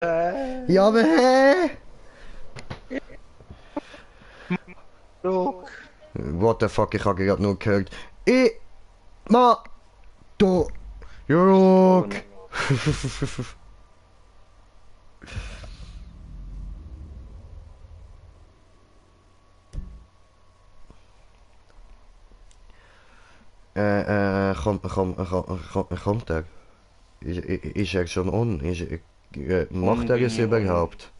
Ja, aber hä? Look. What the fuck, ich habe gerade nur gehört. Ma, do, Jörg. Kommt er? Ist er schon on? Macht er es überhaupt?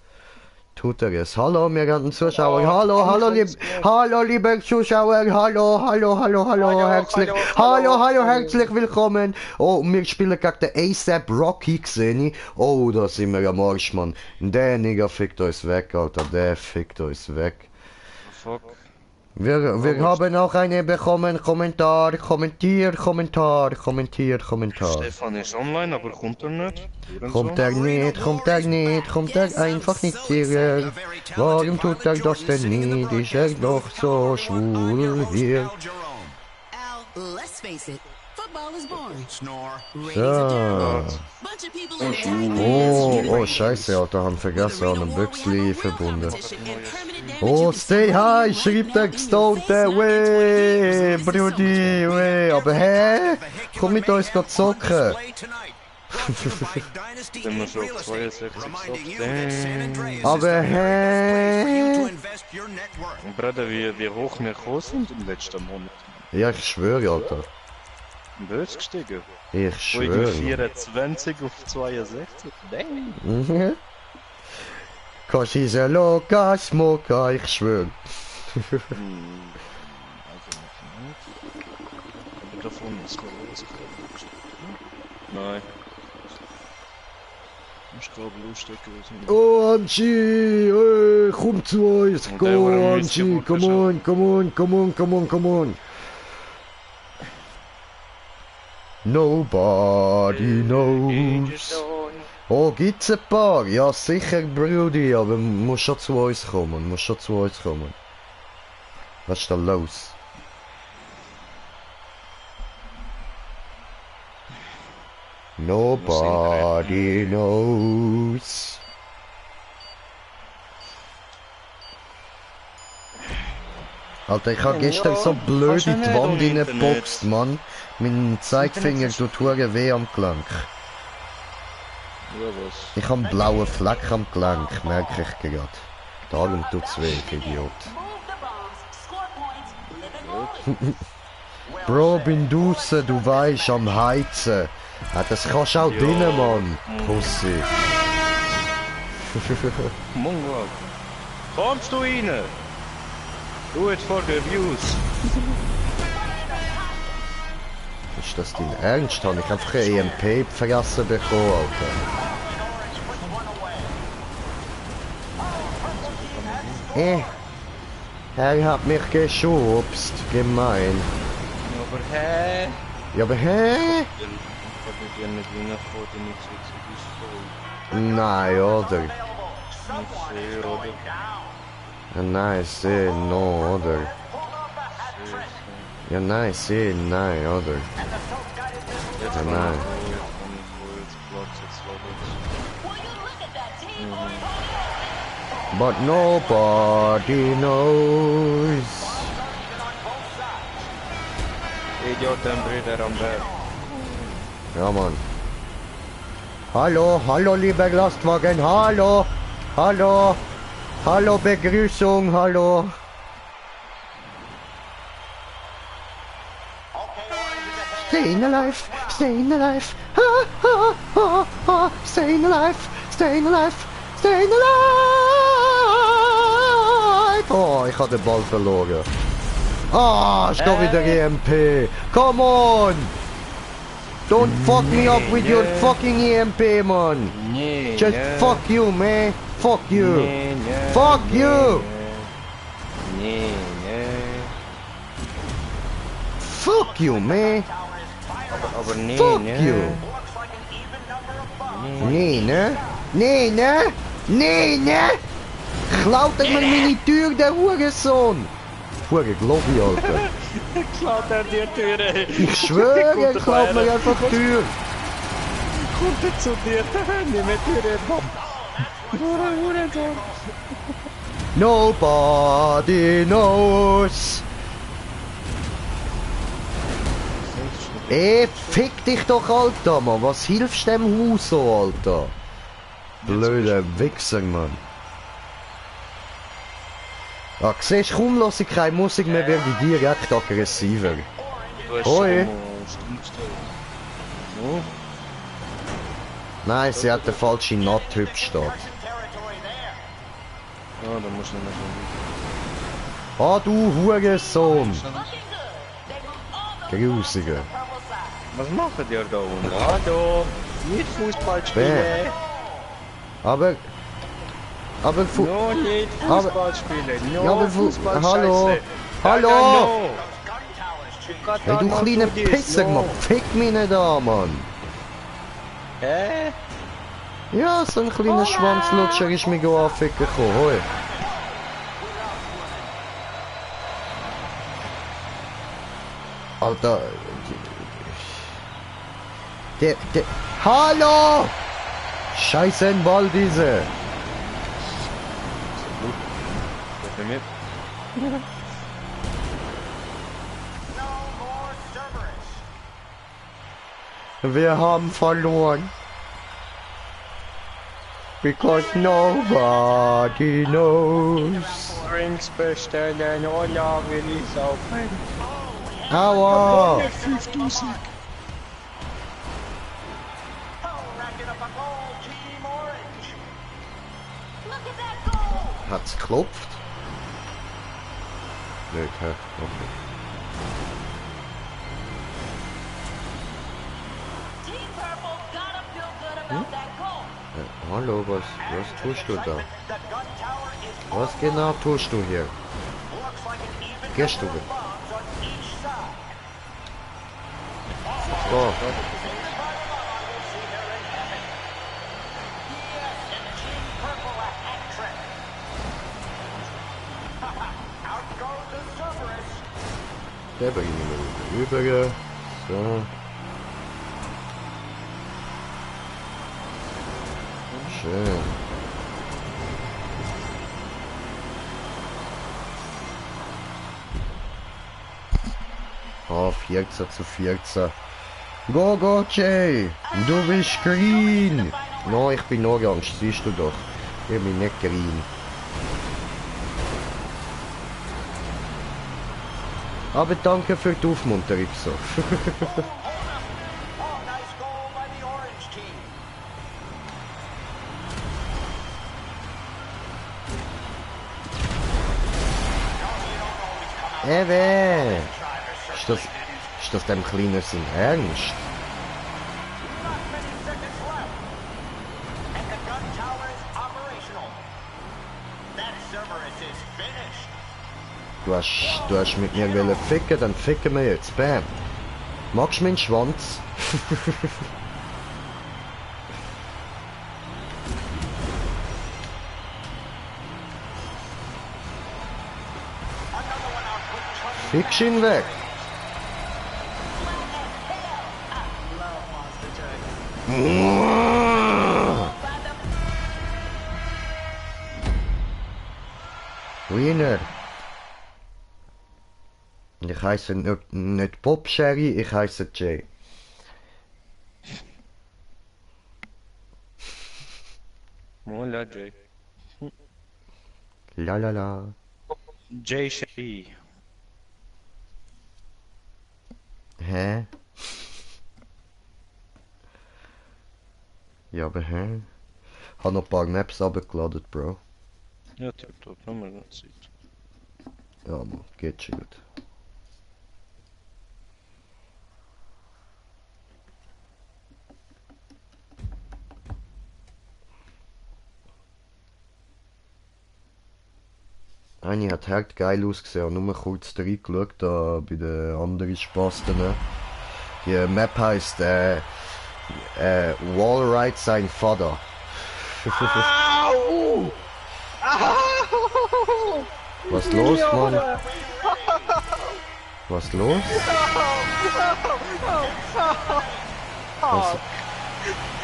Tut er es? Hallo, wir ganzen Zuschauer. Hallo, liebe Zuschauer. Hallo, herzlich willkommen. Oh, wir spielen gegen den ASAP Rocky, sehe ich. Oh, da sind wir am Arsch, Mann. Der Nigger fickt uns weg, Alter. Der fickt uns weg. Fuck. Wir haben auch eine bekommen. Kommentier. Stefan ist online, aber kommt er nicht? Kommt er einfach nicht hier. Warum tut er das denn nicht? Ist er doch so schwul hier? Oh, scheiße, Alter, haben vergessen, an einem Büchsli verbunden. Oh, stay high, schreibt der Gestonte, weh, Brudi, weh, aber hä? Komm mit uns zocken. Sind wir schon auf 62 Soft? Aber hä? Bruder, wie hoch wir gekommen sind im letzten Monat. Ja, ich schwöre, Alter. Böse gestiegen. Ich Von schwöre. 24 auf 62. Dang. Cause he's a loca smoker, ich schwöre. Aber davon ist was. Nein. Ich glaube, lustig gewesen. Oh, Angie, komm zu uns. Go, Angie, come on. Nobody knows. Oh, gibt's ein paar? Ja, sicher, Brudi, aber muss schon zu uns kommen, Was ist da los? Nobody knows. Alter, ich hab gestern so blöd in die Wand reingeboxt, Mann. Mein Zeigefinger tut hure weh am Gelenk. Ja, was? Ich hab einen blauen Fleck am Gelenk, merke ich gerade. Darum tut's weh, Idiot. Bro, bin draussen, du weisst, am Heizen. Ja, das kannst du auch drinnen, Mann. Pussy. Mongol. Kommst du rein? Do it for the views. Ist das dein Ernst? Habe ich einfach ein EMP vergessen bekommen, Alter. Er hat mich geschubst. Gemein. Aber hä? Ja, aber hä? Ich hab dir nicht reingekommen, nicht so zu Nein, oder? Nicht sehr, oder? Ja, nein, sehr, no, oder? Ja, nein, sehr, nein, oder? Ja, nein. But nobody knows. Idiotenbrüder am Berg. Ja, Mann. Hallo, lieber Lastwagen, hallo, Begrüßung, hallo. Staying alive, staying alive. Oh, ich habe den Ball verloren. Ah, ich gehe wieder EMP. Come on! Don't fuck me up with your fucking EMP, man. Just fuck you, man. Fuck you. Fuck you. Fuck you, man. Aber nee, Fuck nee. you. Nee, ne? Klaut er mir meine Tür, der Hurensohn. Hure Globi, Alter. Klaut er dir Türe. Ich schwöre, er klaut mir einfach die Tür. Kommt er zu dir. Nimm die Türe. Nobody knows. Ey, fick dich doch, Alter, Mann. Was hilfst dem Haus so, Alter? Blöder Wichser, Mann. Ah, siehst du, kaum lasse ich keine Musik mehr, werde ich direkt aggressiver. Hoi. Nein, sie hat den falschen Naht-Typ stehen. Ja, da muss ich nicht Ah, du Hurensohn. Grusiger. Was machen die da unten? Hallo? Nicht Fußball Wer? Aber No, nicht Fußball spielen. No, Ja, aber Fußball hallo? scheiße. Hallo? No. Hey, du kleiner Pisser, Mann. Fick mich nicht an, Mann. Hä? Ja, so ein kleiner Schwanzlutscher ist mir anficken gekommen. Hoi. Alter. Der. Hallo! Scheiße, ein Ball diese. Bitte mit. Wir haben verloren. Because nobody knows. Drinks bestellen, Olla will ich saufen. Aua! Hat's geklopft? Nicht, hä? Okay. Hallo, was tust du da? Was genau tust du hier? Gehst du weg? So. Der bringt mich mal rüber. So. Schön. Oh, 14:14. Go, Jay! Du bist green! No, ich bin orange, siehst du doch. Ich bin nicht green. Aber danke für die Aufmunterung so. Ewe! Ist das dem Kleinen sein Ernst? Du hast mit mir wollen ficken, dann ficken wir jetzt. Bam. Magst du meinen Schwanz? Fickst ihn weg. Winner. Ich heiße nicht Bob Sherry, ich heiße Jay. Mola Jay. La. Jay Sherry. Hä? Ja, aber hä? Hab noch ein paar Maps runtergeladen, Bro. Ja, tipptopp, haben wir noch Zeit. Ja, man, geht schon gut. Eine hat hart geil ausgesehen und nur kurz reingeschaut, da bei den anderen Spasten. Die Map heisst Wallride sein Vater. Au! Au! Was los, Mann? Was los?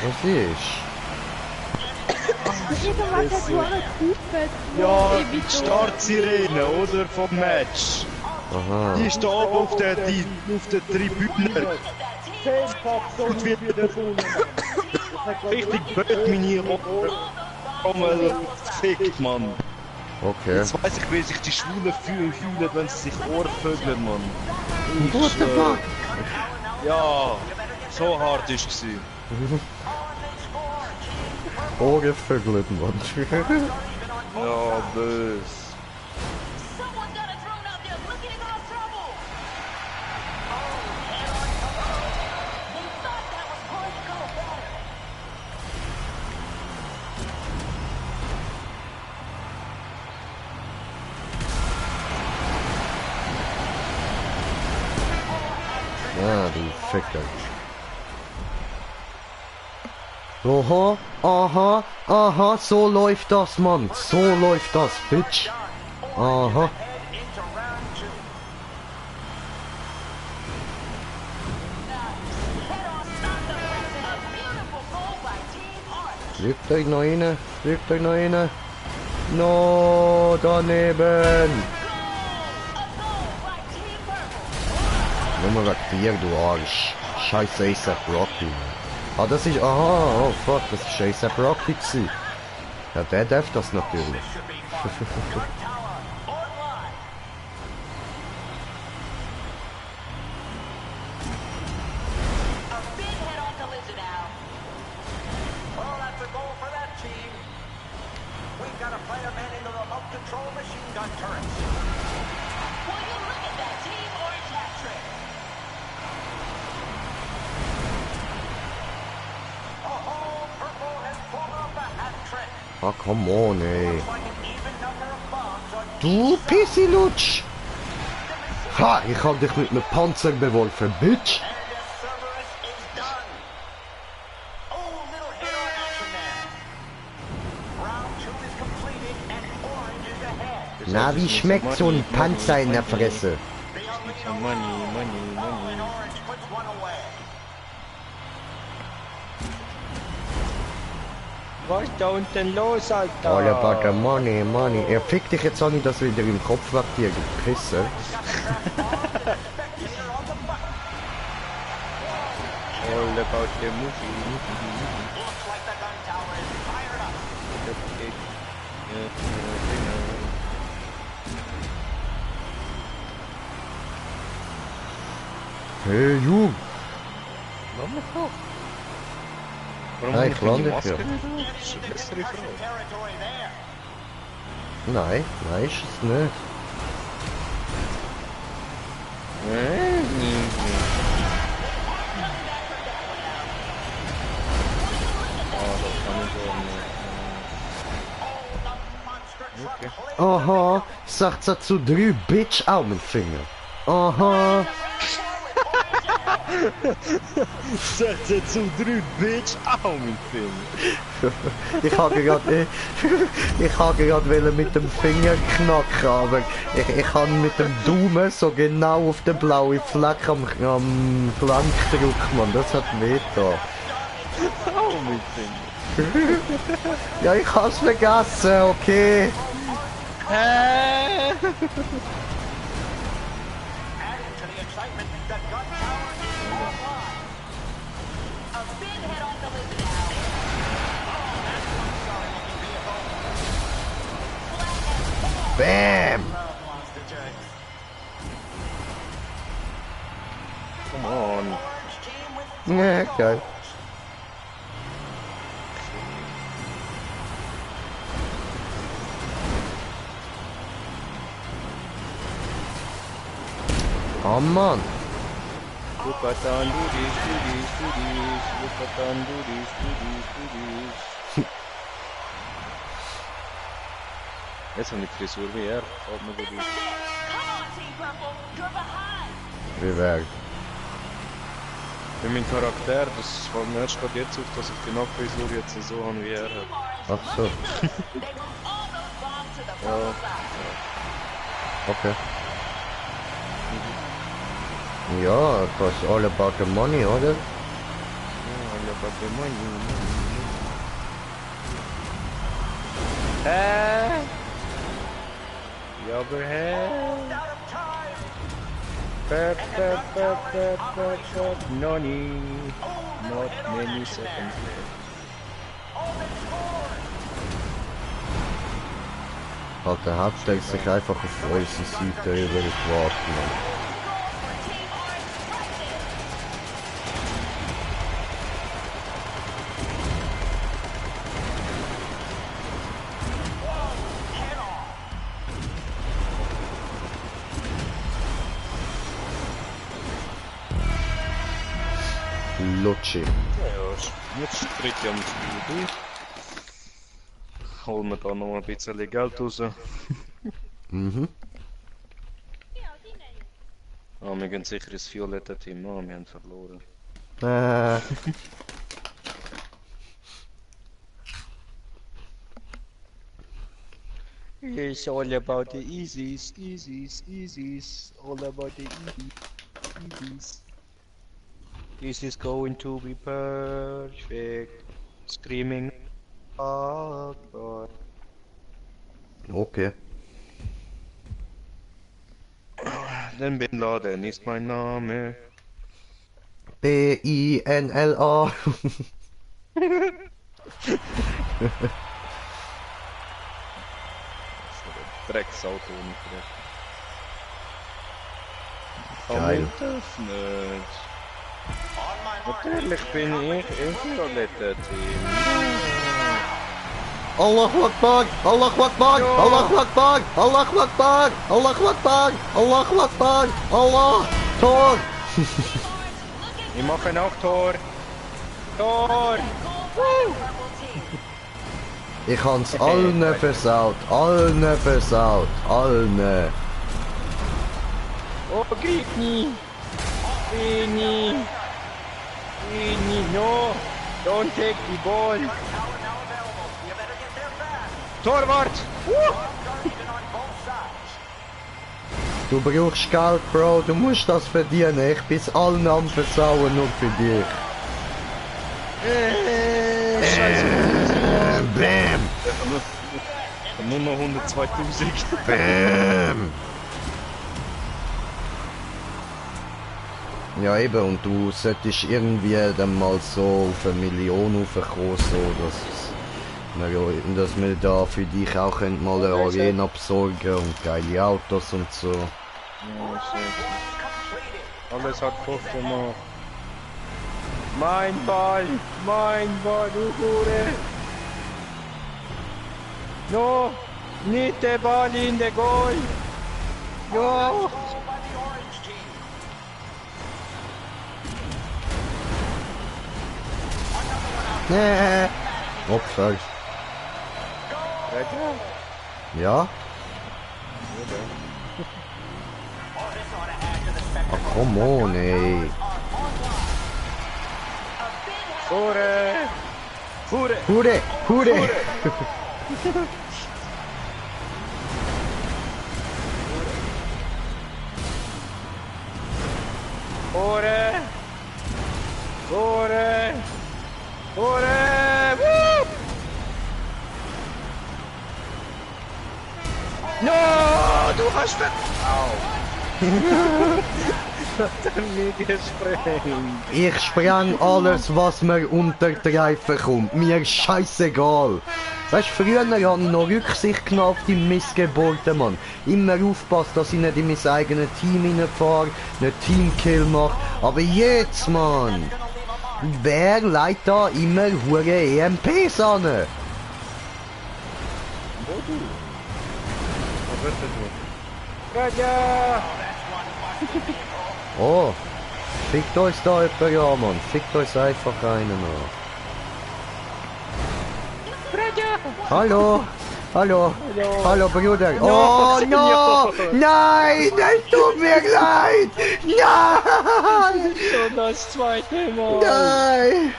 Was ist? Irgendwas hat so einen Kuppel. Ja, die Startsirene, oder? Vom Match. Aha. Die ist da oben auf der Tribüne. Und wird richtig blöd meine Ohren gefickt, Mann. Okay. Jetzt weiss ich, wie sich die Schwulen fühlen, wenn sie sich Ohrvögeln, Mann. What the fuck? Ja, so hart ist es. Ohrgevögelt, Mann. Ja, bös. Ah, du Ficker. Aha, aha, aha, so läuft das, Mann. So läuft das, Bitch. Aha. Lügt euch noch rein, lügt euch noch rein. No, daneben. Nummer 4, du Arsch. Scheiß A$AP Rocky. Ah, das ist... Aha, oh fuck, das ist A$AP Rocky gewesen. Ja, der darf das natürlich. Ah, come on, ey. Du Pissilutsch! Ha, ich hab dich mit einem Panzer beworfen, Bitch! Na, wie schmeckt so ein Panzer in der Fresse? Money, money, money. Was ist da unten los, Alter? All about the money, money. Er fickt dich jetzt auch nicht, dass wieder im Kopf weg dir Pisse. All about the movie. Hey, Jung! Lass mich doch. Warum Nein, hab ich lande die dich, Maske ja. nicht auf? Das ist eine bessere Frage. Nein, nein, ist es nicht. Aha, 16:3, Bitch, Augenfinger. Aha. 16:3, Bitch, auch mein Finger. Ich habe gerade mit dem Finger knacken, aber ich kann mit dem Daumen so genau auf den blauen Fleck am Gelenk drücken, Mann. Das hat weh da. Auch mein Finger. Ja, ich hab's vergessen, okay. Bam! Come on. Ja, geil. Oh Mann. Look at that, do this, do this, do this. Look at that, do this, do this, do this. Jetzt habe ich die Frisur wie er. Fällt mir gut auf. Wie wär's? Für meinen Charakter, das fällt mir erst gerade jetzt auf, dass ich die Nachtfrisur jetzt so habe wie er hat. Ach so. Ja. Okay. Ja, das ist all about the money, oder? Ja, aber bei Money. Ja, aber Noni. Not many seconds left. Halt, der Hauptsteg sich einfach auf unsere Seite über das Warten. Lutschi. Ja, jetzt tritt ja am Spiel durch. Holen wir da noch ein bisschen Geld raus. Mhm. Ah, wir gehen sicher ins violette Team an, wir haben verloren. It's all about the easies, easies, easies. All about the easies. This is going to be perfect. Screaming. Oh God. Okay. Denn Bin Laden ist mein Name. B-I-N-L-A. Drecksauto nicht recht. Geil. Das nicht. Natürlich bin ich im Violette-Team. Allahu Akbar! Allahu Akbar! Allahu Akbar! Allahu Akbar! Allahu Akbar! Allahu Akbar! Allah! Tor! Ich mache auch Tor. Tor! Ich hab's allen versaut! Allen versaut! Allen! Oh, Grigny! Grigny! Grigny, no! Don't take the ball! Torwart! Du brauchst Geld, Bro, du musst das verdienen. Ich bin's allen am Versauen, nur für dich. Scheiße! Bam! Nur noch 102.000. Bam! Ja eben, und du solltest irgendwie dann mal so auf 1 Million raufkommen, so, dass wir da für dich auch mal eine Arena besorgen und geile Autos und so. Ja, shit. Alles hat Kopf gemacht. Mein Ball, du Hure. No, nicht der Ball in der Goal. No. Opfer. Ja? Ach, come on, ey. Hure. Hure. Hure! Hure! Hure. Hure. Hure. Woo! No, du hast das. Au. Das hat mich gesprengt. Ich spreng alles, was mir unter die Reifen kommt. Mir scheißegal. Weißt du, früher habe ich noch Rücksicht genommen auf die Missgeburten, Mann. Immer aufpasst, dass ich nicht in mein eigenes Team hineinfahre, nicht Teamkill mache. Aber jetzt, Mann, wer leitet da immer hure EMPs an? Wo du? Was wird das wohl? Ja! Oh, fickt euch da jemand, ja, Mann. Fickt euch einfach einen an. Hallo! Hallo! Hallo, Bruder! Oh, no! Nein! Es tut mir leid! Nein! Schon das zweite Mal! Nein!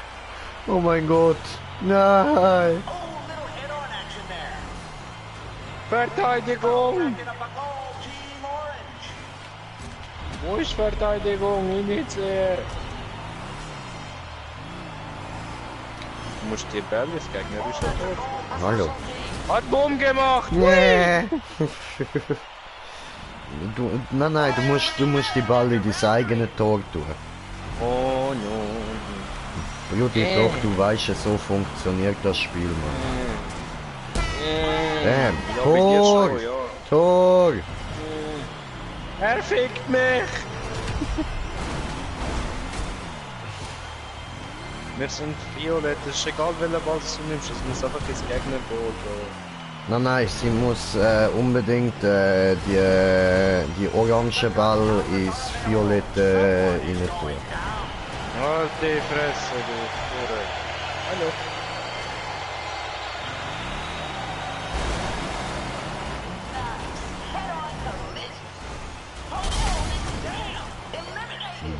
Oh mein Gott! Nein! Verteidigung! Wo ist Verteidigung? Ich nicht sehe. Du musst die Bälle des gegnerischen Tor. Hallo! Hat Bumm gemacht! Nee. Nein, du musst die Ball in dein eigene Tor tun. Oh no. Brudi, doch, du weißt, so funktioniert das Spiel, Mann. Bam. Ja, bei dir Tor! schon, ja. Tor! Er fickt mich! Wir sind violett, es ist egal welchen Ball du nimmst, es muss einfach ins Gegnerboot gehen. Nein, sie muss unbedingt die orange Ball ins Violette rein tun. Halt die Fresse, du Hure. Hallo.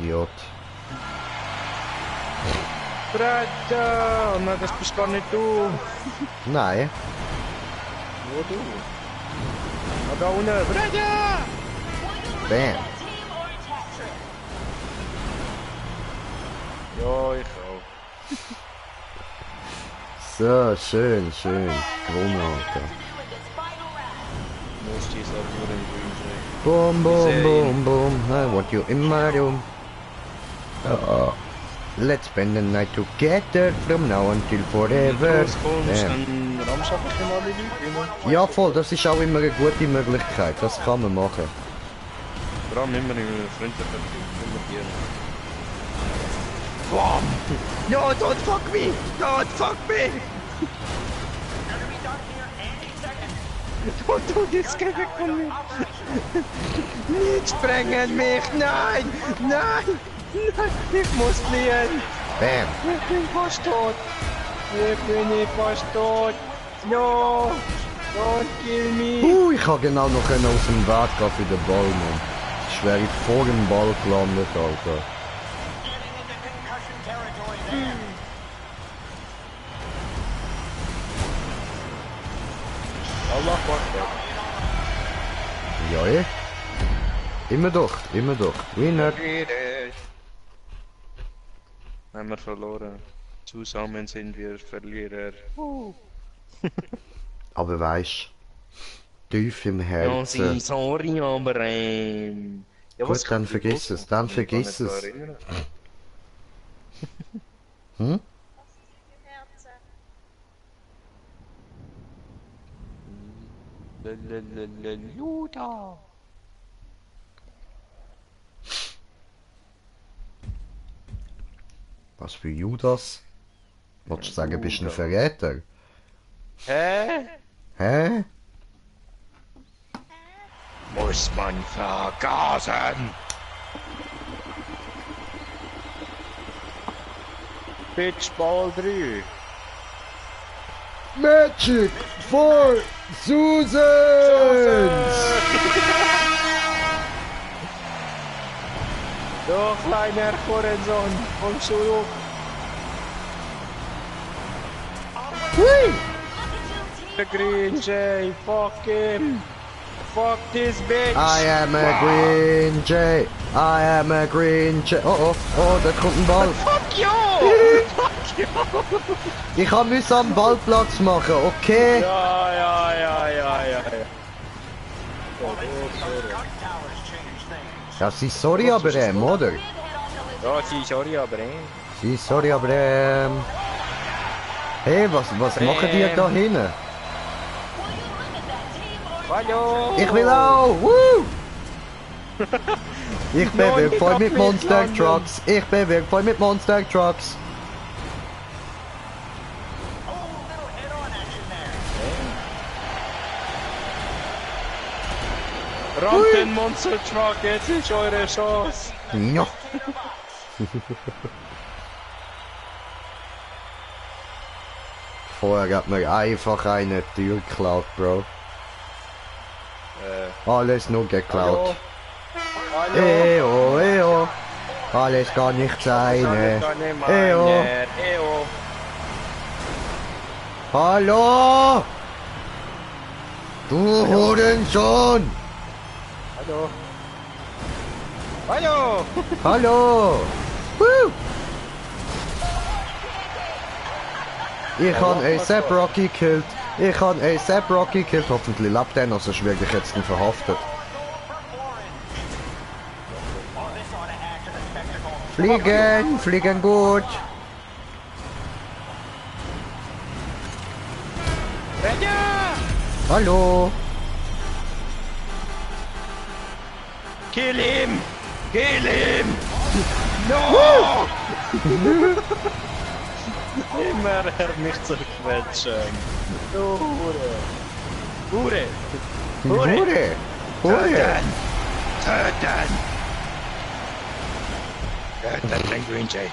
Idiot. Brada! Nein, das bist gar nicht du. Nein. Wo du? Ah, da unten. Brada! Bam. Ja, ich auch. So, schön, schön. Gewonnen, Alter. Most is are good and green. Boom, boom, boom, boom. I want you in my room. Let's spend the night together from now until forever. Bam. Dann rammst du einfach in alle Leute. Ja, voll, das ist auch immer eine gute Möglichkeit. Das kann man machen. Ramm immer in freundlicher immer gerne. Bam! No, don't fuck me! Don't fuck me! Don't do this, geh weg von mir! Nicht sprengen mich! Nein! Nein! Nein! Ich muss fliehen! Bam. Ich bin fast tot! Ich bin fast tot! No! Don't kill me! Ich kann genau noch aus dem Weg gehen für den Ball, Mann. Ich wäre vor dem Ball gelandet, Alter. Allah Akbar! Ja, eh? Immer doch, immer doch. Winner. Haben wir verloren. Zusammen sind wir Verlierer. Aber weisst, tief im Ja, Herzen. sorry, aber ja, Gut, dann vergiss es, dann vergiss es. Hm? Juda! Was für Judas? Wolltest du sagen, bist du ein Verräter? Hä? Hä? Muss man vergasen? Bitch Ball 3. Magic for Susan! Du kleiner Hurensohn, komm zurück. Hui! The Green Jay, fuck him. Fuck this bitch. I am a Green Jay. I am a Green Jay. Oh, da kommt ein Ball. Fuck you! Fuck you! Ich muss am Ballplatz machen, okay? Ja. Ja, sie sorry aber oder? Ja, sie sorry, aber Sie sorry aber Hey, was machen die da hinten? Hallo! Ich will auch! Woo! Ich bin wirklich voll mit Monster Trucks. Ich bin wirklich voll mit Monster Trucks. Rammt den Monster Truck, jetzt ist eure Chance! Ja. Vorher hat mir einfach eine Tür geklaut, Bro. Alles nur geklaut. Hallo! Eo. Alles gar nicht seine. Eo. Hallo! Du Hurensohn! Hallo! Hallo! Hallo! Woo! Ich habe ASAP Rocky gekillt. Ich habe ASAP Rocky gekillt, hoffentlich lebt er noch, sonst werde ich jetzt ihn verhaftet. Fliegen, fliegen gut. Hallo. Kill him! Kill him! No! Immer mich zurückquetschen. Du Hure! Hure! Hure. Hure. Töten! Töten den Green Jay.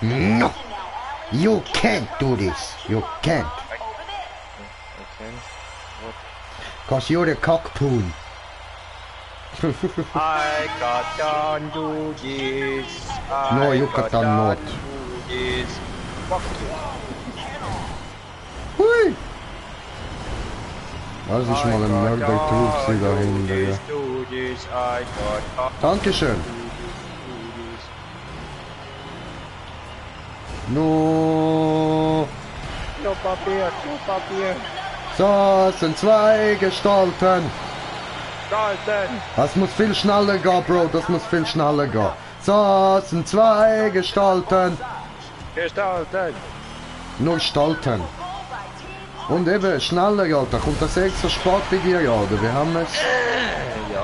No. You can't do this. You can't. Okay. Cause you're a cockpoon. I can't do this. No, you can't not. do this. Fuck you. Hui. Das ist mal ein Mörder-Trug dahinter. Ja. Do this. I can't Dankeschön. do this. No. No Papier, no Papier. So, es sind zwei Gestalten. Galten. Das muss viel schneller gehen, Bro. Das muss viel schneller gehen. So, es sind zwei Gestalten. Gestalten. Nur Gestalten. Und eben, schneller, Alter. Kommt das extra spät bei dir, ja, oder? Wir haben es. Ja.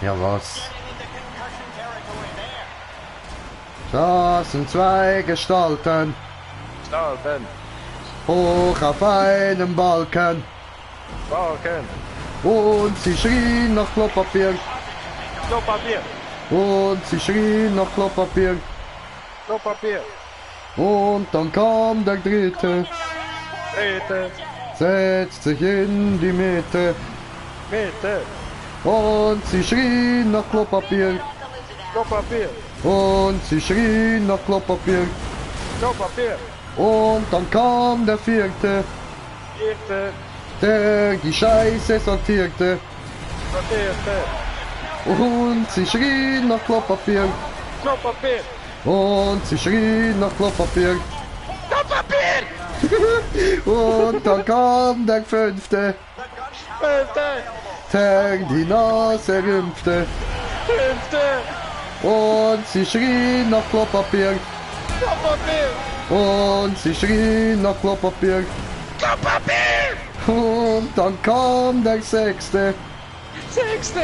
Ja, was? So, es sind zwei Gestalten. Gestalten. Hoch auf einem Balken. Balken. Und sie schrien nach Klopapier. No Papier. Und sie schrien nach Klopapier. No Papier. Und dann kam der dritte. Dritte. Setzt sich in die Mitte. Mitte. Und sie schrien nach Klopapier. No Papier. Und sie schrien nach Klopapier. No Papier. Und dann kam der vierte, Vierte. der die Scheiße sortierte. Sortierte. Und sie schrien nach Klopapier. No Papier. Und sie schrien nach Klopapier. No Papier. Und dann kam der fünfte, Fünfte. der die Nase rümpfte. Fünfte. Und sie schrien nach Klopapier. No Papier. Und sie schrien nach Klopapier. No Papier. Und dann kam der sechste, Sechste.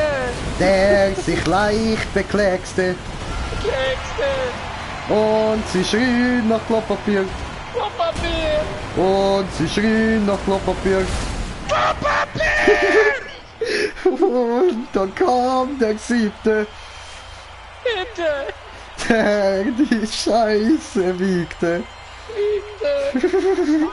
der sich leicht bekleckste. Sechste. Und sie schrien nach Klopapier. No Papier. Und sie schrien nach Klopapier. No Papier. Und dann kam der siebte, Bitte. der die Scheiße wiegte. Bitte.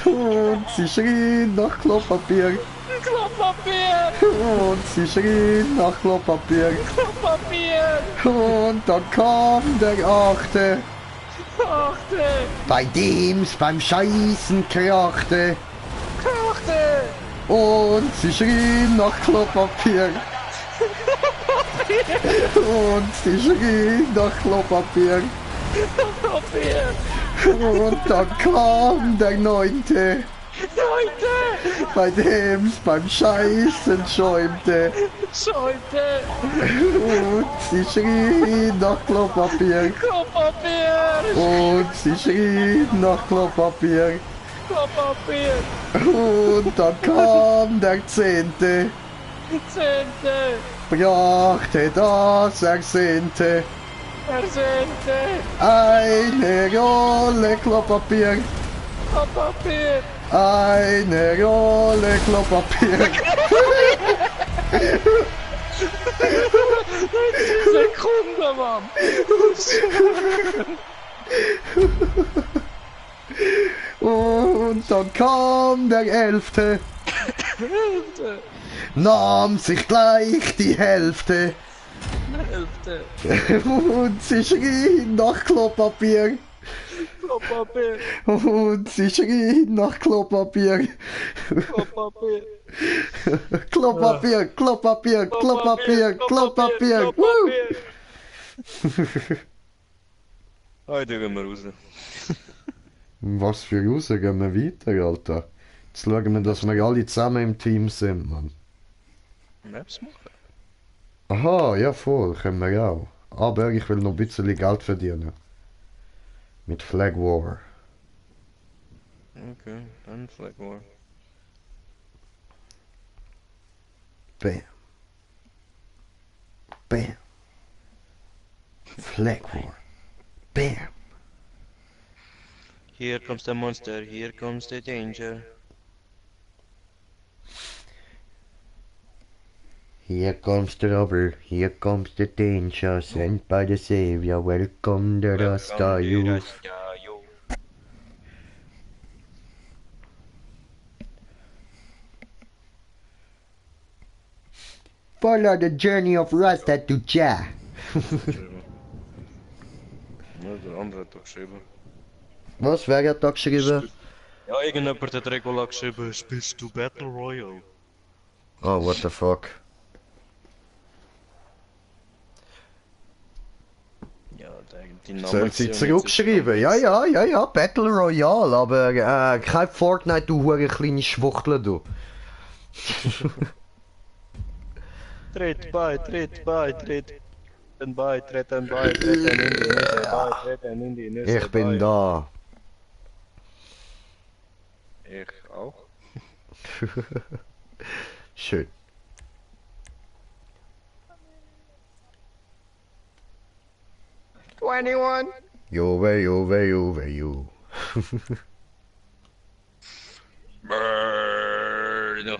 Und sie schrien nach Klopapier. Klopapier. Und sie schrien nach Klopapier. Klopapier. Und dann kam der achte, Achte. bei dem's beim Scheißen krachte. Achte. Und sie schrien nach Klopapier. Und sie schrien nach Klopapier. Klopapier. Und dann kam der neunte, Leute. bei dem's beim Scheißen schäumte. Scheute. Und sie schrien nach Klopapier. Klopapier. Und sie schrien nach Klopapier. Klopapier. Und dann kam der zehnte, Zehnte. brachte das Ersehnte. Ersehnte. Eine Rolle Klopapier. Klopapier. Eine Rolle Klopapier. Sekunde, Mann. Und dann kam der elfte, Hälfte. nahm sich gleich die Hälfte. Hälfte. Und sie schrien nach Klopapier. Klopapier. Und sie schrien nach Klopapier. Klopapier. Klopapier, Klopapier, Klopapier, Klopapier. Heute gehen wir raus. Was für raus, gehen wir weiter, Alter. Jetzt schauen wir, dass wir alle zusammen im Team sind, Mann. Maps machen. Aha, ja voll, können wir auch. Aber ich will noch ein bisschen Geld verdienen. Mit Flag War. Okay, dann Flag War. Bam. Bam. Flag War. Bam. Here comes the monster, here comes the danger. Here comes the robber, here comes the danger, sent by the savior, welcome the Rasta youth. Follow the journey of Rasta to Jah. Ja, der andere hat doch geschrieben. Was, wer hat da geschrieben? Ja, irgendjemand hat Regula geschrieben, spielst du Battle Royale? Oh, what the fuck. Ja, die Namen Soll sie zurückschreiben? Ja, Battle Royale, aber kein Fortnite, du hure kleine Schwuchtel, du. Tritt bei, treten bei, treten bei, treten in die Nüsse bei, treten in die Nüsse Ich bin bei. da. Ich auch. Schön. Juve, Juve, Juve, Ju. Murder.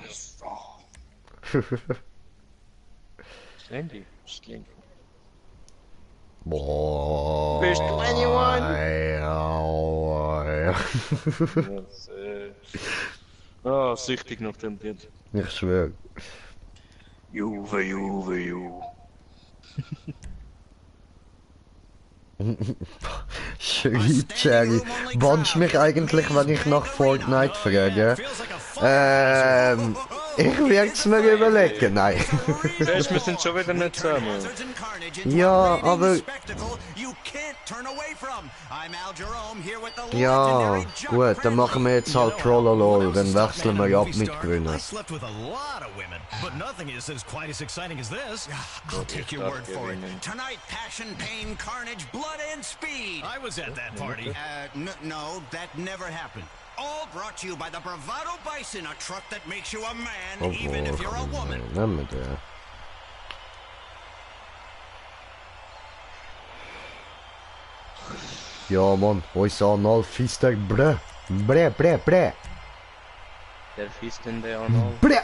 Slendy, Slendy. Boah. Bist du Ah, süchtig nach dem Lied. Ich schwör. Juve, Juve, Juve. Schreibt Jerry. Wannst mich eigentlich, wenn ich nach Fortnite frage? Ich werde es mir überlegen, nein. Weißt, wir sind schon wieder nicht zusammen. Ja, aber... Ja, gut, dann machen wir jetzt halt Trollolol, dann wechseln wir ab mit Gewinnen. But nothing is as quite as exciting as this. I'll take your word for it. Tonight, passion, pain, carnage, blood, and speed. I was at that party. No, that never happened. All brought to you by the Bravado Bison, a truck that makes you a man, even if you're a woman. Nimm det. Ja, Mann, unser Analfister, bre. Bre. Der Fist in der Anal. Bre.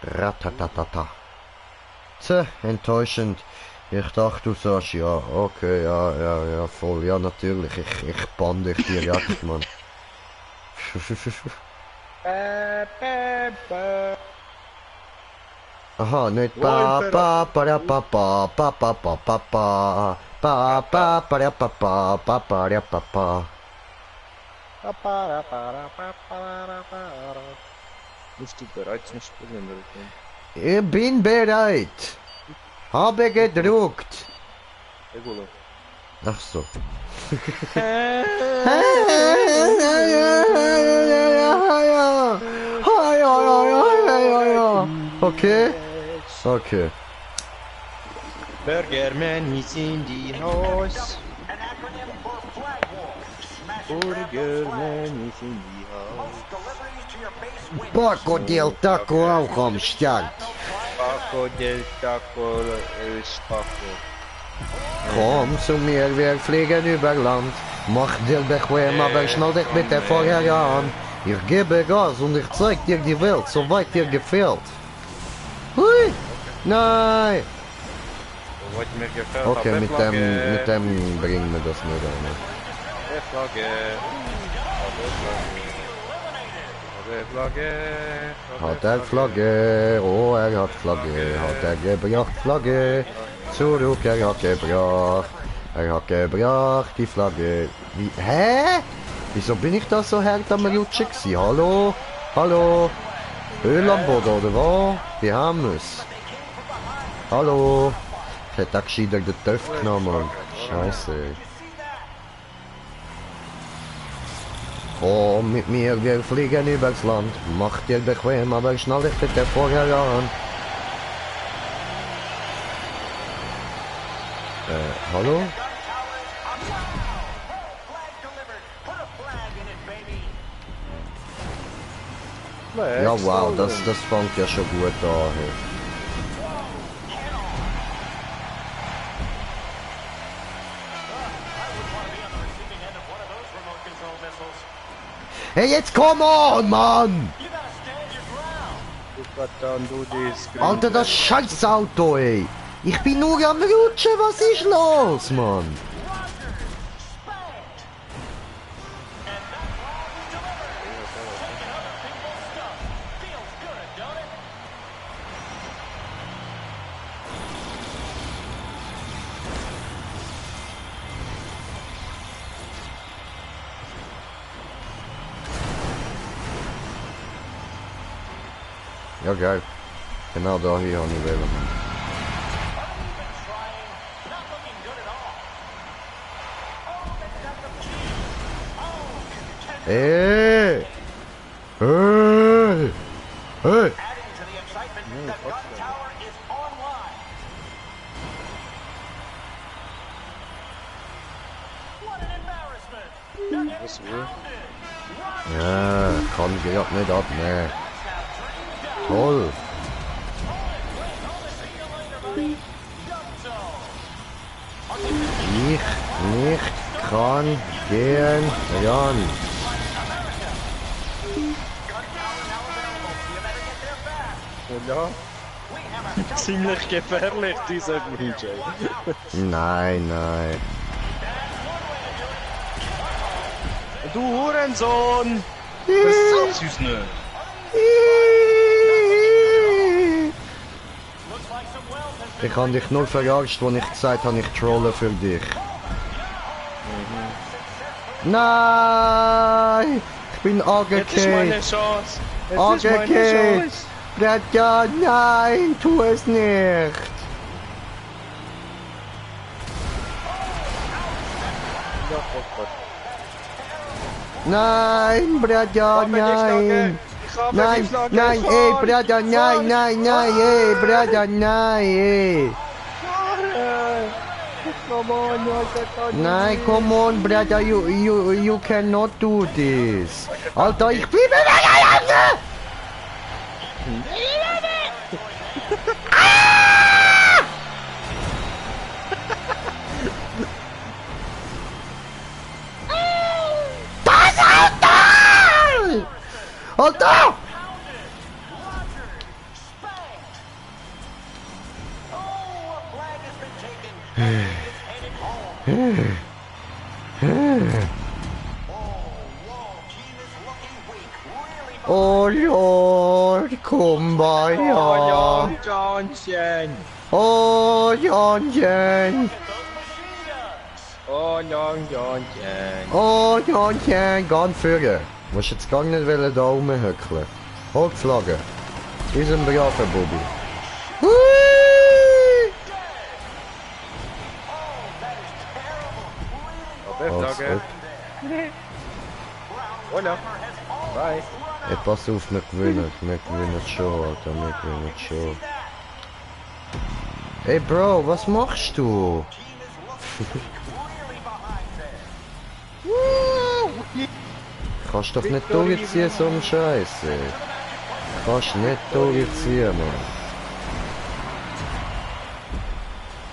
Ratatatata. Tja, enttäuschend. Ich dachte, du sagst ja. Okay, ja, voll. Ja, natürlich. Ich bann dich direkt, Mann. Aha, nicht pa pa para pa pa pa pa pa pa pa pa pa para pa pa pa para pa pa. Bist du bereit zum Spielen, Rücken? Ich bin bereit. Habe gedruckt. Regula. Ach so. Okay. Okay. Burgerman is in the house. Burgerman is in the house. Paco del Taco auch am Start. Paco del Taco ist Paco. Komm zu mir, wir fliegen über Land. Mach dir bequem, aber schnall dich bitte vorher an. Ich gebe Gas und ich zeig dir die Welt, soweit dir gefällt. Hui! Nein! Wat mir gefällt, Okay, mit dem bringen wir das nicht rein. Hat er Flagge, oh er hat Flagge, hat er gebracht Flagge, zurück er hat gebracht die Flagge. Wie, hä? Wieso bin ich da so hart am Rutschen gewesen? Hallo? Öl am Boden, oder was? Die haben es. Hallo? Ich hätte auch gescheiter den Töpf genommen, Mann. Scheiße. Komm mit mir, wir fliegen übers Land. Mach dir bequem, aber schnall dich bitte vorher an. Hallo? Ja, wow, das fängt ja schon gut an. Hey. Hey, jetzt komm on, Mann! Alter, das Scheißauto, ey! Ich bin nur am Rutschen, was ist los, Mann? Ja, geil. Genau da hier habe ich wählen. Hey! Hey! Hey! Ja, kann gerade nicht abnehmen. Toll! Ich nicht kann gehen ran. Ja. Ziemlich gefährlich, dieser DJ. Nein, nein. Du Hurensohn! Was sagst du's nicht? Ich habe dich nur verarscht, als ich gesagt habe, ich trolle für dich. Nein! Ich bin Jetzt ist meine angekehrt! Chance! Jetzt ist meine Angekehrt! Chance! Bratja, nein! Tu es nicht! Ja, Gott. Nein, Bratja, nein! Nein, nein, ey, Bratja, nein, nein, nein, ey, Bratja, nein, ey! Come on, Nein, come on, brother, you cannot do this. Alter, ich bin Das Alter! Alter! Oh Lord, kumbaya. Oh, Johnson! Oh Johnson. Oh, Johnson! Oh Johnson, geh führen. Musst jetzt gar nicht wollen da rumhöckeln. Holt die Flagge. Wir sind braver Bobby. Hui! Alles gut. Hola! Bye! Ey, pass auf, wir gewinnen schon, Alter, wir gewinnen schon. Ey Bro, was machst du? Kannst doch nicht durchziehen, so ein Scheiß, ey. Kannst nicht durchziehen, Mann.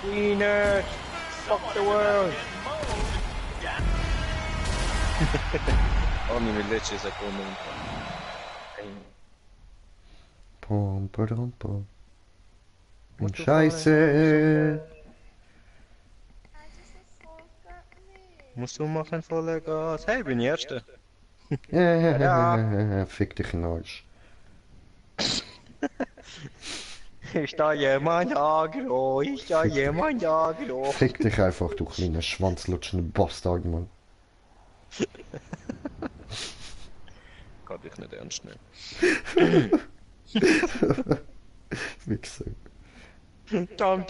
Wieners! Fuck the world! Oni mi leće za komentar. Pom, pom, pom. Scheiße! Musst du machen voller Gas? Hey, ich bin Erster. Fick dich in den Arsch. Ist da jemand agro? Ist da jemand agro? Fick dich einfach, du kleiner schwanzlutschender Bastard, Mann. Kann dich nicht ernst nehmen. Wichser. Dum.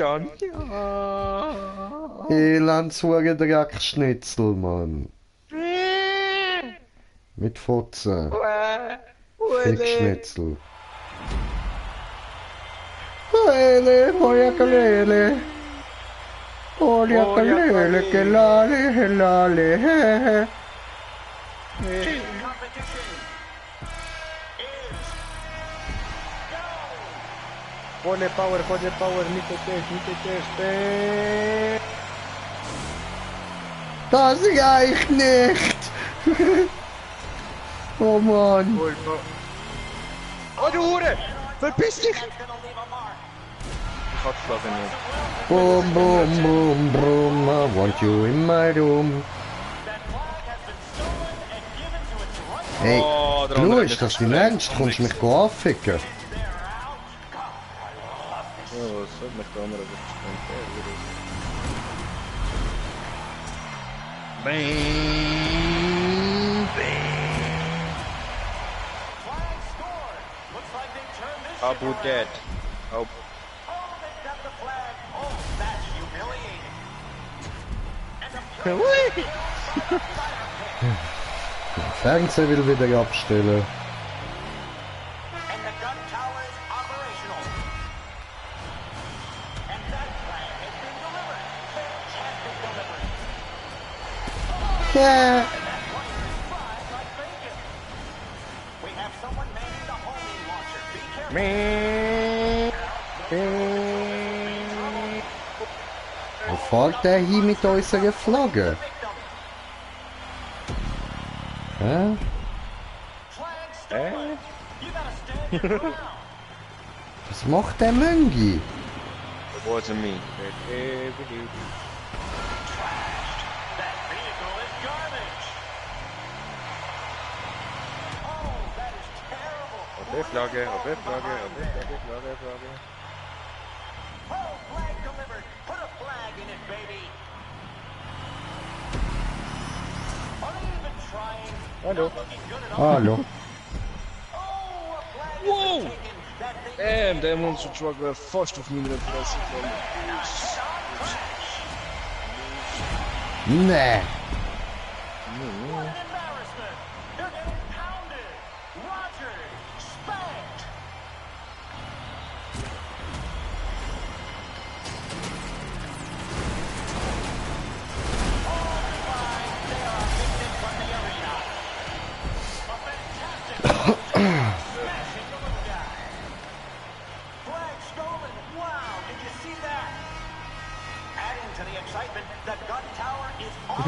Elendshure Dreckschnitzel, Mann. Mit Fotzen. Fickschnitzel. Lele, Lele. Lele, Lele, Lele. Volle power, nicht der. Das reicht nicht! Oh Mann! Oh du Hure! Verpiss dich! Ich hab's glaube nicht. Boom, boom, boom, boom, I want you in my room. Hey, Oh, der du, andere ist das dein Ernst? Kommst du mich anficken? Ja, was soll mich der andere Abu dead. Abu. Fernseher will wieder abstellen. Ja. Wo fährt der hier mit unserer Flagge? Hä? Was macht der Möngi? It wasn't me. Flagge. Hallo. Hallo. Wow! Damn, der Monster Truck war fast auf meiner Fresse gekommen. Nee.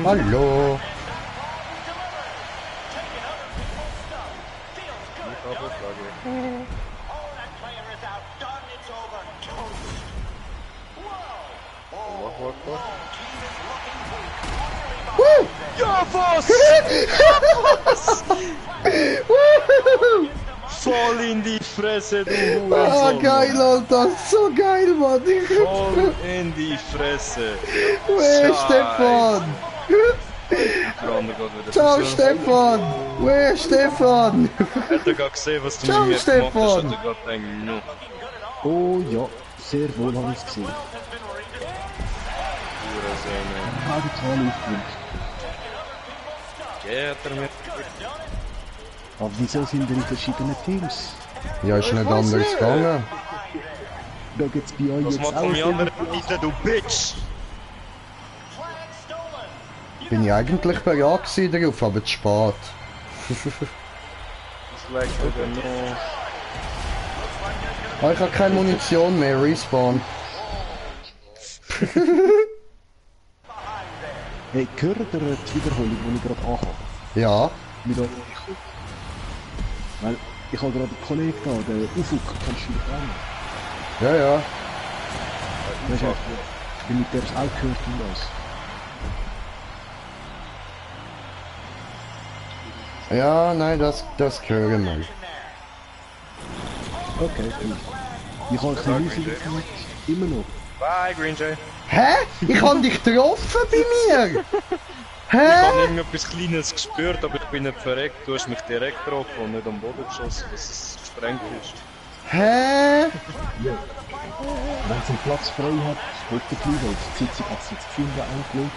Hallo. Ja, was? Voll in die Fresse, du Ah, Hurensohn. geil, Alter. So geil, Mann. Voll in die Fresse. Wer ist Stefan? Der andere geht wieder Ciao, raus. Stefan. Wer ist Stefan? Hat er gerade gesehen, was du Ciao, mit mir gemacht hast? Stefan. Hat er gerade gedacht, no. Oh ja, sehr wohl habe ich es gesehen. Hurensohn, ey. Ah, die Zahl aufgewünscht. Ja, hat er mir... Aber wieso sind denn verschiedene Teams? Ja, ist nicht anders gegangen. Da geht's bei euch Was jetzt macht auch von mir wieder- anderen Seite, du Bitch? Bin ich eigentlich bereit gewesen darauf, aber zu spät. Das leckt wieder noch. Ah, ich habe keine Munition mehr, Respawn. Hey, gehört ihr die Wiederholung, die ich gerade anhabe? Ja. Mit euch? Weil ich habe gerade einen Kollegen da, der Ufuk, kannst du dich an? Ja, ja. Weißt du, ich bin mit der auch gehört und das. Ja, nein, das hören wir. Okay, cool. Ich habe ein bisschen Musik immer noch. Bye, Green Jay. Hä? Ich hab dich getroffen bei mir! Ich habe Hä? irgendetwas Kleines gespürt, aber ich bin nicht verreckt. Du hast mich direkt getroffen und nicht am Boden geschossen, dass es gesprengt ist. Hä? Ja. Wenn sie einen Platz frei hat, heute bleiben, weil die Sitzung hat sie jetzt gefunden, angeschaut.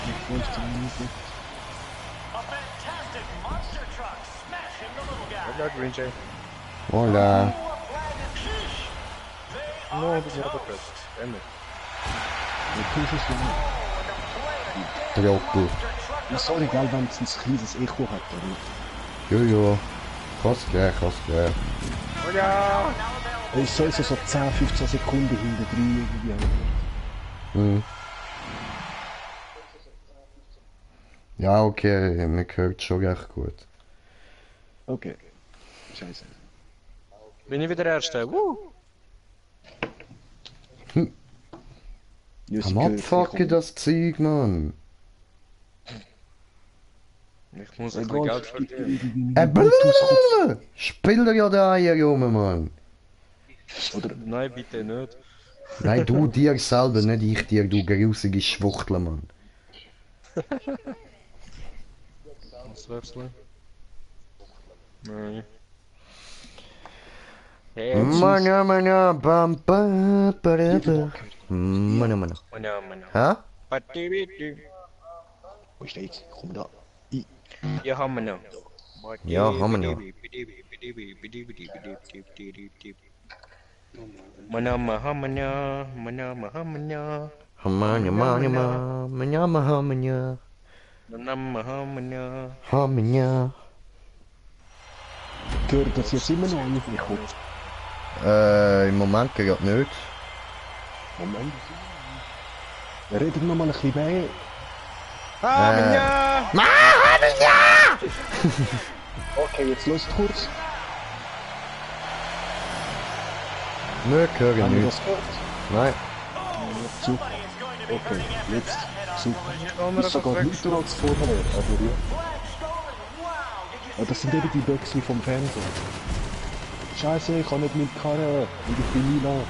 Mit 15 Minuten. Hola, Green Jay. Hola. No, das ist aber gut. Ende. Ja, kannst du es machen. Trottel. Ja, sorry, gell, wenn es ein kleines Echo hat, oder? Jojo. Kann's gleich, kann's gleich. Hola! Es soll so 10, 15 Sekunden hinter drin irgendwie. Hm. Ja, okay, man hört schon recht gut. Okay. Scheiße. Bin ich wieder der Erste? Woo! Ja, sie Am gehört, Abfucken ich das Zeug, Mann. Ich muss ein bisschen Geld verdienen. Blablabla. Spiel ja da Eier rum, Mann. Oder Nein, bitte nicht. Nein, du dir selber, nicht ich dir, du grusige Schwuchtler, Mann. Was wechseln? Nein. Hey, Mana, mana, bam, ba, ba, da, ba. Mana, mana. Mana, mana. Hä? Badibidu. wo ist der jetzt? Komm da. Ja, haben wir noch. Ja, haben wir noch. Mana, mahamana, mana, mahamana, Hamanya, manya, manya, mahamanya, mana, mahamana. hamanya. Gehört das jetzt immer noch nicht? Ich hoffe. Im Moment gerade nicht. Moment. Redet noch mal ein bisschen mehr. Hamana! Okay, jetzt los kurz. Wir hören Haben wir nicht. das gehört? Nein. Super. Okay, jetzt. Super. Andere Ist sogar Verwechslung. lauter als vorher, aber ja. Ja, das sind eben die Wechsel vom Fernsehen. Scheiße, ich kann nicht mit Karre. Und ich bin Milan.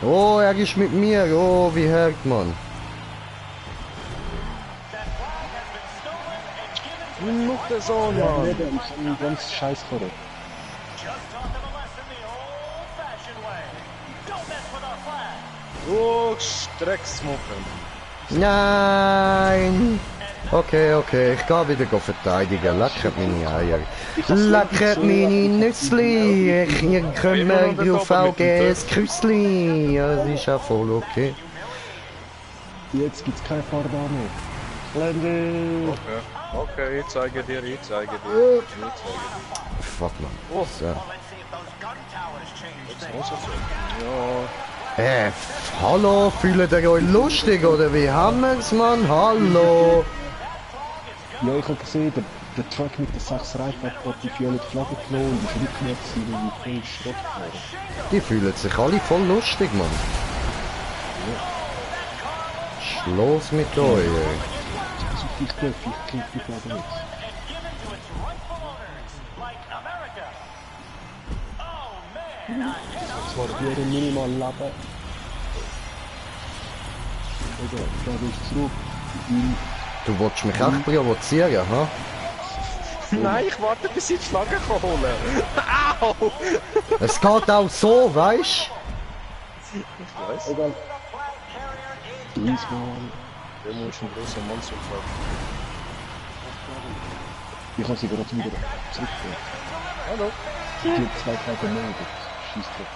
Oh, er ist mit mir. Oh, wie hört man. Noch der Sohn, Ja, Mann! eben, ich habe einen ganz scheiß Karre. Oh, Strecksmucken. Nein. Okay, okay, ich gehe wieder verteidigen. Leckert meine Eier. Leckert meine Nüssli. Ihr könnt mir auf VGS Küssli. Ja, das ist auch voll okay. Jetzt gibt's keine Fahrbahn mehr. Blende! Okay, ich zeige dir, ich zeige dir. Fuck, man. So. Ja, Hallo, fühlt ihr euch lustig oder wie haben wir's, Mann? Hallo. Ja, ich habe gesehen, der Truck mit der 6 Reifen hat die violette Flagge genommen und ist rückwärts in die voll Schrott gefahren. Die fühlen sich alle voll lustig, Mann. Schluss mit euch, ey. Also ich darf, ich krieg die Flagge nicht. Zwar wieder minimal Leben. Egal, die Flagge ist zurück. Du wolltest mich echt provozieren, ha? nein, ich warte, bis ich die Flagge kann holen. Au! Es geht auch so, weißt Ich weiß. Egal. Diesmal. Der muss ein großer Mann so fragen. Ich habe sie gerade wieder zurückgebracht. Hallo. Die hat 2 Tage mehr. Schießt drauf.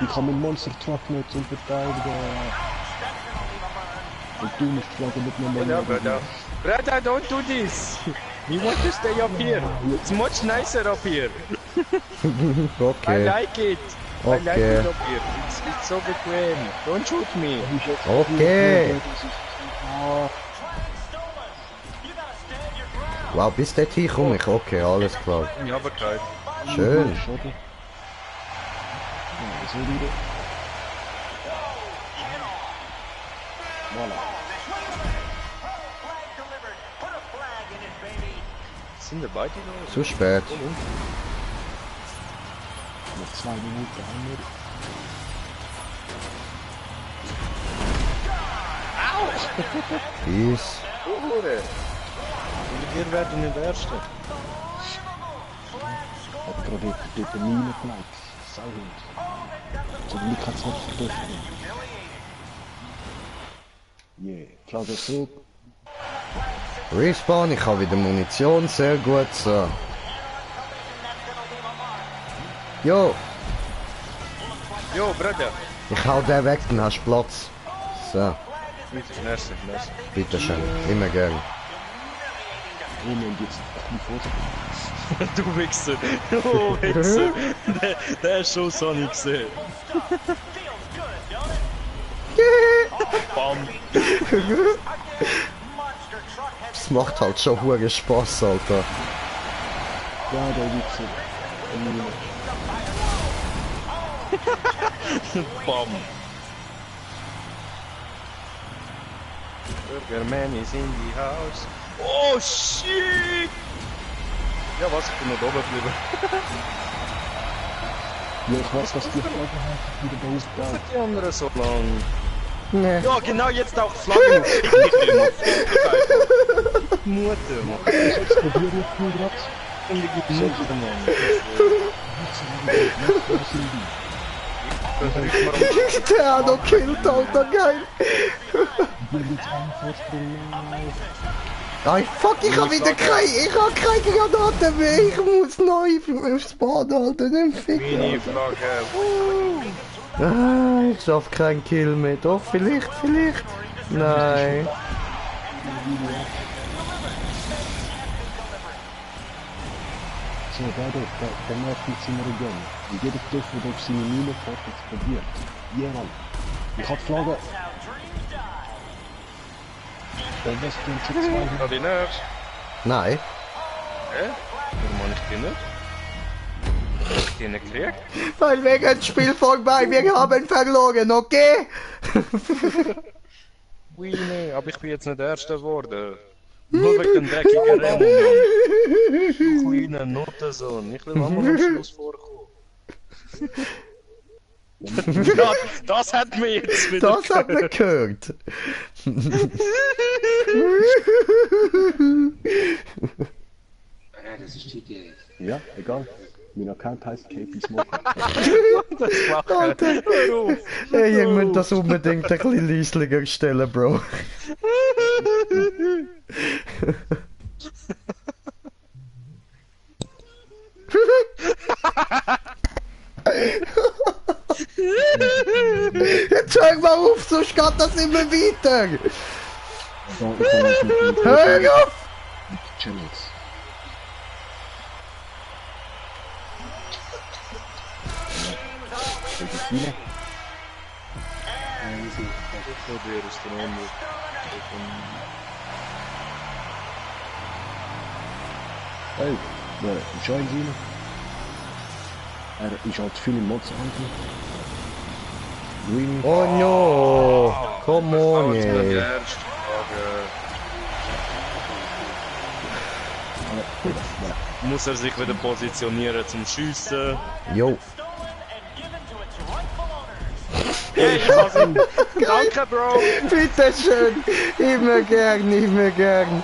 Ich kann meinen Monster Truck nicht zum Verteidigen. Und du musst die Flagge mitnehmen. Ja, brother. Brother, don't do this. We want to stay up here. It's much nicer up here. I Okay. like it. I like Okay. it up here. It's so bequem. Don't shoot me. Okay. Wow, bis dorthin komme ich. Okay, alles klar. Ja, aber geil. Schön. Schade. Ja, so wieder. Voilà. Sind wir beide noch? Zu spät. Noch 2 Minuten haben wir. Peace. Oh, Hure. Wir werden nicht der Erste. gerade dort eine Mine gelegt. Sauhund. So, Nick hat es nicht verdürfen. Yeah, Flagge zurück. Respawn, ich habe wieder Munition, sehr gut, so. Jo, Jo, Bruder. ich hau den weg, dann hast du Platz. So, Merci, merci. bitteschön, immer gern. Oh nein, jetzt ein bisschen Vorsicht. Du Wichser. Du Wichser. Der Schuss habe ich gesehen. Bam. Das macht halt schon hure Spaß, Alter. Ja, der Wichser. Bam. Burgerman is in the house. Oh shit! Ja, was? Ich bin noch oben geblieben. Ja, ich weiß, was die Flagge hat, wieder bei uns da. Die anderen so lang. Nee. Ja, genau, jetzt taucht die Flagge auf. Ich nicht mehr. Mutter, Mann. Ich probiere jetzt nur grad. Und die gibt es nicht, Mann. Der hat noch gekillt, Alter, geil. Ay, fuck, ich hab wieder keine Granaten mehr. Ich muss neu aufs Bad, Alter, den Ficker. Mini-Flagge. Ah, ich schaff keinen Kill mehr. Doch, vielleicht. Nein. So, der macht mit seiner Gun. Und jeder Treffer, der auf seine Mine fährt, explodiert. Jemand. Ich hab die Flagge. Der Western zu 200. Hab ich nicht. Nein. Hä? Warum habe ich die nicht? Hab ich die nicht gekriegt? Weil wegen dem Spiel vorbei, wir haben verloren, okay? Ui, nee, aber ich bin jetzt nicht Erster geworden. Nur wegen dem dreckigen Rennen, Mann. Du kleiner Notensohn. Ich will mal am Schluss vorkommen. Ja, das hat mir jetzt wieder Das hat man gehört. Ja, egal. Mein Account heißt KP Smoker. das Lachen. Alter. Hör auf. Hey, ihr müsst das unbedingt ein bisschen leislicher stellen, Bro. Jetzt hör mal auf, sonst geht das immer weiter. So, ich kann jetzt mit Hör auf! Channels. Viele. Ich probiere es dann auch nicht. Hey, schau ihn sehen. Er ist halt viel im Mods angekommen. Green. Oh no! Come on, Die ey. erste Frage. Muss er sich wieder positionieren zum Schiessen? Jo. Hey, ich hab's ihn. Danke, Bro! Bitteschön! Immer gern.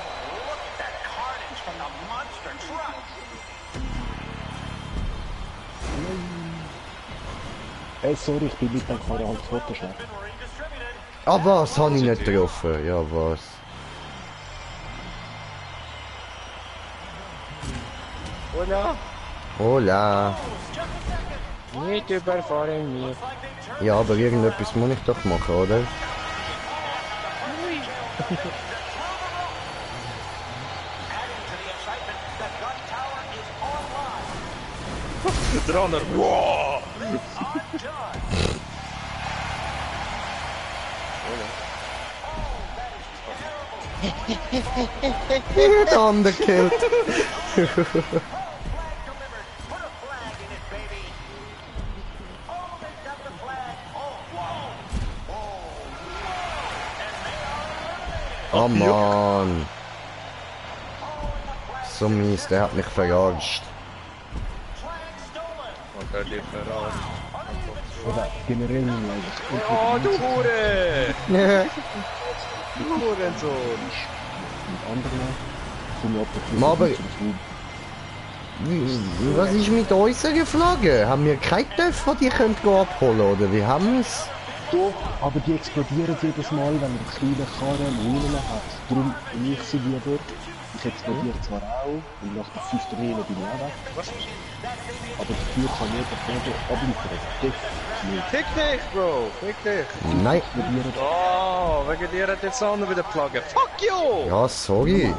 Hey, sorry, ich bin mit dem Fahrrad halt Photoshop. Ah, was? Habe ich nicht getroffen? Ja, was? Hola! Hola! Nicht überfahren mich. Ja, aber irgendetwas muss ich doch machen, oder? Der andere. Wow! Der andere killt. Oh Mann. So mies, der hat mich verarscht. Und der lebt verarscht. Oder generell nicht leider. Oh, du Hure! Ja. Du Hurensohn! Mit anderen. Von mir ab Aber- Was ist mit unserer Flagge? Haben wir keine Dörfer, die könnt abholen, oder wie haben wir's? Doch, aber die explodieren jedes Mal, wenn man kleine Karren Minen hat. Darum ich sie lieber. Ich explodiere zwar auch, und nach der 5 Drehen bin ich auch weg. Was? Aber dafür kann jeder Flagge abliefern. Definitiv. Fick dich, Bro! Fick dich! Nein. Explodieren. Oh, wegen dir hat jetzt andere wieder Pluggen. Fuck you! Ja, sorry.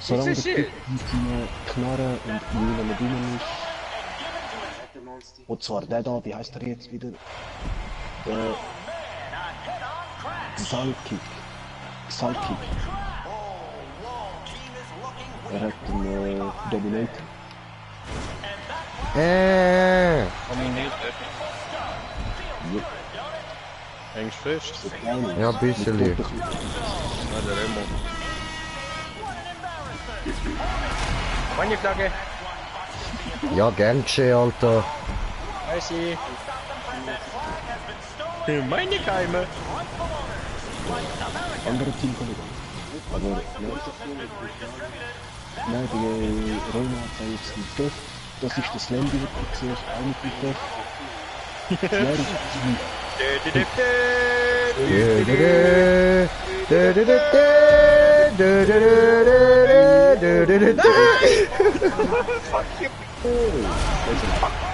Solange Ist der das Typ mit seinen Knarren und Minen nicht drin ist. Und zwar der da, wie heißt er jetzt wieder? Salkick. Salkick. Er hat einen Dominator. Dominator. Ja, Hängst fest? so klein. Ja, ein bisschen. Ja, der Remo. Meine Flagge. Ja, gern geschehen, Alter. Weiß ich. Meine Keime. Andere Teamkollegen. Aber, ja. Nein, die Römer hat da jetzt einen Def. Das ist das Landy, das du siehst, auch mit dem Def. Ja, das ist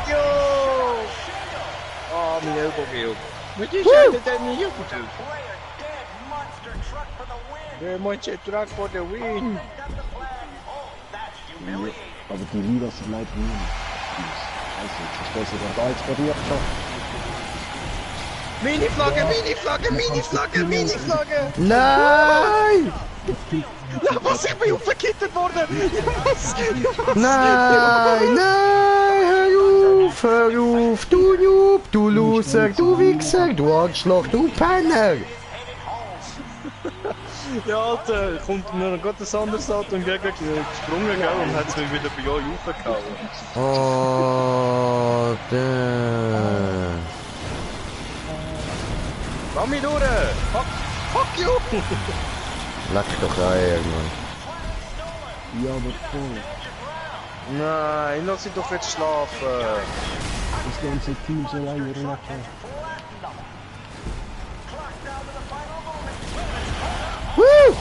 Yo! Oh, mijn elbow heel. Moet je zeggen dat niet heel goed doet? De monster truck for the win. ja, aber die Liga sind leider nie. Also, ich weiß nicht, da explodiert schon. Mini-Flagge, Mini-Flagge, Mini-Flagge, Mini-Flagge! Nein! Ja, was, ich bin aufgekittet worden! Was? Nein, nein, hör auf, du Noob, du Loser, du Wichser, du Arschloch, du Penner! Ja, Alter, kommt mir noch Gottes anderes Auto gesprungen, gell, und hat es mich wieder bei euch aufgehauen. Oh, der. Komm mich durch! Fuck you! Leck doch ein, Mann. Ja, aber voll. Nein, lass sie doch jetzt schlafen. Das ganze Team soll auch ihre Lachen. Woo!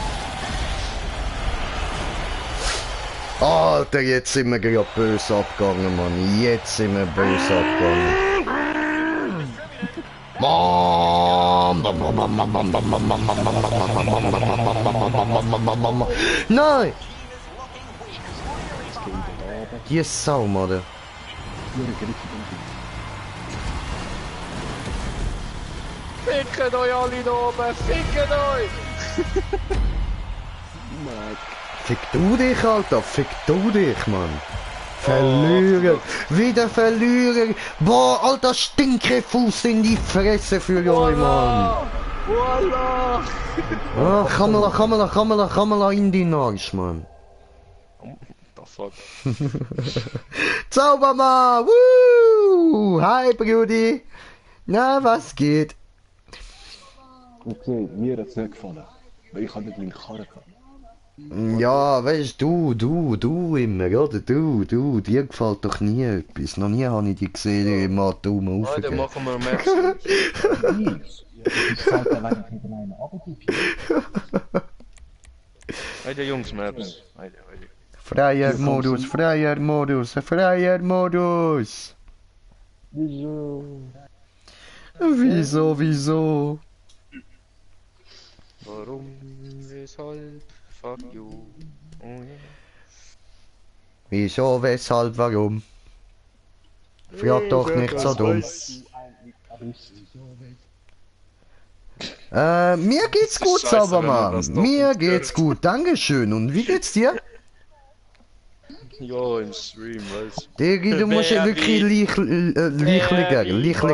Alter, jetzt sind wir gerade böse abgegangen, Mann. Jetzt sind wir böse abgegangen. Nein! Es geht wieder runter. Die Sau, Mann. Ihre Griffe Fickt euch alle da oben! Fickt euch! Nein. Fick du dich, Alter. Fick du dich, Mann. Verlierer. Wieder Verlierer. Boah, Alter, Stinkefuß in die Fresse für euch, Mann. Voila! Ah, Kamala in die Arsch, Mann. The fuck? Zaubermann! Woo! Hi, Brudi! Na, was geht? Okay, mir hat es nicht gefallen. Weil ich habe nicht meinen Karren gehabt. Ja, weißt du immer, oder? Du, dir gefällt doch nie etwas. Noch nie habe ich dich gesehen, im Atom Heute aufgehen. machen wir Max. Ich sage, wenn ich mit einem abgebe. Heute Jungs, Maps. Heute. Freier Modus. Wieso? Wieso? Warum, weshalb, fuck you. Oh yeah. Wieso, weshalb, warum? Frag doch nicht so dumm. Mir geht's gut, Scheiße, wenn Zaubermann. man das Mir doppelt geht's hört. gut, dankeschön. Und wie geht's dir? Ja, im Stream, weißt Digi, du musst ja wirklich lichliger.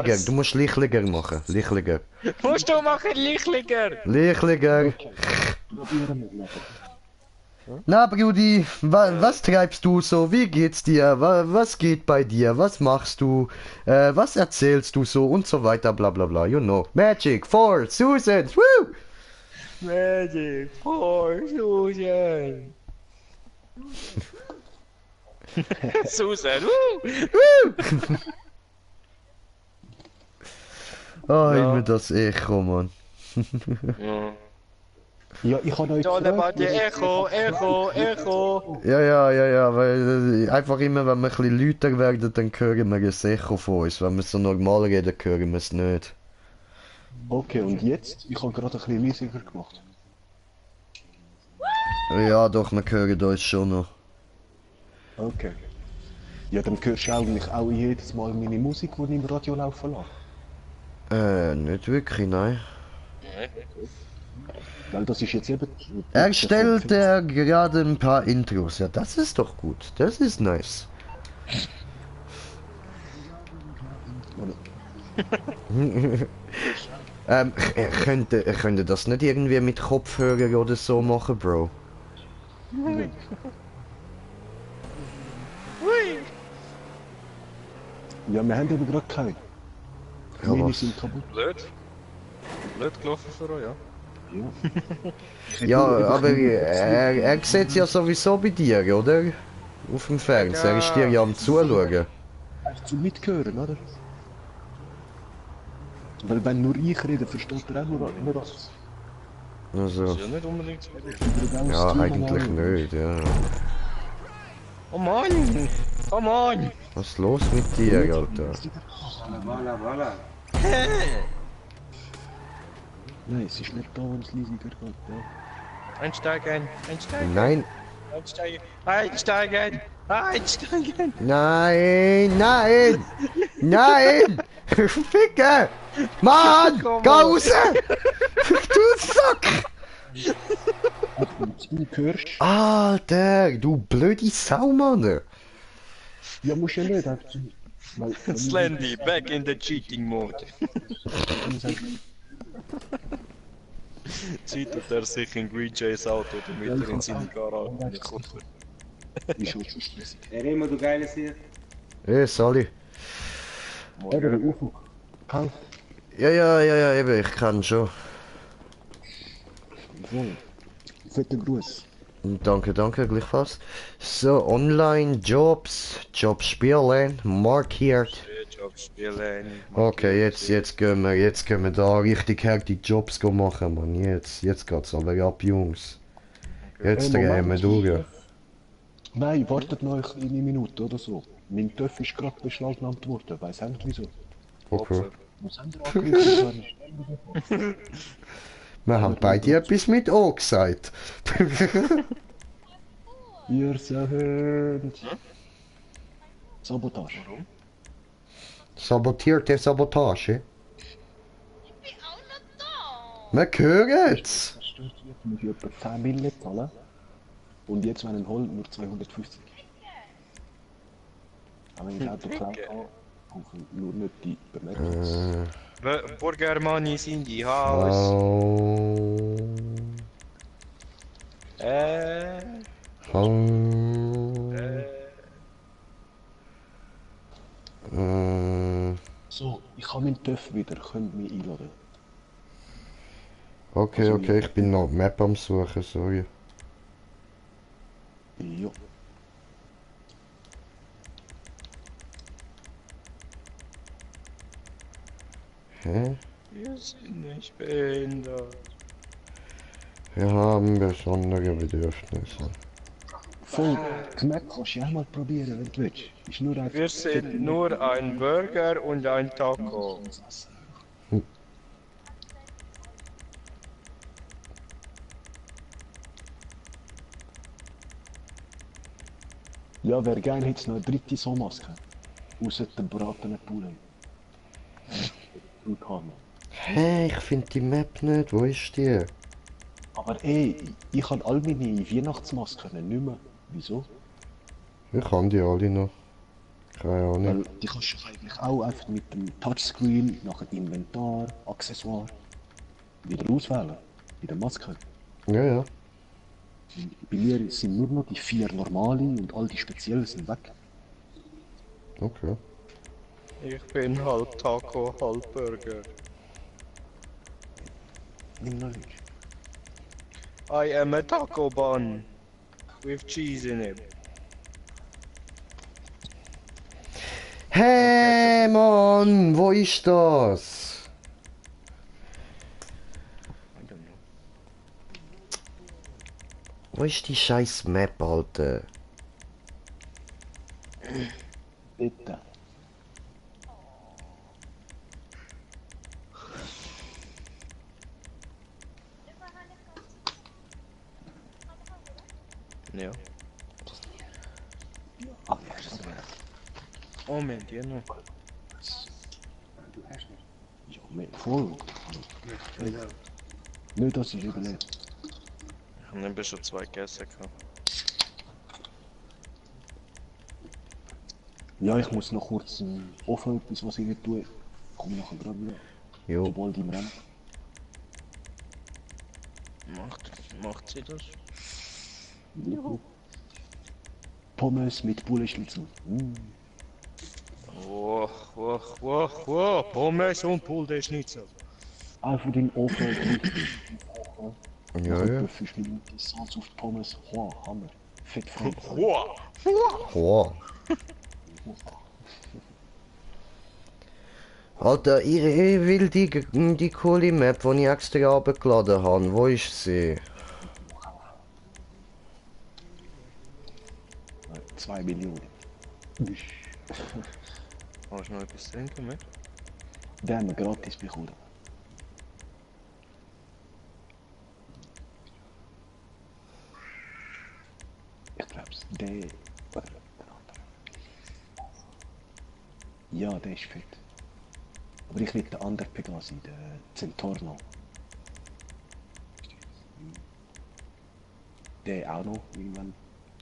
was? Du musst lichliger machen. Lichliger. du. Musst du machen, Lichtliger! Lichliger. Probieren wir machen. Na, Brudi, was treibst du so? Wie geht's dir? Was geht bei dir? Was machst du? Was erzählst du so? Und so weiter, bla bla bla. You know. Magic, 4, Susan, woo! Magic, for Susan! Susan, Ah, Ja. immer das Echo, Mann. Ja. Ja, ich habe euch It's all about the echo, echo, echo. Ja, weil einfach immer, wenn wir ein bisschen lauter werden, dann hören wir ein Echo von uns. Wenn wir so normal reden, hören wir es nicht. Okay, und jetzt? Ich habe gerade ein bisschen leisiger gemacht. Ja, doch, wir hören uns schon noch. Okay. Ja, dann hörst du eigentlich auch jedes Mal meine Musik, die ich im Radio laufen lasse. Nicht wirklich, nein. Weil das ist jetzt eben... Erstellt er gerade ein paar Intros. Ja, das ist doch gut. Das ist nice. Könnte das nicht irgendwie mit Kopfhörer oder so machen, Bro? Ja, wir haben eben gerade keinen. Ja, Meine was? sind kaputt. Blöd gelaufen für euch, ja. Ja. Ja, aber er sieht ja sowieso bei dir, oder? Auf dem Fernseher. Er ist dir ja am Zuschauen. Zum Mithören, oder? Weil wenn nur ich rede, versteht er auch nur das. Also, Das ist ja nicht unbedingt so. ja, eigentlich nicht, ja. Oh Mann! Come on! Was ist los mit dir, Alter? Nein, es ist nicht da, wenn es leisiger geht. Ja. Einsteigen! Einsteigen! Nein, Einsteigen! Einsteigen! Einsteigen! nein, nein! Nein! Ficke! Mann! Geh raus! Du Sack! Und du hörst, Alter, du blöde Sau, Mann! ja, musst ja nicht. Einfach zu, weil Slendy, back in the cheating mode. Zieht er sich in Green Jays Auto, damit er in seine Garage kommt. ist schon zu stressig. Remo, du geiles hier. Sally. Eben, der UFO. Kauf. Ja, eben, ich kann schon. Voll. Fetter Gruß. Danke, gleichfalls. So, Online-Jobs, Jobs spielen, markiert. Job spielen. Okay, jetzt gehen wir da richtig harte Jobs machen, Mann. Jetzt geht's aber ab, Jungs. Jetzt drehen wir durch. Nein, wartet noch eine Minute oder so. Mein Töff ist gerade beschlagnahmt worden, weiss auch nicht wieso. Okay. Was haben wir angegriffen? Wir haben beide etwas mit O gesagt. Ihr seid... Sabotage. Sabotierte Sabotage. Wir hören's! Zerstört wird, muss ich etwa 10 Mille zahlen. Und jetzt, wenn ein holt, nur 250. Aber wenn ich Auto klaut habe, brauche ich nur nicht die Bemerkung. Burgermann ist in die Haus. So, ich habe meinen Töff wieder, könnt mich einladen. Okay, ich bin noch Map am suchen, sorry. Ja. Hä? Wir sind nicht behindert. Wir haben besondere Bedürfnisse. Voll, das Map kannst du ja auch mal probieren, wenn du willst. Ist nur einfach... Wir sind nur ein Burger und ein Taco. Ja, wäre geil, hätte es noch eine dritte Sommaske. Außer den bratenen Poulet. Hä, ich finde die Map nicht, wo ist die? Aber ey, ich habe all meine Weihnachtsmasken nicht mehr. Wieso? Ich kann die alle noch. Keine Ahnung. Weil die kannst du eigentlich auch einfach mit dem Touchscreen, nachher Inventar, Accessoire, wieder auswählen. Bei der Maske. Ja. Bei mir sind nur noch die 4 normale und all die speziellen sind weg. Okay. Ich bin halb Taco, halb Burger. Nimm noch nicht. I am a taco bun with cheese in it. Hey, Mann, wo ist das? I don't know. Wo ist die scheiß Map, Alter? Bitte. Ja. Ah, ja, das ist Oh man, die noch. ja, voll. Nicht, dass ich überlebt. Ich habe nämlich schon 2 gegessen gehabt. Ja, ich muss noch kurz offen etwas, was ich nicht tue. Ich komme nachher gerade wieder. Jo. Sobald im Rennen. Macht sie das? Ja. Pommes mit Bullenschnitzel. Wow, Pommes und Puldeschnitzel. Einfach den Ofen richtig. Ja, ja. 5 Minuten Salz auf die Pommes. Wow, Hammer. Fettfrei. Wow. Wow. Alter, ich will die coole Map, die ich extra abgeladen habe. Wo ist sie? 2 Millionen. Hast du noch etwas trinken mit? Den haben wir gratis bekommen. Ich glaub's, der oder der andere. Ja, der ist fett. Aber ich will den anderen Pegasi, den Centorno. Der auch noch irgendwann.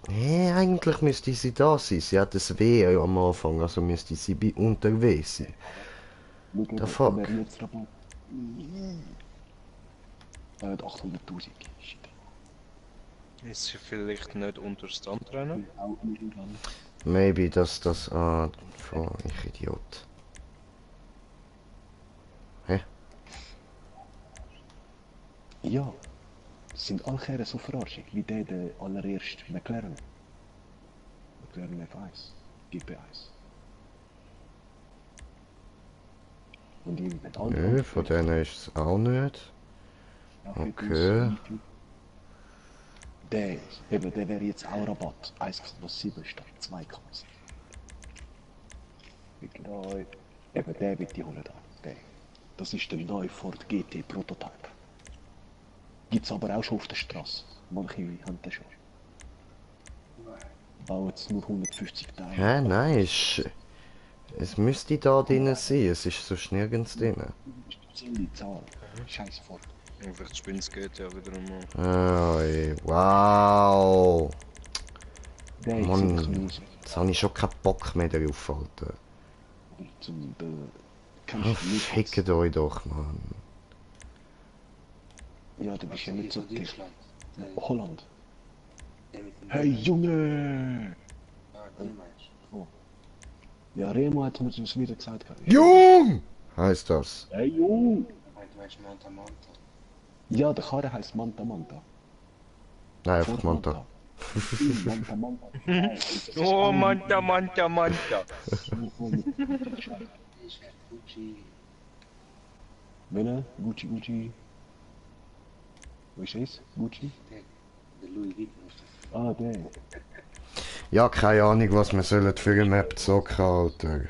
Eigentlich müsste sie da sein. Sie hat das W am Anfang, also müsste sie bei unterwegs sein. Schau, fuck? der jetzt Rabatt. Er hat 800.000. Shit. Ist sie vielleicht nicht unter Standrennen? Auch irgendwann. Maybe das, ich Idiot. Hä? Ja, sind alle Kerren so verarschig wie der allererste McLaren. McLaren F1, GP1. Und die mit Nö, von denen ist es auch nicht. Okay. Der wäre jetzt auch Rabatt. 1,7 statt 2,7. Genau. Eben, der wird die holen da. Der. Das ist der neue Ford GT Prototype. Gibt's aber auch schon auf der Straße. Manche haben den schon. Bauen jetzt nur 150 Teile. Hä, nein, es müsste da drin sein, es ist sonst nirgends drin. Ziemlich Zahl. Scheiß Ford. Vielleicht spinnt es GTA wieder einmal. Oi, wow. Der ist Mann, ziemlich jetzt habe ich schon keinen Bock mehr darauf, Alter. zum Oh, kannst du nicht. fickt euch doch, Mann. Ja, du bist ja nicht so dicht. Holland. Hey Junge! Oh. Ja, Remo hat mir das wieder gesagt. Jung! Heißt das. Hey Jung! Ja, der Karre heißt Manta Manta. Nein, einfach Manta. Manta Manta. Oh, Manta. Wenn Gucci. Wo ist das? Gucci? Ah, der. Ja, keine Ahnung, was wir sollen für eine Map zocken, Alter.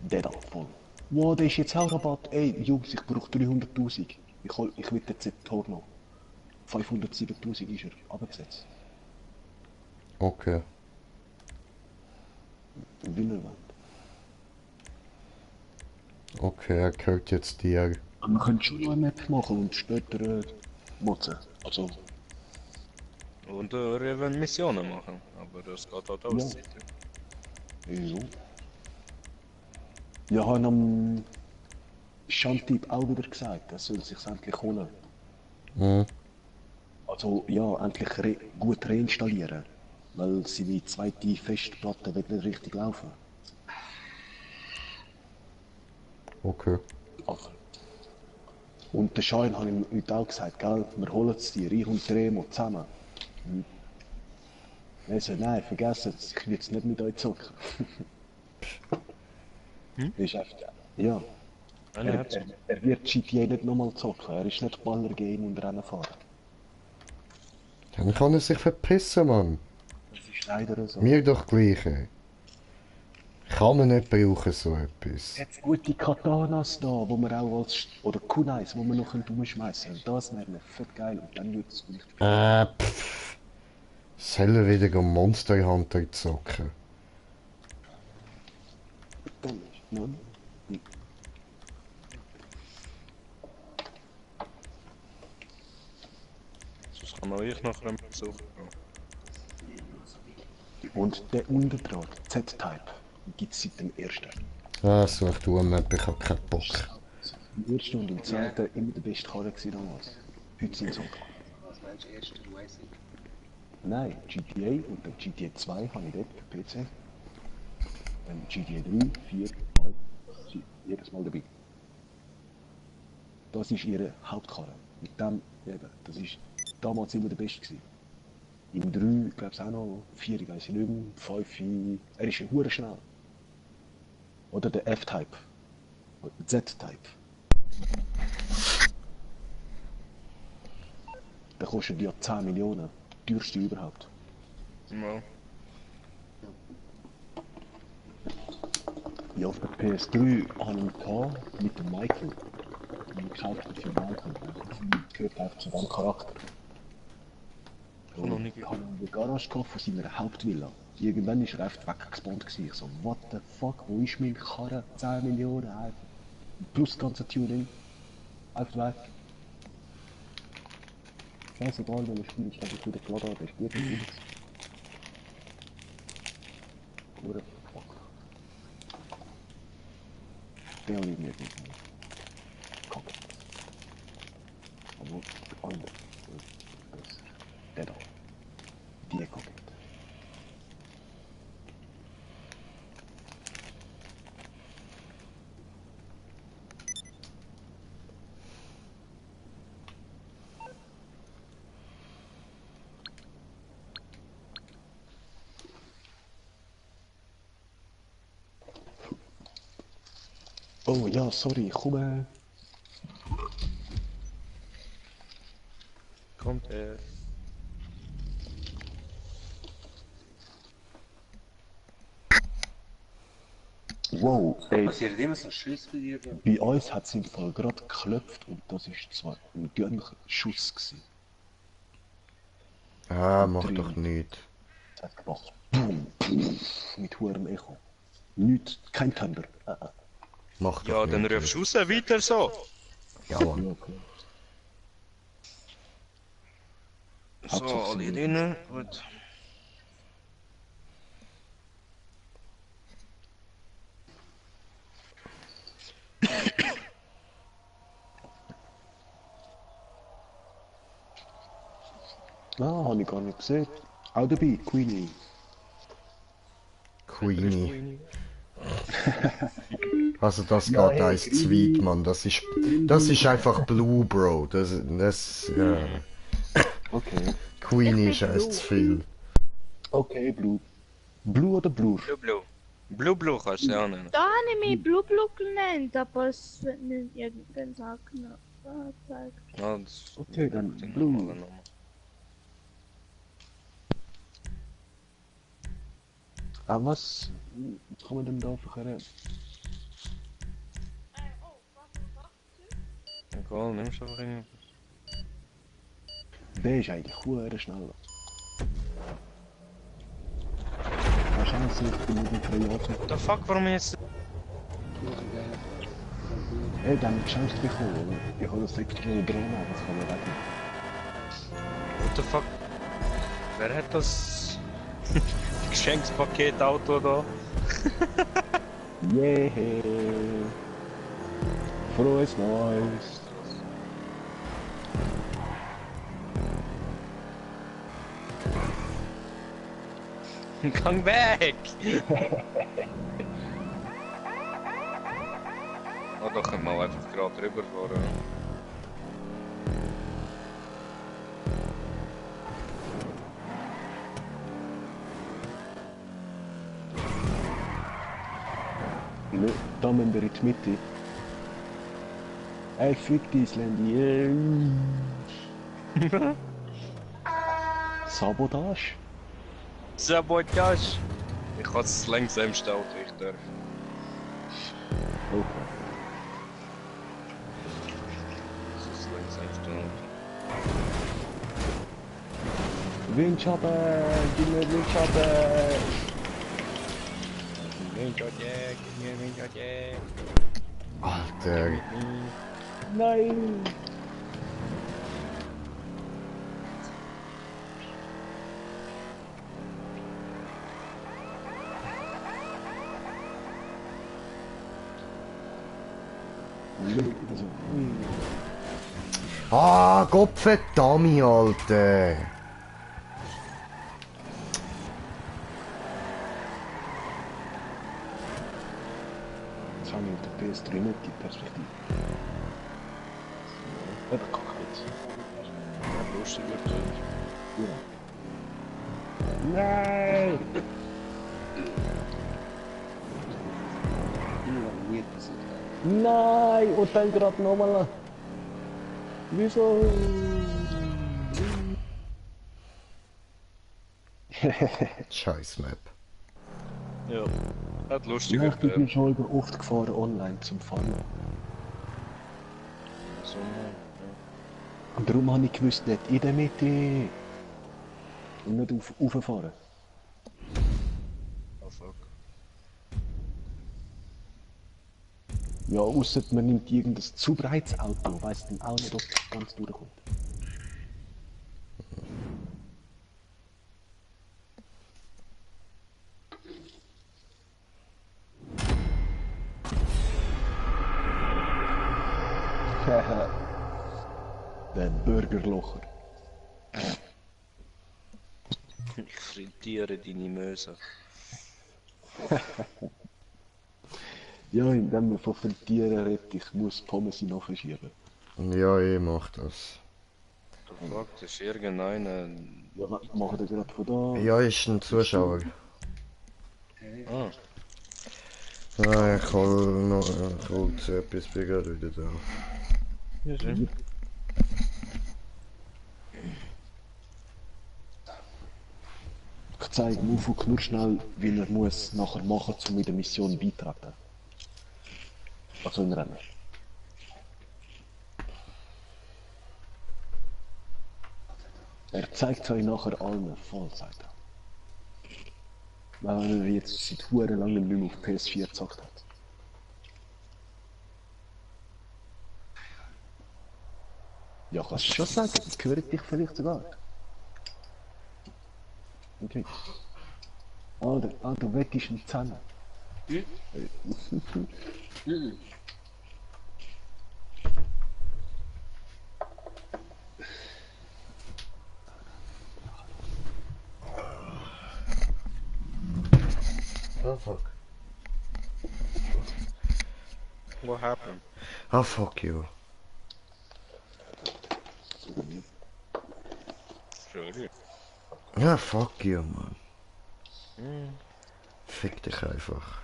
Der da, voll. Wow, der ist jetzt auch Rabatt. Ey, Jungs, ich brauche 300.000. Ich will den Z-Torno. 507.000 ist er abgesetzt. Okay. Will er wollen. Okay, er gehört jetzt dir. Aber wir können schon noch eine Map machen und später motzen. Also, Und wir wollen Missionen machen, aber das geht halt aus. Ja. wieso? Ja, haben am Shantip auch wieder gesagt, er soll sich endlich holen. Hm. Also, ja, endlich gut reinstallieren. Weil seine zweite Festplatte wird nicht richtig laufen. Okay. Ach. Und der Schein hat ihm heute auch gesagt, gell, wir holen es die Reich und Remo zusammen. Also nein, vergesst es, ich will jetzt nicht mit euch zocken. Ist einfach, ja. Er wird GTA nicht nochmal zocken, er ist nicht Baller gehen und Rennen fahren. Dann kann er sich verpissen, Mann. Das ist leider so. Mir doch gleich, ey. Kann man nicht brauchen, so etwas. Jetzt gute Katanas da, wo man auch als... Oder Kunais, wo man noch umschmeißen können. Das wäre mir fett geil und dann würde es vielleicht... Sollen wieder Monster Hunter zocken? Nein? Sonst kann auch ich nachher einen Besuch gehen. Und der Unterdraht, Z-Type, gibt es seit dem ersten. Ah, such du am Map, ich hab keinen Bock. Im ersten und im zweiten immer der beste Karre gewesen damals. Heute sind so. Was meinst du, erste Racing? Nein, GTA und dann GTA 2 habe ich dort für PC. Dann GTA 3, 4, 5, jedes Mal dabei. Das ist ihre Hauptkarre. Mit dem, eben, das ist damals immer der Beste gewesen. Im 3, glaube ich auch noch, 4, weiß ich nicht mehr, 5, er ist ja hure schnell. Oder der F-Type. Z-Type. Der kostet ja 10 Millionen. Teuerste überhaupt. Ja. Ja, auf der PS3 habe ich gehabt, mit dem Michael. Und ich kaufe für Michael. Das gehört einfach zu diesem Charakter. Und ich habe ihn in der Garage gehabt von seiner Hauptvilla. Irgendwann war er einfach weggespawnt. Ich so, what the fuck, wo ist mein Karre? 10 Millionen einfach. Plus das ganze Tuning. Einfach weg. Scheißegal, wenn ich spiele, ich habe wieder geladen, der spielt nicht. Oder fuck. Der habe ich nicht mitgenommen. Kacke. Aber der andere. Das. Der da. Die Kacke. Oh ja, sorry, ich komme. Kommt er. Wow, ey, Passiert immer so ein Schuss bei dir? bei uns hat es im Fall gerade geklopft und das ist zwar ein Gönnschuss gewesen. Ah, mach doch nicht. Es hat gemacht. Boom, boom, mit hohem Echo. Nicht, kein Thunder. Mach doch Ja, dann nicht. rufst du raus, weiter so. Ja, Mann. Ja, klar. So, alle drinnen. Gut. Ah, habe ich gar nicht gesehen. Auch dabei, Queenie. Queenie. Also das geht eins zu weit, Mann. Das ist einfach Blue, Bro. Ja. Okay. Queenie ist eins zu viel. Okay, Blue. Blue oder Blue? Blue. Blue kannst du ja auch nennen. Da habe ich mich Blue genannt, aber es wird nicht irgendein Tag angezeigt. Ja, das Okay, dann ist Blue. normale Nummer. Ah, was kann man denn da verkehren? Egal, nimmst du einfach irgendwas. Der ist eigentlich hure schnell. Wahrscheinlich ich bin mit dem Kreator. What the fuck, warum jetzt... Ey, dann habe ich Chance bekommen, oder? Ich habe das extra Drama, das kann man retten. What the fuck? Wer hat das... Geschenkspaket-Auto da? Yeah! Frohes Neues! Gang weg! Oh, da können wir einfach gerade drüber fahren. Ne, da müssen wir in die Mitte. Ey, fick dich, Landy. Sabotage? Sabotage! Ich kann das langsamste Auto, ich darf. Okay. Das ist das langsamste Auto. Windschatten! Gib mir Windschatten! Windjack, gib mir Windjack. Alter. Nein! Also, Ah, Gottverdammt, Alter. jetzt habe ich auf der PS3 nicht die Perspektive. Eben Cockpit. Ja, lustig wird das. Ja. Nein! Nie passiert. Nein! Und dann gerade nochmal. Wieso? Scheiß Map. Ja, hat lustig Ja, ich wird bin schon über oft gefahren online zum Fahren. so, ja. Und darum habe ich gewusst, nicht in der Mitte. Und nicht rauffahren. Oh fuck. Ja, ausser man nimmt irgendein zu breites Auto, weiss dann auch nicht, ob es ganz durchkommt. Der Burgerlocher. Ich frittiere deine Möse. Ja, indem man von Frittieren redet, ich muss Pommes in den Ofen schieben. Ja, ich mach das. The fuck, das ist irgendeiner. Ja, machen wir gerade von da. Ja, ist ein Zuschauer. Ah, Ja, ich hol noch kurz etwas, bin gerade wieder da. ja, schön. Ich zeige Mufuk nur schnell, wie er muss nachher machen, um mit der Mission beitragen. Also im Rennen. Er zeigt es euch nachher allen voll, sagt er. Weil er jetzt seit Huren langem nicht mehr auf PS4 gezockt hat. Ja, kannst du schon sagen, das gehört dich vielleicht sogar. Okay. Du wettest mit Zähnen. Oh fuck. What happened? Oh fuck you. Sorry. Ja, fuck you, man. Fick dich einfach.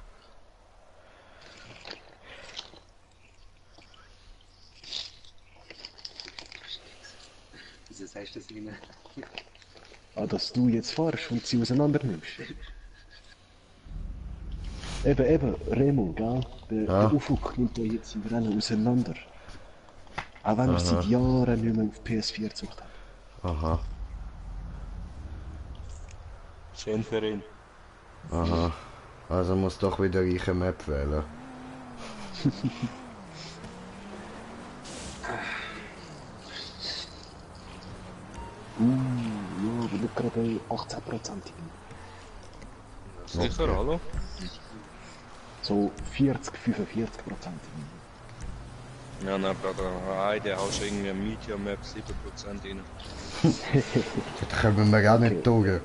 Wieso sagst du das ihnen? Dass du jetzt fahrst und sie auseinander nimmst. Eben, Remo, gell? Der Ufuk nimmt euch jetzt im Rennen auseinander. Auch wenn er seit Jahren nicht mehr auf PS4 gezockt hat. Aha, Schön für ihn. aha. Also muss doch wieder reiche Map wählen. Ja, aber nicht gerade 18%. Sicher, hallo? So 40, 45%. Ja, nein, Bruder, der haust irgendwie eine Media Map 7% rein. Das können wir gar nicht tun.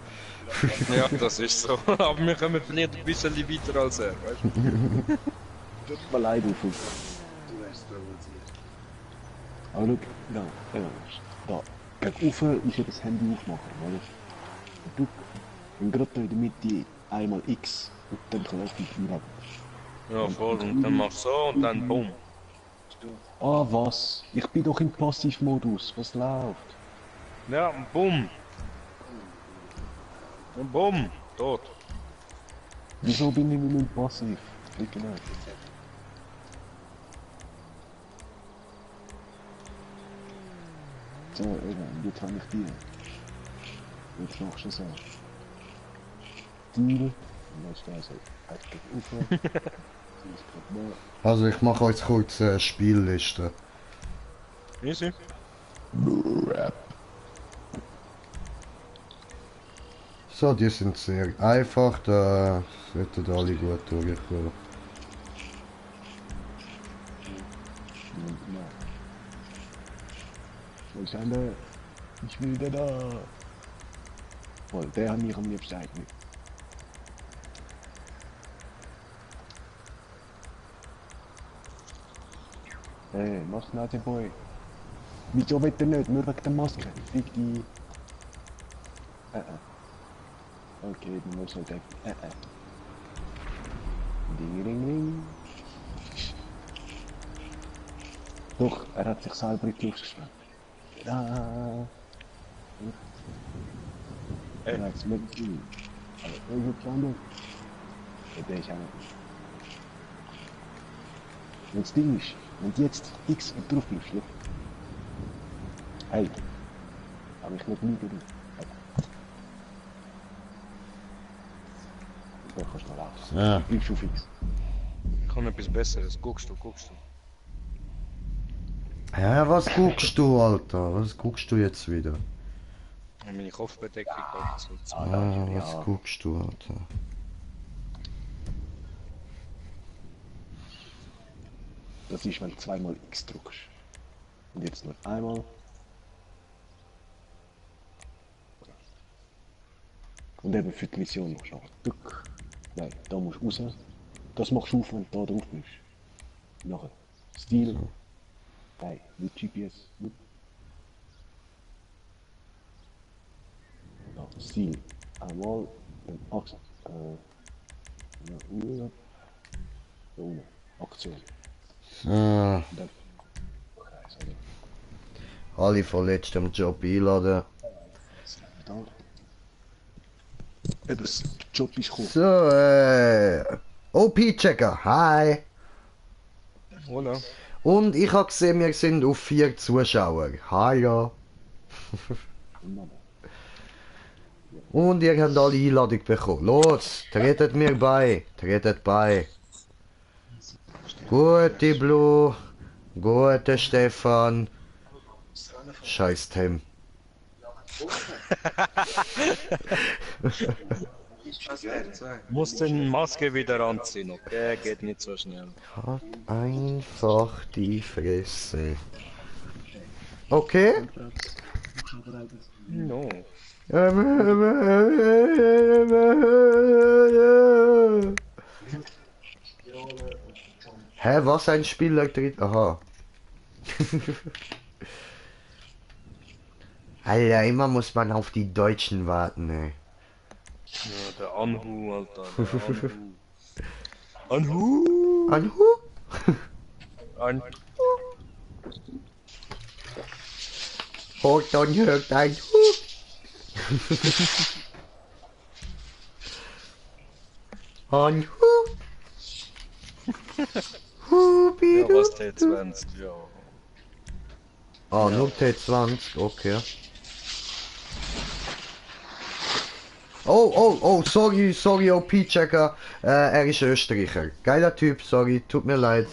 Ja, das ist so. Aber wir kommen vielleicht ein bisschen weiter als er, weißt du? Tut mir leid, Ufuk. Du hast provoziert. Aber schau, da. Gegen Ufer ist ja das Handy aufmachen, oder? Und du, und gerade da in der Mitte einmal X und dann kann ich die Tür haben. Ja, voll. Und dann machst du so und dann bumm. Ah, was? Ich bin doch im Passivmodus. Was läuft? Ja, und bumm. Und bumm. Tot. Wieso bin ich nicht mehr im Passiv? Wie genau? So, eben, jetzt habe ich die. Jetzt machst du so. Deal. Und dann steht also eigentlich auf. Also ich mache euch kurz eine Spielliste. Easy. So, die sind sehr einfach, da sollten alle gut durchkommen. Wo ist der? Ich will den da. Voll, der hat mich am liebsten eigentlich. Hey, mach's nicht, Boy. Wieso will er nicht? Nur wegen der Maske. Fick die. Okay, dann muss er denken. Ding, ding, ding. Doch, er hat sich selber in die Luft gesprengt. Da. Hey. Ja, jetzt mit ihm. Aber irgendwo Plan. Ja, der ist auch nicht. Und das Ding ist, wenn du jetzt X und drauf bleibst, schau. Hey. Hab ich nicht nie berührt. Da kannst du noch laufen. Ja. Bleibst auf X. Ich kann etwas Besseres. Guckst du. Ja, was guckst du, Alter? Was guckst du jetzt wieder? Und meine Kopfbedeckung geht so. Ah, was guckst du, Alter? Das ist, wenn du zweimal X drückst. Und jetzt nur einmal. Und eben für die Mission machst du auch Duck. Nein, da musst du raus. Das machst du auf, wenn du da drauf bist. Nachher Stil. Nein, mit GPS. Mit. Ja, Stil. Einmal. Dann Achse. Da unten. Aktion. Ah, Und dann. Kreis, oder? alle von letztem Job einladen. Da. Ja, das Job ist cool. So, OP-Checker, hi! Hola. Und ich habe gesehen, wir sind auf 4 Zuschauer. Hallo! Und ihr habt alle Einladung bekommen. Los, tretet mir bei, tretet bei. Gute Blue, gute Stefan. Scheiß Tim. Muss den Maske wieder anziehen, okay? Geht nicht so schnell. Hat einfach die Fresse. Okay? No. Hä, was ein Spieler tritt? Aha. Alter, immer muss man auf die Deutschen warten, ey. Ja, der Anhu, Alter. Der Anhu. Anhu? Anhu. Horton hört ein Anhu. Ja, was T20, ja. Ah, nur T20, okay. Oh, sorry, OP-Checker. Er ist Österreicher. Geiler Typ, sorry, tut mir leid.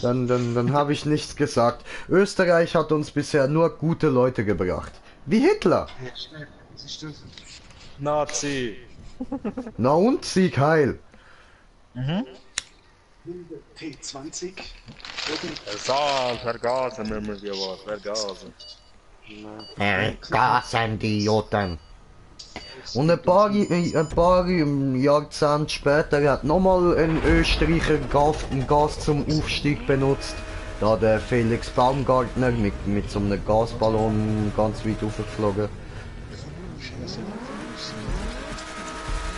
Dann habe ich nichts gesagt. Österreich hat uns bisher nur gute Leute gebracht. Wie Hitler. Was ist das? Nazi. Na und, Sieg heil. T20? Sal, vergasen nehmen wir was, vergasen. Gasen die Joten. Und ein paar Jahrzehnte später hat nochmal ein Österreicher Gas zum Aufstieg benutzt. Da der Felix Baumgartner mit so einem Gasballon ganz weit aufgeflogen.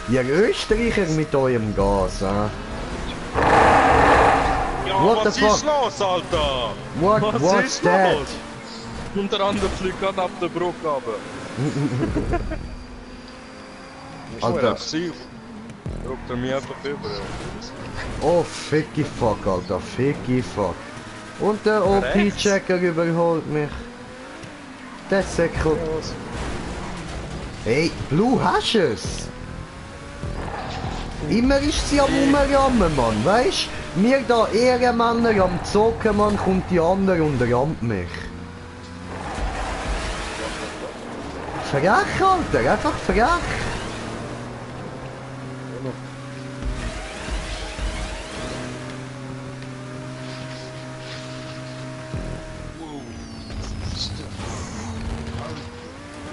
Ihr Österreicher mit eurem Gas, What was the fuck? ist los, Alter? Was What's ist that? los? Unter anderem fliegt gerade ab der Brücke runter. Alter. Aggressiv. Druckt er mich einfach über. Oh, ficky fuck, Alter, ficky fuck. Und der OP-Checker überholt mich. Der Säckel. Hey, Blue, hast du es? Immer ist sie am Umrammen, Mann, weisst? Wir da Ehrenmänner am Zocken, Mann, kommt die andere und rammt mich. Frech, Alter, einfach frech.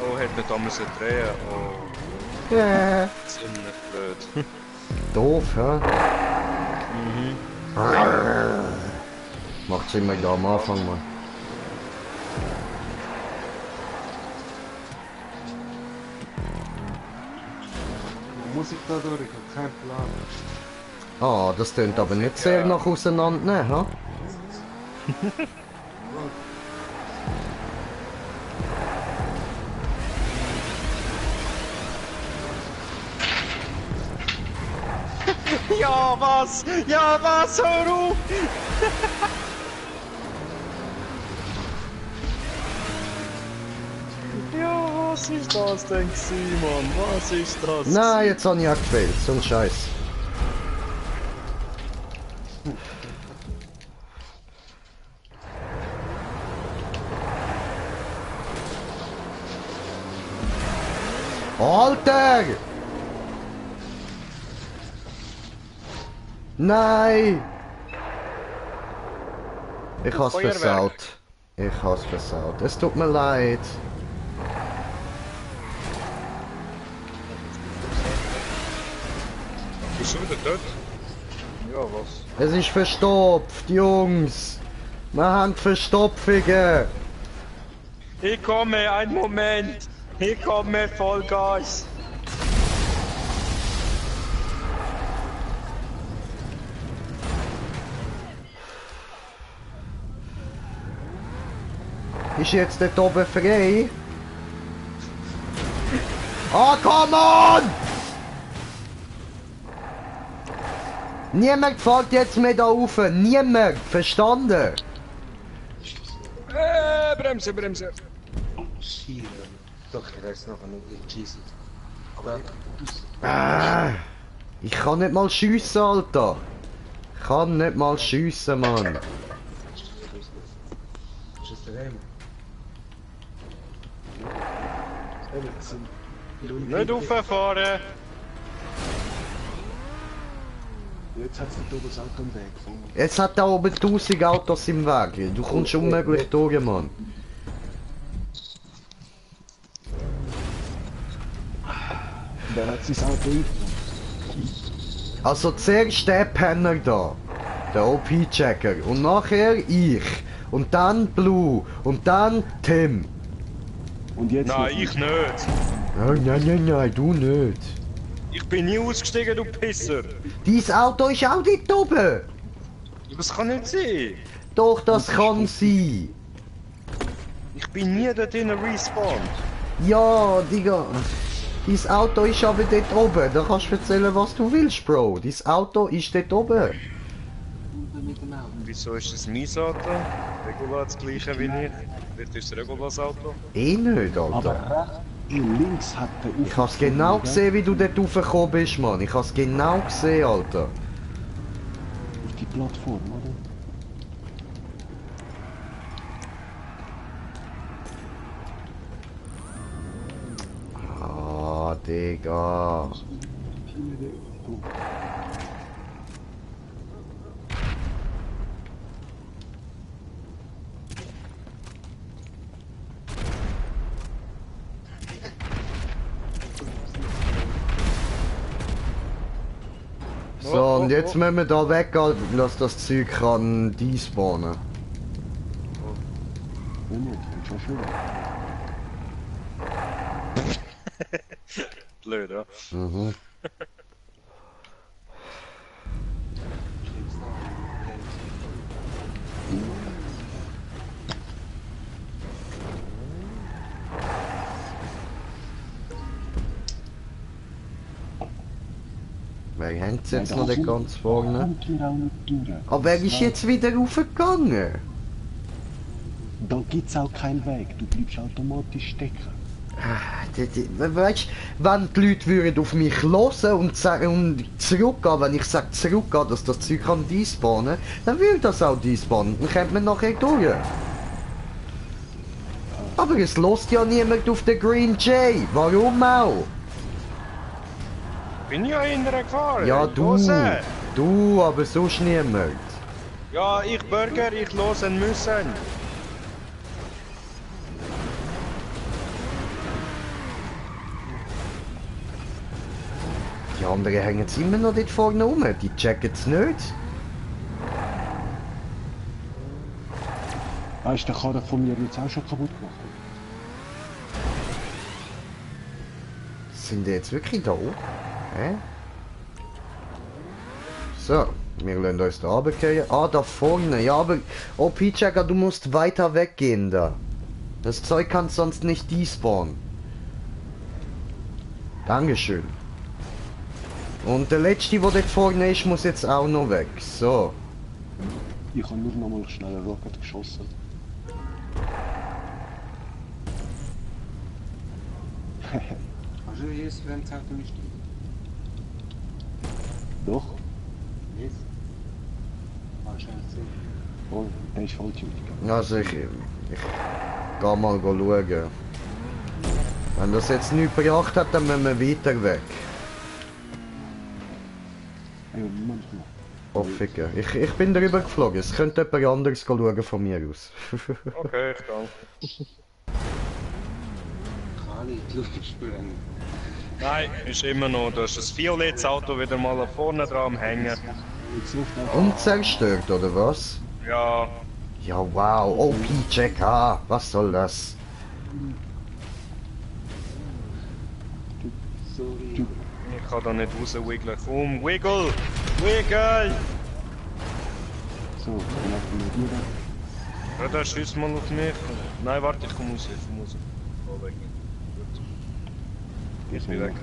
Oh, hätte da müssen drehen. Oh, Ja. ziemlich blöd. Doof, hä? Macht's immer da am Anfang, Mann. Muss ich da durch? Ich hab keinen Plan. Ah, das tönt aber nicht sehr nach auseinandernehmen, hä? Ja, was? Ja, was? Hör auf! Ja, was ist das denn gewesen, Mann? Was ist das? Nein, jetzt habe ich auch gefehlt, so ein Scheiß. Alter! Nein! Ich hab's Feuerwerk. versaut. Ich hab's versaut. Es tut mir leid. Bist du wieder dort? Ja, was? Es ist verstopft, Jungs. Wir haben Verstopfungen. Ich komme, einen Moment. Ich komme, Vollgas. Ist jetzt dort oben frei? Ah, come on! Niemand fällt jetzt mehr da rauf. Niemand. Verstanden? Bremse, Bremse. Schier. Doch, ich weiß noch nicht. Jesus. Ich kann nicht mal schiessen, Alter. Ich kann nicht mal schiessen, Mann. Ist das der Helm? Nicht rauffahren. Jetzt hat es da oben das Auto im Weg. Jetzt hat da oben 1000 Autos im Weg. Du kommst unmöglich durch, Mann. Wer hat sein Auto eingenommen? Also zuerst der Penner da. Der OP-Checker. Und nachher ich. Und dann Blue. Und dann Tim. Und jetzt Nein, noch- ich nicht. Nein, du nicht. Ich bin nie ausgestiegen, du Pisser. Dein Auto ist auch dort oben. Das kann nicht sein. Doch, das kann sein. Ich bin nie dort drinnen respawned. Ja, Digga. Dein Auto ist aber dort oben. Da kannst du erzählen, was du willst, Bro. Dein Auto ist dort oben. Mit dem Auto. Wieso ist das mein Auto? Regula das gleiche wie ich. Dort ist Regulas Auto. Eh nicht, Alter. Aber rechts und links hat der Ich hab's genau gesehen, wie du dort raufgekommen bist, Mann. Ich hab's genau gesehen, Alter. Auf die Plattform, oder? Ah, Digga. So, und jetzt müssen wir da weg, dass das Zeug kann despawnen. Oh nicht, ich schon schön. Blöd, ja? Mhm. Wer hängt jetzt Ja, noch da nicht kommt- ganz vorne? Kommt hier auch nicht durch. Aber wer ist jetzt wieder raufgegangen? Da gibt's auch keinen Weg, du bleibst automatisch stecken. Weißt du, wenn die Leute würden auf mich hören und sagen und zurückgehen, wenn ich sage zurückgehen, dass das Zeug kann despawnen, dann würde das auch despawnen. Dann kommt man nachher durch. Aber es lässt ja niemand auf den Green Jay. Warum auch? Bin ja hinterher gefahren. Ja, ich höre. Du, aber sonst niemand. Ja, ich Burger, ich losen müssen. Die anderen hängen jetzt immer noch dort vorne rum. Die checken es nicht. Weißt du, der Karren von mir jetzt auch schon kaputt gemacht. Sind die jetzt wirklich da? Hä? So, wir lassen uns da runtergehen. Ah, da vorne. Ja, aber... Oh, P-Checker, du musst weiter weggehen da. Das Zeug kann sonst nicht despawnen. Dankeschön. Und der letzte, der dort vorne ist, muss jetzt auch noch weg. So. Ich habe nur noch mal schnell eine Rocket geschossen. Also jetzt werden es Auto nicht Doch, jetzt. Anscheinend so. oh, der ist falsch gegangen. Also ich geh mal schauen. Wenn das jetzt nichts gebracht hat, dann müssen wir weiter weg. Ey, Moment mal. Oh, ficken. Ich bin drüber geflogen. Es könnte jemand anderes schauen von mir aus. Okay, ich danke. Kann ich die Luft spüren. Nein, ist immer noch. Da ist das violettes Auto wieder mal vorne dran am Hängen. Jetzt ruft einfach Unzerstört, oder was? Ja, Ja, wow. Oh, P-Check. Ah, was soll das? Sorry. ich kann da nicht rauswiggeln. Komm, wiggle! Wiggle! so, dann laufen wir wieder. Ja, der schießt mal auf mich. Nein, warte, ich komme raus. Ich komme raus. Oh, weg. Gut. Ich bin weg.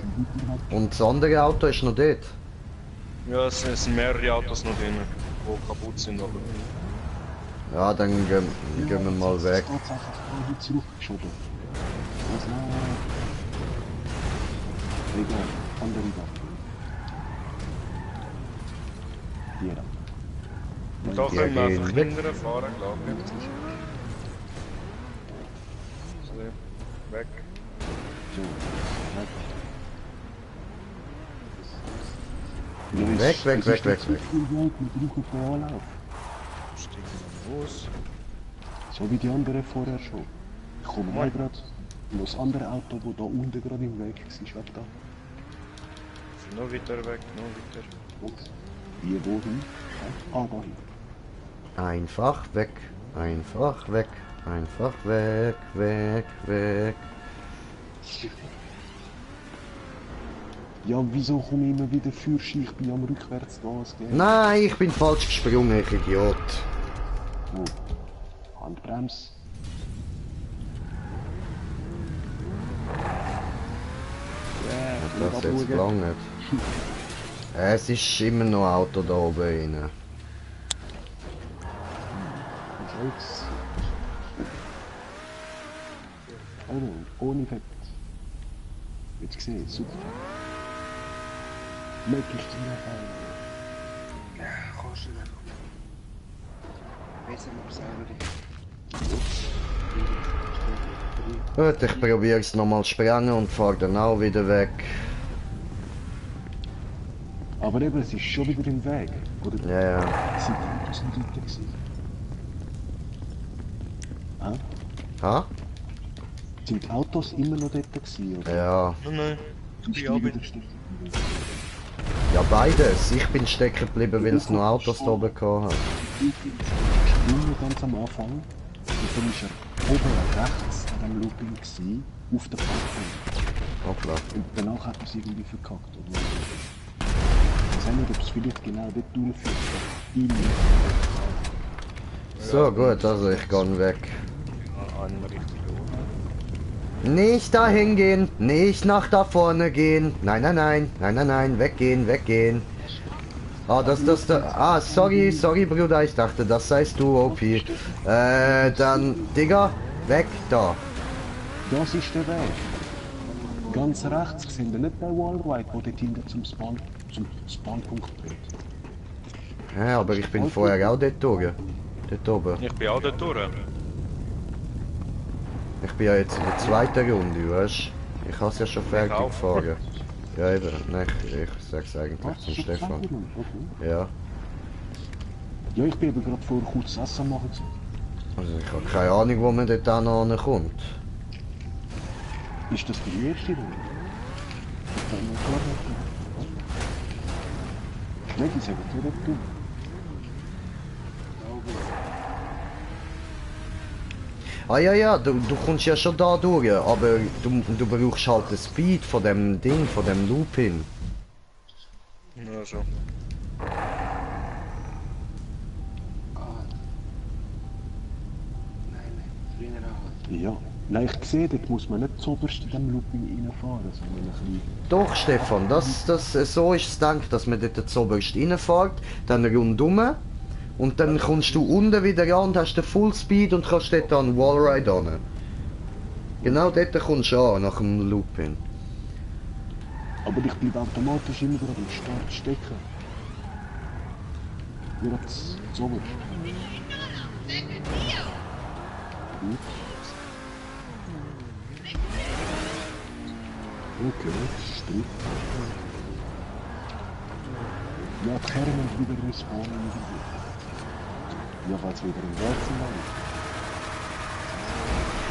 Und das andere Auto ist noch dort. Ja, es sind mehrere Autos noch drin, die kaputt sind, aber... Ja, dann gehen wir mal weg. Ich hab's einfach wieder zurückgeschoben. Was nein? Egal, andere Waffe. Hier da. Da Die können wir gehen einfach weg. hinterher fahren, glaube ich. So, weg. So, Weg, weg, weg, weg, weg. Wir brauchen vor Anlauf. Steigen wir los. So wie die anderen vorher schon. Ich komme mal gerade. Und das andere Auto, das da unten gerade im Weg war, weg da. Noch weiter weg, noch weiter. Und hier wohin? Ah, da hin. Einfach weg. Einfach weg. Einfach weg. Weg, weg. Ja, wieso komme ich immer wieder für Ich bin am Rückwärtsgas, gell? Nein, ich bin falsch gesprungen, ich Idiot. Oh. Handbremse. Das jetzt lang nicht. Es ist immer noch ein Auto da oben rein. Holz. Also, ohne Fett. Jetzt gesehen, super. Möglichst mehr Ja, kannst du nicht. Weißt du, ob es Gut, ich probiere es nochmal sprengen und fahre dann auch wieder weg. Aber eben, es ist schon wieder im Weg. Oder Ja, ja. sind die Autos nicht dort gewesen? Ah? Ha? Sind die Autos immer noch dort gewesen? Oder? Ja. Nein, Bist ich du habe... wieder stecken geblieben? Ja, beides. Ich bin stecken geblieben, weil es noch Autos da oben gehabt hat. Nur ganz am Anfang. Und dann ist er oben rechts an dem Looping gewesen, auf der Plattform. Oh klar. Und danach hat er es irgendwie verkackt. Oder? Ich weiß nicht, ob es vielleicht genau dort durchführt. So, gut, also ich gehe weg. An richtig. Nicht dahin gehen, nicht nach da vorne gehen. Nein, nein, nein, nein, nein, nein, weggehen, weggehen. Ah, sorry, Bruder, ich dachte, das seist du, OP. Dann, Digga, weg da. Das ist der Weg. Ganz rechts sind wir nicht bei Wallride, wo der Team zum Spawnpunkt bringt. Ja, aber ich bin vorher auch dort durch. Dort oben. Ich bin auch dort durch. Ich bin ja jetzt in der zweiten Runde, weißt du? Ich habe es ja schon fertig auch. gefahren. Ja, eben. Nein, ich sag's eigentlich zum Stefan. Okay. Ja. Ja, ich bin eben gerade vor kurz Essen machen. Also ich habe keine Ahnung, wo man dort auch noch kommt. Ist das die erste Runde? Ich kann mir gar nicht. Schläge sagen, direkt du. Ah ja, du kommst ja schon da durch, aber du brauchst halt den Speed von dem Ding, von dem Looping. Ja, so. Ja. Nein, ich sehe, dort muss man nicht zuoberst in dem Looping reinfahren, sondern ein bisschen... Doch, Stefan, so ist es gedacht, dass man dort zuoberst reinfährt, dann rundum und dann kommst du unten wieder an und hast den Full Speed und kannst dort an Wallride an. Genau dort kommst du an, nach dem Looping. Aber ich bleibe automatisch immer gerade am Start stecken. Wieder zuoberst. Gut. Okay, stimmt. Ja, die Kerren und wieder respawnen irgendwie. Ja, falls wieder im Weg sind.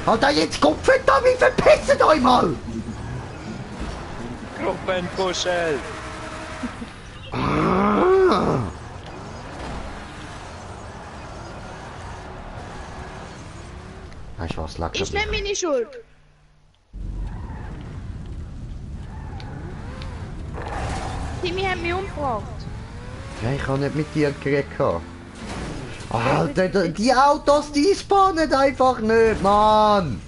Alter, jetzt kommt verdammt, wie verpisst euch mal! Gruppenkuschel! Weißt du was, lag Ich nehme meine Schuld. Timmy hat mich umgebracht. Ja, ich habe nicht mit dir geredet. Alter, die Autos, die spawnen einfach nicht, Mann!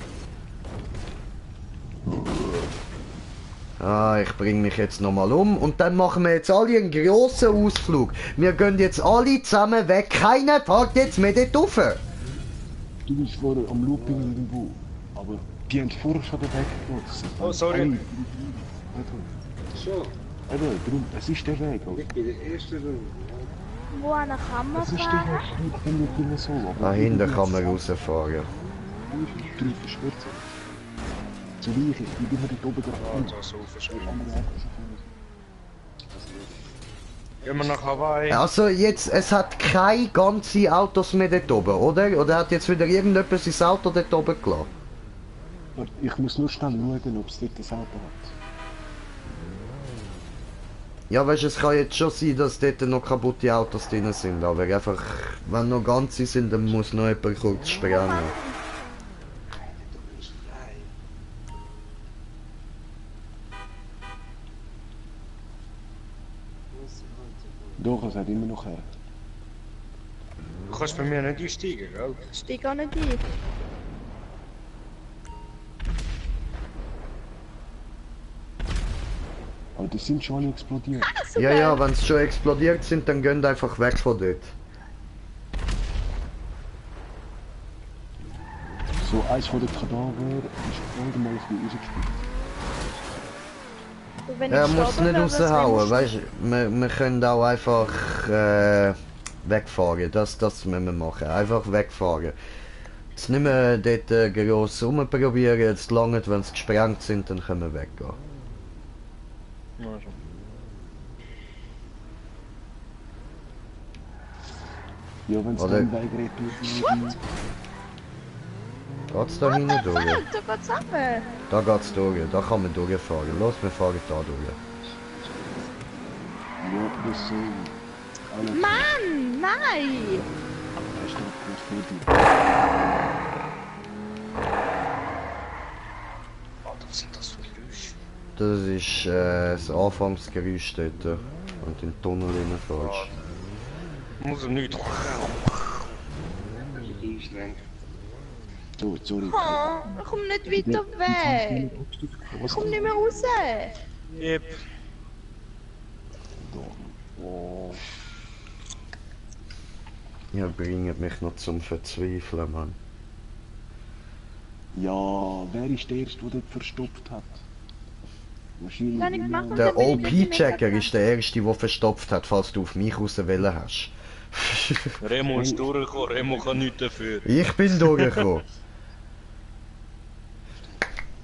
Ah, ich bringe mich jetzt nochmal um und dann machen wir jetzt alle einen grossen Ausflug. Wir gehen jetzt alle zusammen weg, keiner fährt jetzt mehr dort rauf. Du bist vorher am Looping irgendwo, aber die haben vorher schon den Weg genutzt. Oh, sorry. So, Eben, darum, es ist der Weg. ich bin der erste Runde. Wo kann man Es ist der fahren? Weg, ich bin nicht immer so. Aber Da hinten kann man rausfahren. Du verschwörst so wie ich bin immer dort oben gerade. Also, so verschwunden. Gehen wir nach Hawaii. Also jetzt, es hat keine ganze Autos mehr dort oben, oder? Oder hat jetzt wieder irgendjemand sein Auto dort oben gelassen? Ich muss nur schnell schauen, ob es dort das Auto hat. Ja, weißt du, es kann jetzt schon sein, dass dort noch kaputte Autos drin sind, aber einfach, wenn noch ganze sind, dann muss noch jemand kurz sprengen. Doch, es hat immer noch her. Du kannst bei mir nicht einsteigen, gell? Ich stehe gar nicht ein. Aber die sind schon alle explodiert. Ja, wenn sie schon explodiert sind, dann gehen einfach weg von dort. So, eins von den Kadaver ist irgendwann ein bisschen rausgespült. Wenn Er ich muss sterbe, nicht wäre das raushauen, nicht weißt du, wir können auch einfach wegfahren, das müssen wir machen, einfach wegfahren. Jetzt nicht mehr dort gross rumprobieren, jetzt lange, wenn sie gesprengt sind, dann können wir weggehen. Also. Ja, wenn es Oder- dann weigert, Geht's da hinten durch? Da geht's runter. Da geht's durch, da kann man durchfahren. Los, wir fahren da durch. ja, das so. Alle Mann, nein! hast du gut für Was sind das für Geräusche? Das ist das Anfangsgeräusch dort, wenn du in den Tunnel reinfährst. Muss er nicht. Einschränken. So, sorry. Oh, ich komme nicht weiter weg. Ich komme nicht mehr raus. Yep. Oh. Ihr bringt mich noch zum Verzweifeln, Mann. Ja, wer ist der Erste, der dort verstopft hat? Wahrscheinlich. Kann ich machen? Der Dann bin ich nicht OP-Checker mehr ist der Erste, der verstopft hat, falls du auf mich rauswählen hast. Remo ist durchgekommen, Remo kann nichts dafür. Ich bin durchgekommen.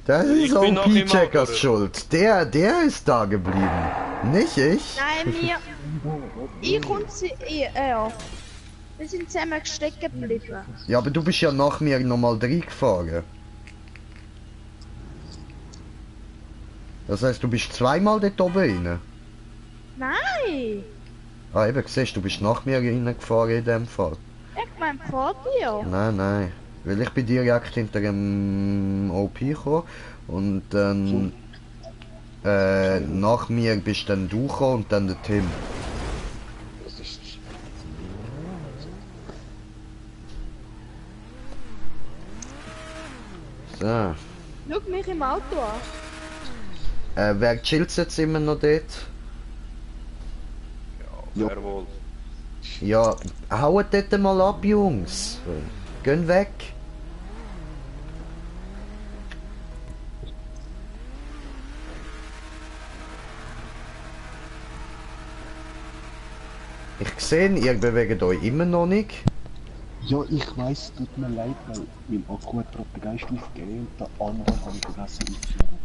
Das Ich ist bin noch im OP-Checkers Auto. Schuld. Der ist da geblieben. Nicht ich. Nein, ich und sie, ja. Wir sind zusammen stecken geblieben. Ja, aber du bist ja nach mir nochmal reingefahren. Das heißt, du bist zweimal dort oben rein. Nein! Ah, eben, siehst du, bist nach mir reingefahren in dem Fall. Ich mein vor dir. Nein, nein. Weil ich bin direkt hinter dem OP gekommen und dann nach mir bist dann du gekommen und dann der Tim. Das ist. So. Schau mich im Auto an. Wer chillt jetzt immer noch dort? Ja. Wer wohl? Ja, haut dort mal ab, Jungs. Gehen weg. Ich sehe, ihr bewegt euch immer noch nicht. Ja, ich weiss, tut mir leid, weil mein Akku hat gerade den Geist aufgegeben und der andere habe ich vergessen aufzunehmen.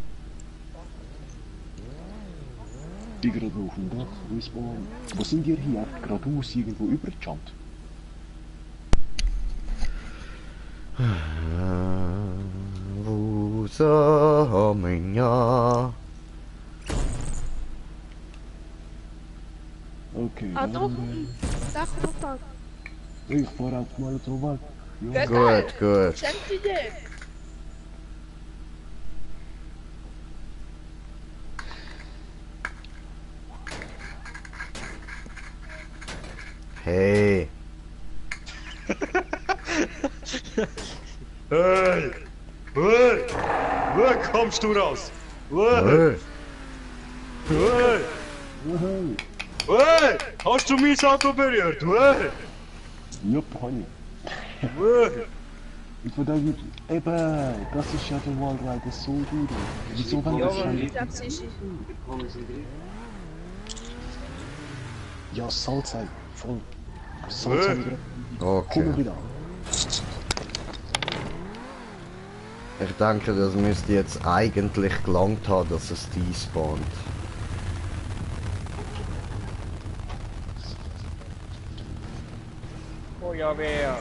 Ich bin gerade auf dem Dach, Respawn. Wo sind ihr hier? Geradeaus irgendwo übergejumpt? Okay, Ah, dann, doch. Da kommt er. ich fahre auf mal so weit. Ja. Gut, gut. Schämt dich nicht. Hey. Hey! Hey! Wo kommst du raus? Hey! Hey. Hey! Hey! Hast du mein Auto berührt? Hey! Jupp, Honey. Hey! Und von daher, eben, das ist ja der Wallrider so gut. Wieso wenn Ja, das aber schon... ich glaub, sie ist... Ja, Salzei, voll. Salzei, komm Okay. wieder. Ich denke, das müsste jetzt eigentlich gelangt haben, dass es despawnt. Feuerwehr!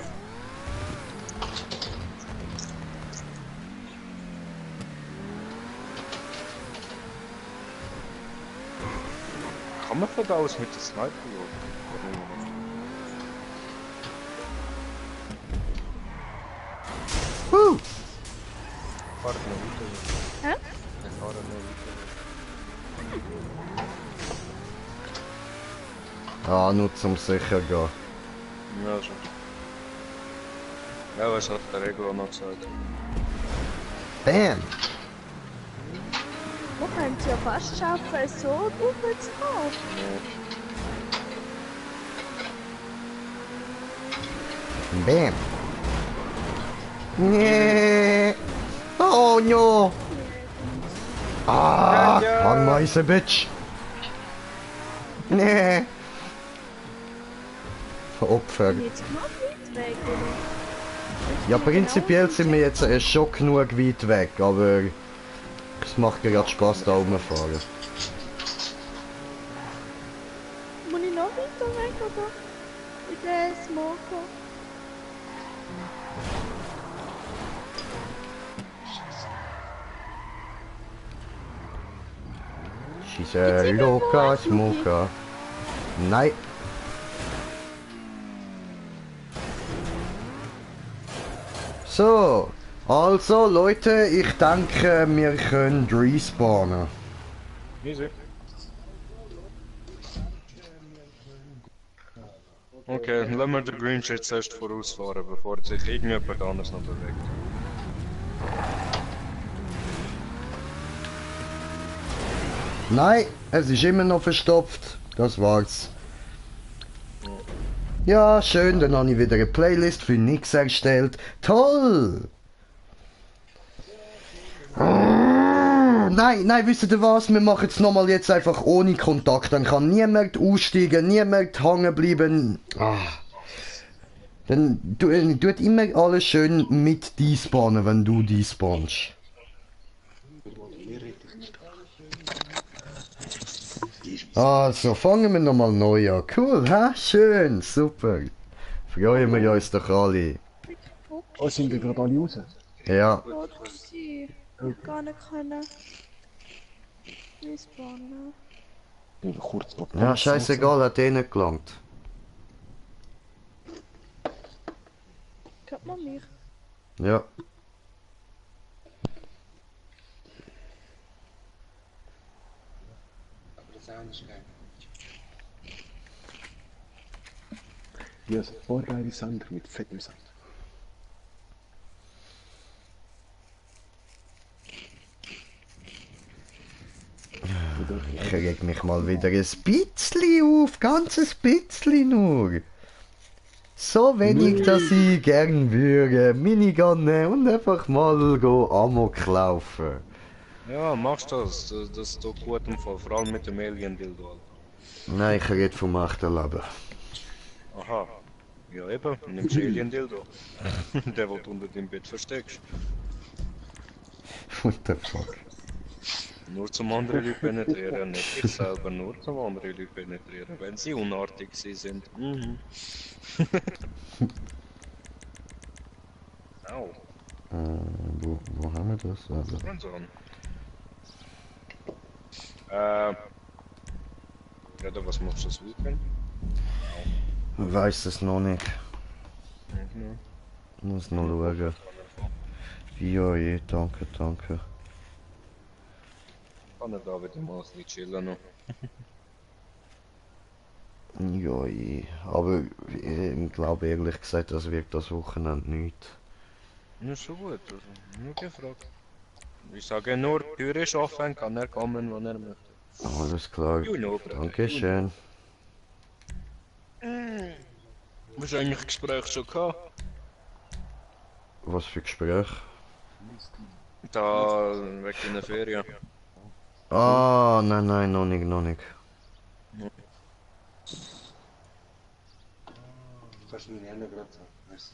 Kann man von da aus mit der Sniper Woo! Fahrt noch weiter. Hä? Ich fahre noch weiter. Ah, nur zum sicher gehen. Ja, schon. Ja, was hat der Regler noch gesagt? Bam! Wo könnt ihr fast schaffen, so hochzukommen? Bam! Nee. Oh no! Ah! Kann meise Bitch! Nee! Opfer. Jetzt noch weit weg, oder? Ja, prinzipiell sind wir jetzt schon genug weit weg, aber es macht gerade Spaß da rumfahren. Muss ich noch weiter weg, oder? Mit der Smoker? She's a loca smoker. Nein. So, also Leute, ich denke, wir können respawnen. Easy. Okay, lassen wir den Green Shit zuerst vorausfahren, bevor sich irgendjemand anders noch bewegt. Nein, es ist immer noch verstopft. Das war's. Ja, schön, dann habe ich wieder eine Playlist für nix erstellt. Toll! Nein, nein, wisst ihr was? Wir machen es nochmal jetzt einfach ohne Kontakt. Dann kann niemand aussteigen, niemand hängen bleiben. Dann tut immer alles schön mit despawnen, wenn du despawnst. Also, fangen wir nochmal neu an. Cool, hä? Schön, super. Freuen wir uns doch alle. Oh, sind wir gerade alle raus? Ja. Oh, sie. Gar nicht können. Respawnen. Ich will kurz noch Ja, scheißegal, hat eh nicht gelangt. Hört man mich? Ja. Aber das ist auch nicht geil. Ja, ein paar geile Sender mit fettem Sand. Ich reg mich mal wieder ein bisschen auf, ganz ein bisschen nur. So wenig, dass ich gern würde Minigun nehmen und einfach mal go Amok laufen. Ja, machst das. Das ist doch gut im Fall. Vor allem mit dem Alien-Dildo. Nein, ich rede vom echten Leben. Aha. Ja eben, nimmst Alien-Dildo. Der, wo du unter dem Bett versteckst. What the fuck? Nur zum anderen Leute penetrieren, nicht ich selber, nur zum anderen Leute penetrieren, wenn sie unartig sie sind. Mhm. Au, Wo haben wir das? Also. und so. Ja, da was machst du das Weekend? Weiß es noch nicht. Mhm. Muss noch schauen. Ja, je, danke, danke. Kann er da wieder mal ein bisschen chillen noch. Ja, je. Aber ich glaube ehrlich gesagt, das wird das Wochenende nicht. Ja, schon gut, also, nur gefragt. Ich sage nur, die Tür ist offen, kann er kommen, wann er möchte. Alles klar. You know, Bruder. Dankeschön. Was ist eigentlich Gespräch schon gehabt? Was für Gespräch? Da, weg in der Ferien. Ah, nein, nein, noch nicht, noch nicht. Kannst du mir die Hände gerade sagen? Merci.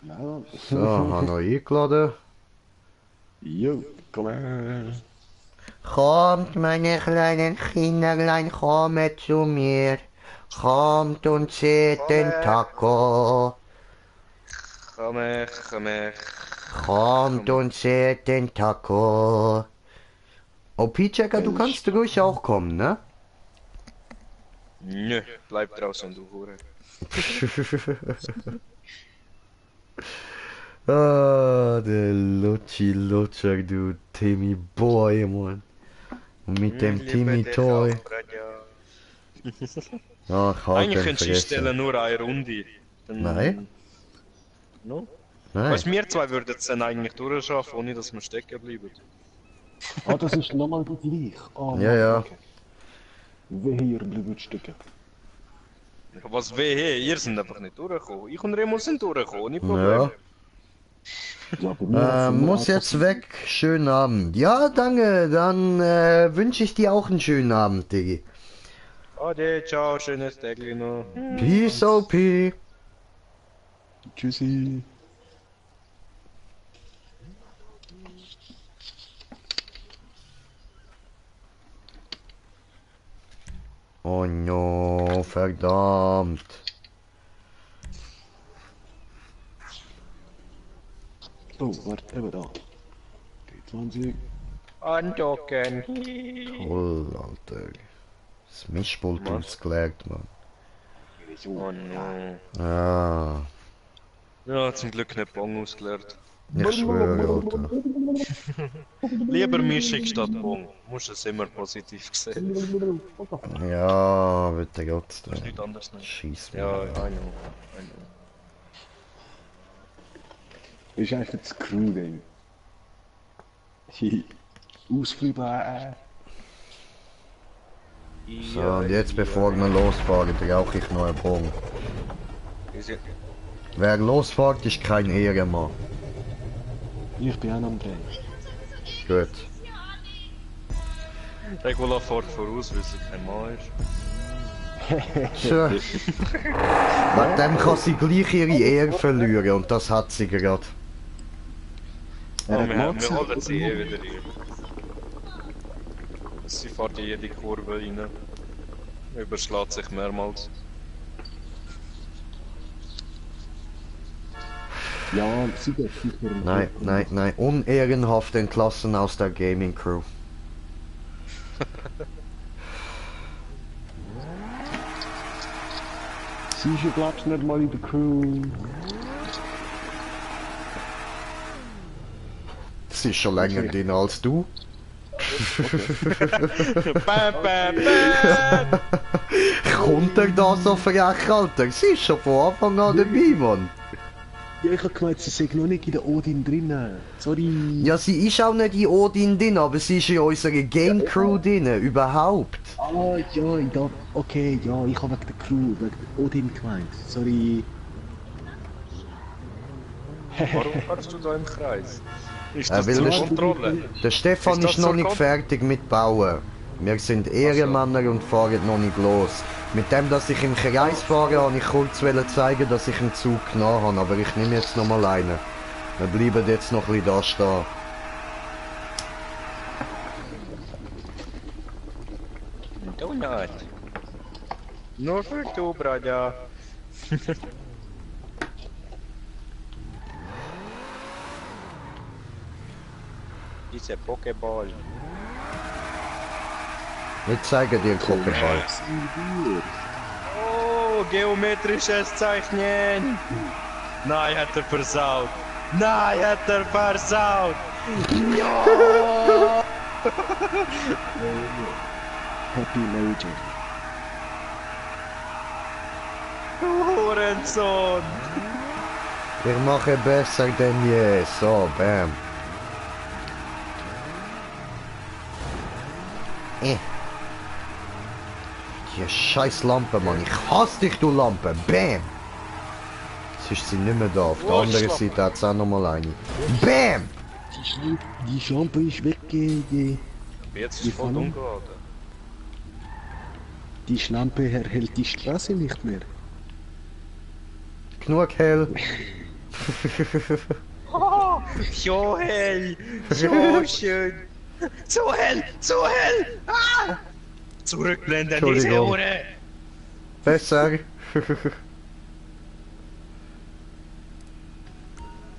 Ja, So, habe noch eingeladen. jo, komm her. Kommt, meine kleinen Kinderlein, kommt zu mir. Kommt und seht den Taco. Komm her, komm her. Kommt und seht den Taco. Oh, P-Checker, du kannst ruhig auch kommen, ne? Nö, bleib draußen, du Hure. Ah, der Lutschi Lutscher, du Timmy Boy, Mann. Und mit dem Timmy Toy. Ach, halt Eigentlich den könntest du Fresse. stellen nur eine Runde. Dann, Nein. No? Nein. Was wir zwei würden es dann eigentlich durchschaffen, ohne dass wir stecken bleiben. Ah, das ist nochmal gleich. Oh, Ja, ja. okay. Wehe, ihr bleibt stecken. Was wehe, ihr seid einfach nicht durchgekommen. Ich und Remo sind durchgekommen, ohne Probleme. Ja. Ja, bei mir hat's immer Muss jetzt einfach- weg. Schönen Abend. Ja, danke. Dann wünsche ich dir auch einen schönen Abend, Diggi. Ade, ciao, schönes Tagli noch. Peace, OP. Tschüssi. Oh no, verdammt. Oh, warte, eben da. D20. Andocken. Toll, Alter. Das Mischpult hat's gelegt, Mann. Oh no. Ja, Ja, zum Glück nicht Bong ausgelernt. ich schwöre, Alter. Lieber Mischung statt Bong. Muss es immer positiv sehen. Ja, bitte Gott. Ist nicht anders nicht. Scheiß Ja, mir. I know. Ist einfach das Crew-Game. Ausflügbar. So, und jetzt bevor wir losfahren, rauche ich noch einen Bon. Wer losfährt, ist kein Ehrenmann. Ich bin auch am Drehen. Gut. Regula fährt voraus, weil sie kein Mann ist. Tja. Mit dem kann sie gleich ihre Ehre verlieren und das hat sie gerade. Oh, wir holen sie wieder rein. Sie fährt in jede Kurve rein. Überschlägt sich mehrmals. Ja, sie geht sicher. Nein, nein, nein. Unehrenhaft entlassen aus der Gaming Crew. Sie ist ja glaubst nicht mal in der Crew. Sie ist schon länger drin als du. Bam, bam, bam! Kommt er da so frech, Alter? Sie ist schon von Anfang an dabei, Mann. Ja, ich hab gemeint, sie sind noch nicht in der Odin drinnen. Sorry. Ja, sie ist auch nicht in Odin drin, aber sie ist in unserer Game Crew drin, überhaupt. Ah, ja, da. Okay, ja, ich hab wegen der Crew, wegen der Odin gemeint. Sorry. Warum fährst du da im Kreis? Ist das Weil zur der- Kontrolle? Der Stefan Ist das ist noch zur nicht Kon- fertig mit Bauen. Wir sind Ehrenmänner und fahren noch nicht los. Mit dem, dass ich im Kreis fahre, wollte ich kurz zeigen, dass ich einen Zug genommen habe, aber ich nehme jetzt noch mal einen. Wir bleiben jetzt noch ein bisschen da stehen. Donut. Nur für du, Bruder. Dieser Pokéball. Ich zeige dir Pokéball. Oh, geometrisches Zeichnen. Nein, hat er versaut. Nein, hat er versaut. Ja! Happy Major. Hurensohn. Ich mache besser denn je. So, bam. Die scheiß Lampe, Mann. Ich hasse dich, du Lampe. Bam. Jetzt ist sie nicht mehr da. Auf der Oh, anderen Schlampe. Seite hat es auch noch mal eine. Bam. Die Schlampe ist weg. Jetzt Die ist voll Pfanne? dunkel. Die Schlampe erhält die Straße nicht mehr. Genug hell. Oh, so hell. So schön. So hell. So hell. Ah! Zurückblenden, diese Entschuldigung. Hure. Besser.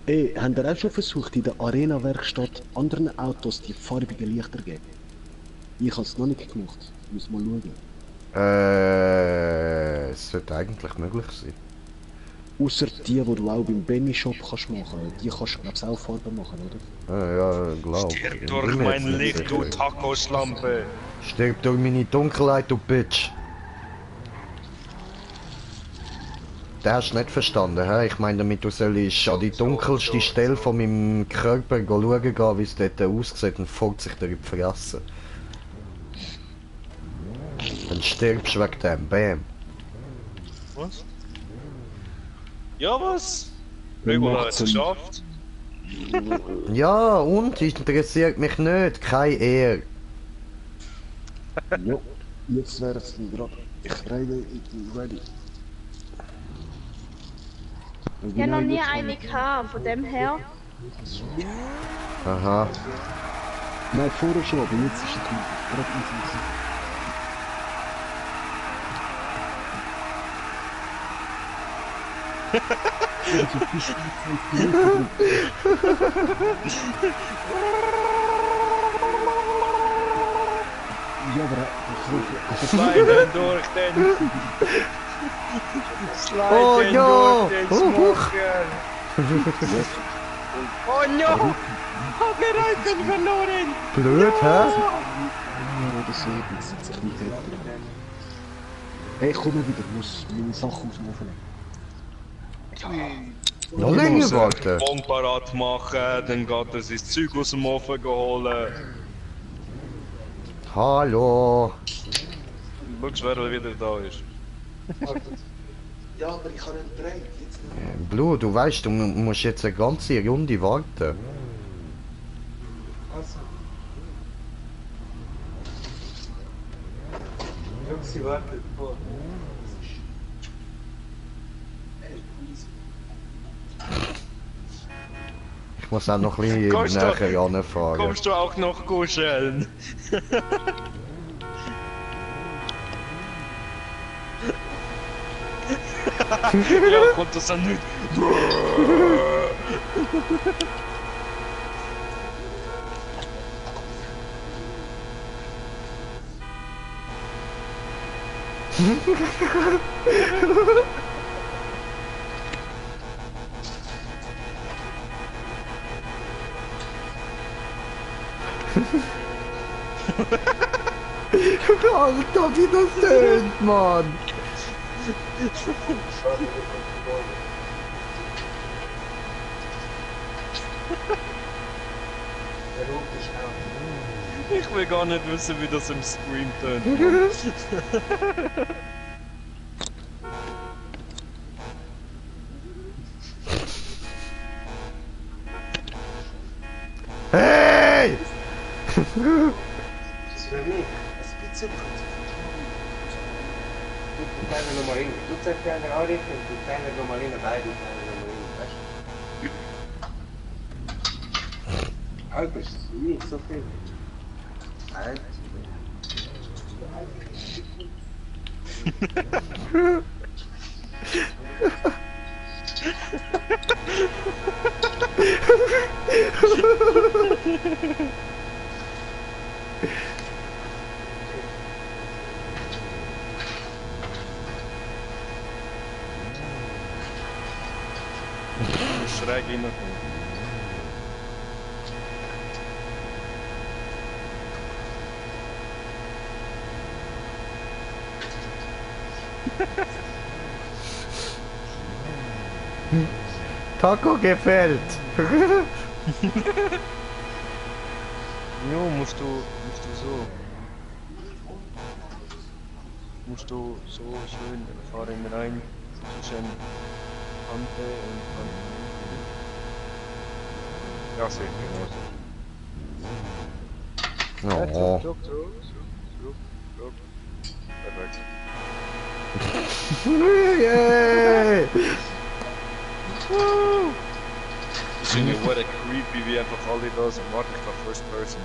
Ey, habt ihr auch schon versucht, in der Arena-Werkstatt anderen Autos die farbigen Lichter zu geben? Ich hab's noch nicht gemacht. Muss mal schauen. Es sollte eigentlich möglich sein. Ausser die du auch beim Benny Shop kannst machen. Die kannst du glaub's auch Farben machen, oder? Ja, glaub. Stirb durch mein Licht, du Taco-Schlampe. Stirb durch meine Dunkelheit, du Bitch. Das hast du nicht verstanden, hä? Ich meine damit, du sollst an die dunkelste Stelle von meinem Körper schauen gehen, wie es dort aussieht und folgt sich dir in die Fresse. Dann stirbst du wegen dem, bam. Was? Ja, was? Regula hat es geschafft. Ja, und? Interessiert mich nicht, keine Ehre. Ja, jetzt wäre es gerade. Ich ready. Ich habe noch nie eine gehabt, von dem her. Aha. Nein, vorher schon, aber jetzt ist es gerade easy. Ja, aber Sliden durch den... Oh, Sliden ja. durch den Huch. Smoker. Oh no! Hab mir Reifen verloren! Blöd, hä? oder so, das sieht sich nicht hätte. Hey, ich komme wieder, ich muss meine Sachen aus dem Ofen nehmen. Noch länger warten. Bon parat machen, dann geht er sein Zeug aus dem Ofen holen. Hallo. Schau, wer wieder da ist. Ja, aber ich habe nicht bereit. Jetzt nicht. Blue, du weißt, du musst jetzt eine ganze Runde warten. Also. Ja, sie wartet vor. Ich muss auch noch ein bisschen Kommst du- näher ranfahren. Kommst du auch noch kuscheln? Ja, kommt das dann nicht? Alter, wie das tönt, Mann! Der ruft dich an. Ich will gar nicht wissen, wie das im Stream tönt. Hey! Das wäre mich. Das Pizza Du kleiner nochmal hin. Du zeigst dir eine anrichten und du kleiner nochmal hin. Beide kleiner nochmal hin. Weißt du? Halb ist nicht so viel. Halb. Schräg rein. Taco gefällt! Jo, musst du so. Musst du so schön fahren rein zwischen Kante und Kante. Ja, sehe ich genau so. Oh. Zurück. Perfekt. Yay! Ich finde what a creepy, wie einfach alle da sind. Warte, ich war First Person.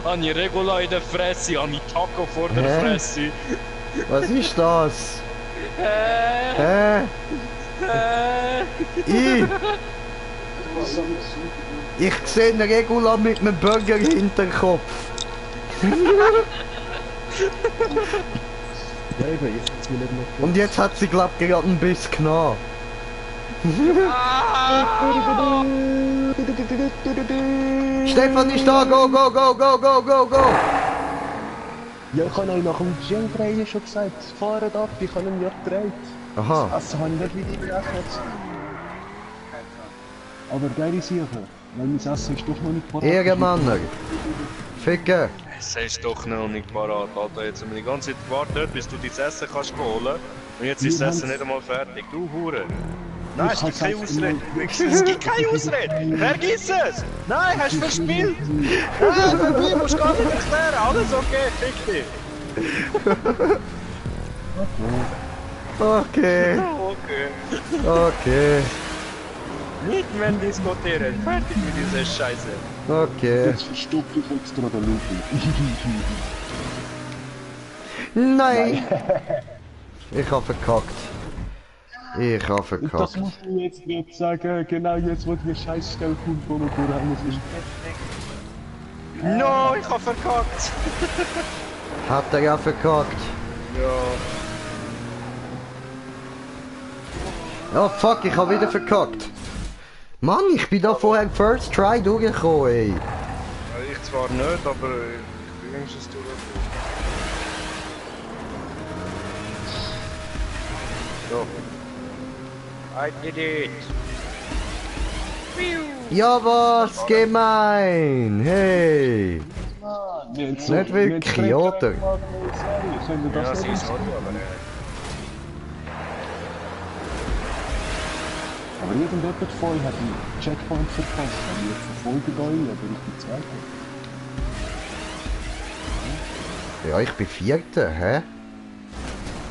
Ani Regula in der Fresse, Ani Taco vor der Hä? Fresse. Was ist das? Hä? Ich sehe einen Regula mit einem Burger hinter dem Kopf. Ja, eben, jetzt hat's mir nicht noch Und jetzt hat sie, glaub ich, gerade einen Biss genommen. Stefan ist da, go, go, go, go, go, go, go! Ja, ich habe euch nach dem Gym-Drehen schon gesagt, fahrt ab, ich habe ihn ja gedreht. Aha. Also habe ich nicht wie die berechnet. Aber geile Sache, weil mein Essen ist doch noch nicht parat. Ehrenmänner. Ficken. Es ist doch noch nicht parat, Alter. Jetzt haben wir die ganze Zeit gewartet, bis du dein Essen kannst holen. Und jetzt ist das Essen nicht einmal fertig. Du Hure. Nein, es gibt keine Ausrede. Es gibt keine Ausrede. Vergiss es. Nein, hast du verspielt. Nein, für mich musst du gar nicht erklären. Alles okay, fick dich. Okay. Okay. Okay. Nicht mehr diskutieren. Fertig mit dieser Scheiße. Okay. Jetzt verstopft ich extra den Lupi. Nein! Ich hab verkackt. Ich hab Das verkackt. muss ich jetzt nicht sagen, genau jetzt, wo die Scheißstelle kommt, wo man voran muss. No, ich hab verkackt. Hat er ja verkackt. Ja. Oh fuck, ich hab wieder verkackt. Mann, ich bin da vorher First Try durchgekommen, ey. Ich zwar nicht, aber ich bin wenigstens durchgekommen. So. I did it. Ja was, gemein. Hey. Nicht wirklich, oder? Können wir Ja, das sie nicht ist auch, aber Aber irgendjemand von euch hat einen Checkpoint verpasst. Wir verfolgen euch, aber ich bin Zweiter. Ja, ich bin Vierter, hä?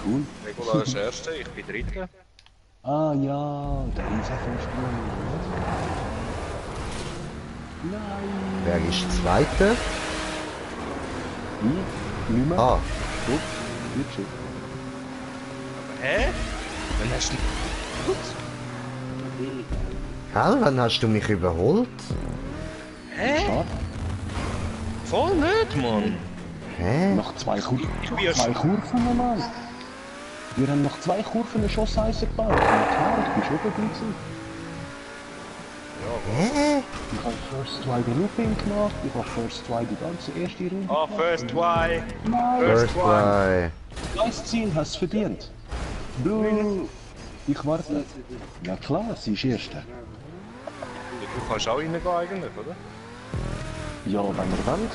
Cool. Regula ist Erste, ich bin Dritter. Ah ja, der ist ja fünf Stunden. Nein. Wer ist Zweiter? Nicht mehr. Ah, Gut, wird schon. Hä? Dann hast du... Gut. hä, wann hast du mich überholt? Hä? Schade. Voll nicht, Mann. Hä? Nach zwei Kurven. Ich bin ja Zwei schon... Kurven nochmal. Wir haben nach zwei Kurven eine Schosseisen gebaut. Ja klar, ich bin schon dabei gewesen. Hä? Ich habe First Try den Looping gemacht, ich habe First Try die ganze erste Runde. Oh, first try. First try. Das Ziel hast du verdient. Blue. Ich warte. Ja klar, sie ist Erste. Du kannst auch reingehen eigentlich, oder? Ja, wenn wir wollen,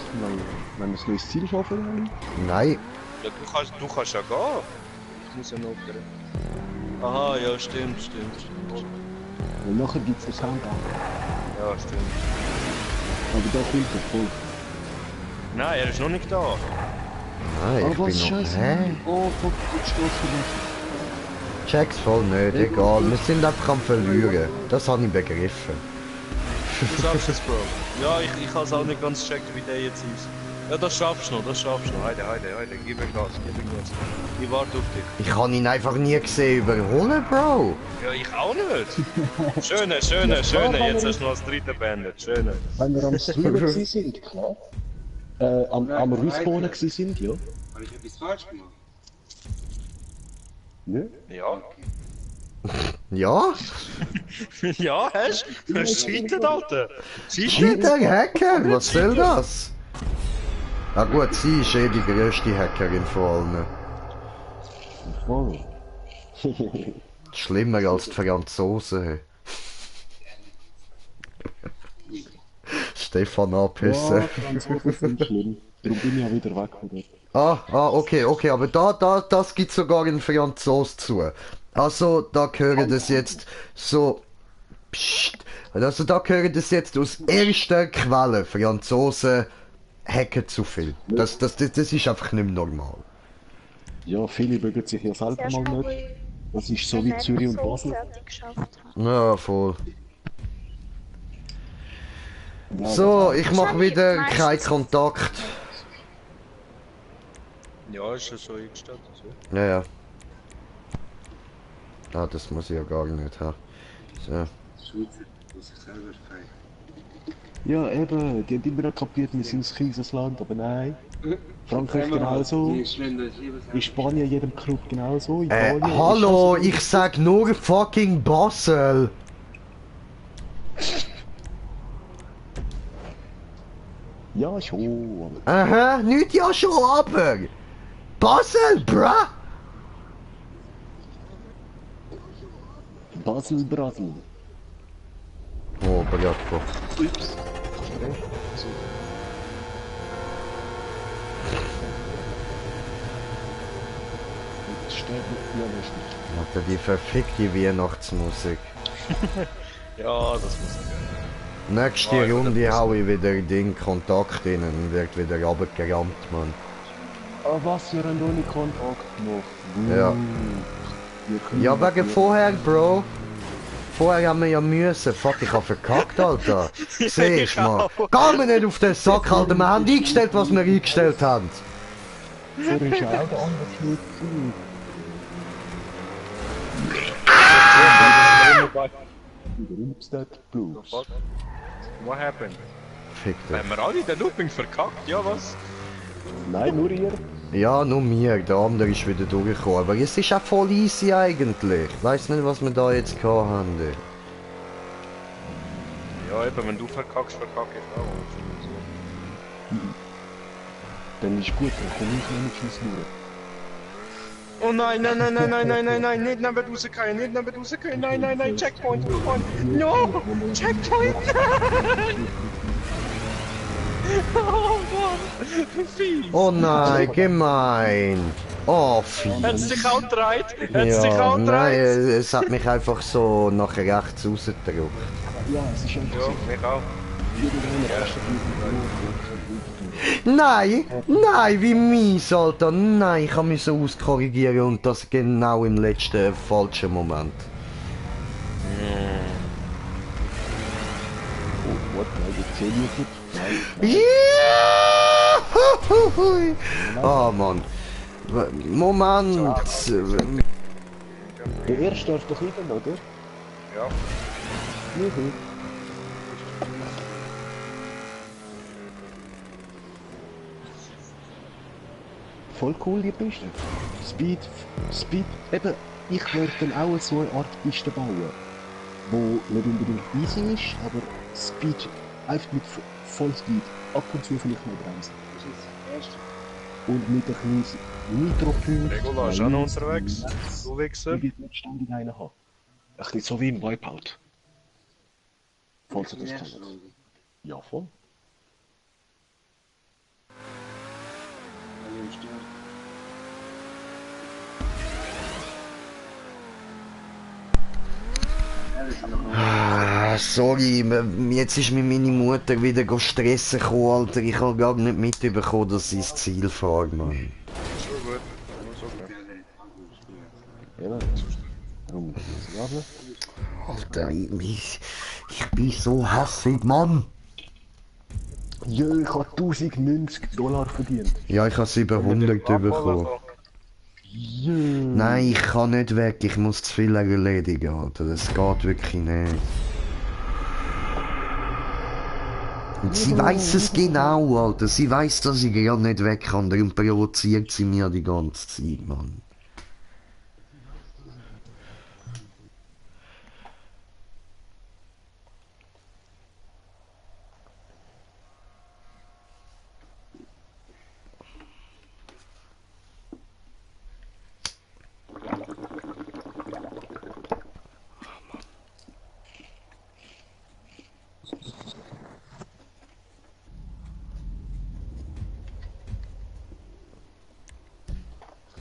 wenn wir das neues Ziel schaffen. Nein. Ja, du kannst ja gehen. Ich muss ja noch aufgehen. Aha, ja, stimmt. Und nachher gibt es den Countdown. Ja, stimmt. Aber da kommt der voll. Nein, er ist noch nicht da. Nein, ich bin noch... Hä? Oh, fuck, jetzt stoß verlassen. Check's voll nicht, egal. Wir sind einfach am Verlieren. Das habe ich begriffen. Du schaffst es, Bro. Ja, ich kann es auch nicht ganz checken, wie der jetzt ist. Ja, das schaffst du noch. Heide, gib mir Gas. Ich warte auf dich. Ich habe ihn einfach nie gesehen überholen, Bro. Ja, ich auch nicht. Schöne. Jetzt hast du noch das dritte beendet. Schöne. Wenn wir am Streamen gewesen sind, klar. Am Respawnen gewesen sind, ja. Habe ich etwas falsch gemacht? Ne? Ja. Ja? Ja, hast du? Du hast cheatet, Alter. Cheater, Hacker, was soll das? Ah gut, sie ist eh die grösste Hackerin von allen. Voll. Schlimmer als die Franzosen. Stefan anpissen. Franzosen sind schlimm. Darum bin ich ja wieder weg von dort. Okay, aber das gibt sogar einen Franzos zu. Also, da gehören das jetzt so... Psst. Also, da gehören das jetzt aus erster Quelle. Franzosen hacken zu viel. Das ist einfach nicht mehr normal. Ja, viele mögen sich ja selber mal nicht. Das ist so wie Zürich und Basel. Ja, voll. Ja, So, ich mache wieder keinen Kontakt. Ja, ist ja so eingestellt. So. Ja. Ah, das muss ich ja gar nicht haben. So. Schweizer, muss ich selber frei. Ja, eben, die haben immer kapiert, wir sind ein kleines Land, aber nein. Frankreich genauso. In Spanien jedem Club genauso. Italien ist Hallo, das so. ich sag nur fucking Basel. Ja, schon. Aha, nicht ja schon, aber. Basel, bruh. Basel, Brasil. Oh, Bajatko. Ups. Jetzt sterben ja nicht. Alter, die verfickte Weihnachtsmusik. Ja, das muss ich. Nächste Runde hau ich wieder den Kontakt rein und wird wieder runtergerammt, Mann. Ah, was, ihr habt ohne Kontakt noch? Ja. Wir können Ja, noch- wegen vorher, Bro. Vorher haben wir ja müssen. Fuck, ich hab verkackt, Alter. Siehst du mal. Geh mir nicht auf den Sack, Alter. Wir haben eingestellt, was wir eingestellt haben. Vorher ist ja auch der andere schuld gewesen. Rupstead Blues. What happened? Fick dich. Haben wir alle den Looping verkackt? Ja, was? Nein, nur ihr. Ja, nur mir. Der andere ist wieder durchgekommen. Aber es ist auch voll easy eigentlich. Ich weiss nicht, was wir da jetzt gehabt haben. ey. Ja, eben, wenn du verkackst, verkacke ich auch. Dann ist gut, dann komm ich wenigstens nur. Oh nein, nicht neben rausgehen, nein, Checkpoint, no, Checkpoint! Oh Mann! Fies! Oh nein, gemein. Oh, fies. Hat's dich auch gedreht? Hat's dich Ja, auch nein, gedreht? es hat mich einfach so nach rechts rausgedrückt. Ja, es ist einfach Ja, so. mich auch. Irgendeiner erste Nein, nein, wie mies, Alter. Nein, ich habe mich so auskorrigieren und das genau im letzten falschen Moment. Oh, what? Nein, die 10 Minuten. Ja! Oh Mann. Moment. Der erste darf doch liegen, oder? Ja. Juhu. Voll cool, die Piste. Speed, eben, ich würde dann auch so eine Art Piste bauen, wo nicht unbedingt easy ist, aber Speed, einfach mit Vollspeed, ab und zu vielleicht mal bremsen. Und mit ein kleines Nitro-Punkt. Regula ist auch noch unterwegs. Du Wichser. Ich will nicht ständig einen haben. Ein bisschen so wie im Wipeout. Falls ihr das kennt. Ja, voll. Ah, sorry, jetzt ist mir meine Mutter wieder stressen gekommen, Alter. Ich habe gar nicht mitbekommen, dass sie ins Ziel fahren, Mann. Schon gut. Ist okay. Ja, darum muss ich sagen. Alter, ich bin so hässig, Mann. Ja, ich habe $1090 verdient. Ja, ich habe 700 bekommen. Ja. Nein, ich kann nicht weg, ich muss zu viel erledigen, Alter. Das geht wirklich nicht. Und sie weiß es genau, Alter. Sie weiß, dass ich ja nicht weg kann. Darum provoziert sie mir die ganze Zeit, Mann.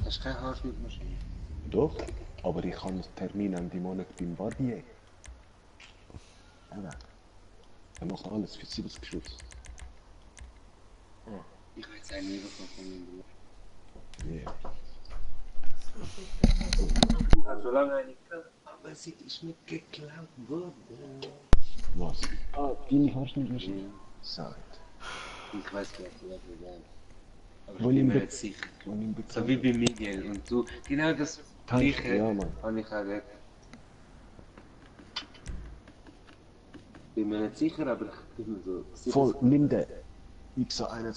Hast du keine Haarschnittmaschine? Doch, aber ich habe einen Termin Ende Monat beim Barbier. Ja. Er macht alles für 70 Schutz. Ich will jetzt einen bekommen von meinem Bruder. Ja. Hast du lange eine gehabt? Aber sie ist nicht geklaut worden. Was? Ah, deine Haarschnittmaschine? Sagt. Ich weiß gar nicht, was wir werden. Aber Wo ich bin ihn mir be- nicht sicher. wo ihn So bezahlt. wie bei Miguel und du. Genau das gleiche Ja, Mann. habe ich auch gedacht. Bin mir nicht sicher, aber ich bin mir so. Voll, nimm den. XA21.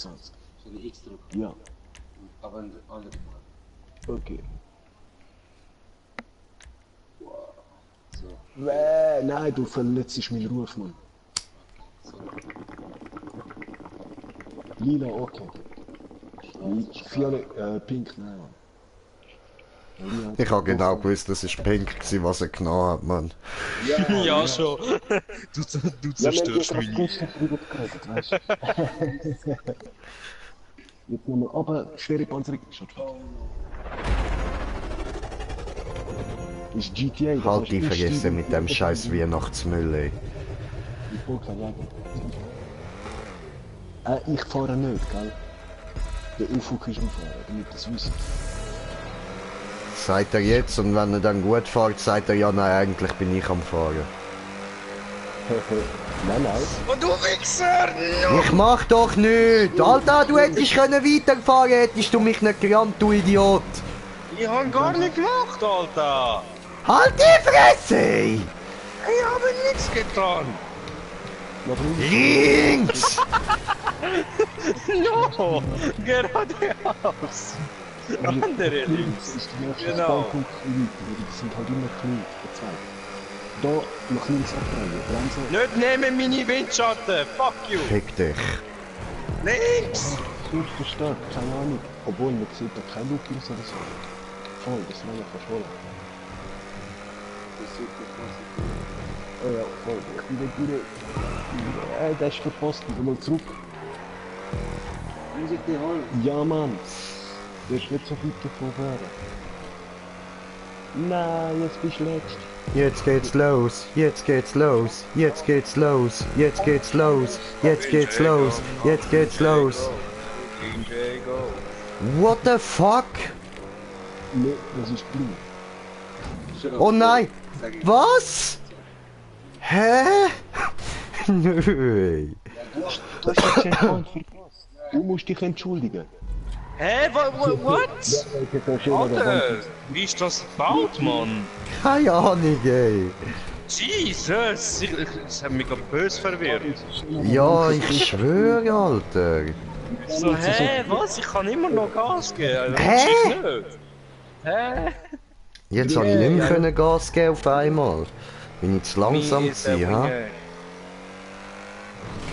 So eine X-Druck. Ja, Aber ein anderes Mal. okay. Wow. So. Nein, du verletzt meinen Ruf, Mann. So. Lila, okay. Violet, pink, nein, Mann. Lila, Ich habe genau gewusst, das ist pink gewesen, was er genommen hat, Mann. Ja, schon. Du zerstörst mich. mich. Weißt du? Jetzt nochmal, aber schwere Panzerung. Ist GTA. das Halt heißt, die ich vergessen steige- mit dem scheiß Weihnachtsmüll, ey. Ich folge da Wagen. Ich fahre nicht, gell? Der Ufuk ist am Fahren, damit das wissen. Sagt er jetzt und wenn er dann gut fährt, sagt er ja, nein, eigentlich bin ich am Fahren. Nein, nein. Und du Wichser! Ich mach doch nicht! Alter, du hättest können weiterfahren, hättest du mich nicht gerannt, du Idiot! Ich hab gar nicht gemacht, Alter! Halt die Fresse! ey! Ich habe nichts getan! Links! No! Geradeaus! Andere links! Ist die nächste Genau. Standpunkt die sind halt immer klein, der zweite. Da nach links abdrehen, bremsen. Nicht nehmen meine Windschatten! Fuck you! Fick dich. Links! Suchst du stark, keine Ahnung. Obwohl, man sieht da kein Look oder so. Voll, das wäre ja verschwollen. Das sieht mir Oh ja, voll. Ich bin nicht wieder. Der ist verpasst, wieder mal zurück. Muss ich dich holen? Ja, Mann. Du hast nicht so weit davon hören. Nein, jetzt bist du letzt. Jetzt geht's los, jetzt geht's los, jetzt geht's los, jetzt geht's los, jetzt geht's los, jetzt geht's los. King Jago. What the fuck? Nee, das ist blue. Oh nein! Was? Hä? Nö. Du hast den Checkpoint verpasst. Du musst dich entschuldigen. Hä, what? Alter, wie ist das gebaut, Mann? Keine Ahnung, ey. Jesus, das hat mich gerade böse verwirrt. Ja, ich schwöre, Alter. So, hä, was? Ich kann immer noch Gas geben. Hä? Ich nicht. Hä? Jetzt habe ich nicht mehr können Gas geben auf einmal. Bin ich zu langsam Wie ist der gewesen, ha? Winge?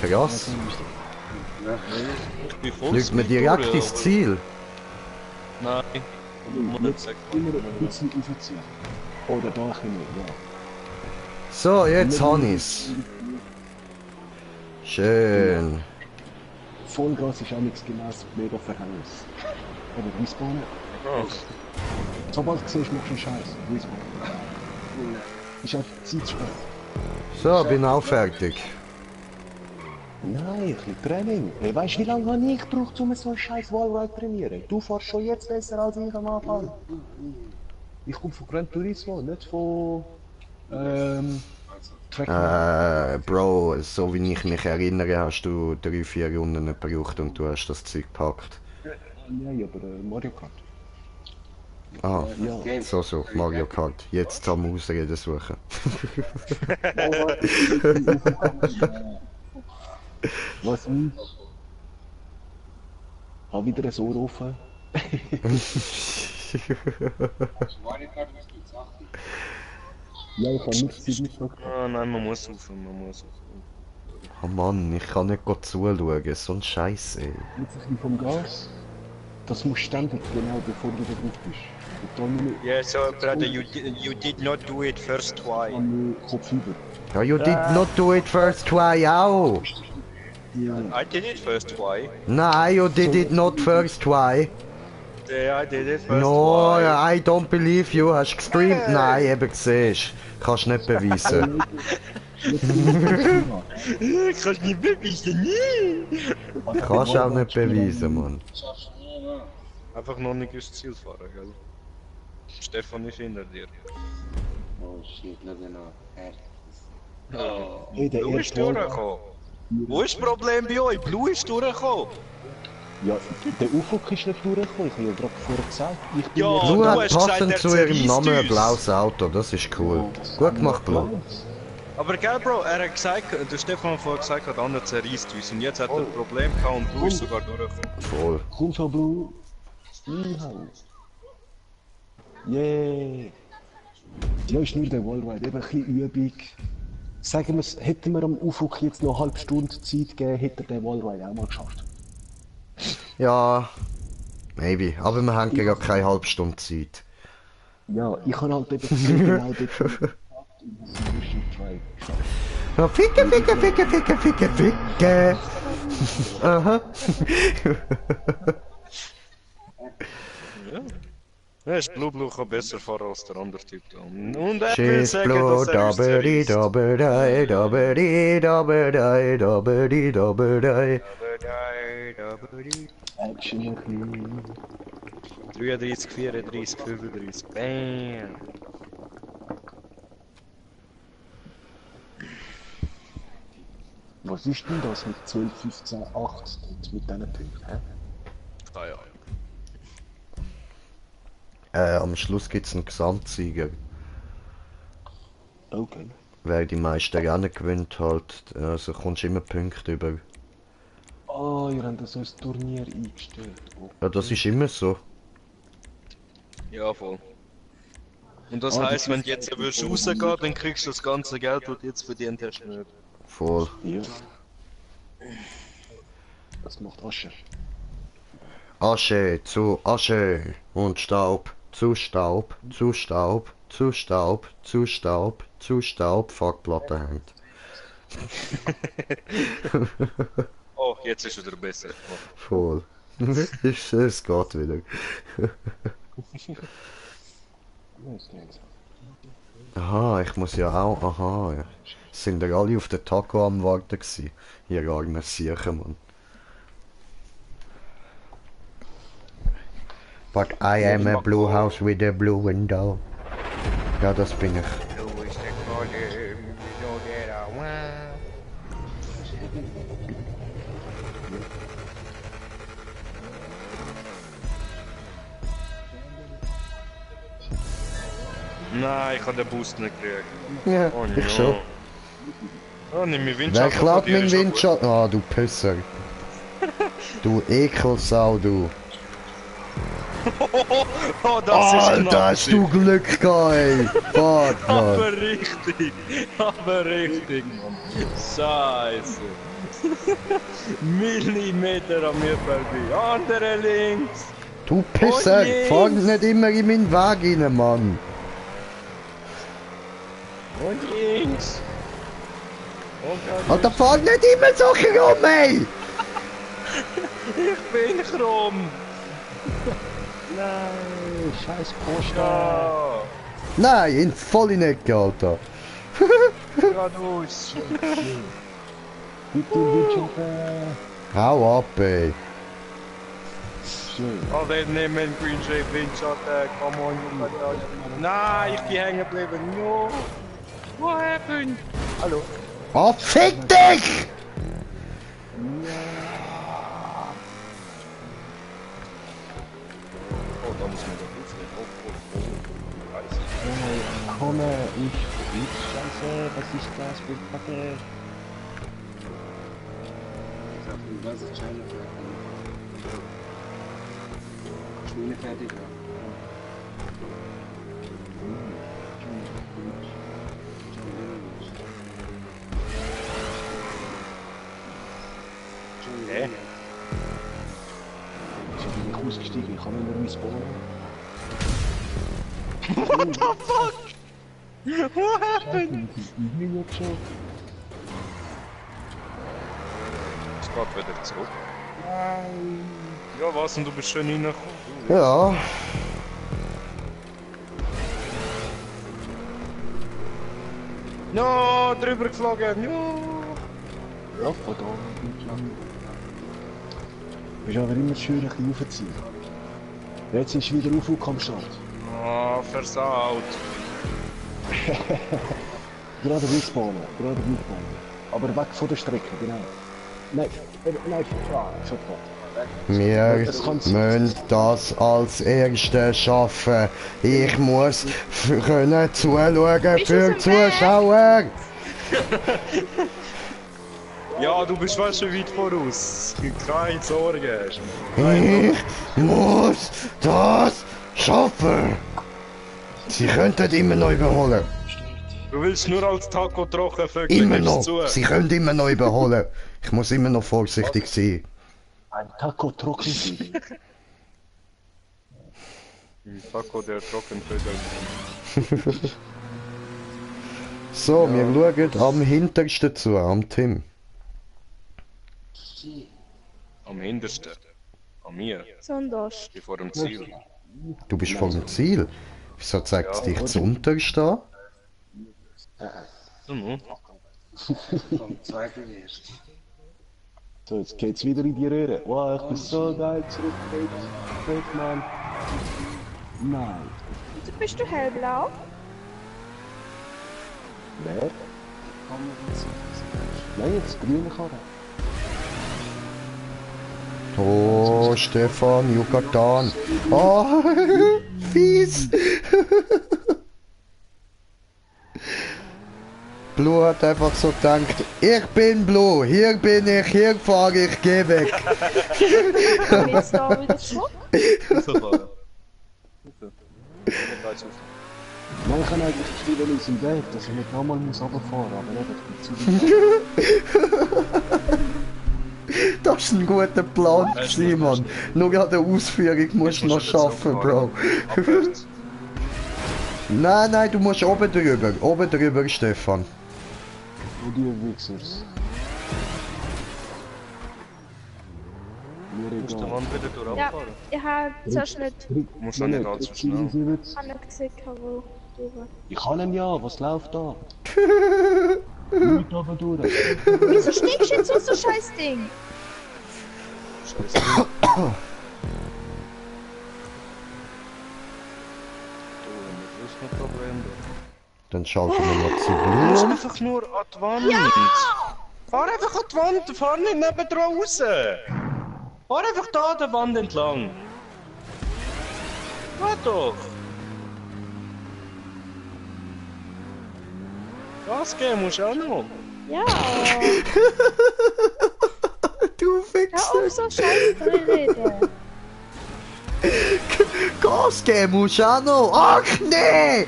Krass. Ich bin voll Fliegt mir direkt durch, ins aber- Ziel. Nein, muss nicht sagen. Immer ein bisschen aufziehen. Oder da ein bisschen mehr, ja. So, jetzt habe ich's. Schön. Vollgas ist auch nichts gemäß mega Verhängnis. Aber Respawnen. Sobald du siehst, machst du einen Scheiß. Respawnen. Ist einfach Zeit zu spät. So, bin auch fertig. Nein, ein bisschen Training. Hey, weißt du, wie lange habe ich gebraucht, um so einen scheiß Wallride zu trainieren? Du fährst schon jetzt besser als ich am Anfang. Ich komme von Gran Turismo, nicht von... Track. Bro, so wie ich mich erinnere, hast du 3-4 Runden gebraucht und du hast das Zeug gepackt. Nein, aber Mario Kart. Ah, Ja. so, Mario Kart. Jetzt haben wir Ausreden suchen. Was ich? Hab wieder ein Ohr offen. Mario Kart musst du Sachen. Ja, ich habe nichts zu sagen. Ah, nein, man muss aufhören, man muss aufhören. Oh Mann, ich kann nicht gut zuschauen, so ein Scheiß, ey. Jetzt ein bisschen vom Gas. Das muss ständig, genau bevor du da drauf bist. Und dann nur Yeah, so brother, you did not do it first twice. am Kopf über. Ja, you did not do it first try auch. Ja. I did it first twice. Nein, you did it not first try. Yeah, I did it first No, twice. I don't believe you. Hast du gestreamt? Nein, eben siehst. Kannst nicht beweisen. Kannst nicht beweisen, nie! Kannst auch nicht beweisen, Mann. Schaffst du nie, Mann. Einfach noch nicht ins Ziel fahren, gell? Stefan ist hinter dir. Oh shit, schau genau. Hey, der Blue ist erste durchgekommen. Wo ist das Problem bei euch? Blue ist durchgekommen. Ja, der Ufuk ist nicht durchgekommen, ich habe ja gerade vorher gesagt. Ich bin Ja, jetzt- Blue du hat hast gesagt, passend er zu ihrem zerreißt Namen ein uns. blaues Auto, das ist cool. Gut gemacht, Blue. Aber gell, Bro, er hat gesagt, der Stefan hat vorher gesagt, der andere zerreißt uns. Und jetzt hat er ein Problem gehabt und Blue ist sogar durchgekommen. Voll. Komm schon, Blue. Einhauen. Yeah. Ja, ist nur der Wallride, eben ein bisschen Übung. Sagen wir es, hätten wir am Ufuk jetzt noch eine halbe Stunde Zeit gegeben, hätte er den Wallride auch mal geschafft. Ja, maybe. Aber wir haben ja keine halbe Stunde Zeit. Ja, ich kann halt eben genau dort Ja, ficke, ficke, ficke, ficke, ficke, ficke. Aha. Ja, ist Blue kann besser fahren als der andere Typ da. Und er will She's sagen, blue, dass er uns dobbity, zerreißt. dobbity, dobbity, dobbity, dobbity, dobbity. Action ein bisschen. 33, 34, 35. Bam! Was ist denn das mit 12, 15, 8 und mit diesen Punkten? Hä? Ah ja. Am Schluss gibt es einen Gesamtsieger. Okay. Wer die meisten Rennen gewinnt halt, also kommst du immer Punkte über. Ah, ihr habt so ein Turnier eingestellt. Oh. Ja, das ist immer so. Ja, voll. Und das Ah, heisst, das wenn ist- du jetzt willst rausgehen, dann kriegst du das ganze Geld, das du jetzt verdient hast, nicht. Voll. Ja. Das macht Asche. Asche zu Asche und Staub zu Staub zu Staub zu Staub zu Staub zu Staub. Fuck, Platte hängt. Oh, Jetzt ist wieder besser. Voll. Es geht wieder. Aha, ich muss ja auch. Aha, ja. Sind ja alle auf den Taco am Warten gewesen. Hier arme Siechen, Mann. But I am a blue house with a blue window. Ja, das bin ich. Nein, ich habe den Boost nicht gekriegt. Ja, Oh ich schon. Oh, nimm mir Wer Windschatten. klaut meinen Windschatten? Ah, du Pisser. Du Ekelsau, du. Oh, das ist knapp. Alter, hast du Glück gehabt, ey. Fuck, Mann. Aber richtig. Aber richtig, Mann. Scheiße. Millimeter an mir vorbei. Andere links. Du Pisser, Und links. fahr nicht immer in meinen Weg rein, Mann. Und links. Und Alter, fahr nicht immer so rum, ey. ich bin krumm. Nein, scheiß Porsche. Ja. Nein, in voll in die Ecke, Alter. Geradeaus. Bitte Windschatten. Hau ab, ey. Schön. Oh, they nehmen Green Shape Windschatten. Come on, you got that. Nein, ich bin hängen geblieben. No. What happened? Hallo. Oh, fick dich! Oh, da muss man doch aufnehmen. Oh, Scheiße. Komme ich mit Scheiße, was ist das für Kacke? Was ist China fertig? Schmiede fertig, ja. Hä? Ich bin nicht ausgestiegen, ich kann nicht mehr respawnen. What the fuck? What happened? Ich bin jetzt schon. Es geht wieder zurück. Ja, was? Und du bist schön reingekommen. Ja. No, drüber geflogen. No. Ja, verdammt. Du bist aber immer schön ein bisschen raufziehen. Jetzt ist wieder Aufzug am Start. Oh, versaut. Gerade respawnen, gerade respawnen. Aber weg von der Strecke, genau. Nein, nein, schon Wir Das kann's- müssen das als Erste schaffen. Ich muss können zuschauen Bist für du aus dem Weg? Zuschauer. Ja, du bist fast schon weit voraus. Keine Sorge. Ich muss das schaffen. Sie könnten immer noch überholen. Du willst nur als Taco trocken vögeln, Immer gibst noch. zu. Sie können immer noch überholen. Ich muss immer noch vorsichtig sein. Ein Taco trocken sein. Taco, der Trockenvögel. So, wir schauen am hintersten zu, am Tim. Am hintersten. An mir. Sonders. Ich vor dem Ziel. Du bist vor dem Ziel. Wieso zeigt es Ja, dich zuunterst an? Mhm. Vom zweiten erst. So, jetzt geht's wieder in die Röhre. Wow, ich bin so geil zurückgekriegt, Mann. Nein. Bist du hellblau? Wer? Nein, jetzt grüne Karre. Oh, Stefan, Yucatan. Oh, fies. Blue hat einfach so gedacht, ich bin Blue, hier bin ich, hier fahre ich, geh weg. Und jetzt da wieder zurück? Rausfahren. Nein, ich kann eigentlich viel aus dem Weg, dass ich nicht nochmal muss runterfahren, aber eben, ich bin zu weit. Das war ein guter Plan, Mann. Nur an der Ausführung musst du noch schaffen, Bro. Abwärts. Nein, nein, du musst oben drüber, Stefan. Wo die Wichsers. Mir Du musst die egal. Wand wieder Ja, durchfahren. ich habe zuerst nicht Du musst auch nicht allzu schnell. gesehen, wo durch. Ich kann ihn ja, was läuft da? Nicht aber durch. Wieso stinkst du jetzt aus, so scheiß Ding? Scheiße. Du, das ist kein Problem. Dann schalten wir noch zu Du musst Blue. einfach nur an die Wand. Fahr einfach an die Wand, fahr nicht nebendran raus. Fahr einfach da an der Wand entlang. Fahr doch. Gas geben musst du auch noch. Ja, Du hör Wichser! auf, so scheiß zu reden. Gas geben musst du auch noch! Ach nee!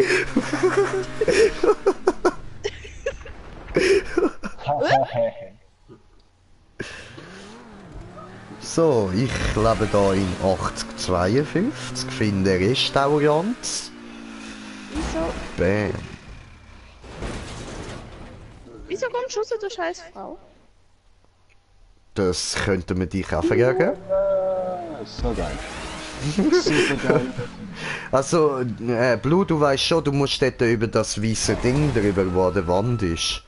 So, ich lebe da in 8052, finde Restaurant. Wieso, Bam. wieso kommst du raus, du scheiß Frau? Das könnte man dich auch fragen. So geil. Super geil. Also, Blue, du weißt schon, du musst dort über das weiße Ding drüber, wo an der Wand ist.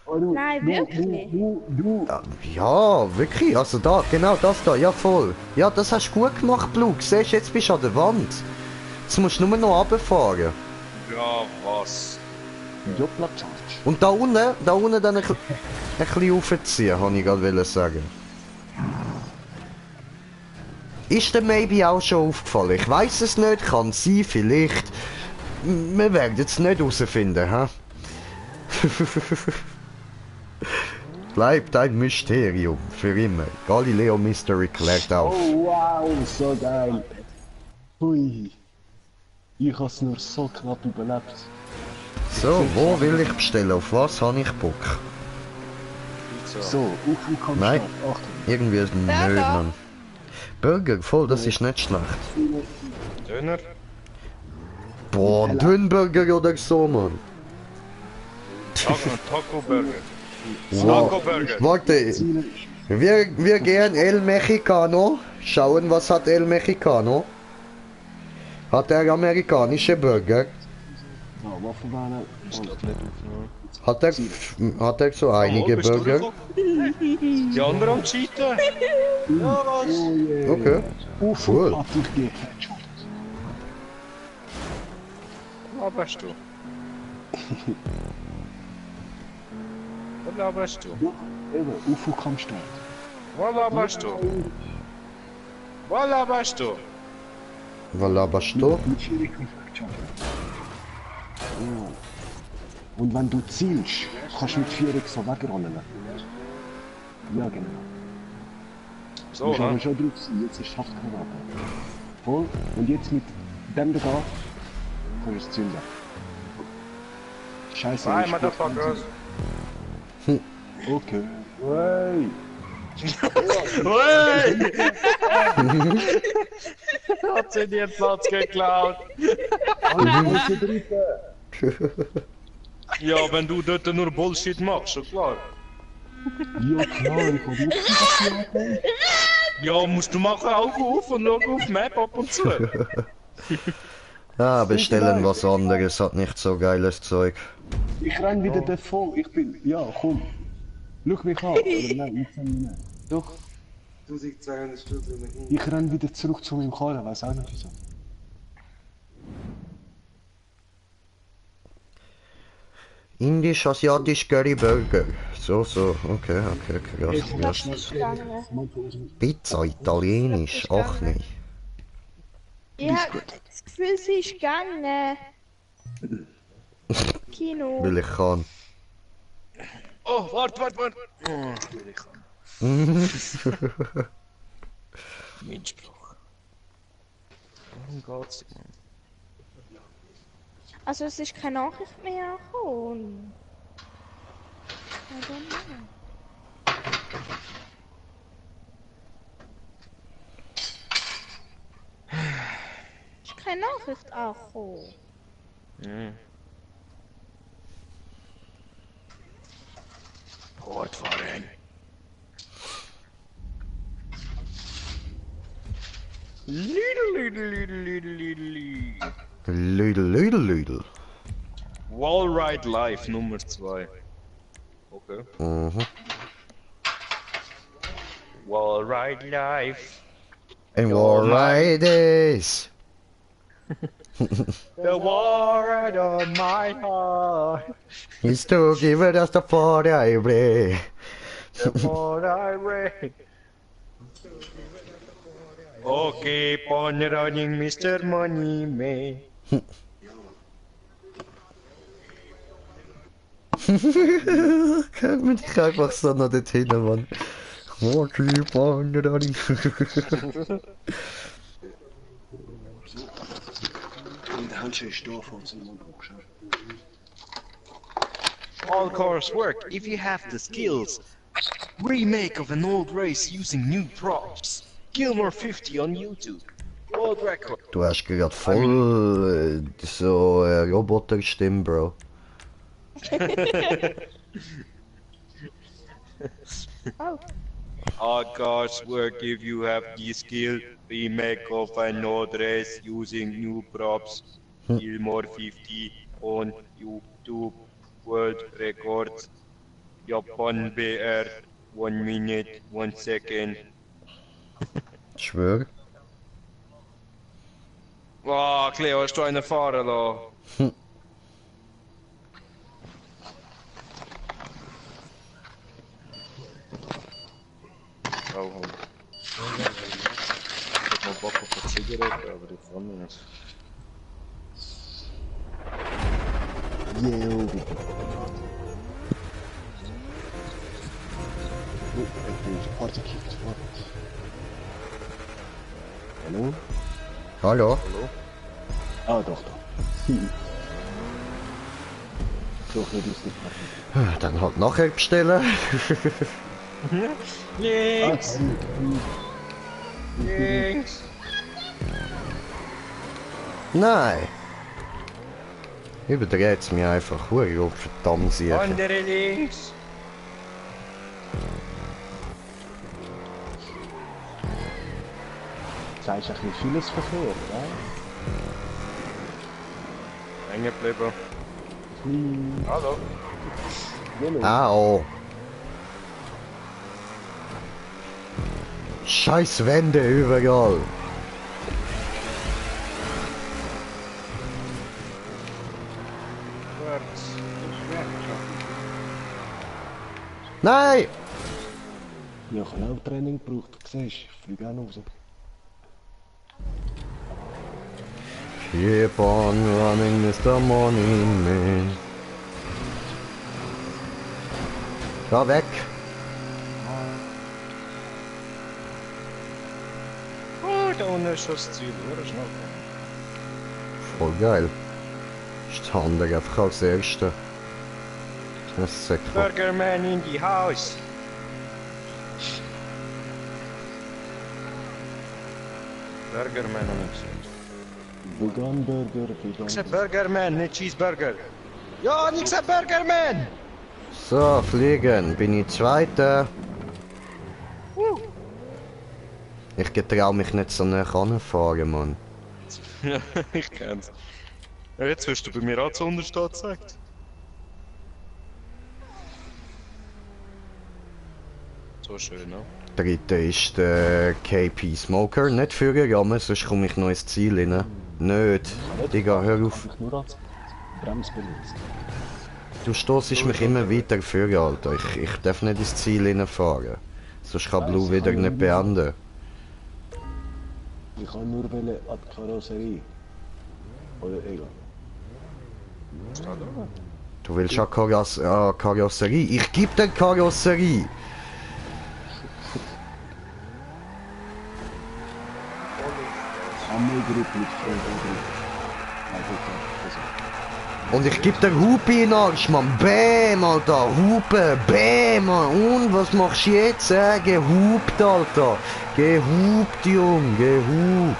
Oh, du, Nein, wirklich? Du. Ja, wirklich, also da, genau das da, ja voll. Ja, das hast du gut gemacht, Blue. Siehst du, jetzt bist du an der Wand. Jetzt musst du nur noch runterfahren. Ja, was? Jobbla Charge. Und da unten dann ein bisschen raufziehen, habe ich gerade sagen. Ist der Maybe auch schon aufgefallen? Ich weiß es nicht, kann sein, vielleicht. Wir werden es nicht herausfinden, hä? Bleibt ein Mysterium, für immer. Galileo Mystery klärt auf. Oh wow, so geil. Hui. Ich hab's nur so knapp überlebt. So, wo will ich bestellen? Auf was habe ich Bock? Pizza. So, Ufu kommt Nein. Start. Achtung. Irgendwie ist ein Burger. Nö, Mann. Burger, voll, das ist nicht schlecht. Döner? Boah, ein Dünnburger oder so, Mann. Taco Burger. Wow. Taco Burger. Warte, wir gehen El Mexicano. Schauen, was hat El Mexicano? Hat er amerikanische Burger? Ja, Waffelbeine. Hat er so einige bist du Burger? gekommen? Die anderen am Cheaten? Ja, was? Cool. Okay. Cool. Hat dich gecatcht. Wo bist du? Wo bist du? Ja, eben, Ufu kommt Start. Wo bist du? Wo bist du? Voilà, basto. Mit Schwierigkeit Charge. Ja. Und wenn du zielst, kannst du mit 4 so wegrollen. Ja, genau. So, Du musst aber ne? schon drauf sein, jetzt ist es Haftgranate. Voll. Und jetzt mit dem da kannst du es zünden. Scheiße. Bye, ich Motherfuckers. Okay. Hey. Hey! Hat sie dir den Platz geklaut? Alles dritte. Ja, wenn du dort nur Bullshit machst, schon klar. Ja klar, ich hab wirklich das gemacht. Ja, musst du machen Augen auf und schau auf die Map ab und zu. Ah, bestellen was anderes, hat nicht so geiles Zeug. Ich renn wieder davon. Ich bin. Ja, komm. Schau mich an. Oder nein, nicht nicht. Doch. 1200 Stutz in der Ich renn wieder zurück zu meinem Karren, weiß auch nicht wieso. Indisch-asiatisch Curry Burger. So, okay, krass. Das ist gegangen. Pizza, italienisch, ach nee. Ich hab das Gefühl, sie ist gegangen. Kino. Weil ich kann. Oh, warte. Oh, Mindspruch. Warum geht's? Also es ist keine Nachricht mehr angekommen. I don't know. Es ist keine Nachricht angekommen. Fortfahren. Lüdel. Wallride Live Nummer 2. Okay. Mhm. Wallride Live. And Wallride is. The wallride on my heart. Is to give it us the for I play. The more I read. Oh, keep on running, Mr. Money Man. Kann man dich einfach so noch dorthin, Mann. Oh, keep on running. In der Hand ist da von so einem Boxer. All cars work if you have the skills. Remake of an old race using new props. Gilmore 50 on YouTube. World record. Du hast gerade voll so Roboterstimme, Bro. Oh, All cars work if you have the skill. Remake of an old race using new props. Gilmore 50 on YouTube. World record. Japan BR. 1 minute, 1 second. Schwör. Oh, Cleo, hast du einen fahren lassen? Oh, oh. Ich hab mal Bock auf eine Zigarette, aber die kann nicht. Yo. Oh, ik ben hard gekickt. Wat? Hallo? Hallo? Ah, doch, doch. Doch, nicht lustig. Dann halt nachher bestellen. Links! Links! Nein. Überdreht's mir einfach. Hure verdammt sicher. Andere links! Zij is echt niet files verkeer, ja? Hängen geblieben. Hallo? Au. Scheiß Wände überall. Nein! Ja, ich habe auch Training gebraucht, du siehst, ich fliege auch noch raus. Keep on running, Mr. Money Man. Da weg! Oh, da unten ist schon das Ziel, oder? Schnell. Voll geil. Ist die andere einfach als erste. Das ist echt cool. Burgerman in die house! Burgerman habe ich gesehen. Vegan Burger, vegan Ich sag Burgerman, nicht Cheeseburger. Ja, ich sag Burgerman! So, fliegen. Bin ich Zweiter. Ich getrau mich nicht so nah ranfahren, Mann. Ja, ich kenn's. Ja, jetzt wirst du bei mir auch zu unterstehen gezeigt. So schön, ne? Dritter ist der KP Smoker. Nicht führen, Jammer, sonst komme ich noch ins Ziel rein. Nicht. Digga, hör auf. Ich nur als Brems benutzt. Du stossest mich immer weiter führen, Alter. Ich darf nicht ins Ziel reinfahren. Sonst kann Blue wieder nicht beenden. Ich kann nur an die Karosserie. Oder egal. Du willst ja Karosserie? Ich geb dir Karosserie! Hammelgruppe mit Vollgruppe. Und ich geb dir Hupe in den Arsch, Mann. Bäm, Alter. Hupe, bäm, Mann. Und was machst du jetzt? Gehupt, Alter. Gehupt, Jung. Gehupt.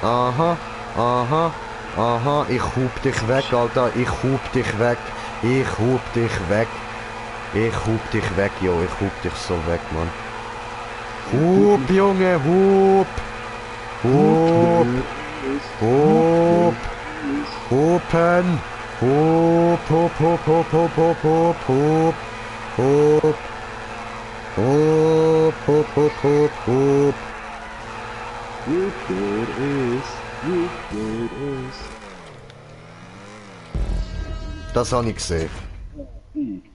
Aha, aha, aha. Ich hub dich weg, Alter. Ich hub dich weg. Ich hub dich weg. Ich hub dich weg, jo, ich hub dich so weg, Mann. Hup, Junge, hup! Hup! Hup! Hupen! Hup, hup, hup, hup, hup, hup, hup, hup! Hup! Hup, hup, hup, hup, hup! Hup, there is. Hup, there is. Das habe ich gesehen.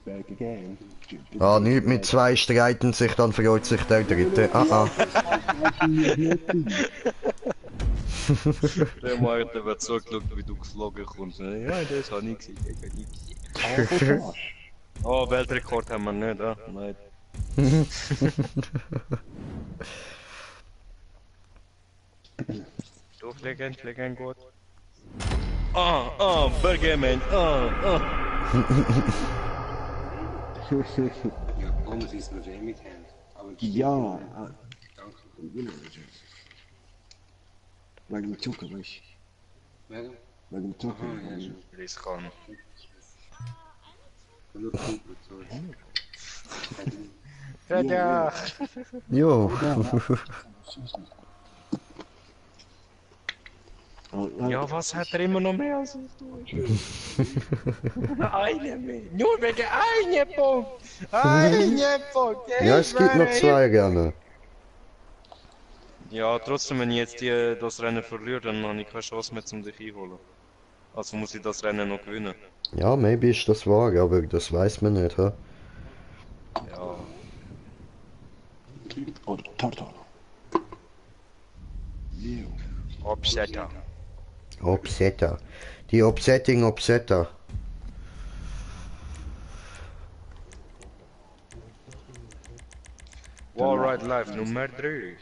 Back again. Ah, nichts mit zwei streiten sich, dann freut sich der Dritte. Ah, ah. Der Martin wird zugeschaut, wie du geflogen kommst. Ja, das habe ich gesehen, das habe ich gesehen. Oh, Weltrekord haben wir nicht, ah? Nein. Du, Legend gut. Bergerman, Ja, anders ist mir weh mit Hand. Aber Ja. danke. Wegen dem Zucker, weißt Wegen? du? Wegen dem Zucker. Aha, ja, schon. Riskant. Nur Kumpel, sorry. Ja. Jo. Ja, was hat er immer noch mehr als ich? Einen mehr. Nur wegen einem Punkt. Einen Punkt. Ja, es gibt noch zwei gerne. Ja, trotzdem, wenn ich jetzt das Rennen verliere, dann habe ich keine Chance mehr, um dich einholen. Also muss ich das Rennen noch gewinnen. Ja, maybe ist das wahr, aber das weiß man nicht, hä? Ja. Oder Tartar. Ja. Upsetter. Obsetta. Die Upsetting Obsetta. Wallride Live Nummer 3.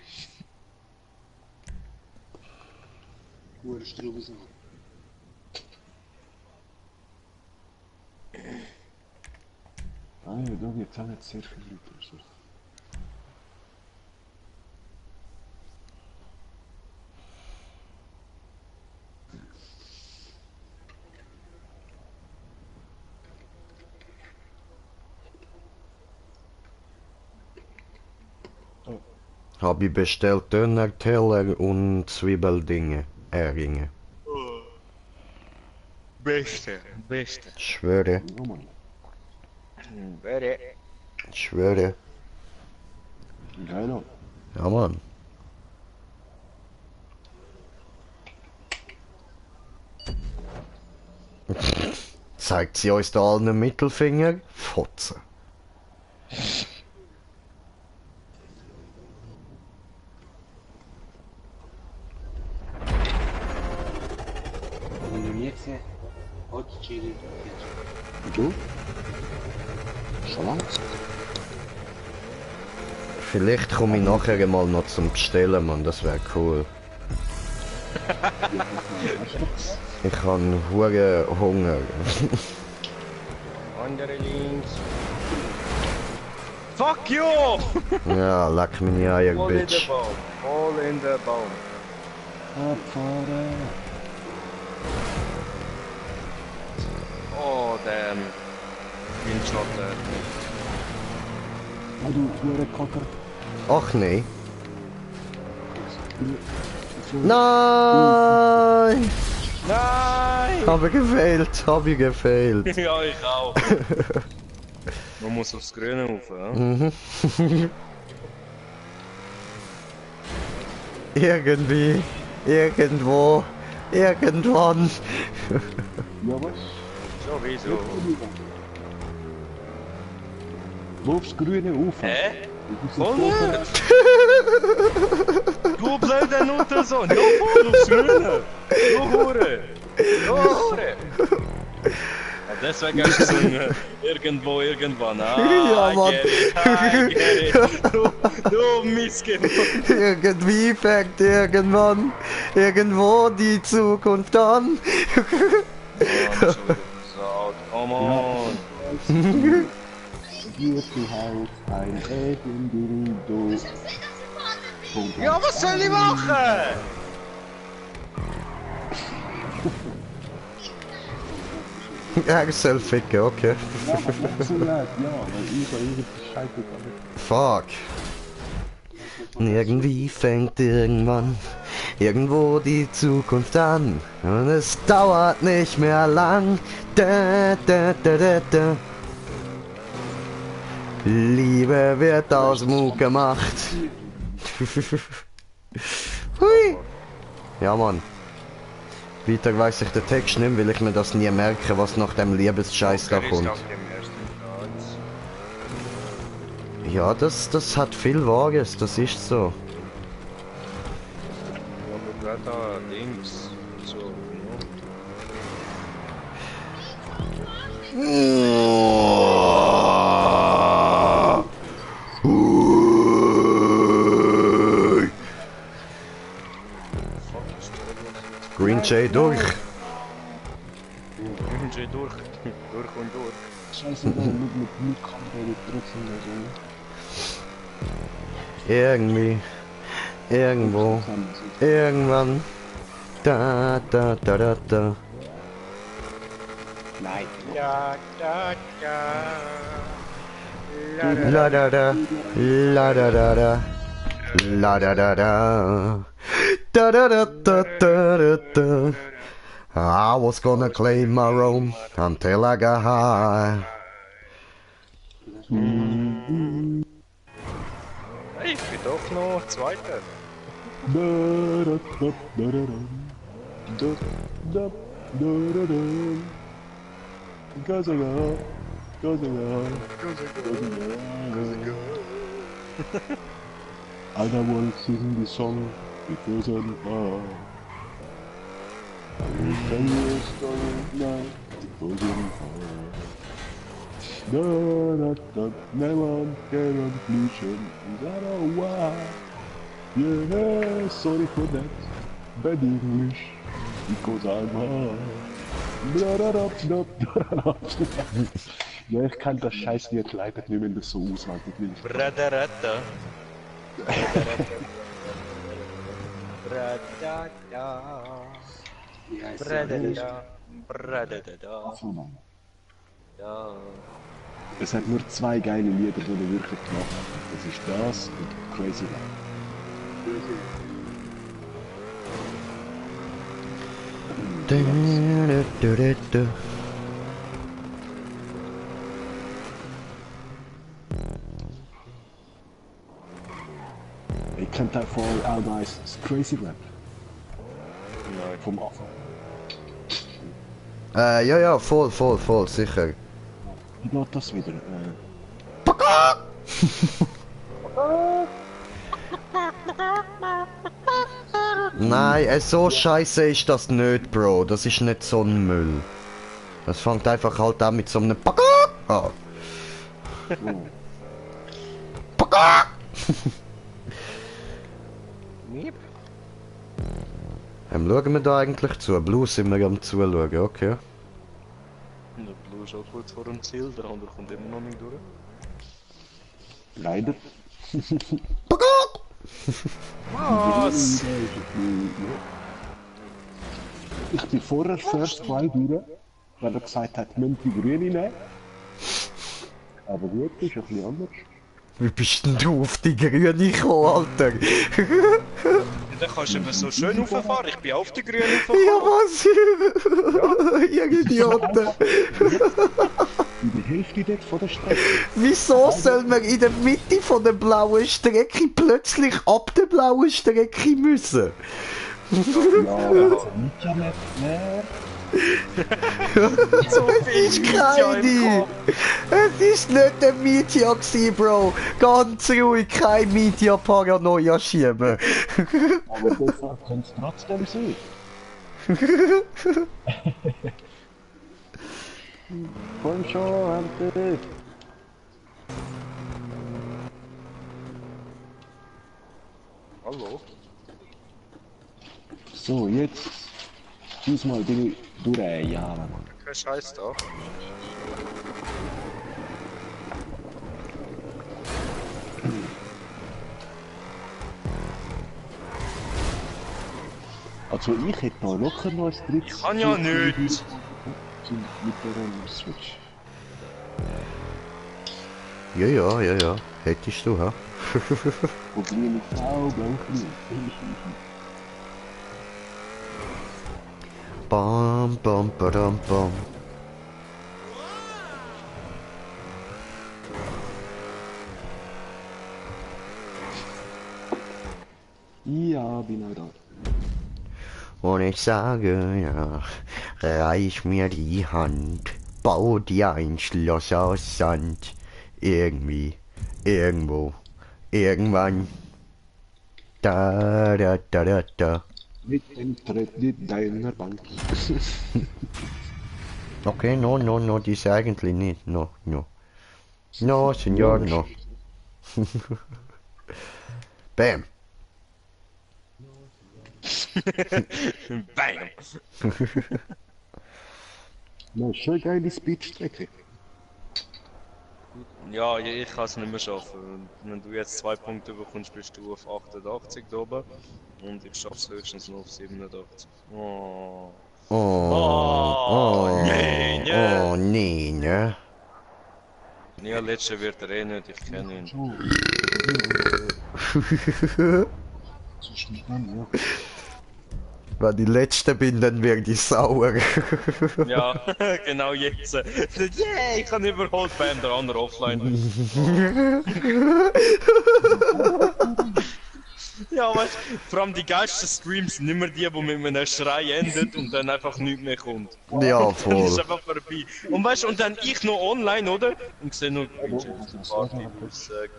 Hohe Strubes an. Ah ja, da gibt es auch nicht sehr viele Leute. Hab ich bestellt Döner, Teller und Zwiebeldinge. Ringe. Beste. Ich schwöre, Ja, Mann. Wäre. ich schwöre. Geil. Ja, Mann. Zeigt sie uns da allen einen Mittelfinger? Fotze. Wenn du jetzt Hot Chili Und du? Schon lang? Vielleicht komme ich nachher mal noch zum Bestellen, Mann, das wäre cool. Ich habe hure Hunger. Andere links. Fuck you! Ja, leck meine Eier, Fall in the Bitch. Baum. Fall in the Baum. Abfahren. Oh, damn. Windschatten. Ah, du Hurenkacker. Ach nee. Nein! Nein! Habe gefailt, habe ich gefailt. Ja, ich auch. Man muss aufs Grüne rauf, ja? Mhm. Irgendwie, irgendwo, irgendwann. Ja, was? Sowieso. Wo aufs Grüne auf? Hä? Voll nicht! Du blöder Nuttersohn! Ja, voll aufs Grüne! Du Hure! Du Hure! Ja, deswegen hast du gesungen. Irgendwo, irgendwann. Ja, Mann. I get it. Du Misskind. Irgendwie fängt irgendwann, irgendwo die Zukunft an. Come on. Beauty House, ein Dildo. Ja, was soll ich machen? Er soll ficken, okay. Ja, aber nicht so leid, ja, weil ich war irgendwie Scheiße. Fuck. Irgendwie fängt irgendwann irgendwo die Zukunft an. Und es dauert nicht mehr lang. Da, da, da, da, da. Liebe wird aus Mut gemacht. Hui. Ja, Mann. Weiter weiss ich den Text nicht, weil ich mir das nie merke, was nach dem Liebesscheiß da kommt. Ja, das hat viel Wages, das ist so. Aber gerade da links. So, Green Jay durch. Jay durch. Durch und durch. Scheiße, da mit Kamera nicht drücken oder so. Irgendwie. Irgendwo. Irgendwann. Da, da, da, da, da. Nein. Ja, ja, ja. La da da. La da da da. La da da da. Da da da da da da da. I was gonna claim my room until I got high. Hey, ich bin doch noch Zweiter. I don't want to sing the song because I'm high. I will tell you a story now because I'm high. Never get on conclusion, I don't know why. Yeah, sorry for that. Bad English, because I'm high. Ja, ich kann das Scheißlied leider nicht, wenn das so aushaltet, will ich. Bradaratta. Bradada. Bradada. Bradada. Ja. Es hat nur zwei geile Lieder, die er wirklich gemacht hat. Das ist das und Crazy Love. Da, da, da, da, da. Ich kennt da vor auch das Crazy Rap Nein. vom Anfang. Ja, ja, voll, sicher. Wie geht das wieder? Nein, so scheiße ist das nicht, Bro. Das ist nicht so ein Müll. Das fängt einfach halt an mit so einem Paka an. Paka! Miep. Schauen wir da eigentlich zu? Blues sind wir am Zuschauen, okay. Der Blue ist auch kurz vor dem Ziel, der andere kommt immer noch nicht durch. Leider. Paka! Was? Ich bin vorher First Try durch, weil er gesagt hat, nimm die Grüne nehmen. Aber gut, ist ein bisschen anders. Wie bist denn du auf die Grüne gekommen, Alter? Dann kannst du eben so schön rauffahren. Ich bin auf der Grünen Ja, raufgefahren. was? Ihr Idioten! In der Hälfte dort von der Strecke. Wieso soll man in der Mitte von der blauen Strecke plötzlich ab der blauen Strecke müssen? Ja, also nicht ja nicht mehr. So viel ist keine! Es ist nicht der Media gsi, Bro! Ganz ruhig, kein Media-Paranoia schieben! Aber deshalb kann es trotzdem sein. Komm schon, Ante! Hallo? So, jetzt. Diesmal bin ich durch. Ja, Mann. Kein Scheiß da. Also ich hätte da locker noch ein Trick. Kann ja nicht! mit der Switch. Ja. Hättest du, ha? Und bin ich mit blau grün. Bam, bam, badam, bam. Ja, bin auch da. Und ich sage, ja, reich mir die Hand, bau dir ein Schloss aus Sand. Irgendwie, irgendwo, irgendwann. Da. Mit dem Kredit deiner Bank. Okay, no, dies eigentlich nicht, no. No, Senor, no. Bam. Bam! Na, schon geile Speedstrecke. Ja, ich kann es nicht mehr schaffen. Wenn du jetzt 2 Punkte bekommst, bist du auf 88 da oben. Und ich schaffe es höchstens noch auf 87. Oh. Nee, Ne? Ja, letzter wird er eh nicht, ich kenne ihn. So. So schnell dann, ja. Wenn die Letzte bin, dann werde ich sauer. Ja, genau jetzt. Yeah, ich kann überholt beim der andere offline. Ja, weißt du, vor allem die geilsten Streams, nicht mehr die, wo mit einem Schrei endet und dann einfach nichts mehr kommt. Ja, Das ist voll. einfach vorbei. Und weißt du, und dann ich noch online, oder? Und sehe nur Green Jay Party,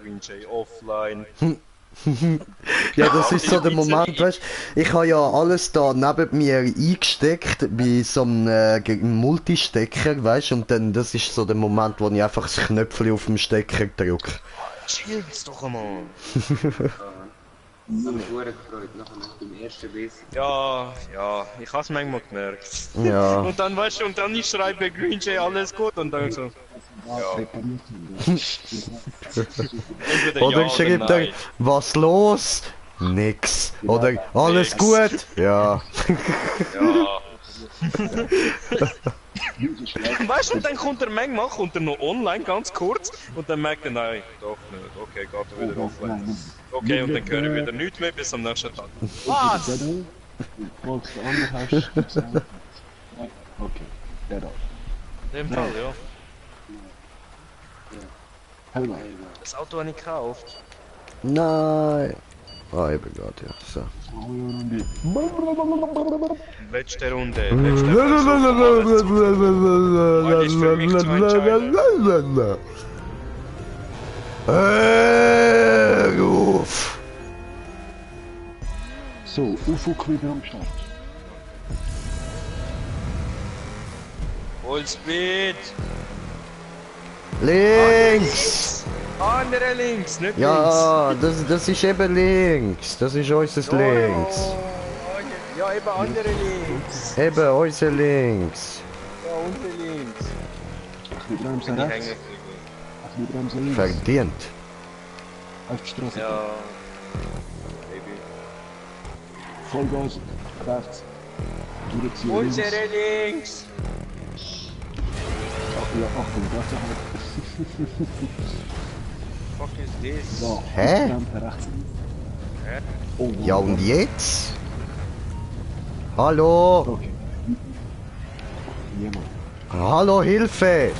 Green Jay offline. Ja, das ist so der Moment, weißt du, ich habe ja alles da neben mir eingesteckt, bei so einem Multistecker, weißt du, und dann, das ist so der Moment, wo ich einfach das Knöpfchen auf dem Stecker drücke. Chill's doch einmal. Ich habe mich sehr gefreut, nachher beim ersten Biss. Ja, ich hab's manchmal gemerkt. Ja. Und dann, weißt du, und dann ich schreibe Green Jay alles gut und dann so. Entweder Oder ja schreibt oder er, was los? Nix. Oder alles Nix. gut? Ja. Ja. Weißt du, und dann kommt er manchmal noch online, ganz kurz, und dann merkt er, nein, doch nicht. Okay, geht er wieder offline. Okay, und dann höre ich wieder nichts mehr bis am nächsten Tag. Was? Folgst du andere hast, gibt's einen. Okay, der da. In dem Fall, ja. Helma. Das Auto habe ich gekauft. Nein. Ah, eben gerade, ja. So. Letzte Runde. Letzte Runde. Ist für mich zu entscheiden. Ruf. So, Ufuk wieder am Start. Full Speed. Links. Andere links, nicht links. Ja, das ist eben links. Das ist unser links. Ja, eben andere links. Eben unser links. Ja, unsere links. Die Bremse Die rechts, hängen. die Bremse links. Verdient. Auf die Straße. Ja. Baby. Vollgas, rechts. Durchziehen links. Unsere links. Ja, Achtung, das halt. Fuck is this? Ja, Hä? Bremse rechts. Hä? Oh, Ja, und jetzt? Hallo? Okay. Jemand. Hallo, Hilfe!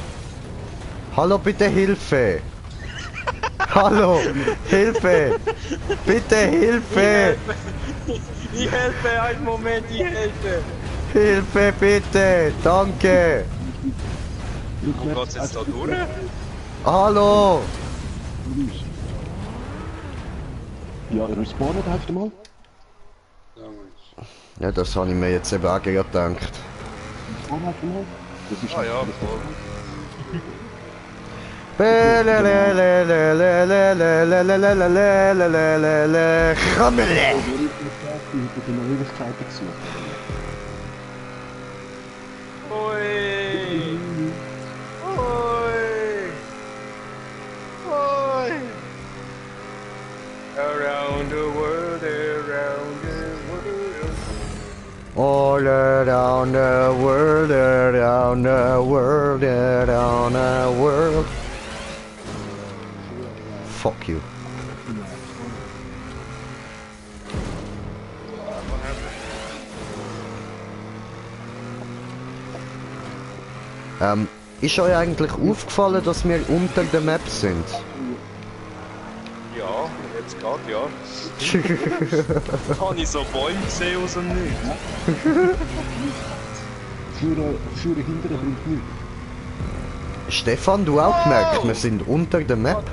Hallo, bitte Hilfe! Hallo, Hilfe! Bitte Hilfe! Ich helfe, einen Moment, ich helfe. Hilfe, bitte! Danke! Wo geht's jetzt da durch? Hallo! Ja, respawnen einfach mal. Ja, das habe ich mir jetzt eben auch gerade gedacht. Respawnen einfach mal. Das ist Ah ja, voll. Rammele! Ich bin noch Ewigkeiten gesucht. Oi! Oi! Oi! Around the world, around the world. All around the world, around the world, around the world. Fuck you. Ist euch eigentlich aufgefallen, dass wir unter der Map sind? Ja, jetzt geht ja. Habe ich so Bäume gesehen aus dem Nichts. Führer hinterher bringt nichts. Stefan, du auch gemerkt, wir sind unter der Map.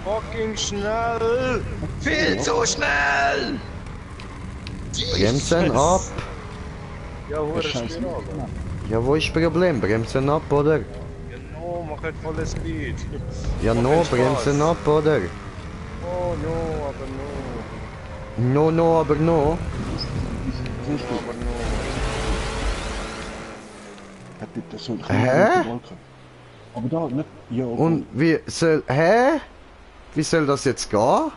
Fucking schnell! Viel zu schnell! Bremsen ab. Ja, hure Scheiße. Spirale. Ja, wo ist das Problem? Bremsen ab, oder? Genau, mach halt volles Speed. Ja, no, bremsen ab, oder? Oh, no, aber no. No, aber no. Aber no. Hat das so Hä? Aber da nicht. Ja, okay. Und wie soll... Hä? Wie soll das jetzt gehen?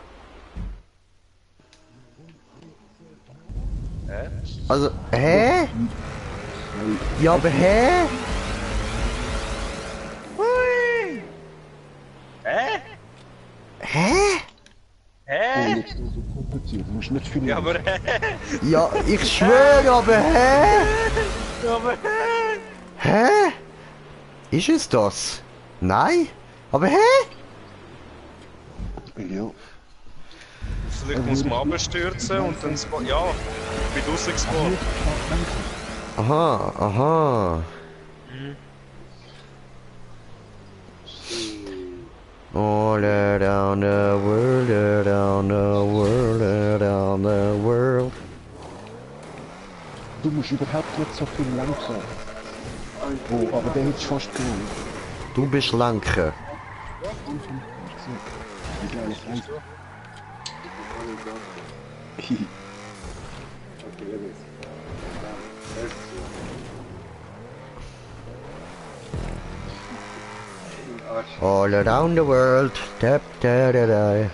Hä? Also, hä? Ja, aber hä? Hui! Hä? Hä? Hä? Jetzt so kompliziert. Du musst nicht viel. Ja, aber hä? Ja, ich schwöre, aber hä? Ja, aber hä? Hä? Ist es das? Nein? Aber hä? Ja. Vielleicht muss man abstürzen und dann... Ja, ich bin rausgespawnt. Aha, aha. All around the world, around the world, around the world. Du musst überhaupt nicht so viel lenken. Oh, aber der hätte fast gewonnen. Du bist Lenker. Wie geil ist das? All around the world. Tap, da, da, da.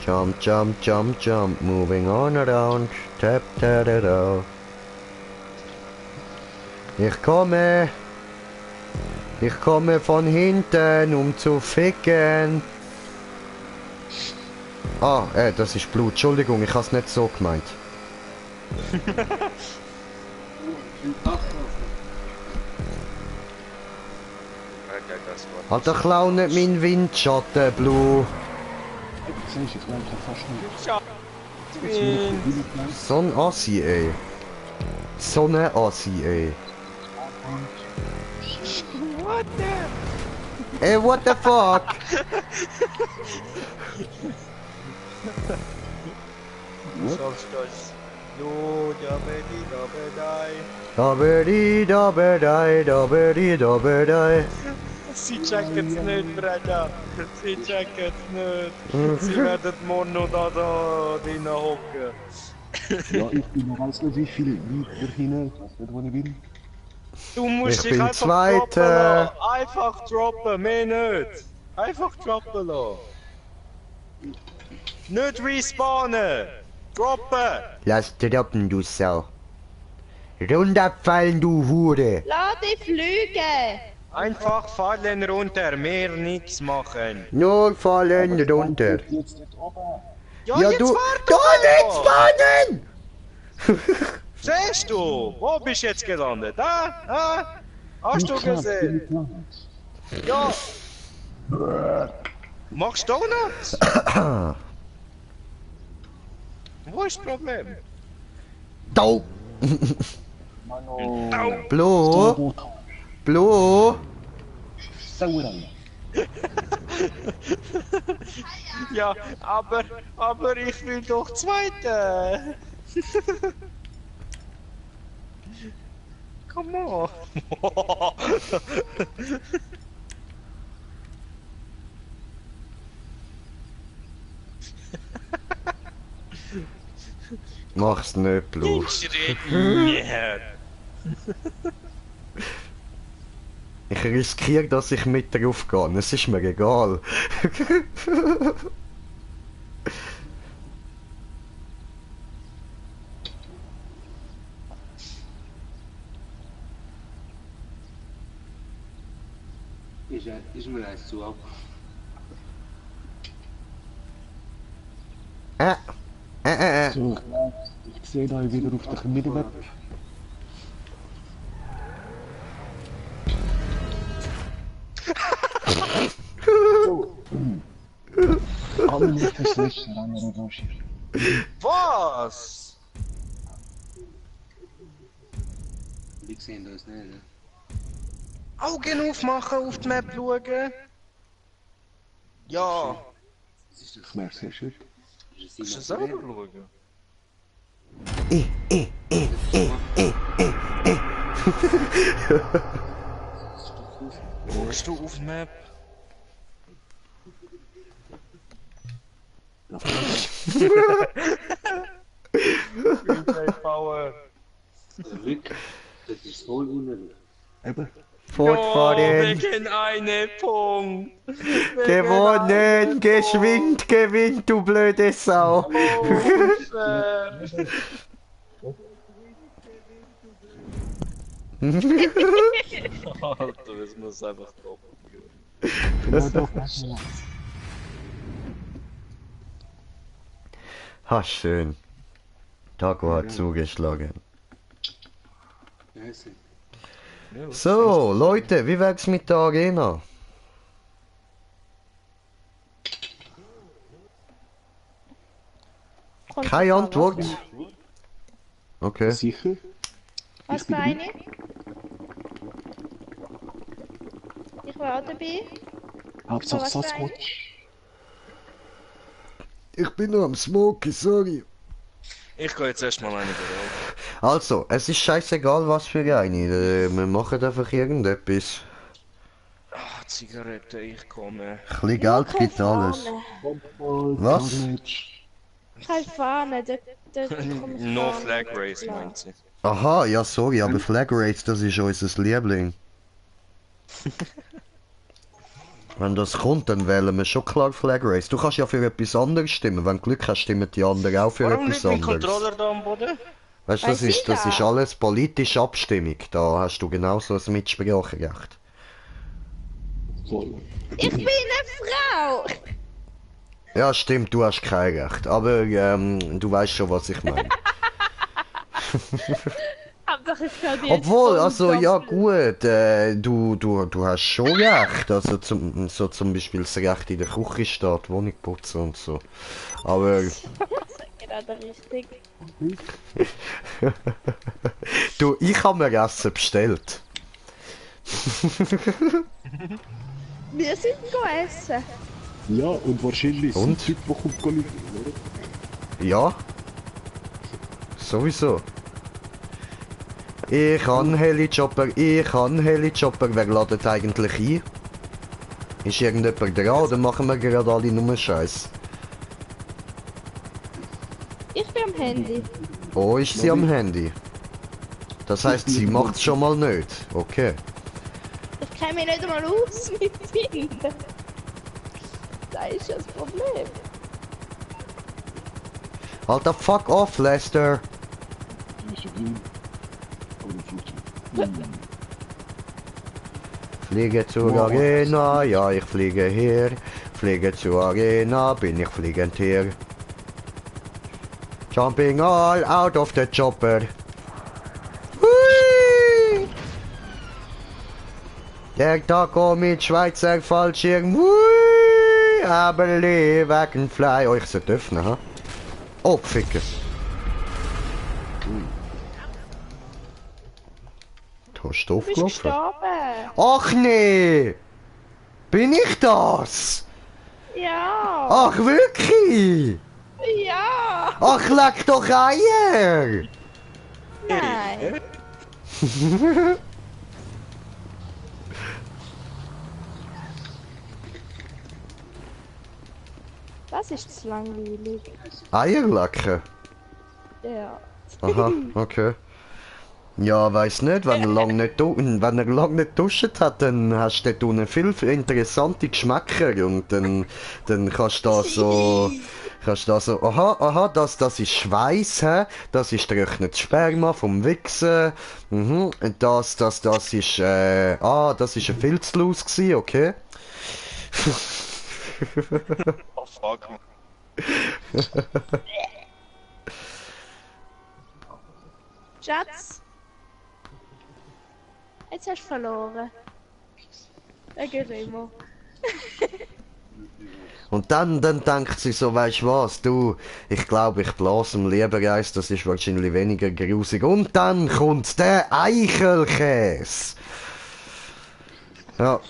Jump, jump, jump, jump. Moving on around. Tap, da, da, da. Ich komme. Ich komme von hinten, um zu ficken. Ah, das ist Blut. Entschuldigung, ich hab's nicht so gemeint. Alter, klau nicht meinen Windschatten, Blue. Siehst du, ich lenke fast nicht. Twin. So ein Assi, ey. So ein Assi, ey. What the? Ey, what the fuck? Schaffst das? Du, ja, baby, da, baby. Dabedi, dabedi, dabedi, dabedi. Sie checken's nicht, Breda. Sie checken's nicht. Sie werden morgen noch da drinnen hocken. Ja, ich bin noch weiß nicht wie viel weiter hinten. Ich weiß nicht, wo ich bin. Du musst Ich dich bin einfach Zweiter. droppen lassen. Einfach droppen, mehr nicht. Einfach droppen lassen. Nicht respawnen. Droppen. Lass droppen, du Sau. Runterfallen, du Hure. Lass dich fliegen! Einfach fallen runter, mehr nichts machen. Nur fallen runter. Jetzt nicht oben. Ja, Ja, jetzt du... warte Da doch. nicht spawnen! Siehst du? Wo bist du jetzt gelandet? Hast du gesehen? Ja. Machst du Donuts? Wo ist das Problem? Dau! Mano. Blue? Blue? Sauerei. Ja, aber ich will doch Zweiter. Come on. Mach's nicht, Blue. Schreck. Ich riskiere, dass ich mit drauf gehe. Es ist mir egal. Ist mir eins zu ab. So, ich sehe da wieder auf der Minimap. So. Alle nicht das letzte Rennen rausschießen. Was? Die sehen das nicht, ne? Augen aufmachen, auf die Map schauen. Ja. Was ist das? Ich merke sehr schön. Kannst du selber schauen? Schaust du auf die Map? Replay Power. Rick, das ist voll unnötig. Eben. Fortfahren. Wegen einem Punkt. Gewonnen. Gewinnt, du blöde Sau. Alter, das muss einfach drauf. Ha, schön. Taco hat zugeschlagen. Ja, ist sie. So, Leute, wie wär's mit der Arena? Keine Antwort. Okay. Sicher? Was für eine? Ich war auch dabei. Hauptsache Was für Sasquatch. Ich bin nur am Smoken, sorry. Ich gehe jetzt erstmal eine bereit. Also, es ist scheißegal, was für eine. Wir machen einfach irgendetwas. Ah, Zigarette, ich komme. Ein bisschen Geld gibt alles. Was? Keine Fahne, da komme ich No gar Flag nicht Race, klar. meint sie. Aha, ja sorry, aber Flag Race, das ist unser Liebling. Wenn das kommt, dann wählen wir schon klar Flag Race. Du kannst ja für etwas anderes stimmen. Wenn du Glück hast, stimmen die anderen auch für Warum etwas liegt mein anderes. Controller da am Boden? Weißt du, Weiss ich das ist ja. alles politische Abstimmung. Da hast du genauso ein Mitspracherecht. Voll. Ich bin eine Frau! Ja, stimmt, du hast kein Recht. Aber du weißt schon, was ich meine. Hauptsache ich kann die Obwohl, jetzt also voll ja doppeln. gut, du hast schon recht. Also zum Beispiel das Recht in der Küche steht, Wohnung putzen und so. Aber Gerade richtig. du, ich habe mir Essen bestellt. Wir sind essen. Ja, und wahrscheinlich Und? Typ, der kommt liefern, oder? Ja. Sowieso. Ich kann Helichopper, wer ladet eigentlich ein? Ist irgendjemand dran oder machen wir gerade alle nur Scheiß? Ich bin am Handy. Oh, ist sie am Handy? Das heißt, sie macht's schon mal nicht. Okay. Ich kenne mich nicht einmal aus mit Finden. Das ist das Problem. Alter, fuck off, Lester. Ja, ist ja grün. Aber ein Flugzeug. Fliege zur Arena, ja, ich fliege hier. Fliege zur Arena, bin ich fliegend hier. Jumping all out of the chopper. Hui! Der Taco mit Schweizer Fallschirm. Hui! Aber wegen Fly. Oh, ich sollte öffnen, ha? Oh, Ficke. Du hast Du bist aufgelaufen. gestorben. Ach nee! Bin ich das? Ja. Ach wirklich? Ja. Ach leck doch Eier! Nein. Das ist zu langweilig. Eier lecken? Ja. Aha, okay. Ja, weiß nicht, wenn er lang nicht, wenn er lang nicht duscht hat, dann hast du dort unten viel interessante Geschmäcker und dann kannst du da so, aha, das ist Schweiß, hä? Das ist trockenes Sperma vom Wichsen, und das ist, das ist ein Filzlaus gsi, okay? Oh fuck. Schatz. Jetzt hast du verloren. Wegen Remo. Und dann denkt sie so, weißt du was, du, ich glaube, ich blase ihm lieber eins, das ist wahrscheinlich weniger grusig. Und dann kommt der Eichelkäse. Ja.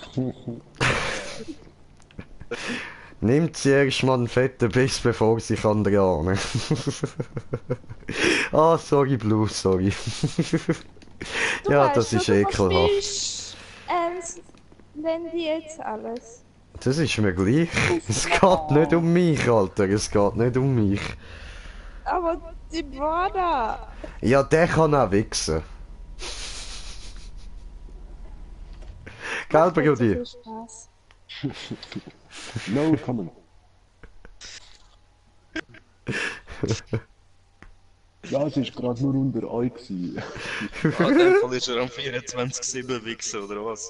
Nimmt sie erstmal einen fetten Biss, bevor sie kann dran. Ah, sorry, Blue, sorry. Du Ja, weißt das schon, ist du ekelhaft. verstehst, wenn die jetzt alles. Das ist mir gleich. Es geht nicht um mich, Alter. Es geht nicht um mich. Aber die Brother. Ja, der kann auch wichsen. Gell, Macht nicht so Brudi? viel Spaß. No comment. Ja, es ist gerade nur unter euch gewesen. Ah, in dem Fall ist er am 24/7 wichsen, oder was?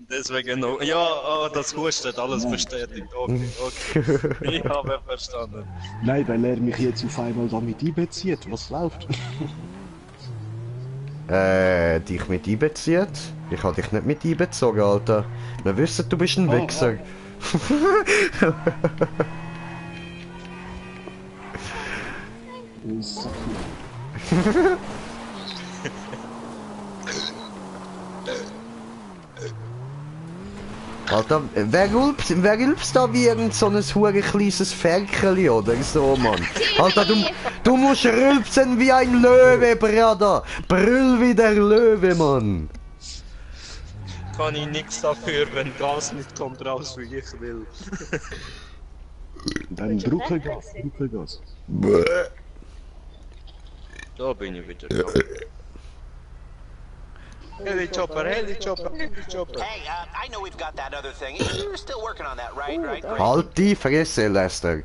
Deswegen noch. Ja, das Husten hat alles bestätigt. Okay, okay. Ich habe verstanden. Nein, weil er mich jetzt auf einmal damit einbezieht. Was läuft? Dich mit einbezieht? Ich habe dich nicht mit einbezogen, Alter. Wir wissen, du bist ein Wichser. So Alter, wer rülpst da wie irgend so ein hure kleines Ferkeli oder so, Mann? Alter, du musst rülpsen wie ein Löwe, Bruder! Brüll wie der Löwe, Mann! Kann ich nichts dafür, wenn Gas nicht kommt raus, wie ich will. Dann Druckelgas, Druckelgas. Da bin ich wieder da. Helichopper, Helichopper, Helichopper. Hey, I know we've got that other thing. You're still working on that, right? Halt die Fresse, Lester!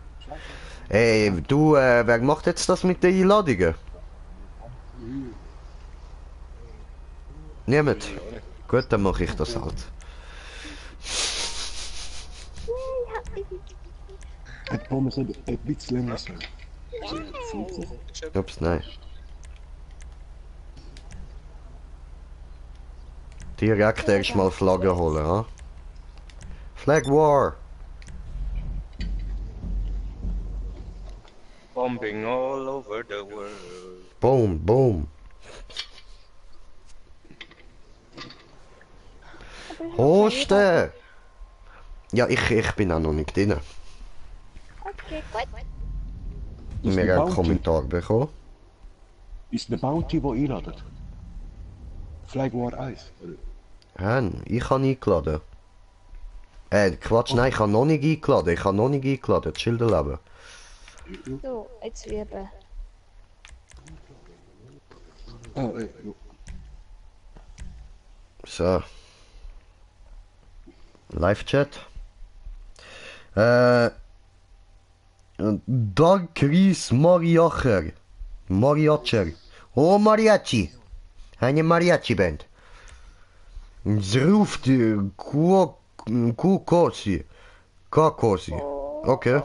Ey, du, wer macht jetzt das mit den Einladungen? Niemand? Gut, dann mache ich das halt. Het pommes hebben een beetje länger zijn. Ups, nein. Direkt erstmal Flagge holen, ha? Flag War! Bombing all over the world. Boom, boom. Hoste! Ja, ich bin auch noch nicht drin. Okay, gut. Wir haben einen Kommentar bekommen. Ist eine Bounty, die einladet? Flag War 1. Ich habe eingeladen. Quatsch, nein, ich habe noch nicht eingeladen. Ich habe noch nicht eingeladen. Schilderleben. So, jetzt Zwiebeln. Oh, ey, jo. So. Live-Chat. Dag Chris Mariacher. Mariacher. Oh, Mariachi. Eine Mariachi-Band. Es ruft Kukosi. Kakosi. Okay.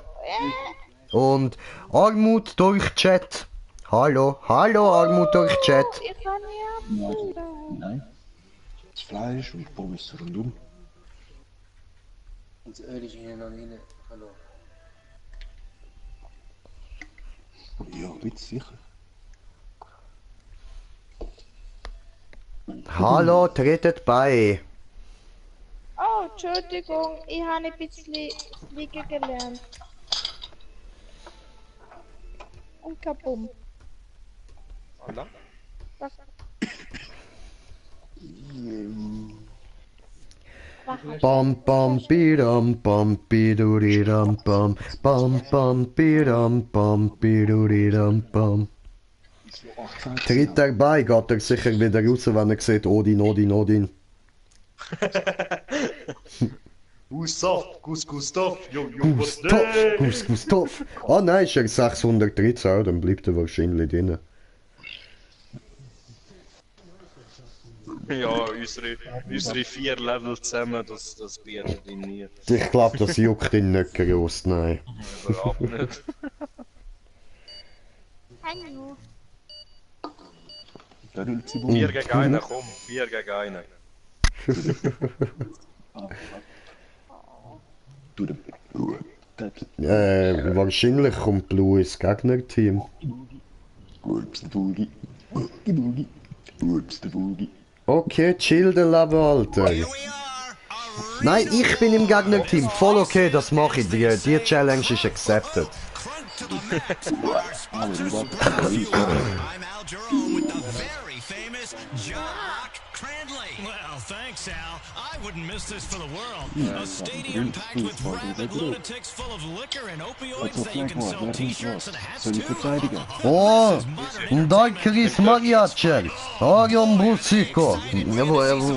Und Armut durch Chat. Hallo, hallo Armut durch Chat. Ich kann nicht abholen. Nein. Das Fleisch und Pommes rundum. Das Öl ist hier noch rein. Hallo. Ja, bitte sicher. Hallo, tretet bei. Oh, Entschuldigung, ich habe ein bisschen liegen gelernt. Und kabum. Hola. Bam bam bidam bam biduridam bam bam bam bidam bam biduridam bam. 18. Tritt er bei, geht er sicher wieder raus, wenn er sieht, Odin, Odin, Odin. Gustav, yo, Gustav. Ah nein, ist er 613, dann bleibt er wahrscheinlich drin. Ja, unsere 4 Level zusammen, das bietet ihn nie. Ich glaube, das juckt ihn nicht groß, nein. Überhaupt nicht. Hallo. Der Rülzi 4 gegen 1, komm, 4 gegen 1. Du den. Wahrscheinlich kommt Blue ins Gegnerteam. Ups, der Boogie. Boogie. Ups, der Boogie. Okay, chill den Leben, Alter. Here we are. A Nein, ich bin im Gegnerteam. Voll okay, das mache ich. Die Challenge ist accepted. crunk to the max. Our sponsors. I'm Al Jerome with the very famous Jock Crandley. Well, thanks, Al. I wouldn't miss this for the world. A stadium packed with rabid lunatics full of liquor and opioids that you can sell t-shirts and hats Soll ich to. verteidigen? Oh, dai Chris Mariacher. Orion Brusico.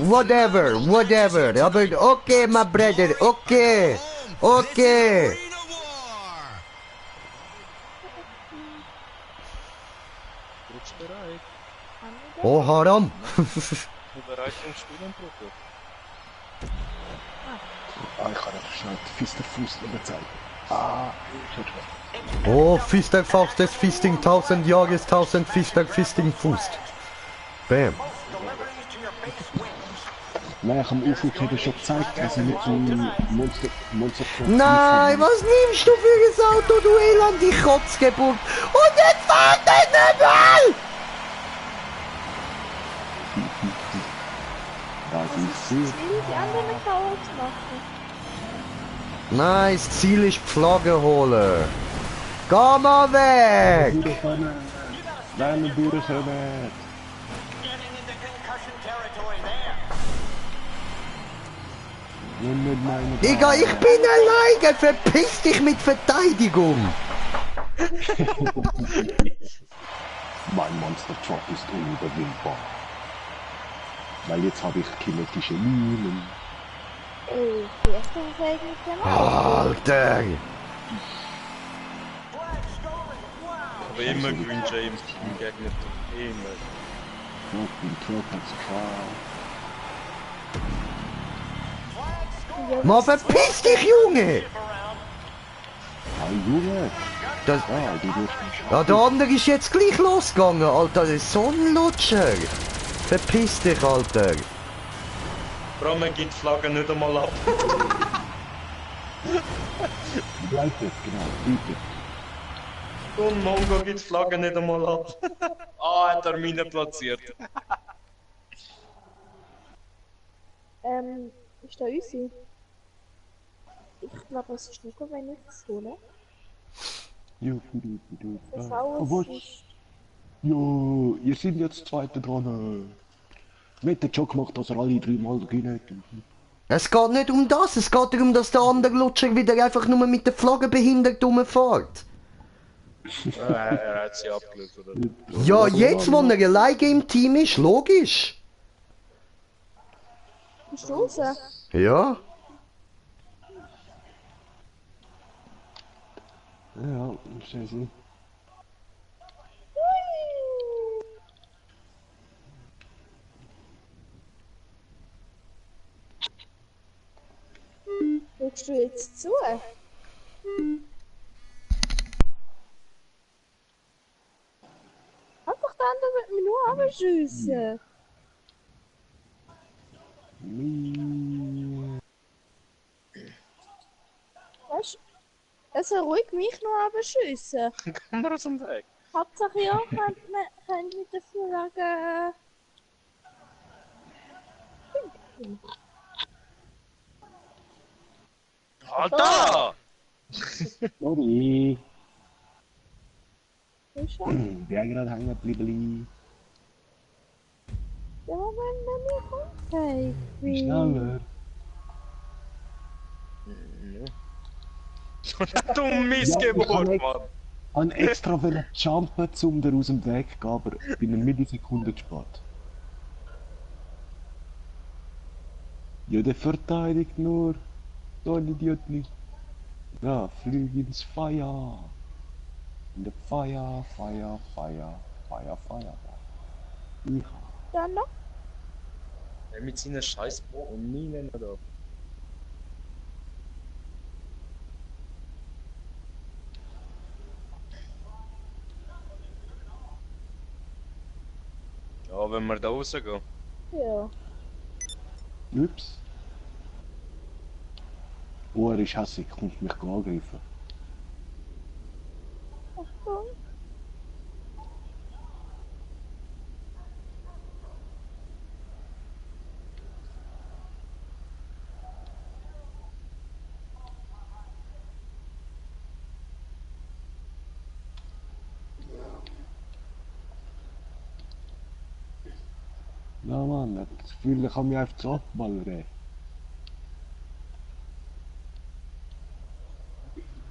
Whatever. Aber okay, my brother. Okay. Okay. Arena War. Bist du bereit? Oh, Haram. Bist du bereit zum Spielen, Bruder? Ah, ich kann dir schnell den Fisterfuß zeigen. Ah, schon. Oh, Fister Faust des Fisting 1000 Jahres 1000 Fister Fisting Fuß. Bam. Nein, ich habe am Anfang schon gezeigt, dass ich mit dem Monster Nein, was nimmst du für ein Auto, du elende Kotzgeburt? Und jetzt fahrt er nicht mal! Das ist Ich will die anderen Chaos machen. Nein, das Ziel ist die Flagge holen. Geh mal weg! durchkommen. Wenn wir durchkommen. Nimm meine Digga, ich bin alleine! Verpiss dich mit Verteidigung! Mein Monster Truck ist unüberwindbar. Weil jetzt habe ich kinetische Minen. Wie hast du das eigentlich gemacht? Alter! Aber immer gewinnt James im Gegner. Immer. Truck, den Truck hat's klar. Mal verpiss dich, Junge! Hey Junge! Das, Ah, du wirst ja, der andere ist jetzt gleich losgegangen, Alter. Das ist so ein Lutscher. Verpiss dich, Alter. Bram gibt die Flagge nicht einmal ab. Bleib jetzt, genau, bitte. Und Mongo gibt die Flagge nicht einmal ab. Ah, hat er Mine platziert. Ist da easy? Ich glaube, es ist nicht gut, wenn ich das hole. Das Haus ist... Jo, ihr seid jetzt Zweite dran. Mit der Jock macht, dass er alle 3 Mal gewinnt. Es geht nicht um das, es geht darum, dass der andere Lutscher wieder einfach nur mit der Flagge behindert rumfährt. Er hat sie abgelöst, oder? Ja, jetzt, wo er alleine im Team ist, logisch. Bist du raus? Ja. Ja, sehr sie. Schaust du jetzt zu? Einfach der andere wird mich nur abschiessen. Weißt du, er soll ruhig mich nur abschiessen. Komm mal aus dem Weg. Hauptsache ja, könnt mit der Flagge... Ah, da! Sorry. Ist er? Wer gerade hängen geblieben? Ja, wenn mir kommt, hey. Schneller. Du Missgeburt, Mann! habe extra wollen jumpen, um dir aus dem Weg zu gehen, aber bin eine Millisekunde gespart. Ja, der verteidigt nur. So ein Idiot nicht. Ja, flieg ins Feuer. In der Feuer, Feuer, Feuer, Feuer, Feuer. Ja. Dann noch? Er mit seinen scheiß Bogen und Minen oder. Ja, wenn wir da rausgehen. Ja. Ups. Oh, er ist hässlich, kommt mich angreifen. Achtung. Ja, Mann, das Gefühl, ich kann mich einfach zu abballern.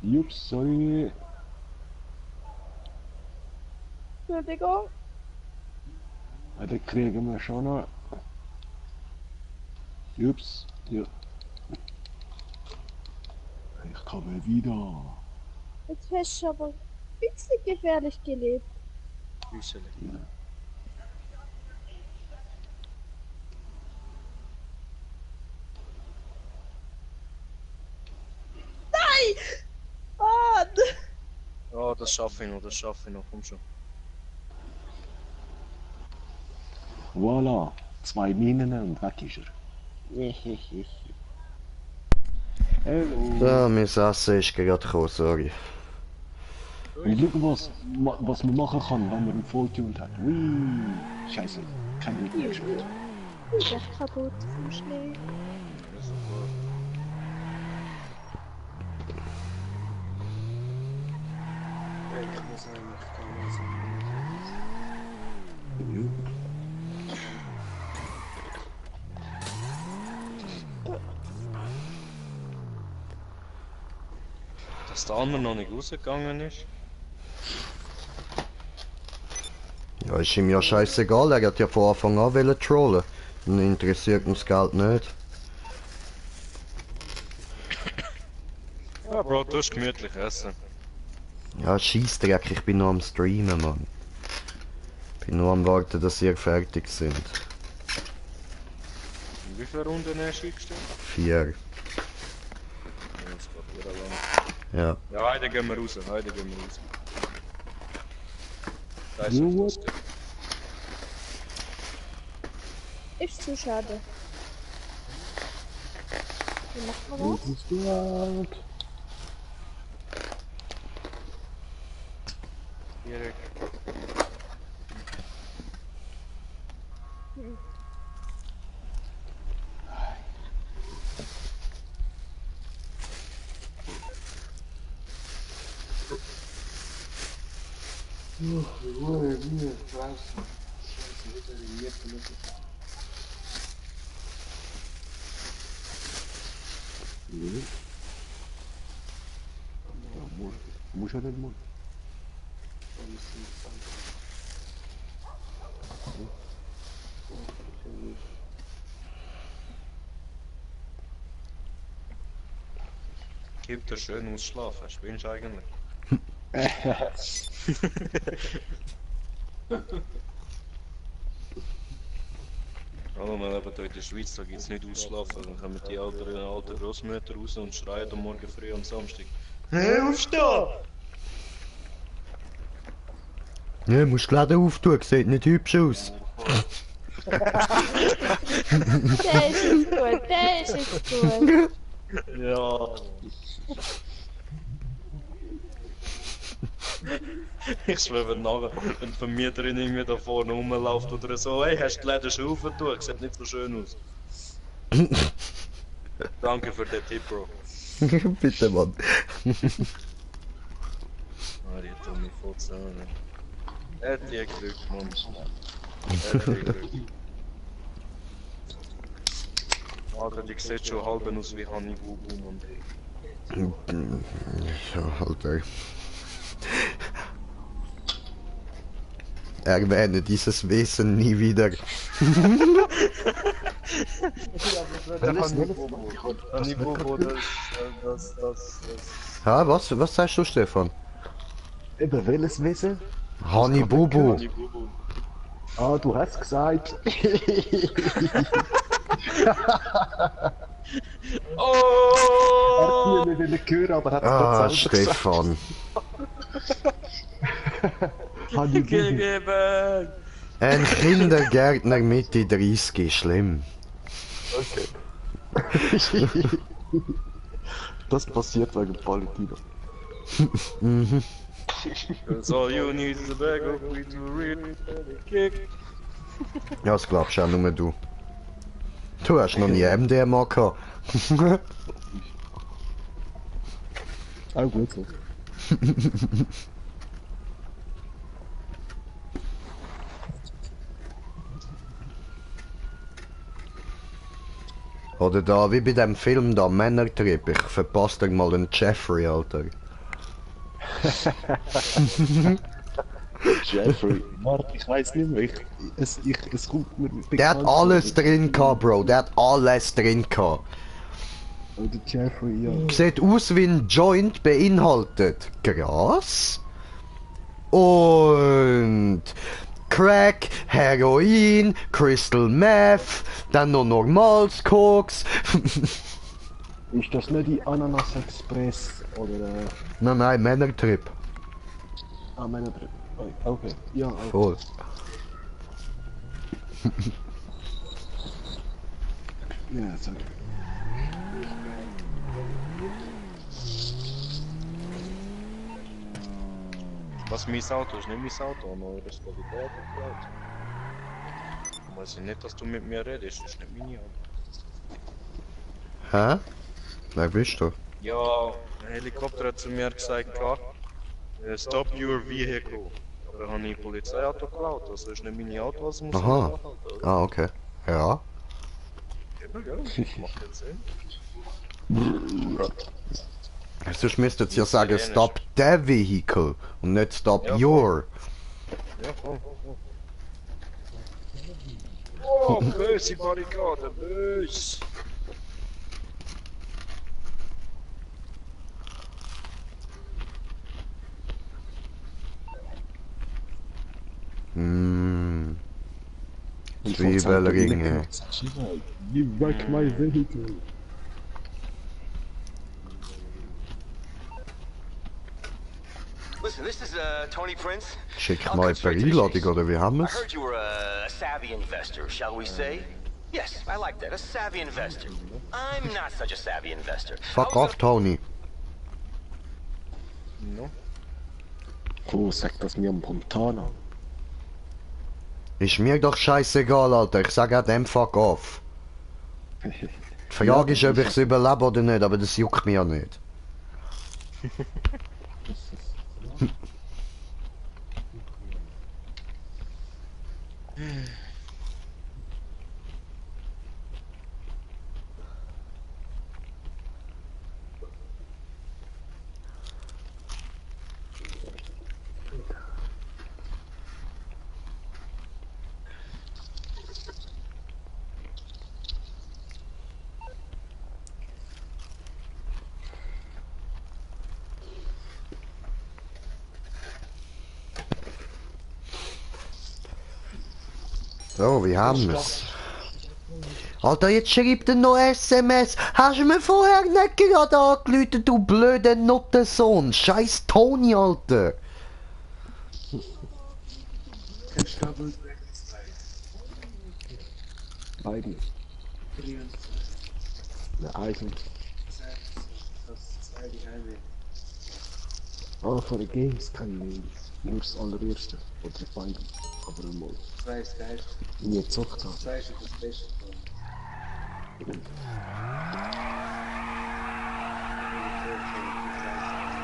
Ups, sorry. Entschuldigung. Ja, den kriegen wir schon noch. Ups, ja. Ich komme wieder. Jetzt hast du aber ein bisschen gefährlich gelebt. Büseli. Mann! Ja, das schaffe ich noch, das schaffe ich noch, komm schon. Voilà, 2 Minen und weg ist er. Hallo. So, mein Essen ist gerade gekommen, sorry. Und schau, was man machen kann, wenn man einen Volltuned hat. Ui, scheiße, kein Glück geschafft. Ich bin kaputt vom Schnee. Ich muss eigentlich gehen. Dass der andere noch nicht rausgegangen ist. Ja, ist ihm ja scheißegal, er hat ja von Anfang an wollen trollen. Dann interessiert ihn das Geld nicht. Ja, Bro, du hast gemütlich essen. Ja, Scheissdreck, ich bin nur am Streamen, Mann. Bin nur am warten, dass ihr fertig sind. In wie viele Runden hast du eingestellt? 4. Ja, das geht wieder lang. Ja. Ja, heute gehen wir raus, heute gehen wir raus. Da ist Jo. das. Ist zu schade. Wie macht man das? Was ist dort? Erik. Nee. Ja, muss ja nicht mal. Gibt er schön ausschlafen, spinnst du eigentlich? Aber man lebt hier in der Schweiz, da gibt es nicht ausschlafen. Dann kommen die alten Großmütter raus und schreien am Morgen früh am Samstag. Hey, aufstehen! Ja, musst die Läden auftun, sieht nicht hübsch aus. Der ist jetzt gut, der ist jetzt gut. Ja. Ich schwöre nachher, wenn die Vermieterin irgendwie da vorne rumläuft oder so, hey, hast du die Läden schon aufgetan? Sieht nicht so schön aus. Danke für den Tipp, Bro. Bitte, Mann. Ah, die tun mich voll zusammen. Er hat die gedrückt, Mann. Er hat die gedrückt. Alter, die sieht schon halb aus wie Honey Boo Boo, Mann. Ja, Alter. Erwähne dieses Wesen nie wieder. Hanibubo, das. Ha, was sagst du, Stefan? Eben, welches Wesen? Hanibubu. Hanibubo. Ah, du hast gesagt. Oh! Er hat mir nicht hören, aber hat es Ah, gerade selber gesagt. Stefan. Gegeben! Ein Kindergärtner Mitte 30 ist schlimm. Okay. Das passiert wegen Palutino. That's all you need is a bag of weed to read and kick. Ja, das glaubst auch nur du. Du hast noch nie MDMA gehabt. Auch gut so. Oder da, wie bei dem Film da, Männertrip. Ich verpasse dir mal den Jeffrey, Alter. Jeffrey. Warte, ich weiß nicht mehr. Es kommt mir Der hat alles drin gehabt, Bro. Der hat alles drin gehabt. Oder Jeffrey, ja. Sieht aus wie ein Joint beinhaltet Gras und Crack, Heroin, Crystal Meth, dann noch normales Koks. Ist das nicht die Ananas Express oder Nein, Männertrip. Männertrip? Okay, ja, okay. Voll. Ja, sorry. Was mein Auto ist, nicht mein Auto, aber das ist Qualität und Geld. Ich weiß nicht, dass du mit mir redest, das ist nicht mein Auto. Hä? Wer bist du? Ja, ein Helikopter hat zu mir gesagt, stop your vehicle. Aber habe ich ein Polizeiauto geklaut, also ist nicht mein Auto, was muss ich Aha. anhalten, oder? Ah, okay. Ja. Eben, gell? Macht jetzt Sinn. Sonst müsstet ihr ja sagen, stop the vehicle und nicht stop Ja, your. Ja, voll. Oh, böse Barrikade, böse! Mmh. Zwiebelringe. Give back my vehicle. Listen, this is Tony Prince. Schick I'll mal cut per straight to the Einladung, chase. oder wie haben I wir's? heard you were a savvy investor, shall we say? Yes, I like that. A savvy investor. I'm not such a savvy investor. Fuck off, Tony. No. Oh, sag das mir am Montana. Ist mir doch scheißegal, Alter. Ich sag auch dem fuck off. Die Frage ist, ob ich's überlebe oder nicht, aber das juckt mich ja nicht. So, wie haben wir's? Alter, jetzt schreibt er noch SMS. Hast du mir vorher nicht gerade angerufen, du blöder Nuttensohn? Scheiß Tony, Alter. Beide. Ne, eigentlich. Ah, von den Games kann ich nur das allererste. Oder Final. Aber einmal. Nie gezockt habe.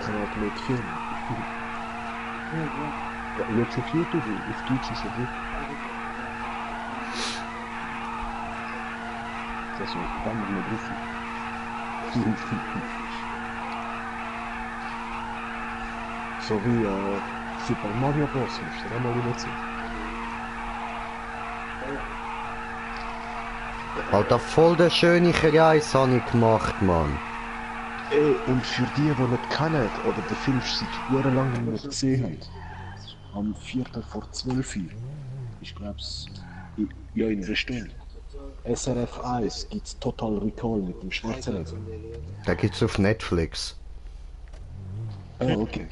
Kanal mit Film. Ja, jetzt auf YouTube, auf Deutsch ist er gut. Also, da muss man wissen. So wie Super Mario Bros. Musst du da mal reinziehen. Alter, voll der schöne Kreis habe ich gemacht, Mann. Ey, und für die nicht kennen oder den Film seit jahrelang nicht gesehen haben, am 4. vor 12 Uhr, ich glaub's, ja in einer Stunde, SRF 1 gibt's Total Recall mit dem Schwarzenegger. Da gibt's auf Netflix. Ah, okay.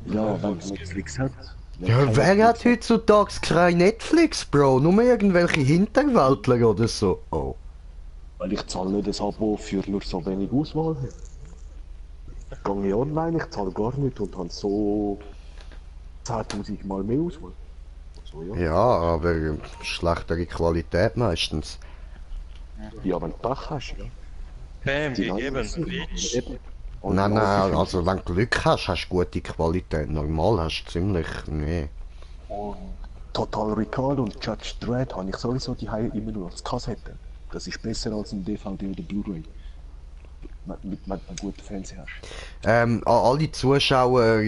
Ja, wenn es Netflix hat. Ja, wer hat heutzutage kein Netflix, Bro? Nur irgendwelche Hinterwäldler oder so. Oh. Weil ich zahle nicht das Abo für nur so wenig Auswahl. Gehe ich online, ich zahle gar nicht und habe so 10.000 Mal mehr Auswahl. So, ja. Ja, aber schlechtere Qualität meistens. Ja, wenn du Pech hast, ja. Bam, Die gegeben, anderen- Bitch. Eben. Und Nein, genau nein, also wenn du Glück hast, hast du gute Qualität. Normal hast du ziemlich... Nee. Und Total Recall und Judge Dredd habe ich sowieso die immer nur als Kassette. Das ist besser als ein DVD oder Blu-ray. Wenn du einen guten Fernseher hast. An alle Zuschauer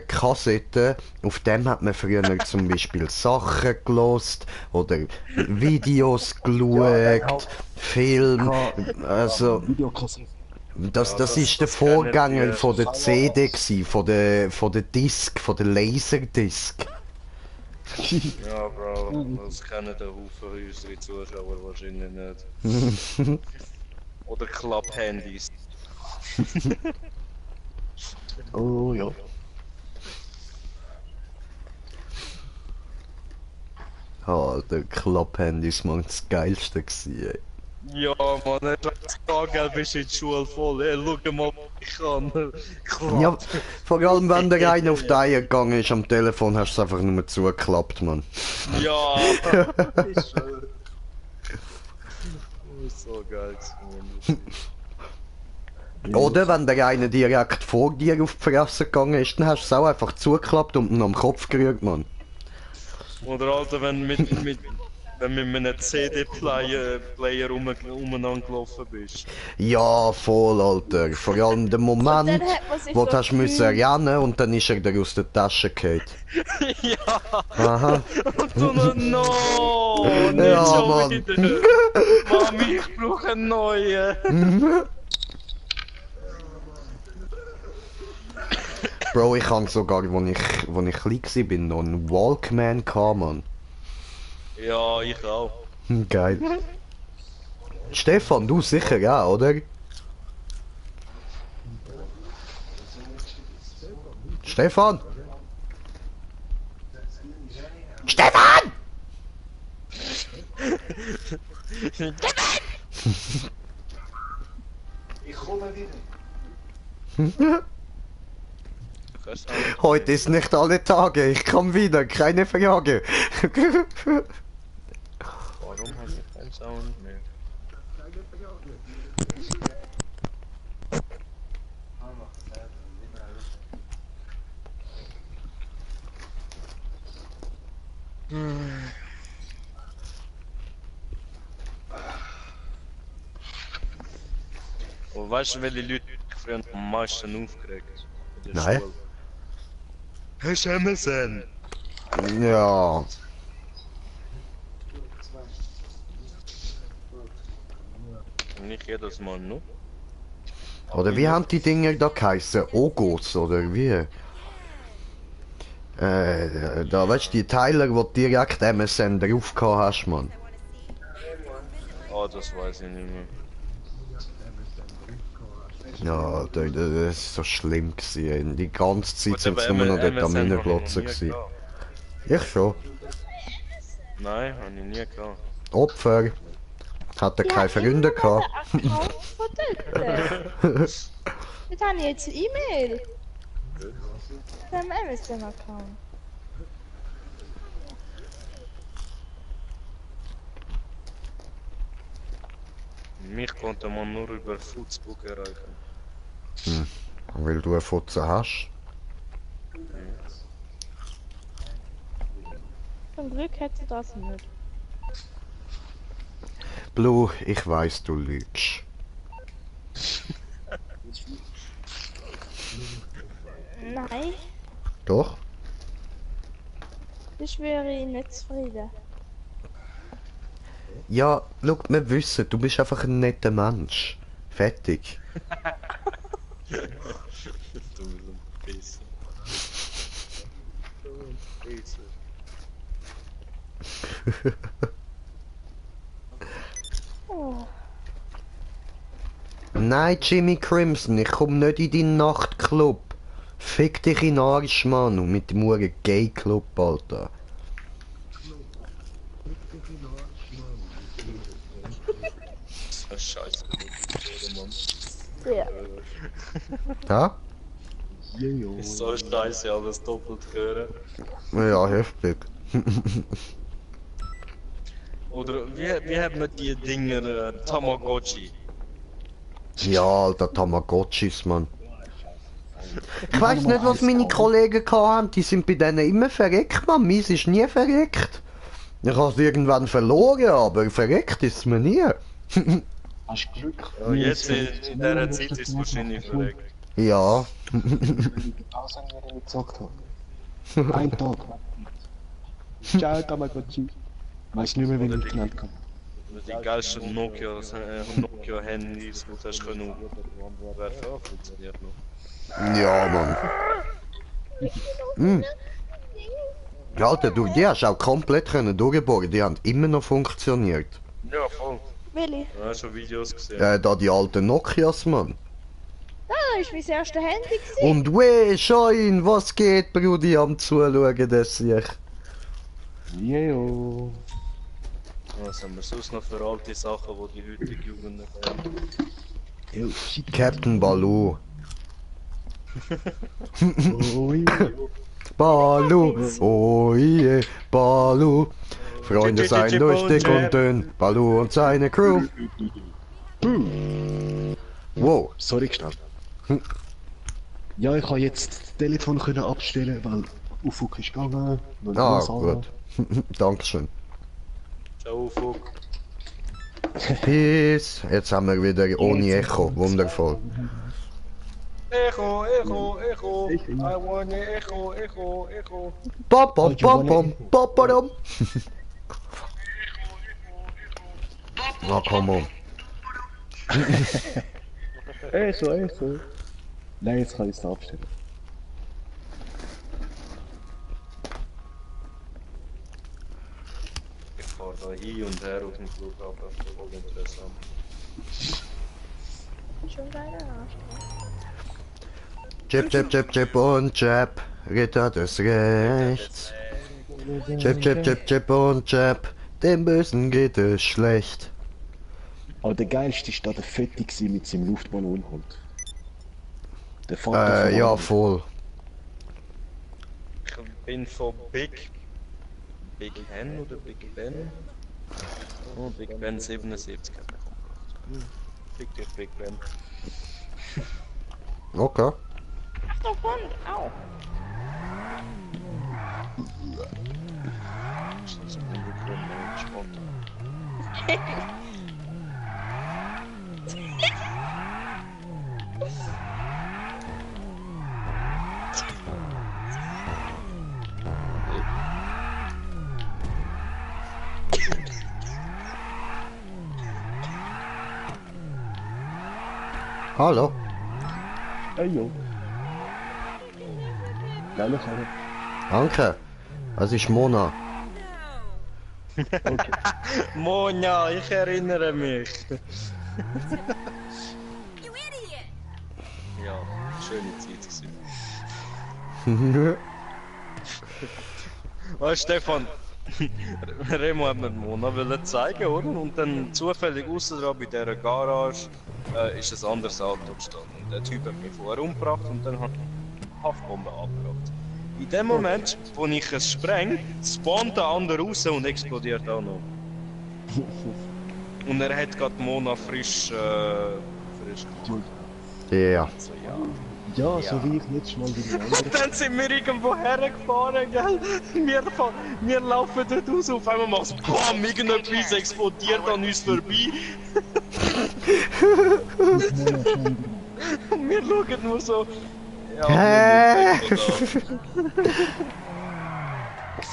Kassetten, auf dem hat man früher zum Beispiel Sachen gelost oder Videos geschaut, Film, also Videokassette. das ist der Vorgänger von der CD gsi, von der Disc, von der Laserdisc. Ja, Bro, das kennen der Haufen unsere Zuschauer wahrscheinlich nicht. Oder Klapphandys. Oh ja. Alter, Klapphandys waren das geilste gsi, ey. Ja, Mann, er sagt, gell, bist in die Schule voll. Ey, schau mal, was ich kann. Ja, vor allem wenn der eine auf die Eier gegangen ist am Telefon, hast du es einfach nur zugeklappt, Mann. Ja! Ich schwör. So geil, Mann. Oder wenn der eine direkt vor dir auf die Fresse gegangen ist, dann hast du es auch einfach zugeklappt und ihn am Kopf gerührt, Mann. Oder Alter, wenn du wenn mit einem CD-Player umeinander gelaufen bist. Ja, voll, Alter. Vor allem der Moment, Und dann hat man sich wo so du hast müssen rennen und dann ist er dir aus der Tasche gefallen. Ja! Aha. Und du noch, no! Nicht Ja, schon Mann. wieder! Mami, ich brauche einen neuen! Bro, ich habe sogar, wo ich klein war, noch einen Walkman gehabt, Mann. Ja, ich auch. Geil. Stefan, du sicher ja, oder? Stefan! Stefan! Ich komme wieder. Heute ist nicht alle Tage, ich komme wieder, keine Frage. Warum habe ich keinen Sound mehr? Und weißt du, welche Leute mich früher am meisten aufgeregt? In der Nein. Schule? Hast du MSN? Ja. Nicht jedes Mal, nur. Oder wie haben die Dinger da geheißen? Ogos oder wie? Da weißt du, die Teile, wo du direkt MSN drauf gehabt hast, Mann. Oh, das weiß ich nicht mehr. Ja, das ist so schlimm gewesen. Die ganze Zeit sind sie Aber nur noch dort am MSN habe ich Reinglotzen nie gewesen. gehabt. Ich schon. Nein, habe ich nie gehabt. Opfer. Hatte Ja, keine Freunde gehabt. Account von dort. Jetzt habe ich jetzt eine E-Mail. Von dem MSN-Account. Mich konnte man nur über Facebook erreichen. Weil du eine Fotze hast. Zum Glück hätte das nicht. Blue, ich weiß, du lügst. Nein, Doch? ich wäre nicht zufrieden. Ja, schau, wir wissen, du bist einfach ein netter Mensch. Fertig. Du bist ein Pisser. Du bist ein Pisser. Oh. Nein, Jimmy Crimson, ich komm nicht in deinen Nachtclub. Fick dich in den Arsch, Mann, und mit dem Uhren Gay-Club, Alter. So scheiße, Mann. Ja. Ja? Ist so scheiße, alles doppelt hören. Ja, heftig. Oder wie hat man die Dinger Tamagotchi? Ja, Alter, Tamagotchis, Mann. Ich weiss nicht, was meine Kollegen hatten. Die sind bei denen immer verreckt, Mann. Meins ist nie verreckt. Ich hab's irgendwann verloren, aber verreckt ist mir nie. Hast du Glück? Ja, jetzt in dieser Zeit ist es wahrscheinlich verreckt. Ja. Das haben wir nicht gezockt haben. Ein Tag. Ciao, Tamagotchi. Weiß nicht mehr, wie ich genannt habe. Die geilsten Nokia-Handys, die du hast können werfen, funktioniert noch. Ja, Mann. Hm. Alter, du, die hast auch komplett können durchbohren. Die haben immer noch funktioniert. Ja, voll. Willi. Ich habe schon Videos gesehen. Da die alten Nokias, Mann. Ah, das war mein erstes Handy. Gewesen. Und weh, Schein, was geht, Brudi, am Zuschauen, das ich. Jejo. Was haben wir sonst noch für alte Sachen, die die heutige Jugend nicht kennen? Jo, shit. Captain Baloo. Oh, jejo. Baloo, oh je, Baloo. Freunde seien lustig und dünn. Baloo und seine Crew. Wow. Sorry, gestanden. Ja, ich kann jetzt das Telefon können abstellen, weil Ufuk ist gegangen. Ah, gut. Dankeschön. Ciao, Fuck. Peace. Jetzt haben wir wieder ohne Echo. Wundervoll. Echo, Echo, Echo. I want Echo, Echo, Echo. Bom, bom, bom, bom, bom, bom. Oh, come on. Eso. Nein, jetzt kann ich es abstellen. Ich fahre da hin und her auf dem Flughafen, das ist voll interessant. Schon deine Arsch. Chip, chip, chip, chip und Chap. Ritter des Rechts. Chip, chip, chip, chip und Chap. Dem Bösen geht es schlecht. Aber der geilste war da der Fetti mit seinem Luftballon halt. Der Vater von Ja, Arnold. voll. Ich bin von Big Hen oder Big Ben? Oh, Big Ben 77 hat mich umgebracht. Fick dich, Big Ben. Okay. Ach, der Hund. Au. Das ist unbekommen, gespannt. Hallo. Hey jo. Geile Karre. Danke. Das ist Mona. Monja, ich erinnere mich. Ja, schöne Zeit gewesen. Weißt Stefan, Remo hat mir Mona wollen zeigen, oder? Und dann zufällig aussen dran bei dieser Garage ist ein anderes Auto gestanden. Und der Typ hat mich vorher umgebracht und dann hat eine Haftbombe abgebracht. In dem Moment, wo ich es spreng, spawnt der andere raus und explodiert auch noch. Und er hat gerade Mona frisch gemacht. Ja. Also, ja. Ja, so wie ich letztes Mal bei den anderen. Und dann sind wir irgendwo hergefahren, gell? Wir laufen dort raus, auf einmal macht's BAM! Irgendetwas explodiert an uns vorbei. Und wir schauen nur so. Ja, Hä? wir sind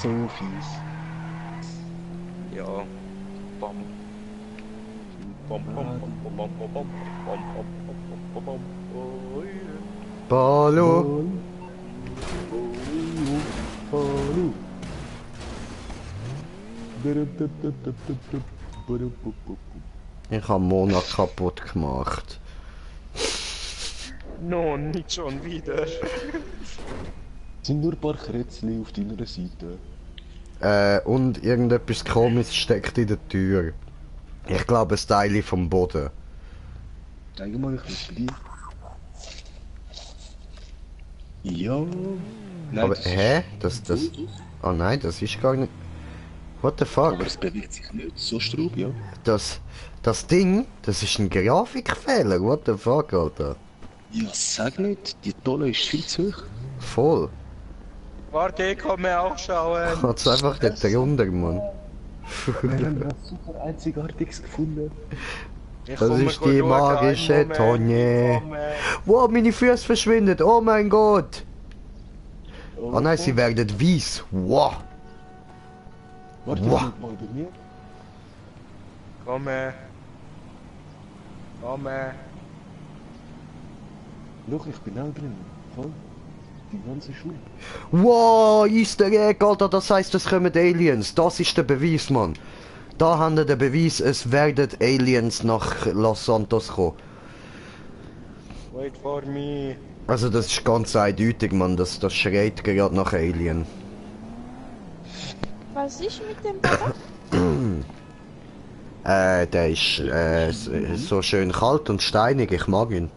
So fies. ja, BAM! Ballo. Ich habe Mona kaputt gemacht. No, nicht schon wieder. Es sind nur ein paar Krätzchen auf deiner Seite. Und irgendetwas Komisches steckt in der Tür. Ich glaube, ein Teil vom Boden. Zeig mal, ich bin bei dir. Ja. Nein, Aber, das hä? ist- Das... Oh nein, das ist gar nicht... What the fuck? Aber es bewegt sich nicht so straub, ja. Das Ding, das ist ein Grafikfehler. What the fuck, Alter? Ja, sag nicht, die Tolle ist viel zu hoch. Voll. Warte, ich komme auch schauen. Hat's einfach nicht runter, Mann. Wir haben was super Einzigartiges gefunden. Ich Das komme ist gut die schauen, magische einen Moment, Tonne. ich komme. Wow, meine Füße verschwinden. Oh mein Gott. Oh, Oh nein, sie werden weiß. Wow. Warte, Wow. mal bei mir. Komme. Komme. Schau, ich bin auch drin. Voll. Die ganze Schule. Wow, Easter Egg, Alter, das heißt, es kommen Aliens. Das ist der Beweis, Mann. Da haben wir den Beweis, es werden Aliens nach Los Santos kommen. Wait for me. Also das ist ganz eindeutig, Mann. Das schreit gerade nach Alien. Was ist mit dem Baba? Der ist so schön kalt und steinig. Ich mag ihn.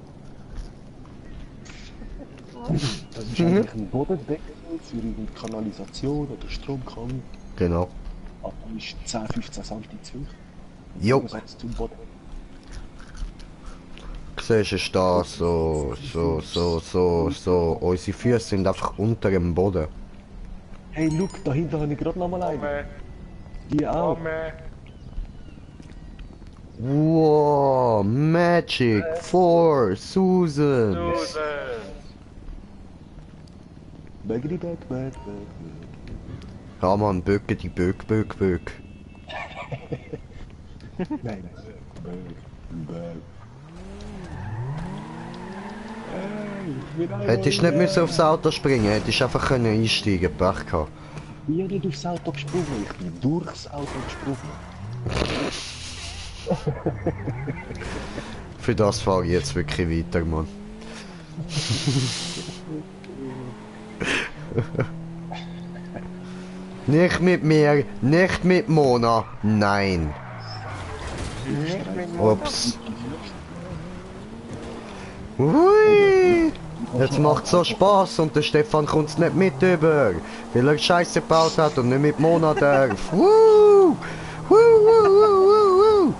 Das ist eigentlich ein Bodendeckel für irgendeine Kanalisation oder Stromkabel. Genau. Aber ist 10-15 cm zu hoch. Jo. Gegensatz zum Boden. Siehst du, ist da so. Unsere Füße sind einfach unter dem Boden. Hey, look, da hinten habe ich gerade noch mal einen. Komme. Die auch. Komme. Wow, Magic, for Susan. Susan. Baggedy back. Ja, Mann, böcke die Böck. Nein. Hättest nicht müssen aufs Auto springen, hättest einfach können einsteigen, Pech gehabt. Ich bin nicht aufs Auto gesprungen, ich bin durchs Auto gesprungen. Für das fahre ich jetzt wirklich weiter, Mann. Nicht mit mir, nicht mit Mona, nein. Ups. Hui! Jetzt macht so Spaß und der Stefan kommt's nicht mit über, weil er Scheiße gebaut hat und nicht mit Mona darf. Woo! Woo!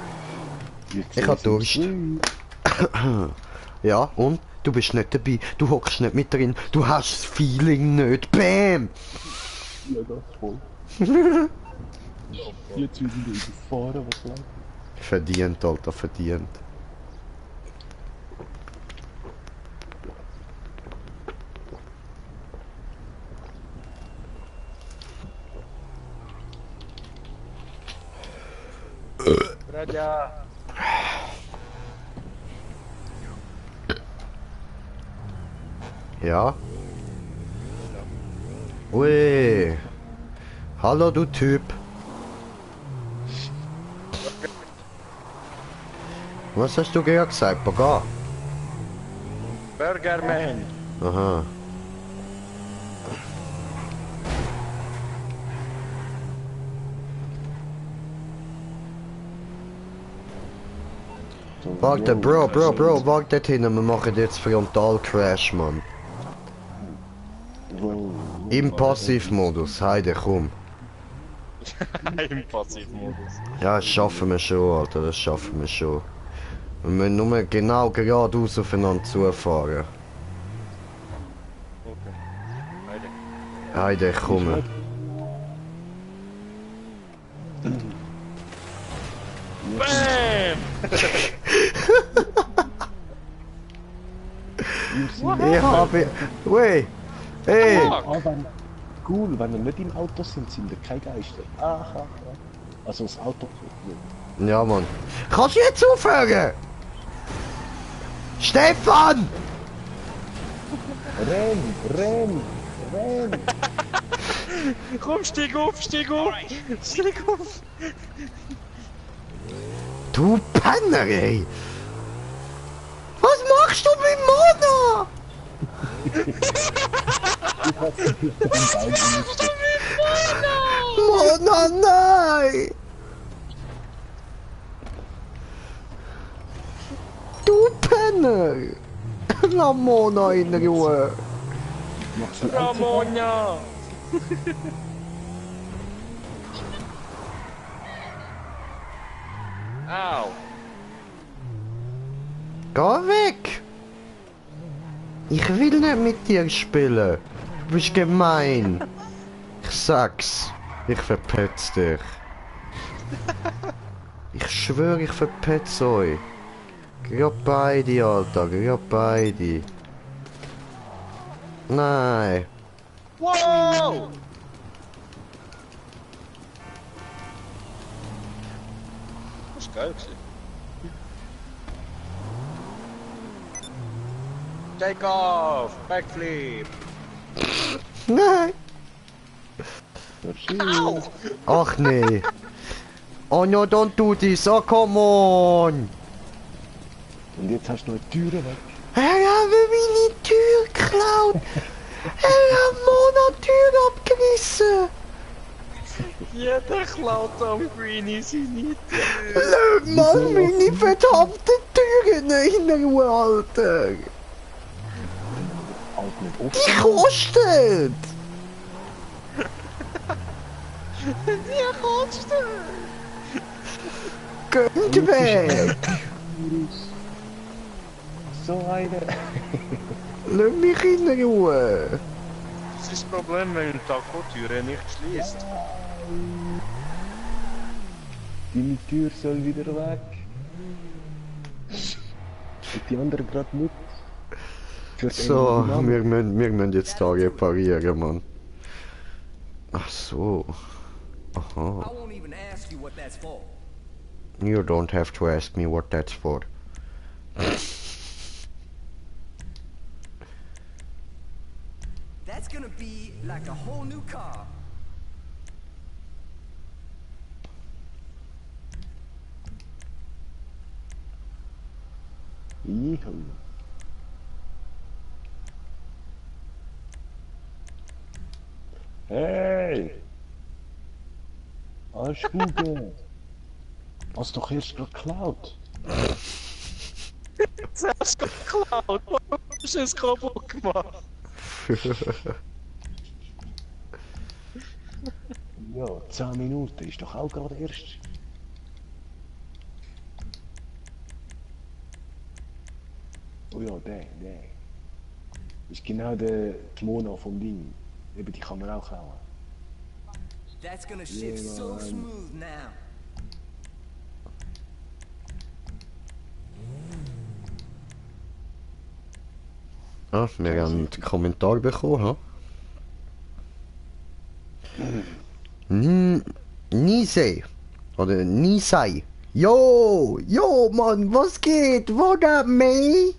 Ich hab Durst. Ja, und? Du bist nicht dabei, du hockst nicht mit drin, du hast das Feeling nicht. Bam! Ja, das voll. Jetzt wieder überfahren, was lang. Verdient, Alter, verdient. Raja. Ja? Ui. Hallo, du Typ. Was hast du gerade gesagt, Baga? Burgerman. Aha. Warte, Bro, warte dort hinten, wir machen jetzt Frontal-Crash, Mann. Im Passivmodus, Heide, komm. Im Passivmodus. Ja, das schaffen wir schon, Alter, das schaffen wir schon. Wir müssen nur genau geradeaus aufeinander zufahren. Okay. Heide, Heide. komm. Bam! Ich habe... Wey! Hey! Cool, wenn wir nicht im Auto sind, sind wir keine Geister. Aha. Also das Auto. Ja, Mann. Kannst du jetzt aufhören? Stefan! Renn! Komm, steig auf! Steig auf! Du Penner, ey! Was machst du mit Mona? Mona, nein! Du Penner! Lass Mona in Ruhe! Ramona! Au! Geh weg! Ich will nicht mit dir spielen. Du bist gemein. Ich sag's. Ich verpetz dich. Ich schwöre, ich verpetz euch. Gerade beide, Alter. Gerade beide. Nein. Wow! Das ist geil gewesen. Take off! Backflip! Nein. Au! Ach nee. Oh no, don't do this. Oh, come on. Und jetzt hast du noch die Türen weg. Er hat mir meine Tür geklaut. Er hat Mona Tür abgerissen. Jeder klaut am Greenie seine Lass mal meine verdammte Türen in Ruhe, Alter. Halt nicht offen. Die kostet. Die kostet! Geht weg. So eine. Lass mich in Ruhe. Das ist das Problem, wenn die Taco-Türe nicht schließt. Deine Tür soll wieder weg. Und die andere gerade mit. So, wir müssen jetzt da reparieren, Mann. Ach so. Aha. You don't have to ask me what that's for. That's gonna be like a whole new car. Juhu. Hey! Alles gut. Hast doch erst gerade geklaut. Jetzt hast du geklaut! Warum hast du es kaputt gemacht? Ja, 10 Minuten ist doch auch gerade erst. Oh ja, der. Ist genau der Kimono vom Ding. Eben, die kann man auch klauen. That's gonna shift so smooth now. Ah, wir haben einen Kommentar bekommen, ha? Nisei. Oder Nisei. Yo, Mann, was geht? What up, mate?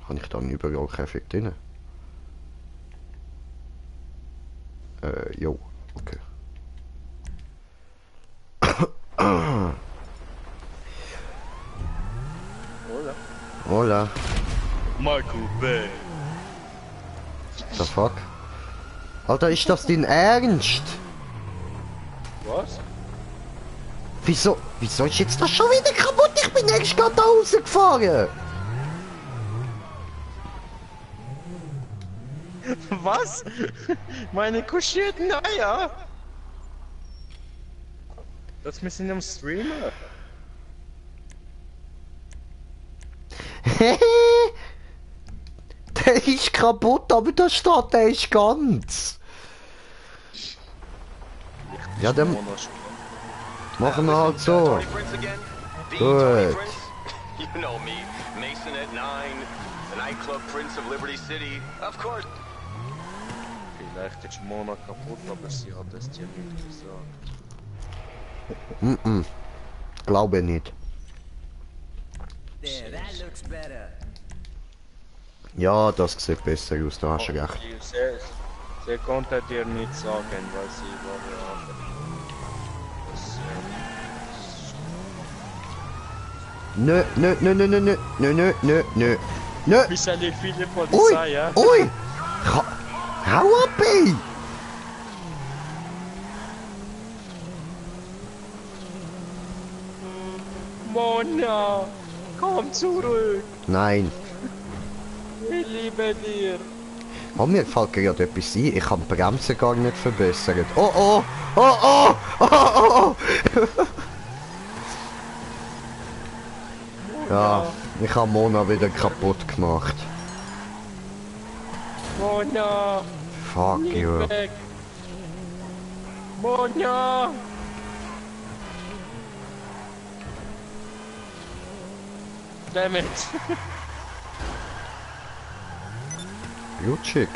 Habe ich da einen Übergangeffekt drin? Jo, okay. Hola. Michael Bay. The fuck? Alter, ist das dein Ernst? Was? Wieso ist jetzt das schon wieder kaputt? Ich bin extra gerade da rausgefahren. Was? Meine kuschierten Eier? Das müssen am Streamer. Der ist kaputt, aber da steht, der ist ganz. Ja, dann machen wir halt so. Gut. You know me, Mason at 9, The nightclub Prince of Liberty City, of course. Vielleicht ist Mona kaputt, aber sie hat es dir nicht gesagt. Glaube nicht. There, that looks better. Ja, das sieht besser aus, da hast du recht. Sie konnte dir nicht sagen, weil sie war ja. Nö, nö, nö, nö, nö, nö, nö, nö, nö, nö, nö. Wir sind nicht viele Ui, Polizei, ja? ui. Hau ab, ey. Mona, komm zurück, Nein. ich liebe dir. Oh, mir fällt gerade etwas ein. Ich habe die Bremse gar nicht verbessert. Oh, oh, oh, oh, oh, oh, oh. Ja, ich habe Mona wieder kaputt gemacht. Mona, Fuck nicht you. weg. Mona. Damn it. Glutschig.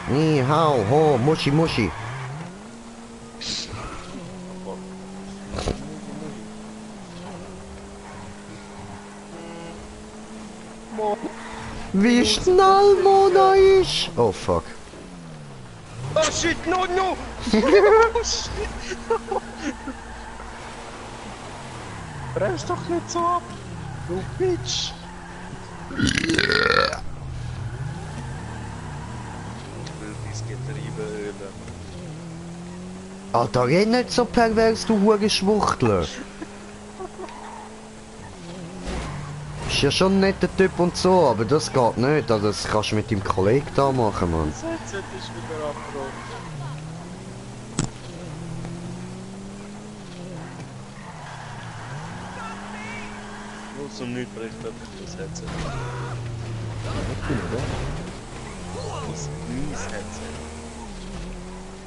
Ni hao ho, muschi muschi. Wie schnell Mona ist! Oh fuck. Oh shit, no, no! Oh shit! Bremst doch nicht so ab! Du Bitch! Ich will dies Getriebe ölen. Alter, red nicht so pervers, du Hurenschwuchtler. Ist ja schon ein netter Typ und so, aber das geht nicht. Also das kannst du mit deinem Kollegen da machen, Mann. Das Headset ist wieder abgebrochen. Nur zum nichts bricht einfach das Headset. Das ist mies Headset.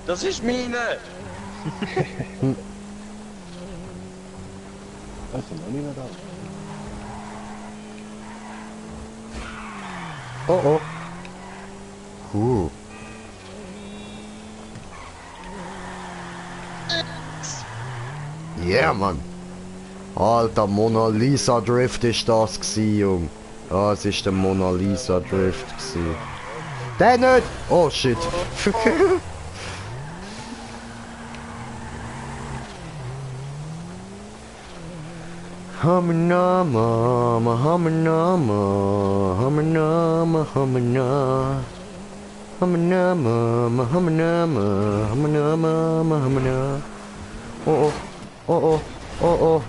Das ist meine! Das ist noch nicht mehr da. Oh oh. Yeah, Mann. Alter, Mona Lisa Drift ist das gsi, Jung. Das ist der Mona Lisa Drift gsi. Der nicht! Oh shit. Hamanama, Hamanama, Hamanama, Hamana. Hamanama, Hamanama, Hamanama, Hamana. Oh oh, oh oh, oh oh.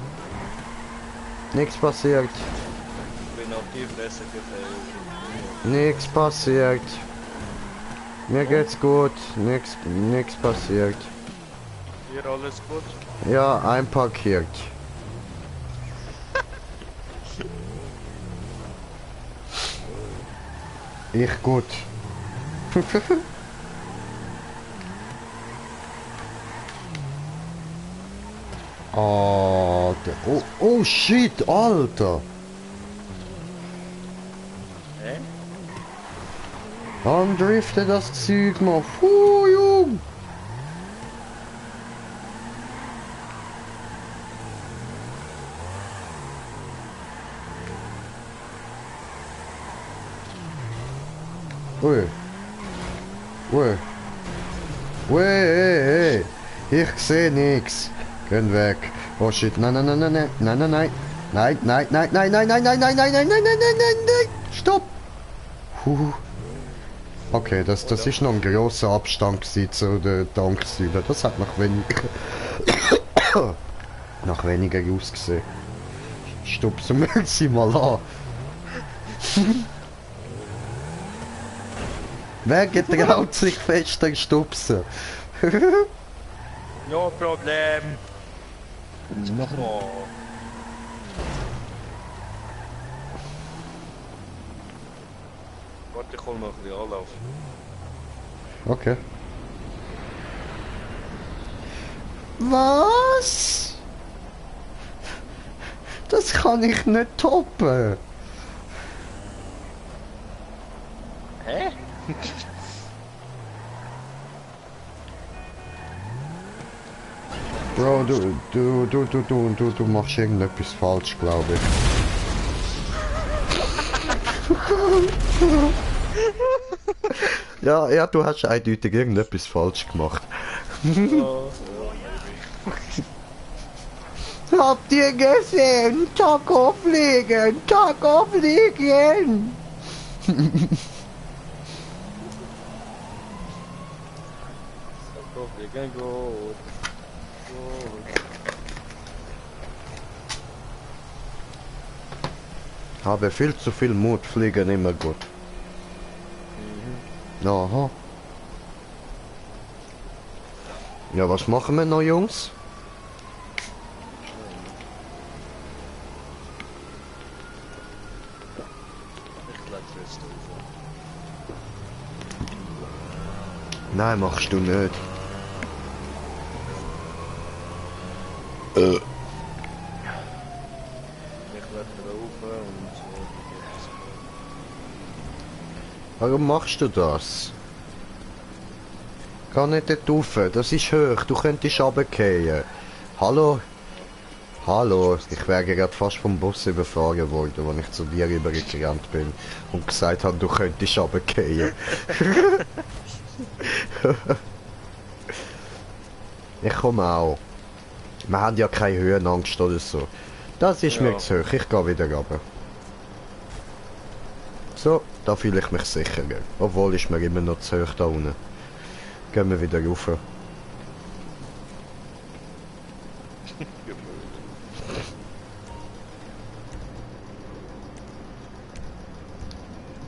Nichts passiert. Ich bin auf die Fresse gefällt. Nichts passiert. Mir geht's gut. Nichts passiert. Hier alles gut? Ja, einparkiert. Ich gut. Alter. Oh shit, Alter. Hä? Andrifte das Zeug mal. Jung. Ui. Ui. Ui, hey. Ich seh nix. Gehen weg. Oh shit. Nein, nein, nein, nein, nein, nein, nein, nein. Nein, nein, nein, nein, nein, nein, nein, nein, nein, nein, nein, nein, nein, nein, nein. Stopp. Okay, das ist noch ein grosser Abstand zu der Tanksäule. Das hat noch weniger... noch weniger ausgesehen. Stupsen wir sie mal an. Wer getraut sich fester stupsen? No Problem. Oh. Warte, ich hol noch ein bisschen Anlauf. Okay. Was? Das kann ich nicht toppen. Hä? Bro, du machst irgendetwas falsch, glaube ich. Ja, du hast eindeutig irgendetwas falsch gemacht. Habt ihr gesehen? Taco fliegen! Taco fliegen! Gut. Habe viel zu viel Mut, fliegen immer gut. Aha. Ja, was machen wir noch, Jungs? Ich lade jetzt auf. Nein, machst du nicht. Ich lade drauf und Warum machst du das? Geh nicht dort rauf, das ist hoch, du könntest runterfallen. Hallo? Hallo, ich wäre gerade fast vom Bus überfahren worden, als ich zu dir übergerannt bin und gesagt habe, du könntest runterfallen. Ich komme auch. Wir haben ja keine Höhenangst oder so. Das ist mir zu hoch, ich gehe wieder runter. So, da fühle ich mich sicherer. Obwohl ist mir immer noch zu hoch da unten. Gehen wir wieder rauf.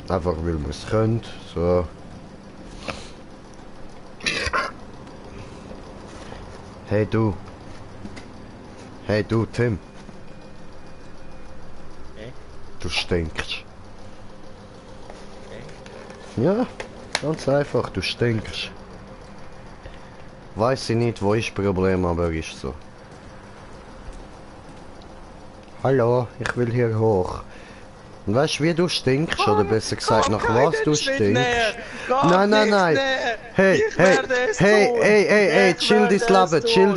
Einfach weil man es könnt. So. Hey du. Hey du, Tim. Hey? Du stinkst. Ja, ganz einfach, du stinkst. Weiß ich nicht, wo ist das Problem, aber ist so. Hallo, ich will hier hoch. Und weißt du, wie du stinkst? Oder besser gesagt, nach was du stinkst? Nein. Hey, chill dein Leben. Schau,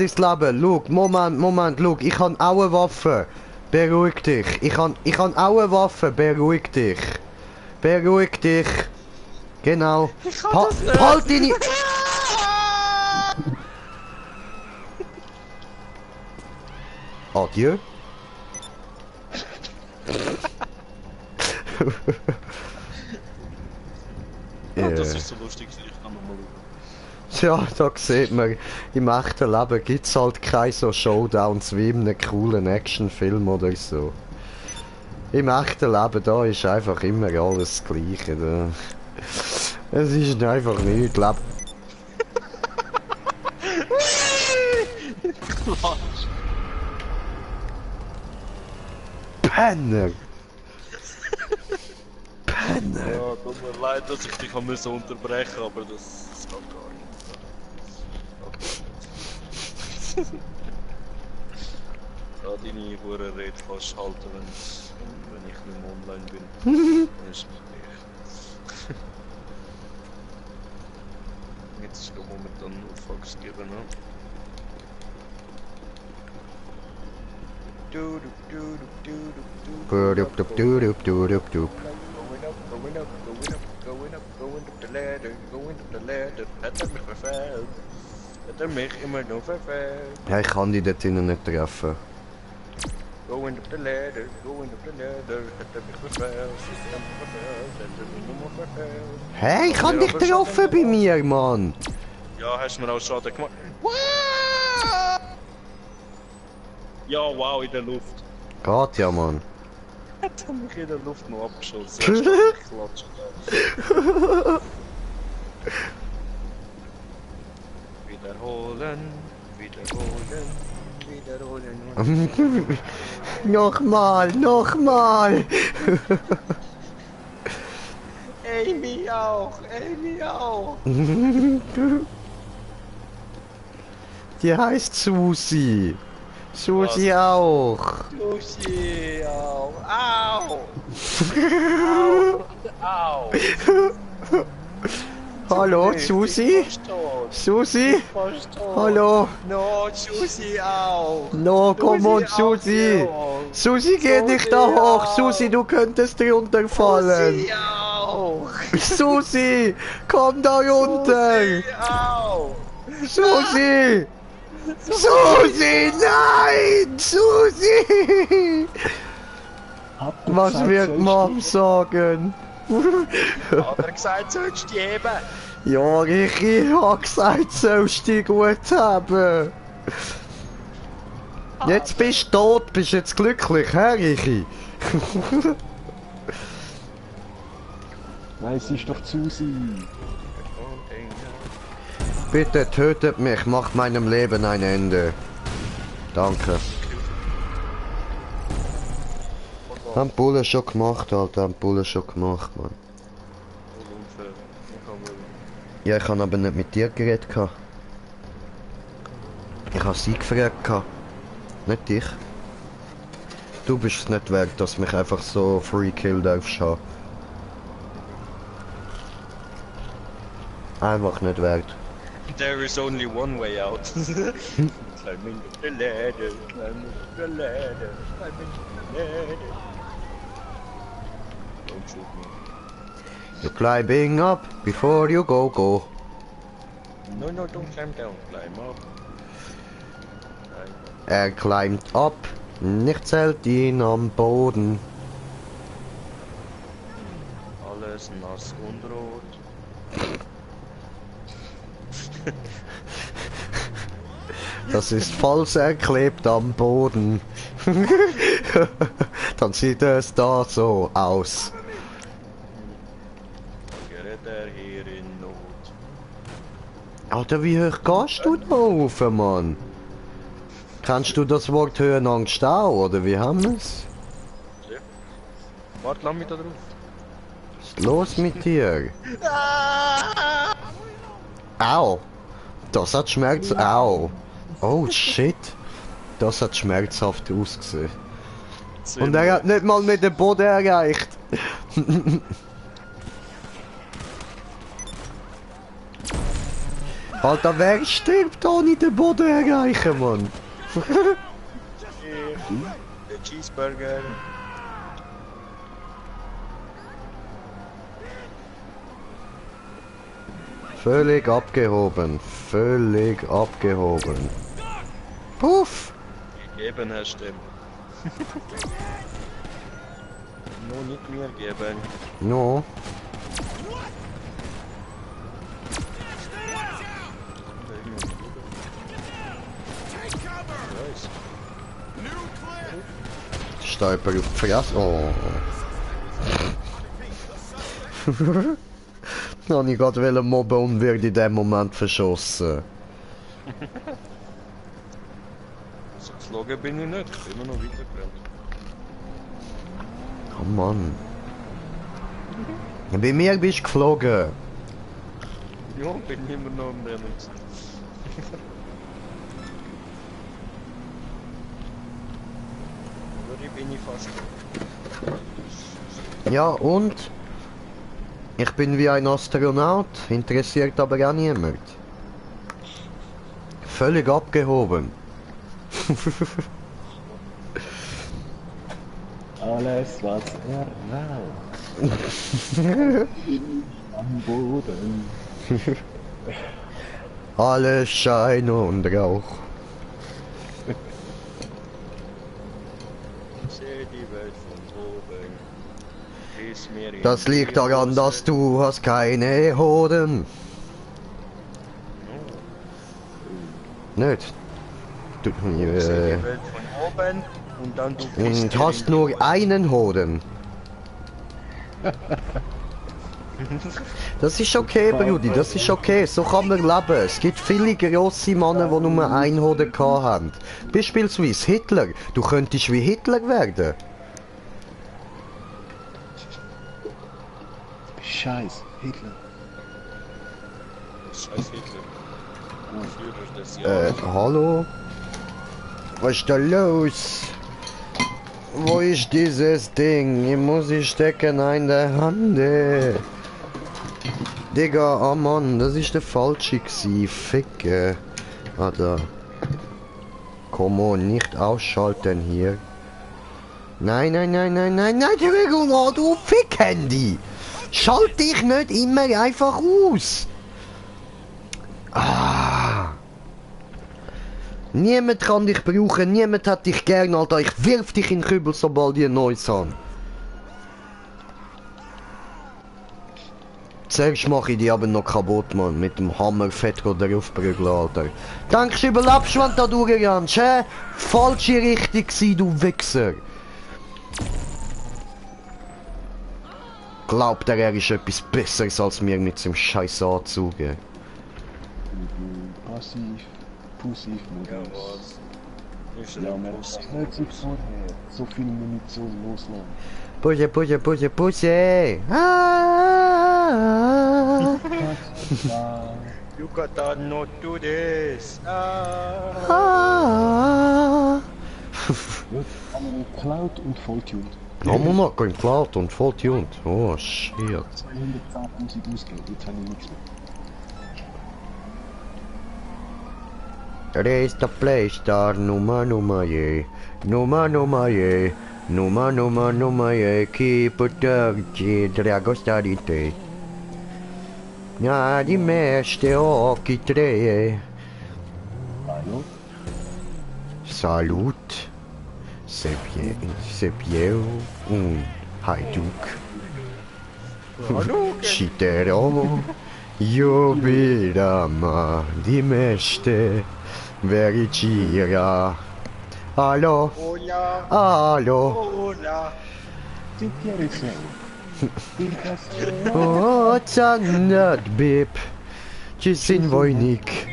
Moment, schau, ich habe auch eine Waffe. Beruhig dich. Ich habe auch eine Waffe, beruhig dich. Genau. Halt deine... Adieu. Ja, das ist so lustig, ich kann nochmal schauen. Ja, da sieht man, im echten Leben gibt es halt keine so Showdowns wie in einem coolen Actionfilm oder so. Im echten Leben, da ist einfach immer alles das Gleiche. Da. Es ist einfach nichts. Penner! Penner! Ja, tut mir leid, dass ich dich unterbrechen musste, aber das geht gar nicht. Ja, deine Hurenrede kannst du halten, wenn ich nicht mehr online bin. Dann ist es nicht. Jetzt ist der momentan nur Fax geben, ne? Going up the ladder. Hat er mich verfehlt? Hat er mich immer noch verfehlt? Ja, ich kann die dort drinnen nicht treffen. Going up the ladder. Hat er mich verfehlt? Hat er mich nur verfehlt? Hey, ich kann dich getroffen bei mir, Mann! Ja, hast du mir auch Schaden gemacht? Ja, wow, in der Luft. Geht ja, Mann. Hat er mich in der Luft noch abgeschossen? Klatsch. Wiederholen. Nochmal! Ey, Amy auch, Amy auch. Die heißt Susi. Susi auch. Susi auch. Au. Au. Hallo, Susi? Susi? Hallo? No, Susi auch. No, komm on, Susi. Susi, geh nicht da hoch. Susi, du könntest runterfallen. Susi auch. Susi, komm da runter. Susi auch. Susi! Susi, nein! Susi! Was wird Mom sagen? Hat er gesagt, sollst du die heben? Ja, Richi hat gesagt, sollst du die gut haben. Jetzt bist du tot, bist jetzt glücklich, hä, Richi? Nein, sie ist doch Susi. Bitte tötet mich, macht meinem Leben ein Ende. Danke. Haben die Bullen schon gemacht, Alter, haben die Bullen schon gemacht, Mann. Ja, ich habe aber nicht mit dir geredet. Ich habe sie gefragt. Nicht dich. Du bist es nicht wert, dass mich einfach so free kill darfst haben. Einfach nicht wert. There is only one way out. Climbing the ladder, climbing the ladder, climbing the ladder. Don't shoot me. You're climbing up before you go. No, no, don't climb down, climb up. Er climbed up, nicht zählt ihn am Boden. Alles nass und rot. Das ist falsch, er klebt am Boden. Dann sieht es da so aus. Gerät er hier in Not. Alter, wie hoch gehst du da rauf, Mann? Kennst du das Wort Höhenangst auch, oder wie haben wir's? Warte, lass mich da drauf. Was ist los mit dir? Au! Das hat Schmerz. Au! Oh shit! Das hat schmerzhaft ausgesehen. Und er hat nicht mal mit dem Boden erreicht. Alter, wer stirbt ohne den Boden erreichen, Mann? Der Cheeseburger. Völlig abgehoben. Völlig abgehoben. Puff! Gegeben hast du ihm. No, nicht mehr geben. No. Stolper auf die Fresse. Oh. Dann ich gerade mobben und wird in dem Moment verschossen. So geflogen bin ich nicht, ich bin immer noch weitergerannt. Oh Mann. Bei mir bist du geflogen. Ja, bin immer noch am Rennen. Oder bin ich fast. Ja und? Ich bin wie ein Astronaut, interessiert aber auch niemand. Völlig abgehoben. Alles, was er raucht. Am Boden. Alles Schein und Rauch. Ich sehe die Welt von oben. Bis mir in Das liegt die daran, Hose. dass du hast keine Hoden. Nicht? Du, Ich sehe die Welt von oben und dann du bist und dir hast in die nur Hose. einen Hoden. Das ist okay, Brudi, das ist okay, so kann man leben. Es gibt viele grosse Männer, die nur einen Hoden gehabt haben. Beispielsweise Hitler. Du könntest wie Hitler werden. Scheiß, Hitler. Scheiß Hitler. Führer des Jahres. Hallo? Was ist da los? Wo ist dieses Ding? Ich muss ich stecken in der Hand. Digga, oh Mann, das ist der falsche gsi. Ficke. Ah, da. Komm on, nicht ausschalten hier. Nein, nein, nein, nein, nein, nein, Regular, du Fick-Handy! Schalt dich nicht immer einfach aus! Ah! Niemand kann dich brauchen, niemand hat dich gern, Alter. Ich wirf dich in den Kübel, sobald ich ein neues habe. Zuerst mache ich die aber noch kaputt, Mann. Mit dem Hammer fett drauf prügeln, Alter. Denkst du überlebst, wenn du da durchrennst, hä? Falsche Richtung gsi, du Wichser. Glaubt er ist etwas Besseres als mir mit seinem scheiß Anzug. Passiv, Pussiv, Modus. Nicht Ja, man muss nicht so vorher so viel Munition loslassen. Pusse, Pusse, Pusse, Pusse! Ah! You gotta not do this. Ah! Gut, haben wir geklaut und volltuned. Haben wir noch geklaut und voll tuned. Oh, shit. 210.000 ausgegeben, jetzt habe ich nichts mehr. Raise the Playstar, Nummer je. Nummer je. Nummer je. Keep it dirty, Dragosta di te. Ja, die meeste occhi tre. Hallo? Salut. Sepieu und Hajduk. Citero. Jubilama di meste. Vericira. Allo. Hola. Allo. Hola. Sind hier jetzt Oh, Zanat Bib. Cisin Wojnik.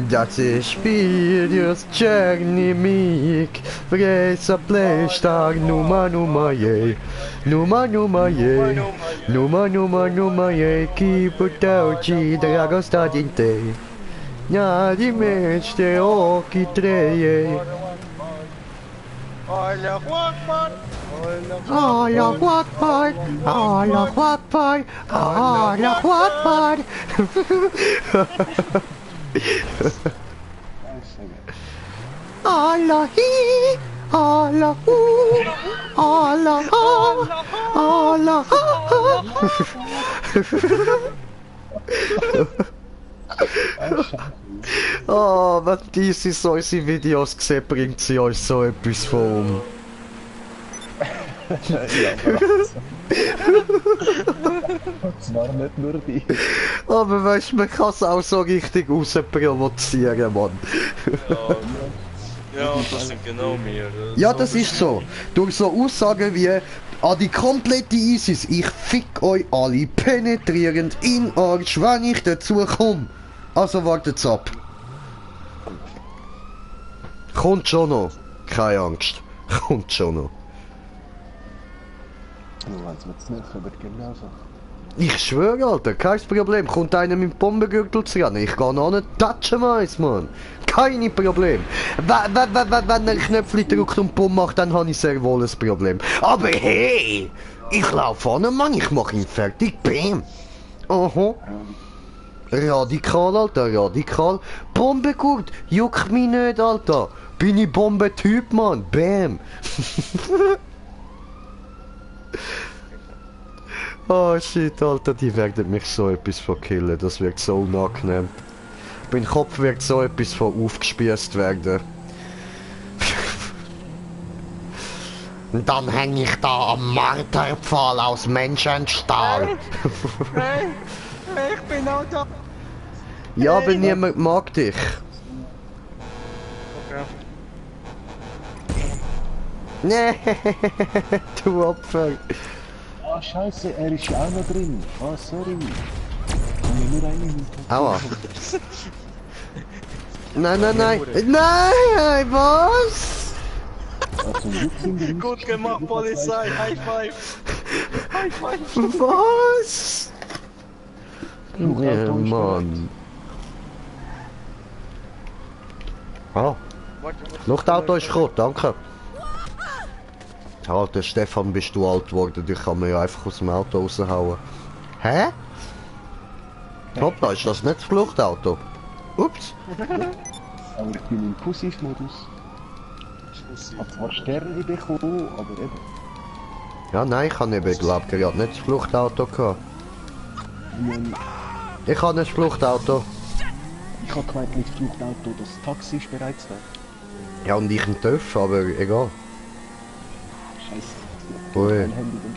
Das ist Spielers Czernimik. Vresa Playstar, Nummer je. Nummer je. Nummer je. Keep it out, Dragosta di te. Ja, die meeste occhi tre. Hola, Juanman. Allah Akbar, Allah Akbar, Allah Akbar. Allah hi, Allah hu, Allah Allah. Oh, wenn diese solche Videos gesehen, bringt sie euch so etwas von. Ja, das war nicht nur die. Aber weißt du, man kann es auch so richtig rausprovozieren, Mann. Ja, das sind genau mir. Ja, das ist so. Durch so Aussagen wie an die komplette ISIS, ich fick euch alle penetrierend in Arsch, wenn ich dazu komme. Also wartet's ab. Kommt schon noch. Keine Angst. Kommt schon noch. Nur wenn es mir jetzt nicht kommt, genauso. Ich schwöre, Alter, kein Problem. Kommt einer mit dem Bombengürtel zu rennen. Ich gehe noch nicht touchen, meins, Mann. Keine Problem. Wenn er Knöpfchen drückt und Bumm macht, dann habe ich sehr wohl ein Problem. Aber hey, ich laufe an, Mann, ich mache ihn fertig. Bam. Aha. Radikal, Alter, radikal. Bombengurt, juckt mich nicht, Alter. Bin ich Bombentyp, Mann. Bam. Oh shit, Alter, die werden mich so etwas von killen, das wird so unangenehm. Mein Kopf wird so etwas von aufgespießt werden. Und dann hänge ich da am Marterpfahl aus Menschenstahl. Hey, ich bin auch da. Ja, aber niemand mag dich. Okay. Nee, du Opfer. Ah, scheiße, er ist ja auch noch drin. Ah, sorry. Kann ja nur einen. Aua. Nein, nein, nein. Nein, was? Ah, zum Glück sind wir nicht. Gut gemacht, Polizei. High five. Was? Ja, Mann. Ah, Fluchtauto ist kaputt, danke. Alter Stefan, bist du alt geworden, dich kann man ja einfach aus dem Auto raushauen. Hä? Hoppla, ist das nicht das Fluchtauto? Ups. Aber ich bin im Pussy-Modus. Ich habe zwar Sterne bekommen, aber eben. Ja, nein, ich habe eben, glaube ich, gerade nicht das Fluchtauto gehabt. Ich habe nicht das Fluchtauto. Ich habe gemeint, mit Fluchtauto, das Taxi ist bereits da. Ja, und ich ein TÜV, aber egal. Scheiße. Ui. Mein Handy dann.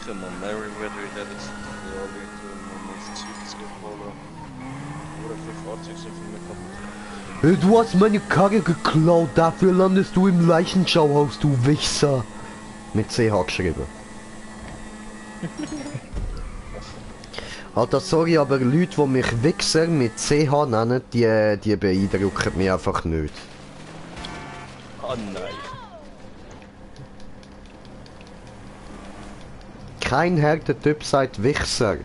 Come on, Meriwether, dat is alweer een Zugskipholen. Oder für Fahrzeuge sind für mich kaputt. Du hast meine Karre geklaut, dafür landest du im Leichenschauhaus, du Wichser. Mit CH geschrieben. Alter, sorry, aber Leute, die mich Wichser mit CH nennen, die beeindrucken mich einfach nicht. Oh nein. Kein harter Typ sagt Wichser.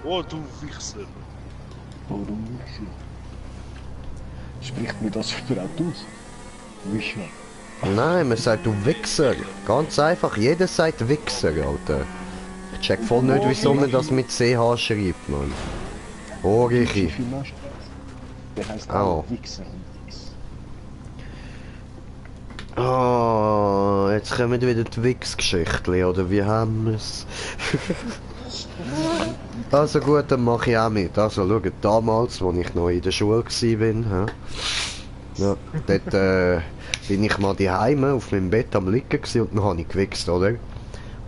Oh, du Wichser. Warum nicht? Spricht mir das überhaupt aus? Wichser. Nein, man sagt du Wichser. Ganz einfach, jeder sagt Wichser, Alter. Ich check voll nicht, wieso man das mit CH schreibt, Mann. Horichi. Der heißt Au. auch Wichser. Oh, jetzt kommen wieder die Wix-Geschichten, oder wie haben wir's? Also gut, dann mache ich auch mit. Also schaut, damals, als ich noch in der Schule war, ja, dort bin ich mal daheim auf meinem Bett am Liegen und dann habe ich gewichst, oder?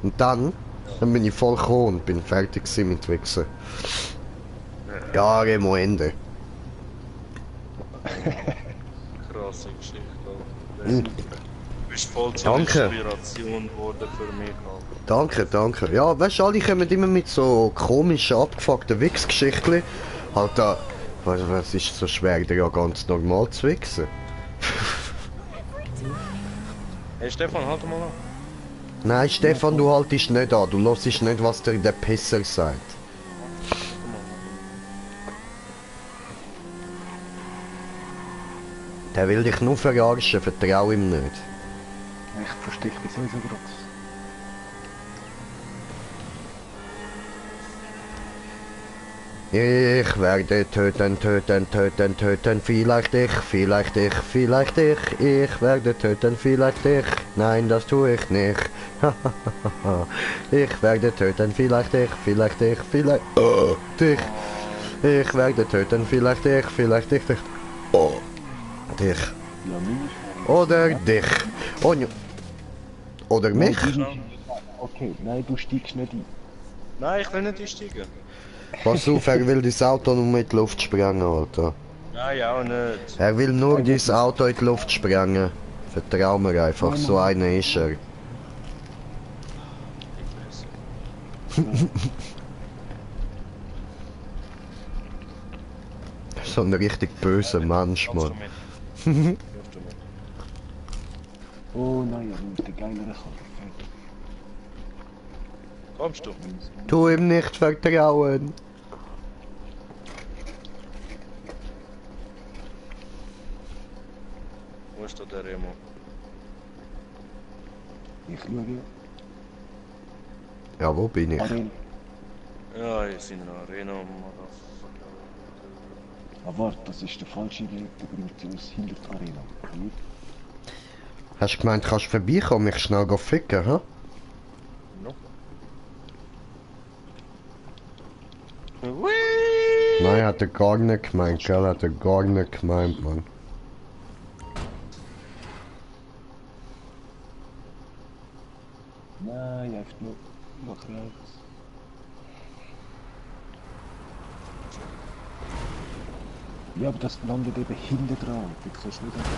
Und dann bin ich voll gekommen und bin fertig mit Wichsen. Jahre am Ende. Krasse Geschichte. Hm. Du bist voll zur Danke. Inspiration geworden für mich. Alter. Danke, danke. Ja, weißt du, alle kommen immer mit so komischen, abgefuckten Wichsgeschichten. Halt da, was ist so schwer, da ja ganz normal zu wichsen? Hey Stefan, halt mal an. Nein, Stefan, du haltest nicht an. Du hörst nicht, was dir der Pisser sagt. Der will dich nur verarschen, vertrau ihm nicht. Ich verstehe mich sowieso gerade. Ich werde töten, töten, töten, töten, vielleicht dich, vielleicht dich, vielleicht dich. Ich werde töten, vielleicht dich. Nein, das tue ich nicht. Ich werde töten, vielleicht dich, vielleicht dich, vielleicht dich. Ich werde töten, vielleicht dich, dich. Oh, dich. Ja, mich. Oder dich. Oh, oder mich. Okay, nein, du steigst nicht ein. Nein, ich will nicht einsteigen. Pass auf, er will dein Auto nur mit Luft sprengen, Alter. Nein, auch nicht. Er will nur dein Auto in die Luft sprengen. Vertrau mir einfach, so einer ist er. So ein richtig böser Mensch, Mann. Oh nein, er nimmt den geileren Kaffee. Kommst du? Tu ihm nicht vertrauen. Wo ist da der Remo? Ich schaue. Ja, wo bin ich? Arena. Ja, hier sind in der Arena, Motherfucker. Ah, warte, das ist der falsche Weg, der bringt uns hinter die Arena. Gut. Hast du gemeint, kannst du vorbeikommen, mich schnell go ficken, hä? No. Nein, hat er gar nicht gemeint, gell? Hat er gar nicht gemeint, Mann. Nein, einfach nur nach rechts. Ja, aber das landet eben hinten dran. Du kannst nicht einfach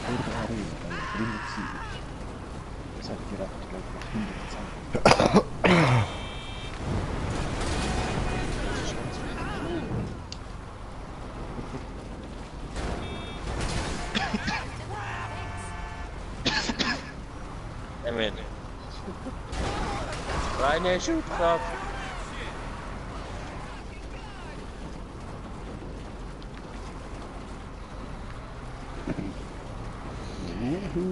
vor der Arena, weil er drinnen war. Das hat direkt, glaube ich, nach hinten gezeigt. Emil. Kleine Schubkraft.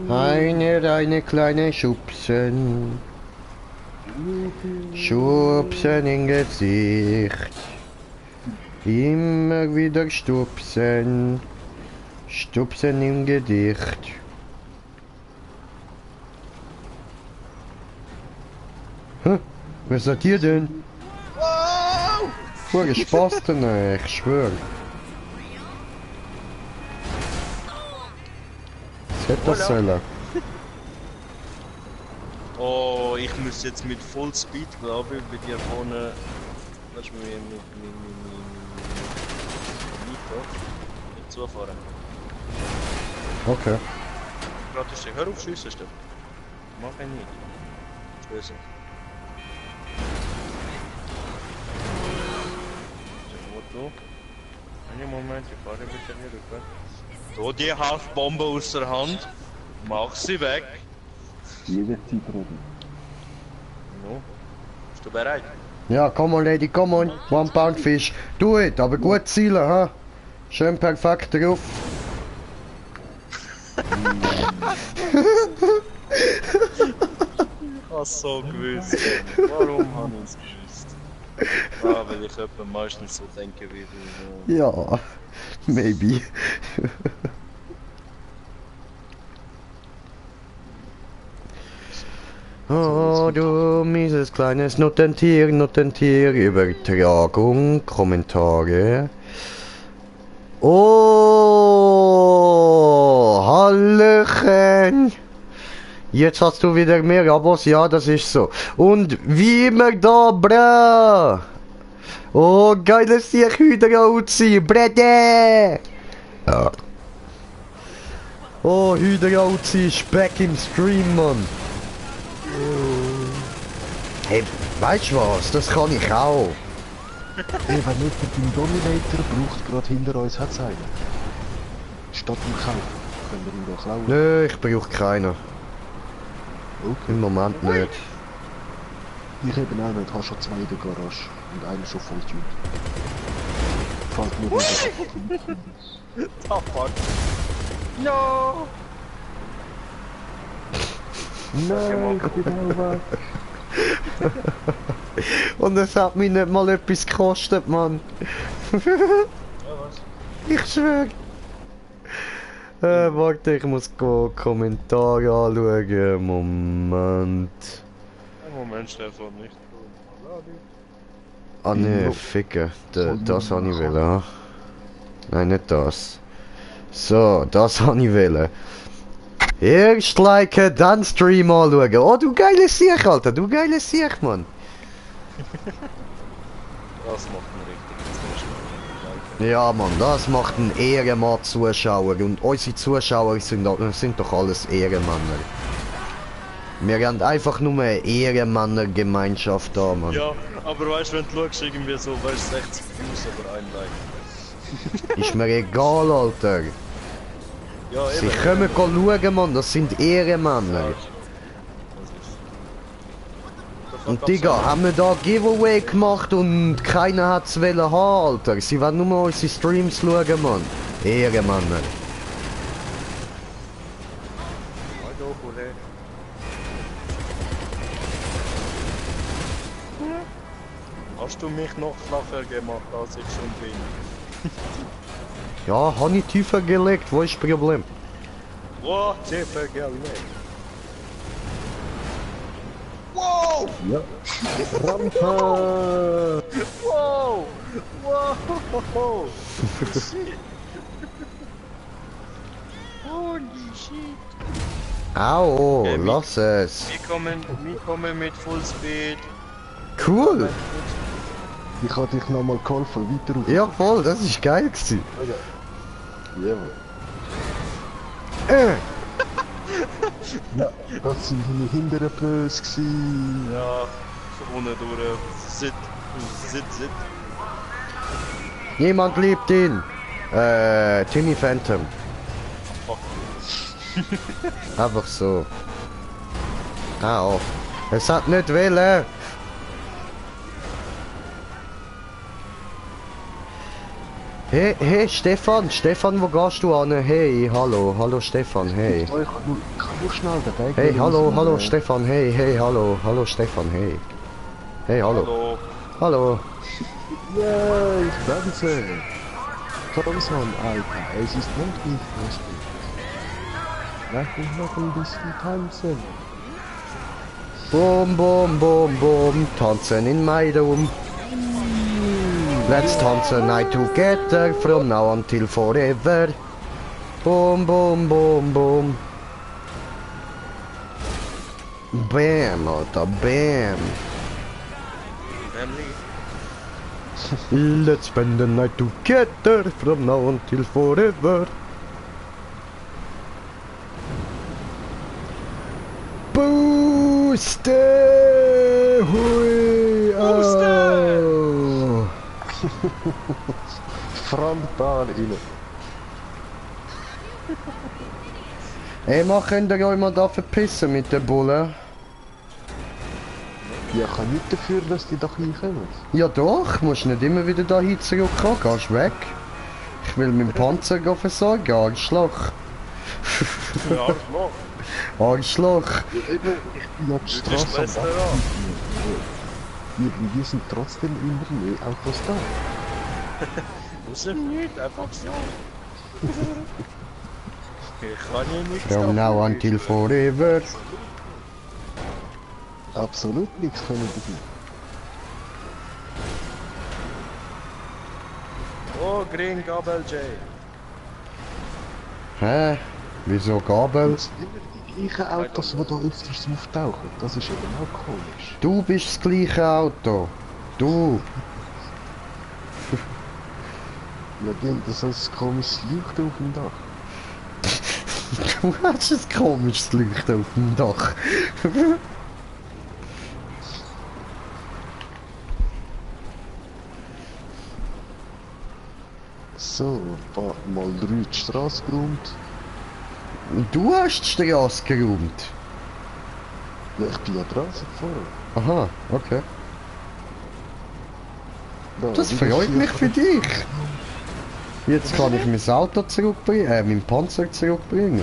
Eine kleine Schubsen. Schubsen im Gesicht. Immer wieder stupsen. Stupsen im Gedicht. Hä? Was seid ihr denn? Voll Spasten, ich schwör. Was hätte das sollen? Oh, ich muss jetzt mit Full Speed, glaube ich, bei dir vorne. Lass mich mit nicht zufahren. Okay. Gerade ist der. Hör auf, schiessen, Steff. Mach ich nicht. Schiessen. So. Einen Moment, ich fahre bitte hier rüber. So, die Haftbombe aus der Hand. Mach sie weg. Jederzeit, Brudi. No. Bist du bereit? Ja, come on, Lady, come on. One Pound Fish. Do it, aber gut zielen, ha? Schön perfekt drauf. Ich hab's so gewusst. Warum habe ich es gewusst? Ah, weil ich etwa meistens so denke wie du. Ja, maybe. Oh, du mieses kleines Nuttentier, Übertragung, Kommentare. Oh, Hallöchen. Jetzt hast du wieder mehr Abos, ja, das ist so. Und wie immer da, bra. Oh, geiles Tier, Hydra-Uzi, Brede. Ja. Oh, Hydra-Uzi ist back im Stream, Mann. Hey, weißt du was? Das kann ich auch. Hey, wenn jemand den Dominator braucht, gerade hinter uns hat es einen. Statt dem Kauf. Können wir ihn doch klauen. Nö, ich brauche keinen. Okay. Im Moment nicht. Ich eben auch nicht. Ich habe schon zwei in der Garage. Und einen schon voll tuned. Fällt mir wieder. Oh fuck. No! Nein, ich bin auch weg. Und es hat mich nicht mal etwas gekostet, Mann. Ja, was? Ich schwör. Warte, ich muss Kommentare anschauen. Moment. Moment, Stefan, nicht. Ah ne, ficken. Das habe ich wollen. Ha? Nein, nicht das. So, das habe ich wollen. Erst liken, dann Stream anschauen. Oh, du geiles Sieg, Alter. Du geiles Sieg, Mann. Das macht einen richtigen Ja, Mann, das macht einen Ehrenmann-Zuschauer. Und unsere Zuschauer sind doch alles Ehrenmänner. Wir haben einfach nur eine Ehrenmänner-Gemeinschaft da, Mann. Ja, aber weißt du, wenn du schaust, irgendwie so, weißt du, 60 Views oder ein Like. Ist mir egal, Alter. Ja, Sie eben. können schauen, Mann, das sind Ehrenmänner. Und Digga, haben wir da Giveaway gemacht und keiner hat es wollen haben, Alter. Sie wollen nur unsere Streams schauen, Mann. Ehrenmänner. Hast du mich noch flacher gemacht, als ich schon bin? Ja, habe ich tiefer gelegt, wo ist das Problem? Wow, tiefer gelegt. Wow! Ja. Rampe! Wow! Wow! Shit! Holy shit! Au, Okay, lass es. Wir kommen mit Full Speed. Cool. Ich habe dich nochmal geholfen, weiter auf. Ja, voll, das ist geil gewesen. Jawohl. Ja, das sind meine hinteren Böse gewesen. Ja, ohne durch. Sit. Jemand liebt ihn. Timmy Phantom. Fuck. Einfach so. Au. Es hat nicht wollen. Hey, hey, Stefan, Stefan, wo gehst du an? Hey, hallo, hallo Stefan, hey. Ich kann nur schnell den Weg. Hey, hallo, hallo Stefan, hey, hey, hallo, hallo Stefan, hey. Hey, hallo. Hallo. Ja, ich tanze. Komm schon, Alter, es ist nicht lustig. Lass mich noch ein bisschen tanzen. Boom, boom, boom, boom, tanzen in Maidum. Let's dance a night together from now until forever. Boom, boom, boom, boom. Bam, Alter, bam. Let's spend the night together from now until forever. Booster! Hui! Oh. Frontal rein. Ey, könnt ihr euch mal da verpissen mit den Bullen? Ja, ich kann nicht dafür, dass die da reinkommen. Ja doch, musst nicht immer wieder da hin zurückkommen, gehst weg. Ich will meinen Panzer versorgen, Arschloch. Ja, Arschloch. Arschloch. Ja, eben, ich bin ja die Straße am wir sind trotzdem immer mehr Autos da. Muss ich nicht, einfach so. Ich kann ja nichts From now until forever. Absolut nichts können dafür. Oh, Green Gabel J. Hä? Wieso Gabel? Das sind immer die gleichen Autos, die da öfters auftauchen. Das ist eben auch komisch. Du bist das gleiche Auto. Du. Ja, die haben das als komisches Licht auf dem Dach. Du hast ein komisches Licht auf dem Dach. So, mal 3 die Straße geräumt. Du hast die Straße geräumt. Ja, ich bin ja dran gefahren. Aha, okay. Da, Das wieder freut mich 4 für dich. Jetzt kann ich mein Auto zurückbringen, meinen Panzer zurückbringen.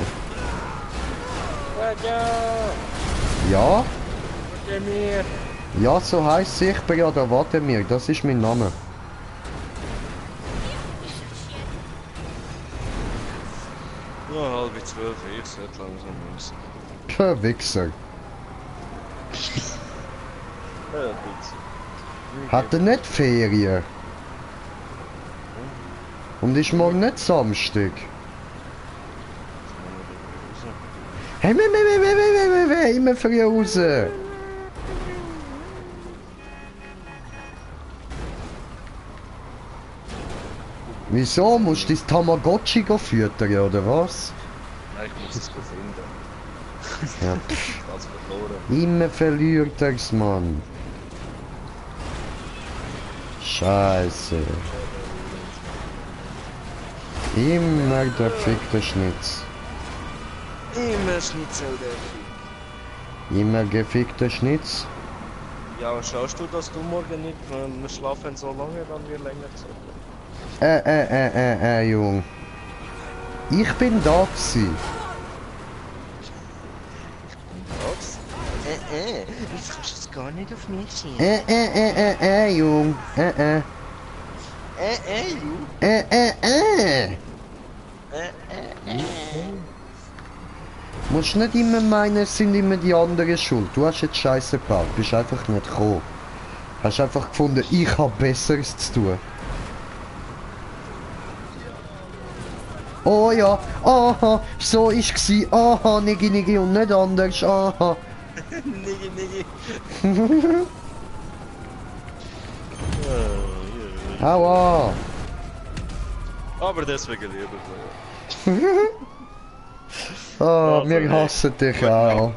Ja? Ja, so heisst es, ich bin ja der Warte-mir, das ist mein Name. Ja, 11:30, ich sollte langsam müssen. Puh, Wichser. Ja, bitte. Hat er nicht Ferien? Und ist morgen nicht Samstag? Hey, immer früh raus! Wieso? Musst du dein Tamagotchi füttern, oder was? Nein, ich muss es finden. Ja. Also verloren. Immer verliert er's, Mann. Scheiße. Immer der fickte Schnitz. Immer Schnitzel, der Immer gefickter Schnitz. Ja, schaust du, dass du morgen nicht, wir schlafen so lange, dann wir länger Zeit. Jung. Ich bin da gewesen. Was? Jetzt kannst du es gar nicht auf mich schieben. Jung. Musst nicht immer meinen, es sind immer die anderen schuld. Du hast jetzt Scheiße gebaut, bist einfach nicht gekommen. Hast einfach gefunden, ich habe Besseres zu tun. Oh ja, aha, so ist gsi, aha, nigi nigi und nicht anders, aha. Nigi. Aua. Aber deswegen lieber. Ah, Also, wir hassen dich auch.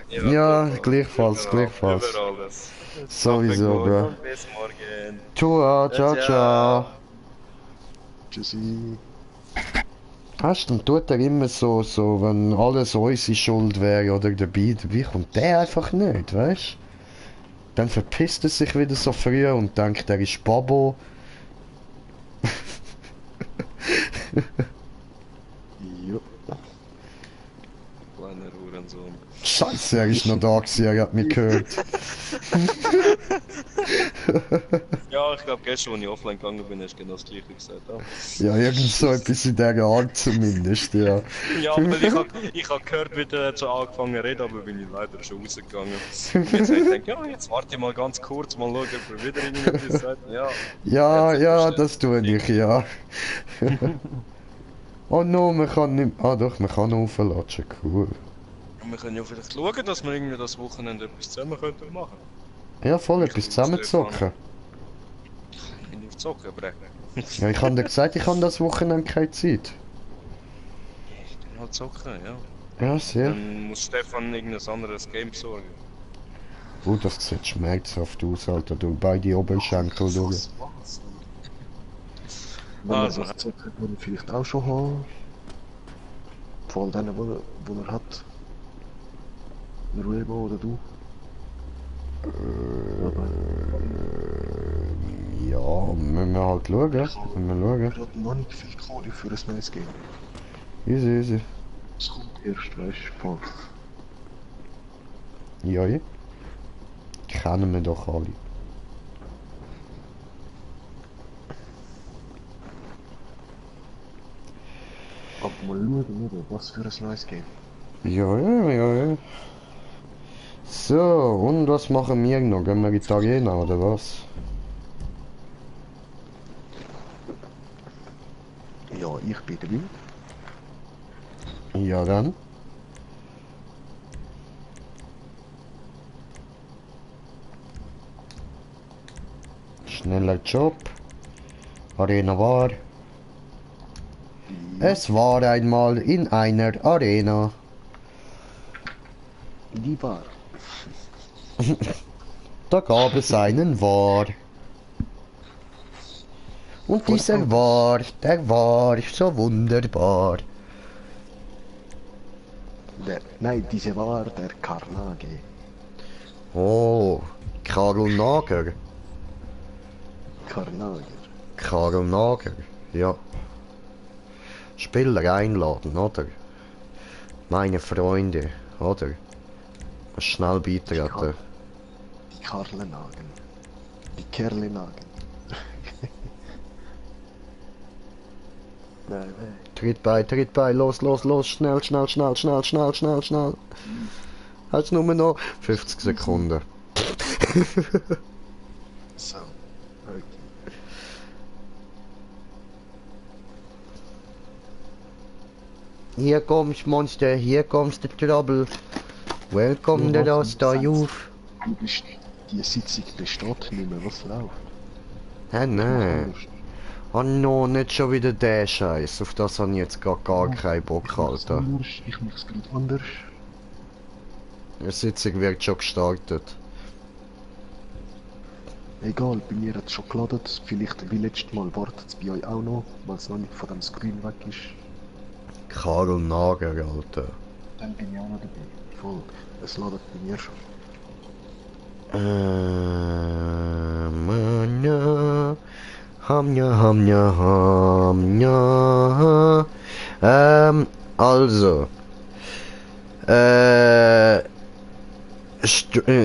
Ja, gleichfalls, Über gleichfalls. alles. Sowieso, Gut bro. und bis morgen. Ciao, ciao, ciao. Tschüssi. Weißt du, dann tut er immer so, wenn alles unsere Schuld wäre oder dabei kommt der einfach nicht, weißt du? Dann verpisst er sich wieder so früh und denkt, er ist Babo. Ja. Kleiner Hurensohn. Scheiße, er ist noch da gewesen, er hat mich gehört. Ja, ich glaube gestern, als ich offline gegangen bin, hast du genau das gleiche gesagt. Ja, irgend so etwas in dieser Art zumindest, ja. Ja, aber ich hab gehört, wie du so angefangen zu reden, aber bin ich leider schon rausgegangen. Jetzt habe ich gedacht, ja, jetzt warte ich mal ganz kurz, mal schauen, ob er wieder irgendetwas sagt. Ja, Ja, das tue ich, ja. Oh no, man kann nicht... Ah doch, man kann auflatschen, cool. wir können ja vielleicht schauen, dass wir irgendwie das Wochenende etwas zusammen könnten machen. Ja, voll, etwas zusammen zocken. Ich bin auf Zocken brechen. Ja, ich habe dir gesagt, ich habe das Wochenende keine Zeit. Ich bin halt zocken, ja. Ja, sehr. Dann muss Stefan irgendein anderes Game besorgen. Das sieht schmerzhaft aus, Alter, du beide Oberschenkel durch. Wenn Also. wir das zocken, würde ich vielleicht auch schon haben. Vor allem denen, wo er hat. Ruebo oder du. Ja, müssen wir halt schauen, müssen wir schauen. Ich habe noch nicht viel Kohle für ein neues Game. Easy, easy. Es kommt erst, weißt du, Ja, ja. Kennen wir doch alle. Aber mal schauen, oder? Was für ein neues Game. Ja. So, und was machen wir noch? Gehen wir in die Arena, oder was? Ja, ich bin dabei. Ja, dann. Schneller Job. Arena war. Es war einmal in einer Arena. Die Bar. Da gab es einen War. Und dieser War, der war so wunderbar. Nein, diese war der Carnage. Oh, Karl Nager. Carnage. Karl Nager, ja. Spieler einladen, oder? Meine Freunde, oder? Schnell beitreten. Die Karlenagen. Die Kerlenagen. Nein. Tritt bei, los, schnell. Jetzt nur noch 50 Sekunden. So. Okay. Hier kommst Monster, hier kommst der Trouble. Welcome the Rasta Youth. Die Sitzung besteht nicht mehr, was läuft? Hä, nein. Oh no, nicht schon wieder der Scheiß. Auf das habe ich jetzt gar keinen Bock, Alter. Ich mach's gerade anders. Die Sitzung wird schon gestartet. Egal, bei mir hat es schon geladen. Vielleicht wie letztes Mal wartet es bei euch auch noch, weil es noch nicht von dem Screen weg ist. Karl Nager, Alter. Dann bin ich auch noch dabei. Voll. Es ladet bei mir schon. Hamja. Also.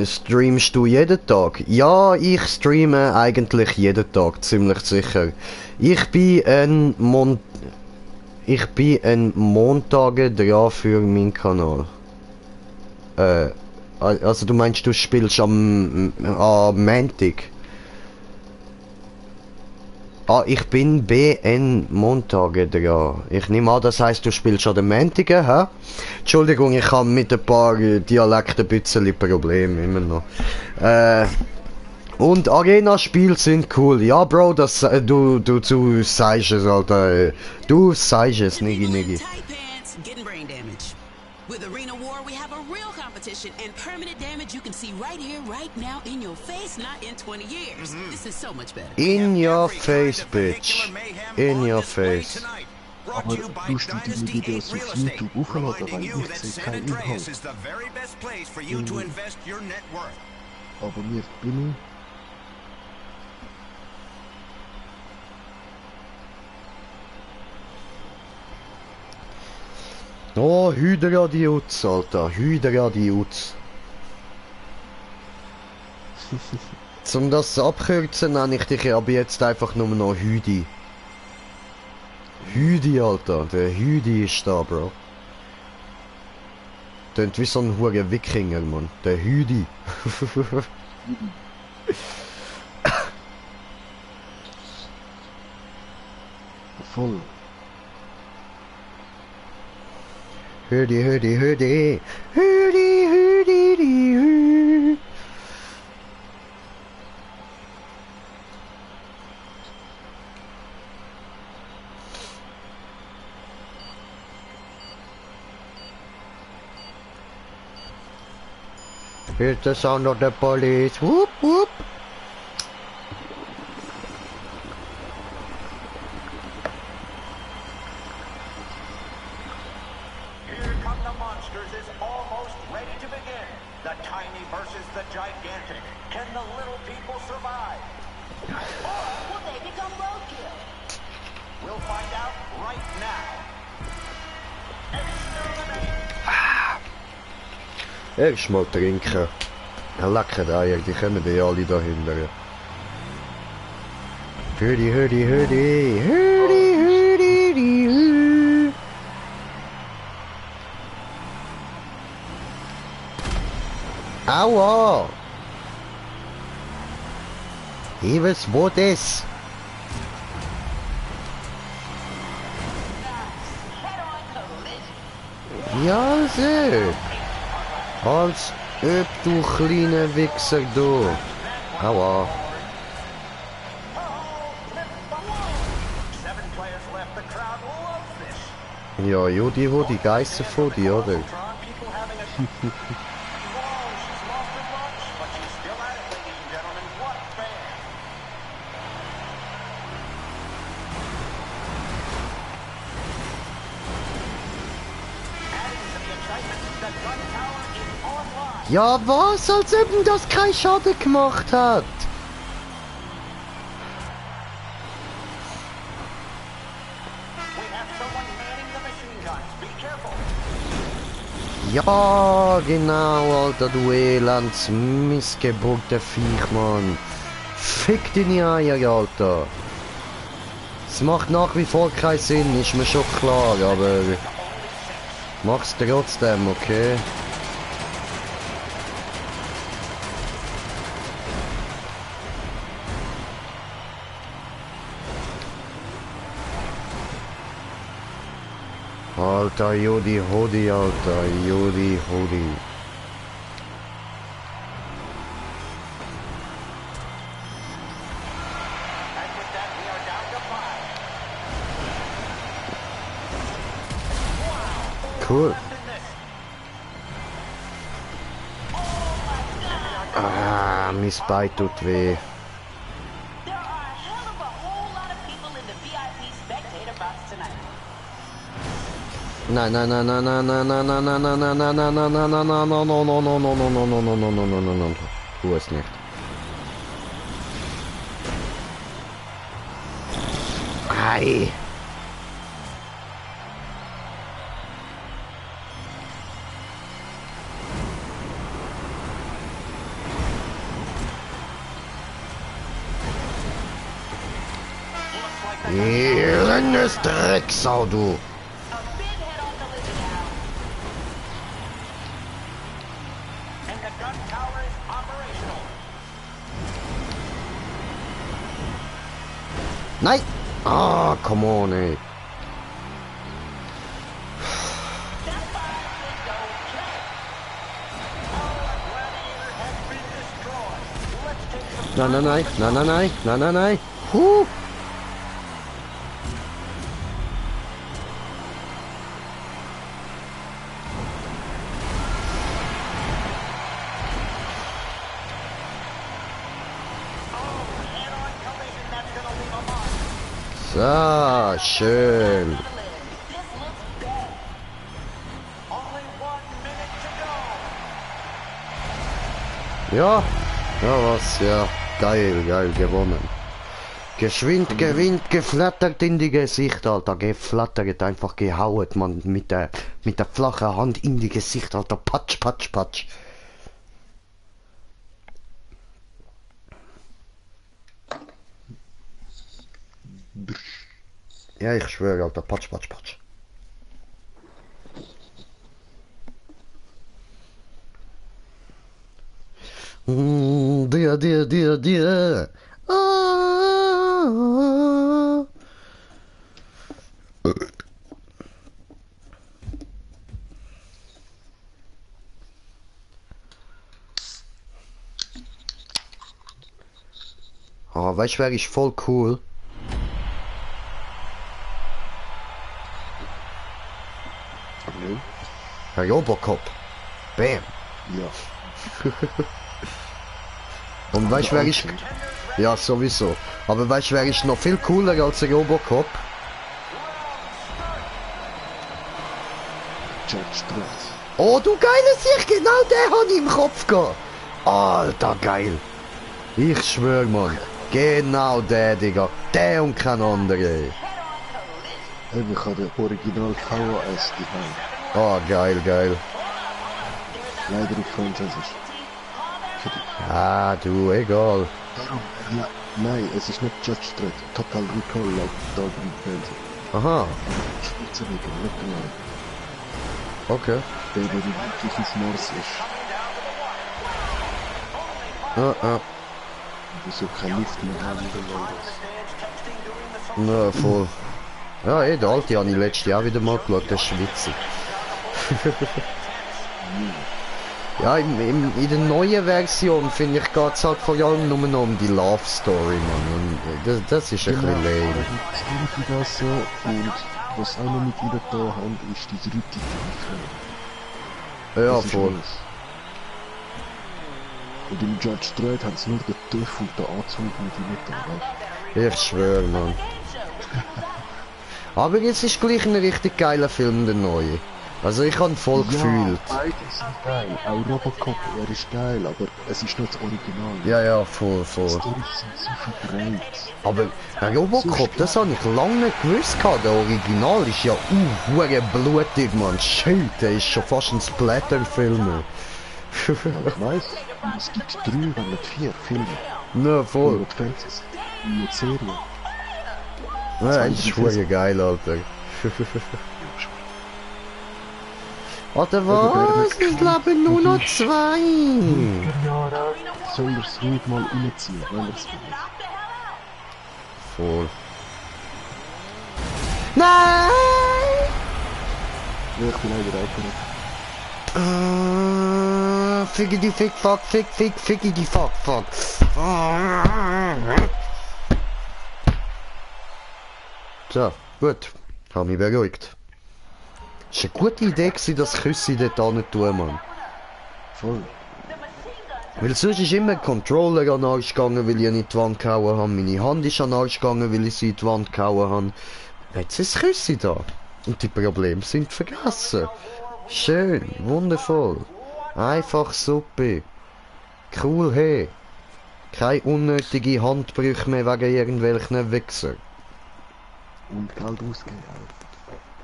Streamst du jeden Tag? Ja, ich streame eigentlich jeden Tag, ziemlich sicher. Ich bin ein Montage dran für meinen Kanal. Also du meinst, du spielst am Montag? Ah, ich bin BN Montage dran. Ich nehme an, das heisst, du spielst an den Montagen, hä? Entschuldigung, ich habe mit ein paar Dialekten ein bisschen Probleme, immer noch. Und Arena-Spiele sind cool. Ja, Bro, das, du sagst es, Alter. Du sagst es, Niggi. With Arena War, we have a real competition and permanent damage you can see right here, right now, in your face, not in 20 years. This is so much better. In your face, bitch. In your face. Brought Aber to you by tust du deine Dynasty 8 Videos Real auf Estate, YouTube hochladen, reminding weil you ich that sehe San keinen Andreas Inhalt. is the very best place for you to invest your net worth. Abonniert bin ich. Oh, Hydra-Diutz, Alter. Hydra-Diutz. Zum das abkürzen nenne ich dich ab jetzt einfach nur noch Hüdi. Hüdi, Alter. Der Hüdi ist da, Bro. Tönt wie so ein hure Wikinger, Mann. Der Hüdi. Voll. Hüdi, Hüdi, Hüdi. Hüdi, Hüdi, die Hü. Here's the sound of the police. Whoop, whoop. Here come the monsters is almost ready to begin. The tiny versus the gigantic. Can the little people survive? Or will they become roadkill? We'll find out right now. Erst mal trinken. Lecker Eier, die kommen ja alle dahinter. Hüdi, Hüdi, Hüdi. Hüdi, Hüdi, die Hü. Aua! Liebes Botes! Ja, so! Als ob du kleiner Wichser, du! Aua! Ja, Judi, wo die Geister vor dir, oder? Ja, was? Als ob ihm das keinen Schaden gemacht hat. Ja, genau, Alter, du elends missgeburgter Viech, Mann. Fick deine Eier, Alter. Es macht nach wie vor keinen Sinn, ist mir schon klar, aber mach's trotzdem, okay? Alter, Judi Hodi, Alter, Judi Hodi. Cool. Ah, mein Bein tut weh. Nein, nein, nein, nein, nein, nein, nein, nein, nein, nein, nein, nein, nein, nein, nein, nein, nein, no, no, no, no, no, no, no, no, no, no, no, no, no, tu es nicht. Ei. Ellendes Drecksau, du. Nein! Ah, come on, ey. Nein, nein, nein, nein, nein, nein, nein, nein, nein. So, schön. Ja, ja was, ja. Geil, geil, gewonnen. Geschwind, gewinnt, geflattert in die Gesicht, Alter. Geflattert, einfach gehauen, man. Mit der flachen Hand in die Gesicht, Alter. Patsch, patsch, patsch. Ja, ich schwöre, Alter. Patsch, patsch, patsch. Dir. Oh, weißt du, wäre ich voll cool. Nö. Herr Robocop. Bam. Ja. Und weißt du, wäre ich... Ja, sowieso. Aber weißt du, wäre ich noch viel cooler als der Robocop? Judge Dredd. Oh, du geile Sicht, genau der hat im Kopf gehabt. Alter, geil. Ich schwör, Mann. Genau der, Digga. Der und kein anderer. Eben, ich habe den Original VHS daheim. Oh, geil, geil. Leider auf Französisch. Ah, du, egal. Darum, nein, es ist nicht Judge Dredd. Total Recall läuft da im Fernsehen. Aha, Schweizerreger, nicht genau. okay. Der wirklich auf Mars ist. Und so keine Luft mehr haben und alles. Na, voll. Ja, der alte habe ich letztes Jahr wieder mal geschaut, der ist witzig. Ja, in der neuen Version, finde ich, geht es halt vor allem nur noch um die Love Story, Mann. Und das ist ein bisschen lame. Das so, und was auch noch mit ihnen da haben, ist die dritte Ja, voll. Und im Judge Dredd haben sie nur den Töff und den Anzug mit ihnen da, weißt Ich schwöre, Mann. Aber jetzt ist gleich ein richtig geiler Film, der neue. Also ich habe voll gefühlt. Beide sind geil. Auch Robocop, er ist geil, aber es ist nicht das Original. Ja, voll. Die Storys sind so verdreht. Aber der Robocop, das habe ich lange nicht gewusst. Der Original ist ja hure blutig, Mann. Shit, der ist schon fast ein Splatter-Film. Ja, ich weiss, es gibt 3, wenn nicht 4 Filme. Na, voll. Mit Fernsehen, mit Serien. Ja, das ist hure geil, Alter. Alter, was? Es leben nur noch 2. Soll er es ruhig mal reinziehen, wenn er es will. Voll. Nein! Ja, ich bin leider auch Ficki die Fick, fuck, ficki die fuck. So, gut. Hab mich beruhigt. Es war eine gute Idee, das Küsse dort hin tun, Mann. Voll. Weil sonst ist immer der Controller an den Arsch gegangen, weil ich ihn in die Wand gehauen habe. Meine Hand ist an den Arsch gegangen, weil ich sie in die Wand gehauen habe. Jetzt ist das Küsse da. Und die Probleme sind vergessen. Schön, wundervoll. Einfach super. Cool, hey. Keine unnötige Handbrüche mehr wegen irgendwelchen Wichser. Und Geld ausgeben.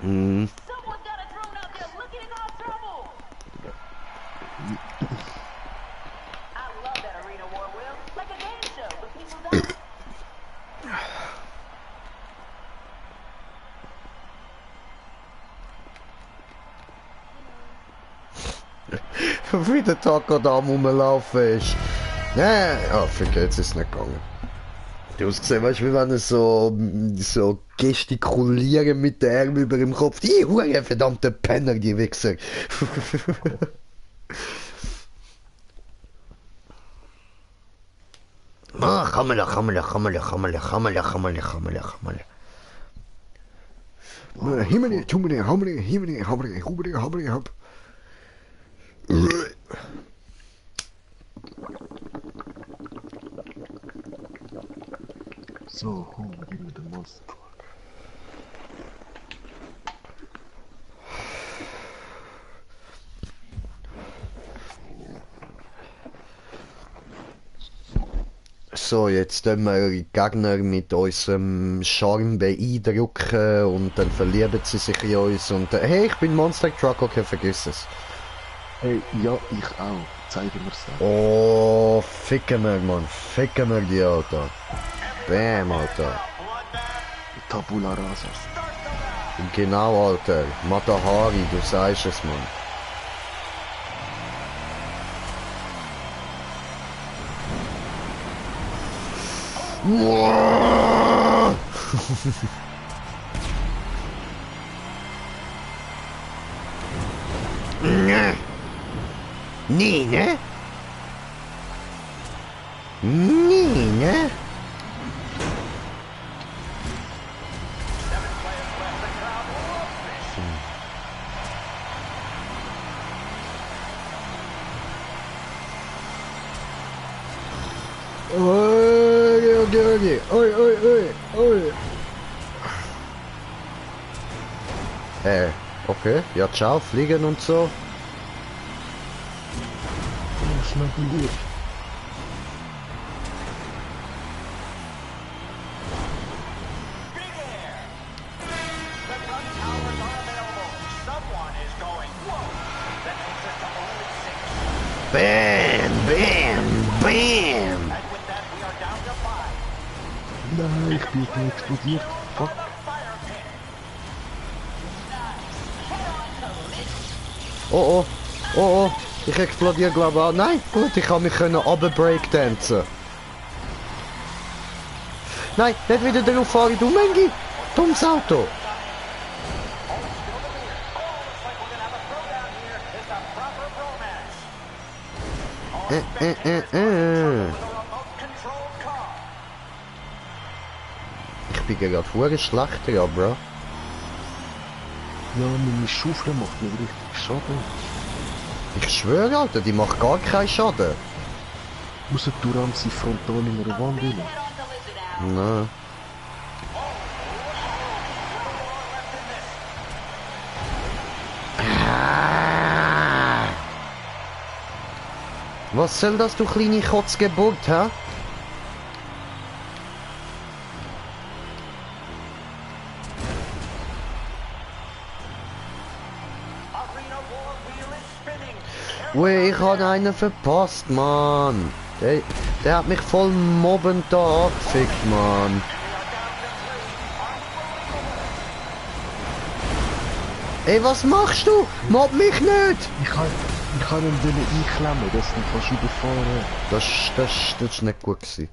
Mhm. Wie der Taco da rumlaufen ist. Ja, vergeht, jetzt ist es nicht gegangen. Du hast gesehen, weißt du, wie wenn er so gestikulieren mit den Armen über dem Kopf. Die hure verdammte Penner, die Wichser. Kamala. Himmel, Tumene, Hamre. So, komm, gib mir den Monster Truck. So, jetzt tun wir die Gegner mit unserem Charme beeindrucken und dann verlieben sie sich in uns und hey, ich bin Monster Truck, okay, vergiss es. Hey, ja, ich auch. Zeigen wir's dann. Oh, ficken wir, Mann, ficken wir die, Alter. Bam, Alter. Tabula rasa. Genau, Alter. Matahari, du sagst es, Mann. Nee, ne? Nee, ne? Okay. Oi. Okay. Ja, ciao, fliegen und so. Schlafen gut. Bam. Nein, ich bin jetzt explodiert. Fuck. Oh. Ich explodiere, glaube ich auch. Nein, gut, ich kann mich runter-breakdancen. Nein, nicht wieder drauf fahren, du Mengi. Dummes Auto. Ich bin gerade vorher schlechter, ja, Bro. Ja, meine Schaufel macht mir richtig Schaden. Ich schwöre, Alter, die macht gar keinen Schaden. Muss ein Duranzi frontal in einer Wand rein? Nein. Was soll das, du kleine Kotzgeburt, hä? Ui, ich habe einen verpasst, Mann. Der hat mich voll mobbend da abgefickt, Mann. Ey, was machst du? Mobb mich nicht! Ich kann ihn einklemmen, dass du ihn kannst überfahren. Das ist nicht gut gewesen.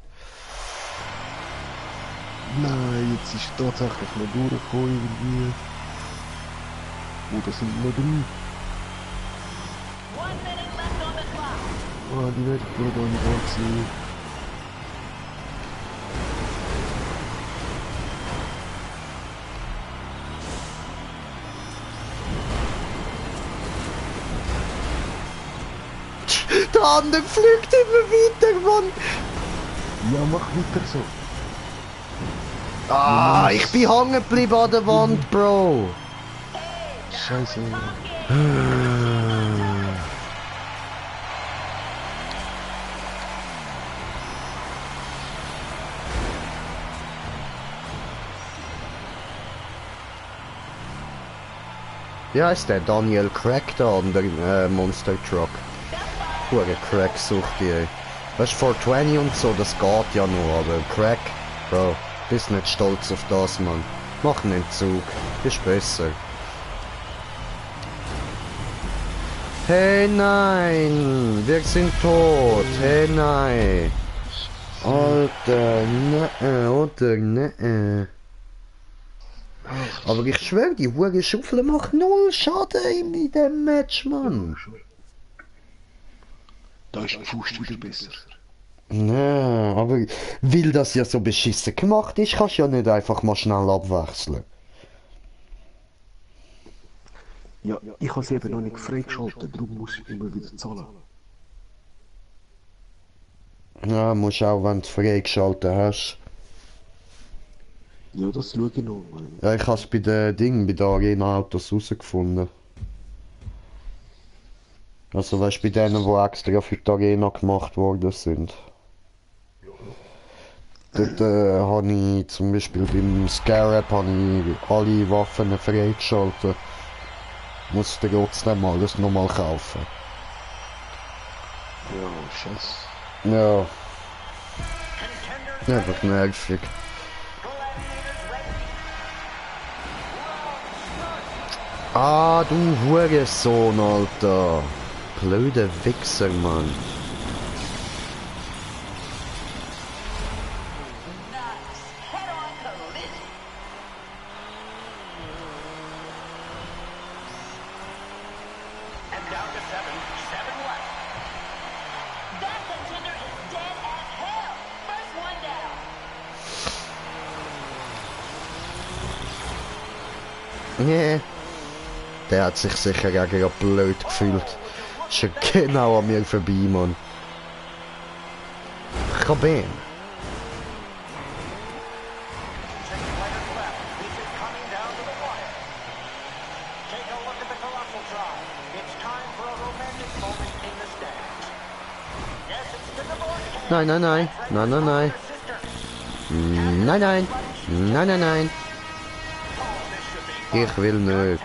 Nein, jetzt ist tatsächlich noch durchgekommen irgendwie. Oh, das sind nur 3. Ah, die werde ich wohl da nicht anziehen. Der andere fliegt immer weiter, Mann! Ja, mach weiter so. Ah, ich bin hängen geblieben an der Wand, Bro! Scheiße. Wie heißt der? Daniel Craig da an der Monster Truck. Hure Crack sucht die, ey. Weißt du, 420 und so, das geht ja nur, aber Crack, Bro, bist nicht stolz auf das, Mann. Mach einen Entzug, ist besser. Hey nein, wir sind tot, hey nein. Alter, ne, oder ne. Aber ich schwöre, die hure Schaufel macht 0 Schaden in dem Match, Mann. Da ist die Faust wieder besser. Ja, aber weil das ja so beschissen gemacht ist, kannst du ja nicht einfach mal schnell abwechseln. Ja, ich habe es eben noch nicht freigeschaltet, darum muss ich immer wieder zahlen. Ja, musst auch, wenn du freigeschaltet hast. Ja, das schaue ich noch. Ja, ich habe es bei den Arena Autos rausgefunden. Also weißt du, bei denen, die extra für die Arena gemacht worden sind. dort habe ich zum Beispiel beim Scarab alle Waffen freigeschaltet. Muss ich trotzdem alles nochmal kaufen. Ja, scheiße. Ja. Einfach nervig. Ah, du Hurensohn, Alter. Blöder Wichser, Mann. Nee. Der hat sich sicher gegen blöd gefühlt. Ist ja genau an mir vorbei, Mann. Kabin. Nein, nein, nein. Nein, nein, nein. Nein, nein. Nein, nein, nein. Ich will nicht.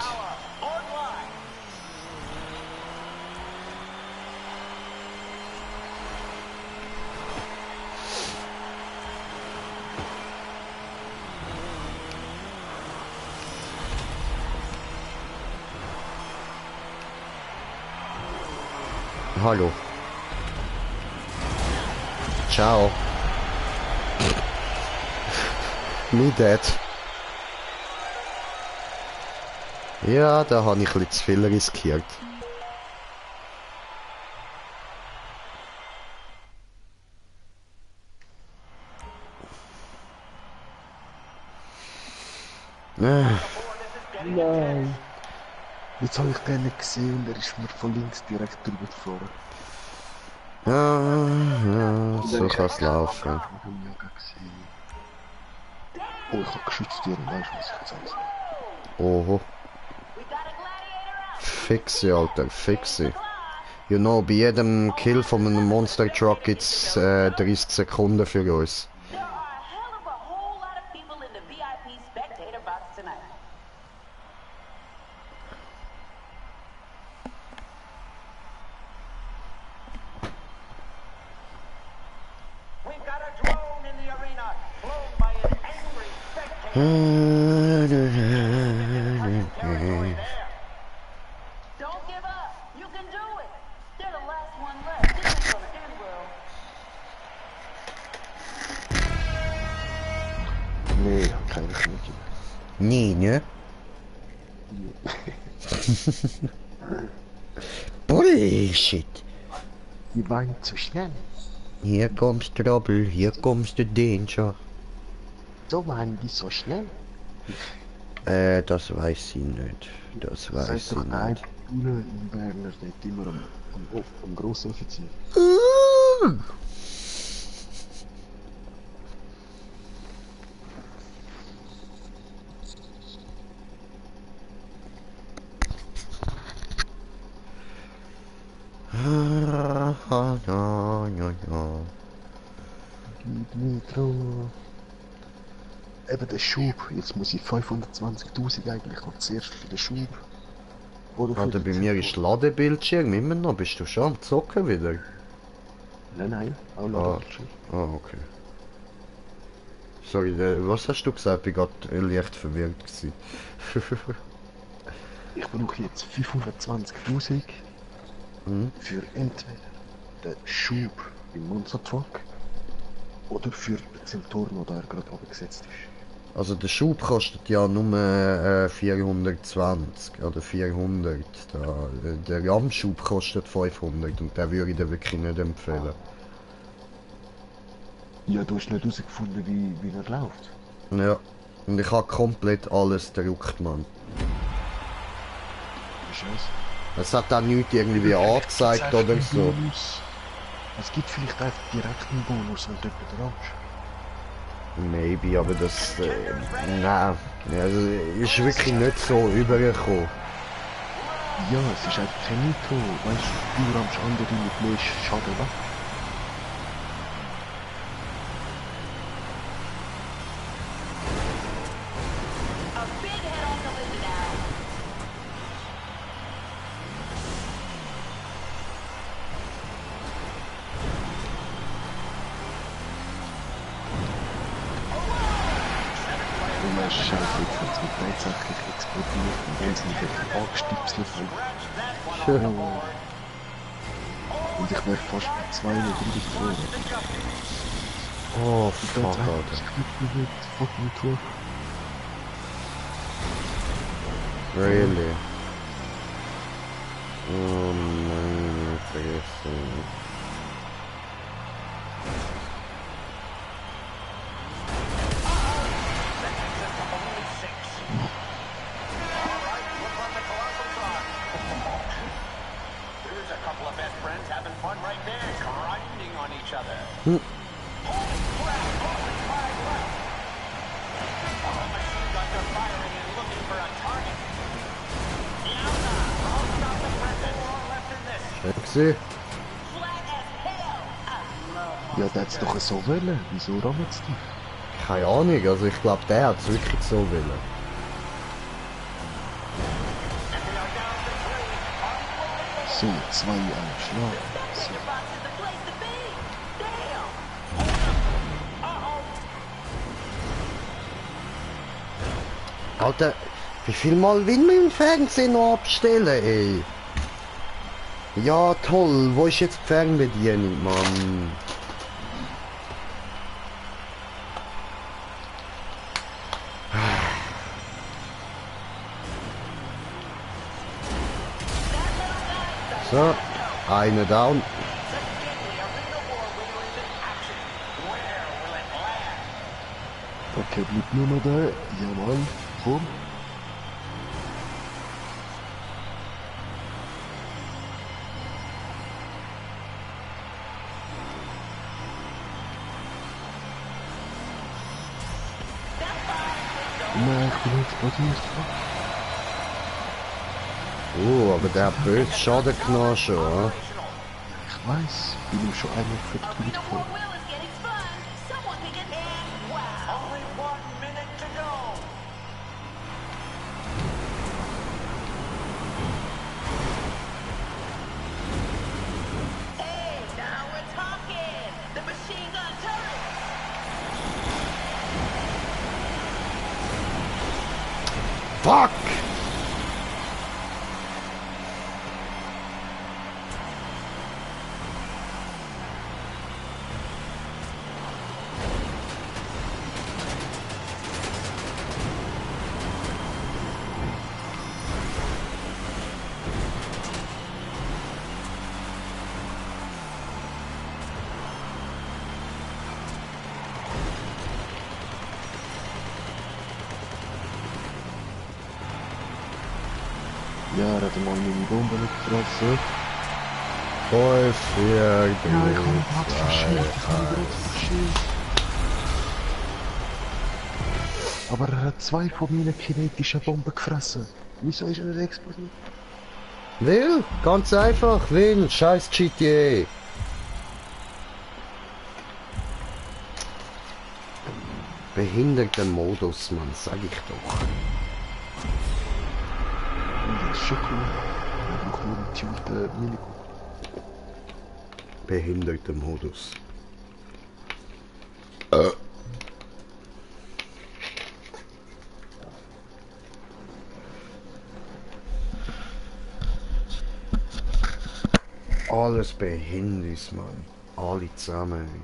Hallo. Ciao. Me dead. Ja, da habe ich ein bisschen zu viel riskiert. Nein. Jetzt habe ich den nicht gesehen und er ist mir von links direkt drüber geflogen. Ja, so kann es laufen. Oh, ich habe geschützt hier, weißt du, was ich jetzt alles sage? Oho. Fixe, Alter, fixe. You know, bei jedem Kill von einem Monster Truck gibt's 30 Sekunden für uns. Nee, keine Schnitte. Nee, ne? Bullshit. Die weint zu schnell. Hier kommst Trouble, hier kommst du Danger. So waren die so schnell. Das weiß sie nicht. Das weiß sie nicht. Im Berner steht immer am Grossoffizier. Nitro. Eben der Schub. Jetzt muss ich 520.000 eigentlich noch zuerst für den Schub. Oder Alter, bei mir ist Ladebildschirm immer noch. Bist du schon am Zocken wieder? Nein, auch Ladebildschirm. Okay. Sorry, was hast du gesagt? Ich war gerade leicht verwirrt gewesen. Ich brauche jetzt 520.000 für entweder den Schub im Monster Truck oder für den Zentorno, der gerade abgesetzt ist. Also der Schub kostet ja nur 420 oder 400. Der Ramschub kostet 500 und der würde ich dir wirklich nicht empfehlen. Ja, du hast nicht herausgefunden, wie er läuft. Ja, und ich habe komplett alles gedruckt, Mann. Scheiße. Es hat auch nichts irgendwie angezeigt oder so. Es gibt vielleicht einfach direkt einen Bonus, wenn du jemanden rammst. Maybe, aber das... nein, also, ist wirklich nicht so übergekommen. Ja, es ist einfach kein Nitro. Weißt du, du rammst andere mit mehr Schaden weg. der Scheißwitz hat so tatsächlich explodiert und dann sind wir angestipselt worden. Und ich wäre fast bei 2 oder 3 gefroren. Oh, fuck, Alter. Fucking Tour. Really? Oh nein, vergessen. Sexy. Ja, der hat's doch so wollen. Wieso rammelt's dich? Keine Ahnung, also ich glaube, der hat es wirklich so wollen. So, 2 Schlag. So. Alter, wie viel Mal will man im Fernsehen noch abstellen, ey? Ja, toll. Wo ist jetzt die Fernbedienung, Mann? So, eine down. Okay, bleibt nur noch da. Jawohl, komm. Nein, ich bin explodiert. Aber der hat böse Schaden genommen schon, oder? Ich weiß, bin ihm schon einmal verteilt worden. Fuck! Ja, er hat mal meine Bombe nicht gefressen. 5, 4, 3, Ja, ich habe ihn gerade verschilt. Aber er hat 2 von meinen kinetischen Bomben gefressen. Wieso ist er nicht explodiert? Will? Ganz einfach, will. Scheiß GTA. Behinderter Modus, Mann, sag ich doch. Das ist schon cool. Ich brauche nur einen tunten Minigun. Behinderter Modus. Alles behindert, Mann. Alle zusammen.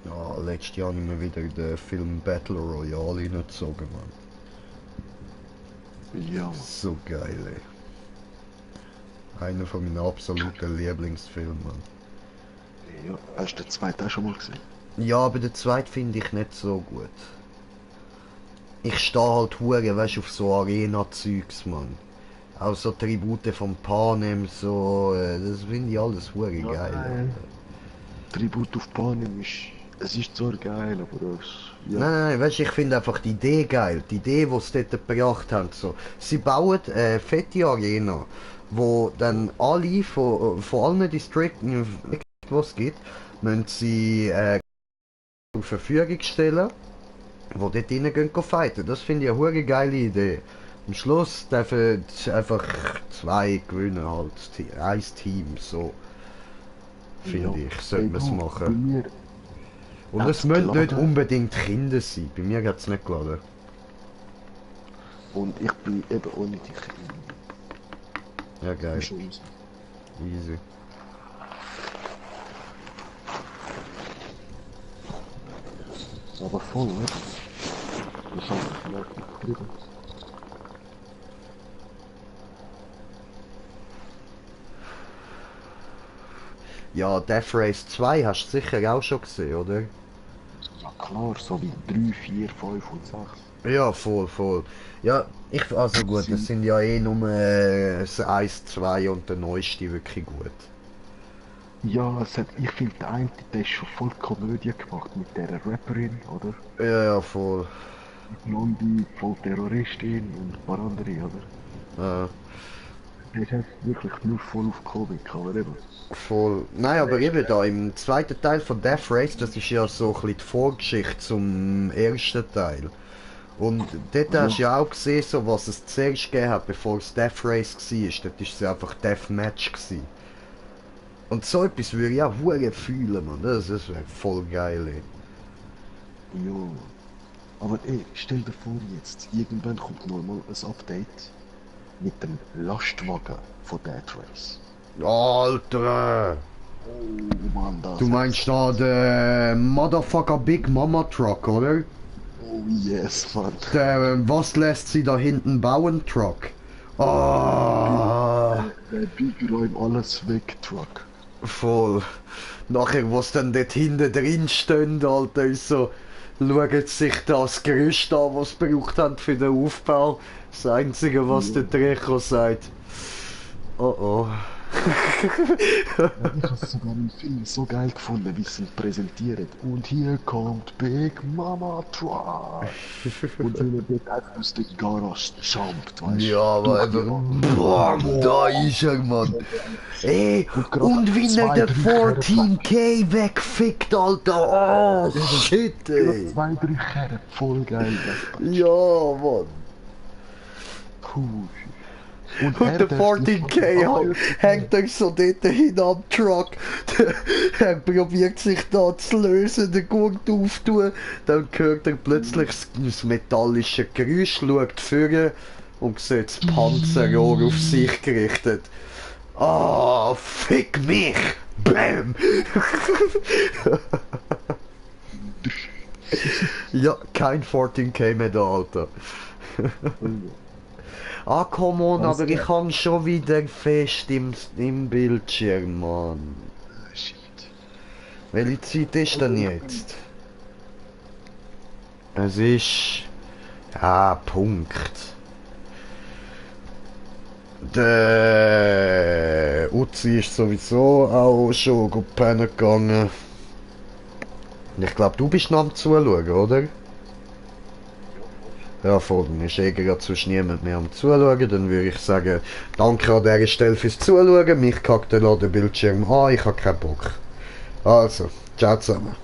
Ja, letztes Jahr habe ich mir wieder den Film Battle Royale reingezogen, Mann. Ja. So geil, ey. Einer von meinen absoluten Lieblingsfilmen. Ja, hast du den zweiten auch schon mal gesehen? Ja, aber den zweiten finde ich nicht so gut. Ich stehe halt hure, weißt du, auf so Arena-Zeugs, Mann. Auch so Tribute von Panem, so, das finde ich alles hure geil. Nein. Tribut auf Panem es ist zwar geil, aber das... Ja. Nein, weißt du, ich finde einfach die Idee geil. Die Idee, die sie dort gebracht haben. So. Sie bauen eine fette Arena, wo dann alle von allen Distrikten, die es gibt, müssen sie zur Verfügung stellen, die dort rein gehen fighten. Das finde ich eine hure geile Idee. Am Schluss dürfen einfach 2 gewinnen, halt. Ein Team, so. Finde ich, sollte man es machen. Und es müssen nicht unbedingt Kinder sein. Bei mir hat es nicht geladen. Und ich bin eben ohne die Kinder. Ja, geil. Easy. Easy. Aber voll, ne? Das habe ich vielleicht nicht getrieben. Ja, Death Race 2 hast du sicher auch schon gesehen, oder? Ja klar, so wie 3, 4, 5 und 6. Ja, voll. Ja, also gut, das sind ja eh nur das 1, 2 und der neueste wirklich gut. Ja, ich finde der eine, der ist schon voll Komödie gemacht mit der Rapperin, oder? Ja, voll. Blondie, voll Terroristin und ein paar andere, oder? Ja. Der ist halt wirklich nur voll auf Komik, aber eben. Voll. Nein, aber eben da im zweiten Teil von Death Race, das ist ja so ein bisschen die Vorgeschichte zum ersten Teil. Und dort hast du ja auch gesehen, so, was es zuerst gegeben hat, bevor es Death Race war. Dort war es einfach Deathmatch gewesen. Und so etwas würde ich auch hure fühlen, man. Das wäre voll geil, ey. Jo. Aber ey, stell dir vor jetzt, irgendwann kommt nochmal ein Update mit dem Lastwagen von Death Race. Alter! Oh Mann, das... Du meinst da den Motherfucker Big Mama Truck, oder? Oh yes, Mann. Der, was lässt sie da hinten bauen, Truck? Ah! Der Big Räum alles weg, Truck. Voll. Nachher, was dann dort hinten drin steht, Alter, ist so... Schauen sich das Gerüst an, was sie gebraucht haben für den Aufbau. Das Einzige, was der Drecho sagt. Oh oh. Ich habe es sogar im Film so geil gefunden, wie sie ihn präsentieren. Und hier kommt Big Mama Truck. Und wenn er dort einfach aus der Garage jumpt, weißt du. Ja, aber einfach... Boah, da ist er, Mann. Ey, und wie er den 14K wegfickt, Alter. Oh, shit, ey. 2, 3 Kerren, voll geil. Ja, Mann. Cool. Und der 14K hängt er so dort hin am Truck. Er probiert sich da zu lösen, den Gurt aufzutun. Dann hört er plötzlich das metallische Geräusch, schaut vorne und sieht das Panzerrohr auf sich gerichtet. Ah, fick mich! Bam! Ja, kein 14K mehr da, Alter. Ah, come on, aber ich kann schon wieder fest im Bildschirm, Mann. Shit. Welche Zeit ist denn jetzt? Es ist... Ah, Punkt. Der Uzi ist sowieso auch schon gut pennen gegangen. Ich glaube, du bist noch am Zuschauen, oder? Ja, voll, dann ist gerade sonst niemand mehr am Zuschauen. Dann würde ich sagen, danke an dieser Stelle fürs Zuschauen. Mich kackt der Bildschirm an, ich habe keinen Bock. Also, ciao zusammen.